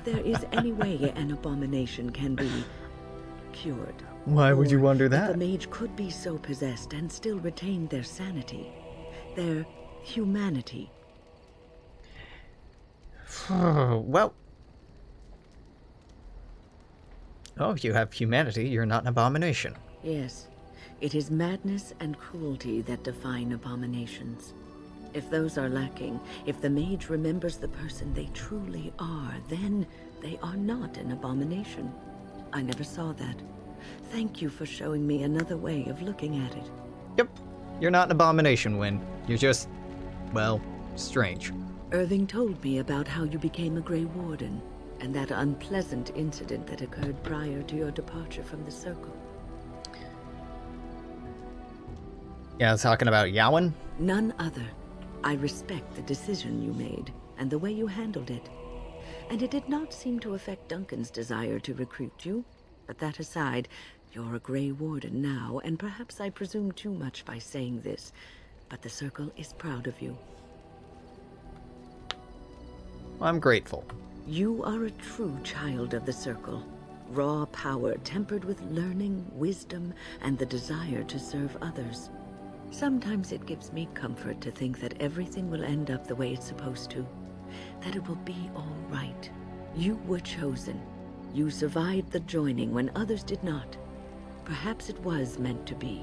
there is any way an abomination can be cured. Why would you wonder If that? a mage could be so possessed and still retain their sanity, their humanity. Well... Oh, if you have humanity, you're not an abomination. Yes, it is madness and cruelty that define abominations. If those are lacking, if the mage remembers the person they truly are, then they are not an abomination. I never saw that. Thank you for showing me another way of looking at it. Yep, you're not an abomination, Wynne. You're just, well, strange. Irving told me about how you became a Grey Warden, and that unpleasant incident that occurred prior to your departure from the Circle. Yeah, talking about Yawen? None other. I respect the decision you made, and the way you handled it. And it did not seem to affect Duncan's desire to recruit you. But that aside, you're a Grey Warden now, and perhaps I presume too much by saying this, but the Circle is proud of you. I'm grateful. You are a true child of the Circle. Raw power tempered with learning, wisdom, and the desire to serve others. Sometimes it gives me comfort to think that everything will end up the way it's supposed to. That it will be all right. You were chosen. You survived the joining when others did not. Perhaps it was meant to be.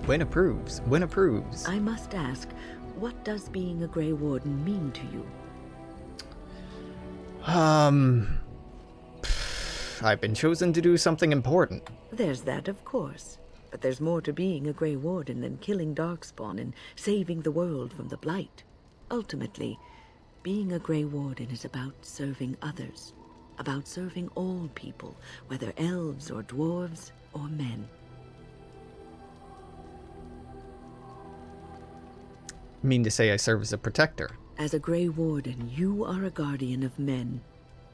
Wynne approves. Wynne approves. I must ask, what does being a Grey Warden mean to you? I've been chosen to do something important. There's that, of course. But there's more to being a Grey Warden than killing Darkspawn and saving the world from the Blight. Ultimately, being a Grey Warden is about serving others. About serving all people, whether elves or dwarves or men. You mean to say I serve as a protector? As a Grey Warden, you are a guardian of men.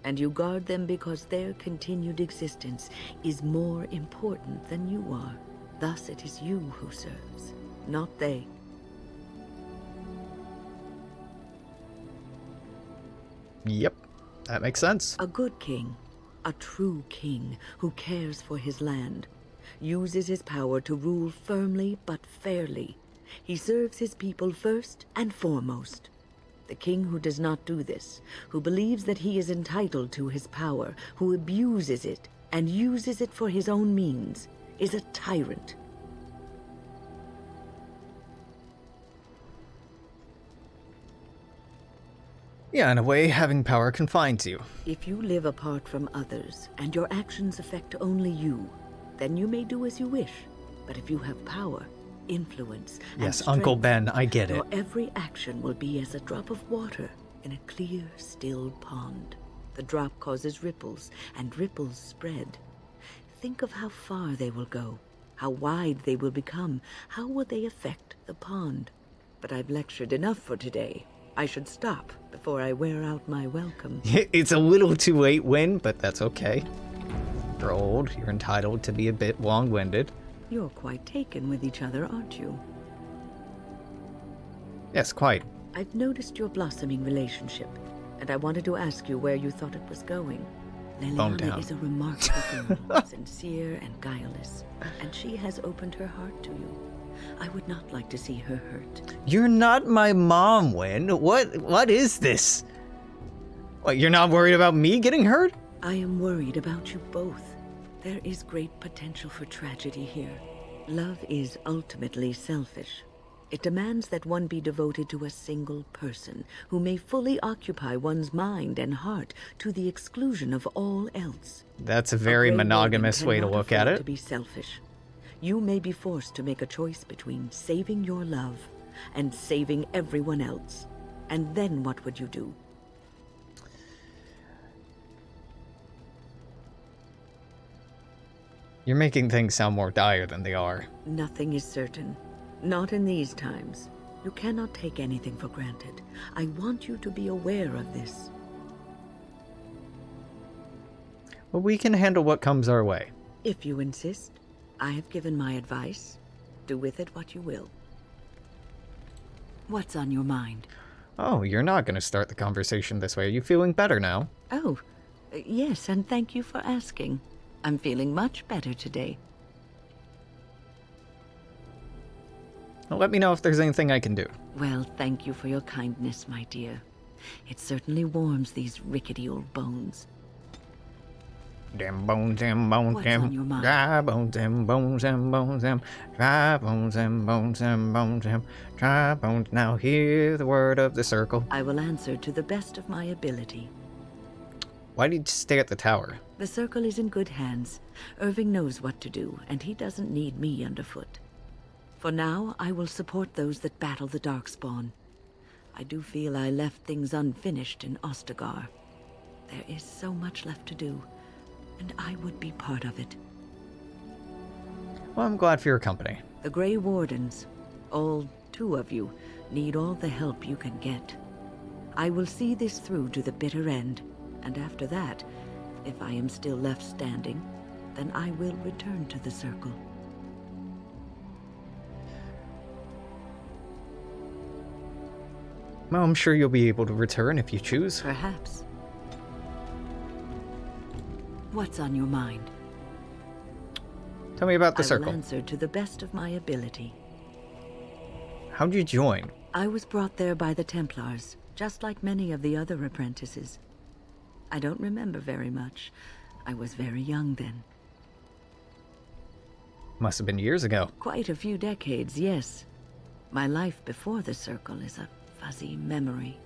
And you guard them because their continued existence is more important than you are. Thus it is you who serves, not they. Yep, that makes sense. A good king, a true king who cares for his land, uses his power to rule firmly but fairly. He serves his people first and foremost. The king who does not do this, who believes that he is entitled to his power, who abuses it and uses it for his own means, is a tyrant. Yeah, in a way, having power confines you. If you live apart from others, and your actions affect only you, then you may do as you wish. But if you have power, influence, and Yes, strength, Uncle Ben, I get it. your every action will be as a drop of water in a clear, still pond. The drop causes ripples, and ripples spread. Think of how far they will go, how wide they will become, how will they affect the pond. But I've lectured enough for today. I should stop before I wear out my welcome. It's a little too late, Wynne, but that's okay. You're old, you're entitled to be a bit long-winded. You're quite taken with each other, aren't you? Yes, quite. I've noticed your blossoming relationship, and I wanted to ask you where you thought it was going. Leliana is a remarkable girl, sincere and guileless, and she has opened her heart to you. I would not like to see her hurt. You're not my mom, Wynne. What is this? What, you're not worried about me getting hurt? I am worried about you both. There is great potential for tragedy here. Love is ultimately selfish. It demands that one be devoted to a single person who may fully occupy one's mind and heart to the exclusion of all else. That's a very monogamous way to look at it. To be selfish. You may be forced to make a choice between saving your love and saving everyone else. And then what would you do? You're making things sound more dire than they are. Nothing is certain. Not in these times. You cannot take anything for granted. I want you to be aware of this. Well, we can handle what comes our way. If you insist, I have given my advice. Do with it what you will. What's on your mind? Oh, you're not going to start the conversation this way. Are you feeling better now? Oh, yes, and thank you for asking. I'm feeling much better today. Well, let me know if there's anything I can do. Well, thank you for your kindness, my dear. It certainly warms these rickety old bones. Them bones, them bones, What's on your mind? dry bones, them bones, them bones, them dry bones, them bones, them bones, them dry bones. Now hear the word of the circle. I will answer to the best of my ability. Why did you stay at the tower? The circle is in good hands. Irving knows what to do, and he doesn't need me underfoot. For now, I will support those that battle the Darkspawn. I do feel I left things unfinished in Ostagar. There is so much left to do, and I would be part of it. Well, I'm glad for your company. The Grey Wardens, all 2 of you, need all the help you can get. I will see this through to the bitter end, and after that, if I am still left standing, then I will return to the circle. Well, I'm sure you'll be able to return if you choose. Perhaps. What's on your mind? Tell me about the I circle. will answer to the best of my ability. How'd you join? I was brought there by the Templars, just like many of the other apprentices. I don't remember very much. I was very young then. Must have been years ago. Quite a few decades, yes. My life before the circle is a fuzzy memory.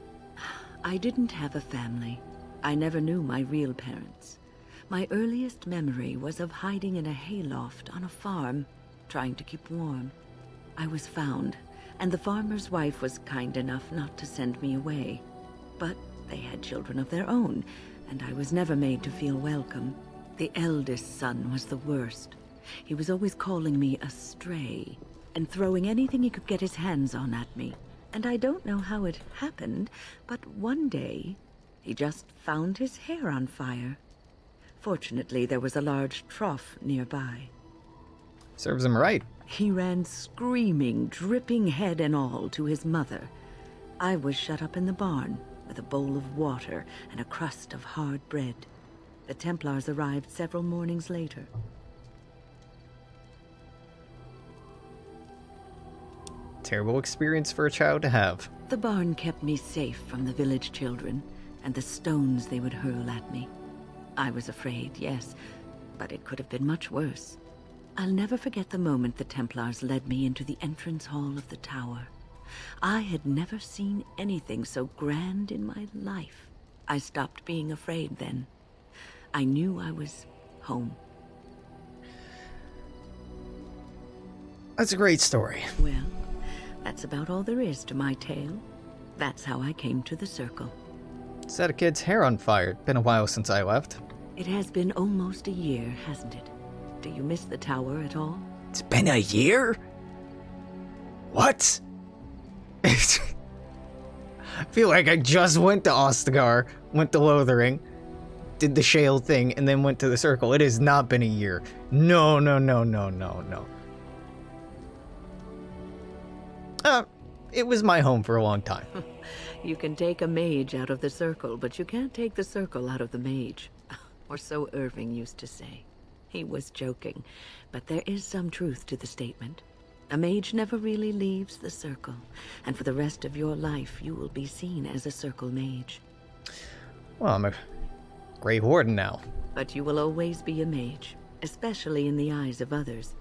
I didn't have a family. I never knew my real parents. My earliest memory was of hiding in a hayloft on a farm, trying to keep warm. I was found, and the farmer's wife was kind enough not to send me away. But they had children of their own, and I was never made to feel welcome. The eldest son was the worst. He was always calling me a stray, and throwing anything he could get his hands on at me. And I don't know how it happened, but one day, he just found his hair on fire. Fortunately, there was a large trough nearby. Serves him right. He ran screaming, dripping head and all, to his mother. I was shut up in the barn with a bowl of water and a crust of hard bread. The Templars arrived several mornings later. Terrible experience for a child to have. The barn kept me safe from the village children and the stones they would hurl at me. I was afraid, yes, but it could have been much worse. I'll never forget the moment the Templars led me into the entrance hall of the tower. I had never seen anything so grand in my life. I stopped being afraid then. I knew I was home. That's a great story. Well, that's about all there is to my tale. That's how I came to the circle. Set a kid's hair on fire. Been a while since I left. It has been almost a year, hasn't it? Do you miss the tower at all? It's been a year? What? I feel like I just went to Ostagar, went to Lothering, did the Shale thing, and then went to the Circle. It has not been a year. No. It was my home for a long time. You can take a mage out of the Circle, but you can't take the Circle out of the mage. Or so Irving used to say. He was joking, but there is some truth to the statement. A mage never really leaves the Circle, and for the rest of your life you will be seen as a Circle mage. Well, I'm a Grey Warden now. But you will always be a mage, especially in the eyes of others.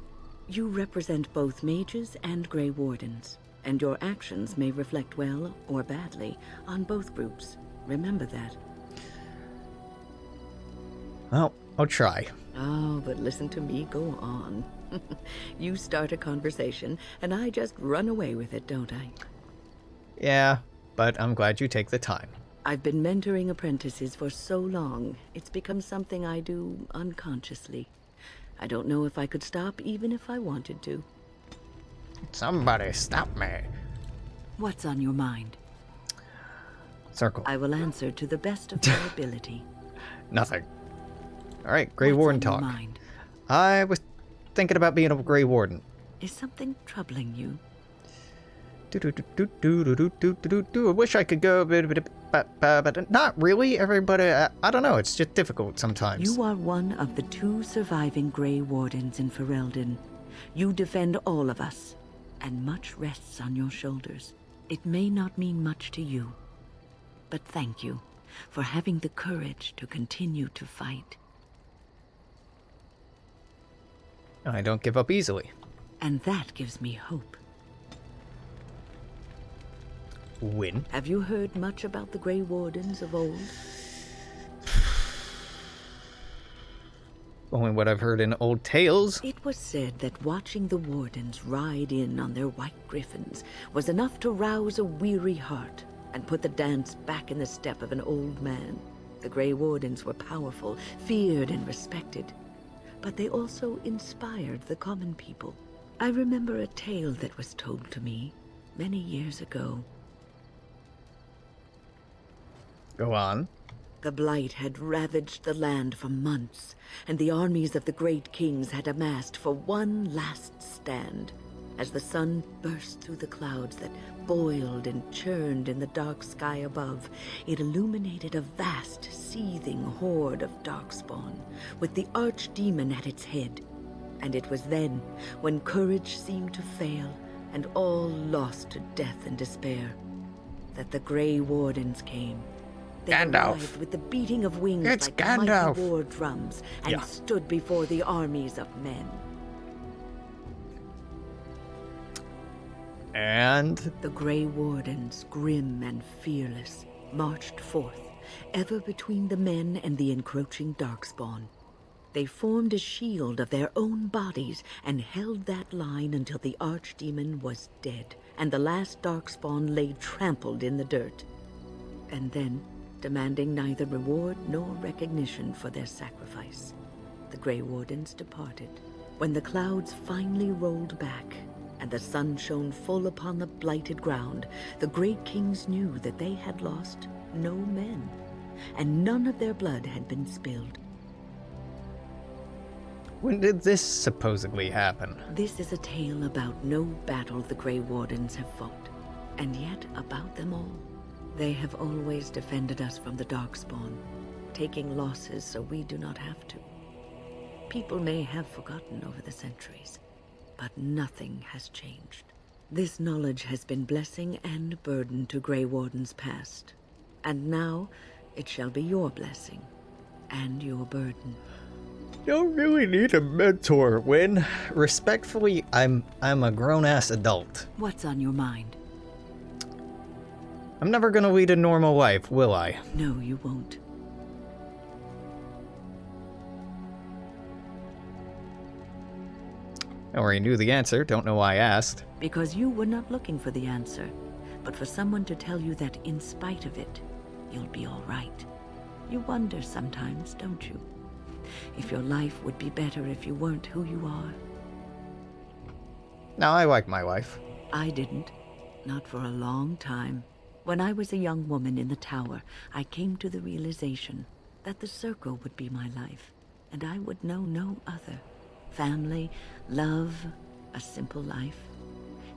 You represent both mages and Grey Wardens, and your actions may reflect well or badly on both groups. Remember that. Well, I'll try. Oh, but listen to me go on. You start a conversation, and I just run away with it, don't I? Yeah, but I'm glad you take the time. I've been mentoring apprentices for so long, it's become something I do unconsciously. I don't know if I could stop even if I wanted to. Somebody stop me. What's on your mind? Circle. I will answer to the best of my ability. Nothing. Alright, Grey Warden talk. I was thinking about being a Grey Warden. Is something troubling you? I wish I could go, but not really. Everybody, I don't know. It's just difficult sometimes. You are one of the 2 surviving Grey Wardens in Ferelden. You defend all of us, and much rests on your shoulders. It may not mean much to you, but thank you for having the courage to continue to fight. I don't give up easily. And that gives me hope. Wynne? Have you heard much about the Grey Wardens of old? Only what I've heard in old tales. It was said that watching the Wardens ride in on their white griffins was enough to rouse a weary heart and put the dance back in the step of an old man. The Grey Wardens were powerful, feared and respected, but they also inspired the common people. I remember a tale that was told to me many years ago. Go on. The Blight had ravaged the land for months, and the armies of the great kings had amassed for one last stand. As the sun burst through the clouds that boiled and churned in the dark sky above, it illuminated a vast, seething horde of darkspawn, with the archdemon at its head. And it was then, when courage seemed to fail, and all lost to death and despair, that the Grey Wardens came. They arrived with the beating of wings like Gandalf. mighty war drums, and stood before the armies of men. And? The Grey Wardens, grim and fearless, marched forth, ever between the men and the encroaching darkspawn. They formed a shield of their own bodies and held that line until the archdemon was dead, and the last darkspawn lay trampled in the dirt. And then, demanding neither reward nor recognition for their sacrifice, the Grey Wardens departed. When the clouds finally rolled back, and the sun shone full upon the blighted ground, the great kings knew that they had lost no men, and none of their blood had been spilled. When did this supposedly happen? This is a tale about no battle the Grey Wardens have fought, and yet about them all. They have always defended us from the Darkspawn, taking losses so we do not have to. People may have forgotten over the centuries, but nothing has changed. This knowledge has been blessing and burden to Grey Wardens past, and now it shall be your blessing and your burden. Don't really need a mentor, Wynne. Respectfully, I'm a grown-ass adult. What's on your mind? I'm never gonna lead a normal life, will I? No, you won't. I already knew the answer, don't know why I asked. Because you were not looking for the answer, but for someone to tell you that in spite of it, you'll be all right. You wonder sometimes, don't you? If your life would be better if you weren't who you are. No, I like my life. I didn't. Not for a long time. When I was a young woman in the tower, I came to the realization that the circle would be my life, and I would know no other. Family, love, a simple life.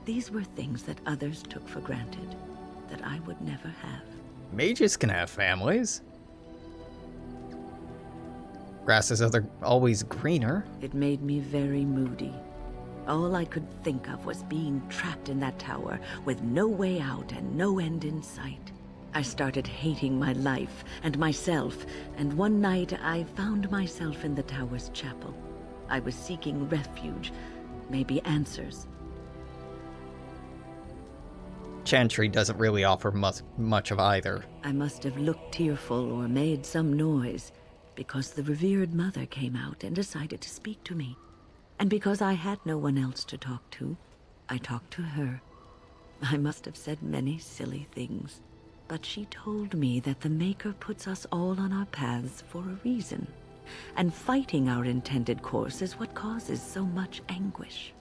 These were things that others took for granted, that I would never have. Mages can have families. Grass is always greener. It made me very moody. All I could think of was being trapped in that tower with no way out and no end in sight. I started hating my life and myself, and one night I found myself in the tower's chapel. I was seeking refuge, maybe answers. Chantry doesn't really offer much of either. I must have looked tearful or made some noise, because the revered mother came out and decided to speak to me. And because I had no one else to talk to, I talked to her. I must have said many silly things, but she told me that the Maker puts us all on our paths for a reason, and fighting our intended course is what causes so much anguish.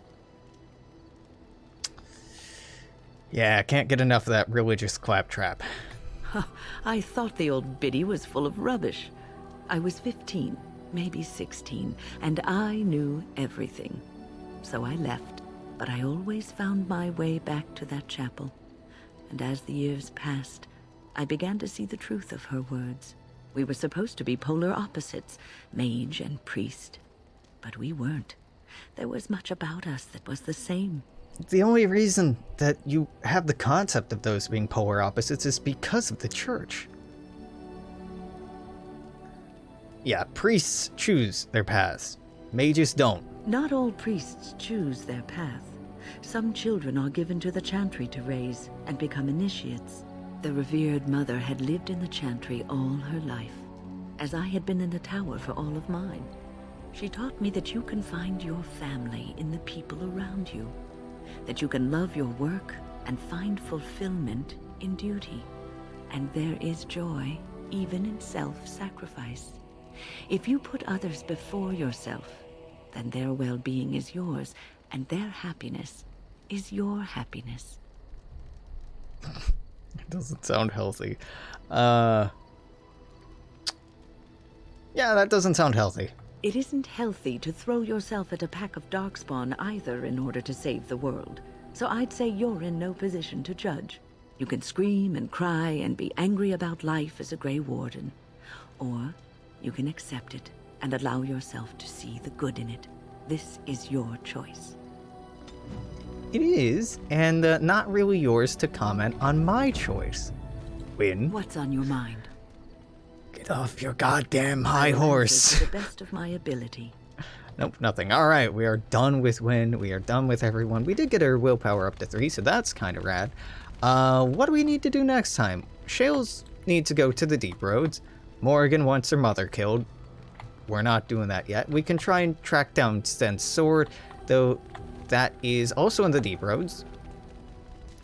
Yeah, I can't get enough of that religious claptrap. I thought the old biddy was full of rubbish. I was 15, maybe 16, and I knew everything. So I left, but I always found my way back to that chapel. And as the years passed, I began to see the truth of her words. We were supposed to be polar opposites, mage and priest. But we weren't. There was much about us that was the same. The only reason that you have the concept of those being polar opposites is because of the church. Yeah, priests choose their paths. Mages don't. Not all priests choose their path. Some children are given to the chantry to raise and become initiates. The revered mother had lived in the chantry all her life, as I had been in the tower for all of mine. She taught me that you can find your family in the people around you, that you can love your work and find fulfillment in duty. And there is joy even in self-sacrifice. If you put others before yourself, then their well-being is yours, and their happiness is your happiness. It doesn't sound healthy. Yeah, that doesn't sound healthy. It isn't healthy to throw yourself at a pack of darkspawn either in order to save the world. So I'd say you're in no position to judge. You can scream and cry and be angry about life as a Grey Warden. Or you can accept it and allow yourself to see the good in it. This is your choice. It is, and not really yours to comment on my choice. Wynne? What's on your mind? Get off your goddamn high horse. To the best of my ability. Nope, nothing. Alright, we are done with Wynne. We are done with everyone. We did get our willpower up to 3, so that's kind of rad. What do we need to do next time? Shales need to go to the Deep Roads. Morrigan wants her mother killed. We're not doing that yet. We can try and track down Sten's sword, though that is also in the Deep Roads.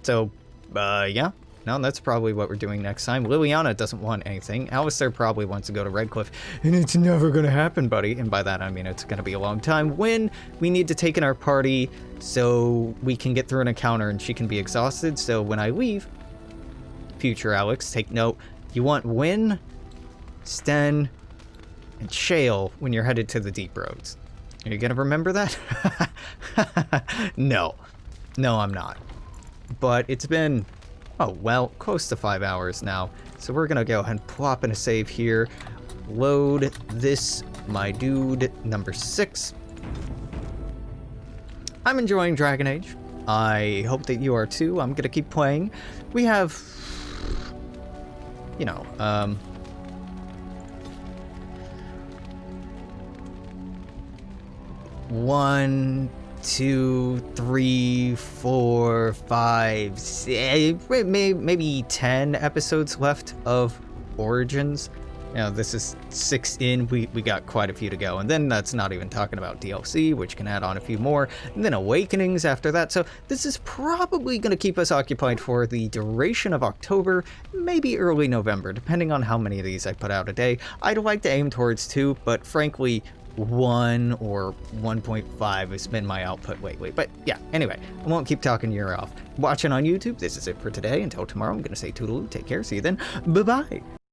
So, yeah. No, that's probably what we're doing next time. Liliana doesn't want anything. Alistair probably wants to go to Redcliffe, and it's never gonna happen, buddy. And by that, I mean it's gonna be a long time. Wynne, we need to take in our party so we can get through an encounter and she can be exhausted. So when I leave, future Alex, take note. You want Wynne, Sten, and Shale when you're headed to the Deep Roads. Are you gonna remember that? No. No, I'm not. But it's been, oh, well, close to 5 hours now. So we're gonna go ahead and plop in a save here. Load this, my dude, number 6. I'm enjoying Dragon Age. I hope that you are too. I'm gonna keep playing. We have, you know, 1, 2, 3, 4, 5, 6, maybe 10 episodes left of Origins. This is 6 in, we got quite a few to go, and then that's not even talking about DLC, which can add on a few more, and then Awakenings after that, so this is probably going to keep us occupied for the duration of October, maybe early November, depending on how many of these I put out a day. I'd like to aim towards 2, but frankly, 1 or 1.5 has been my output lately. But yeah, anyway, I won't keep talking your ear off. Watching on YouTube, this is it for today. Until tomorrow, I'm going to say toodaloo, take care, see you then, bye-bye.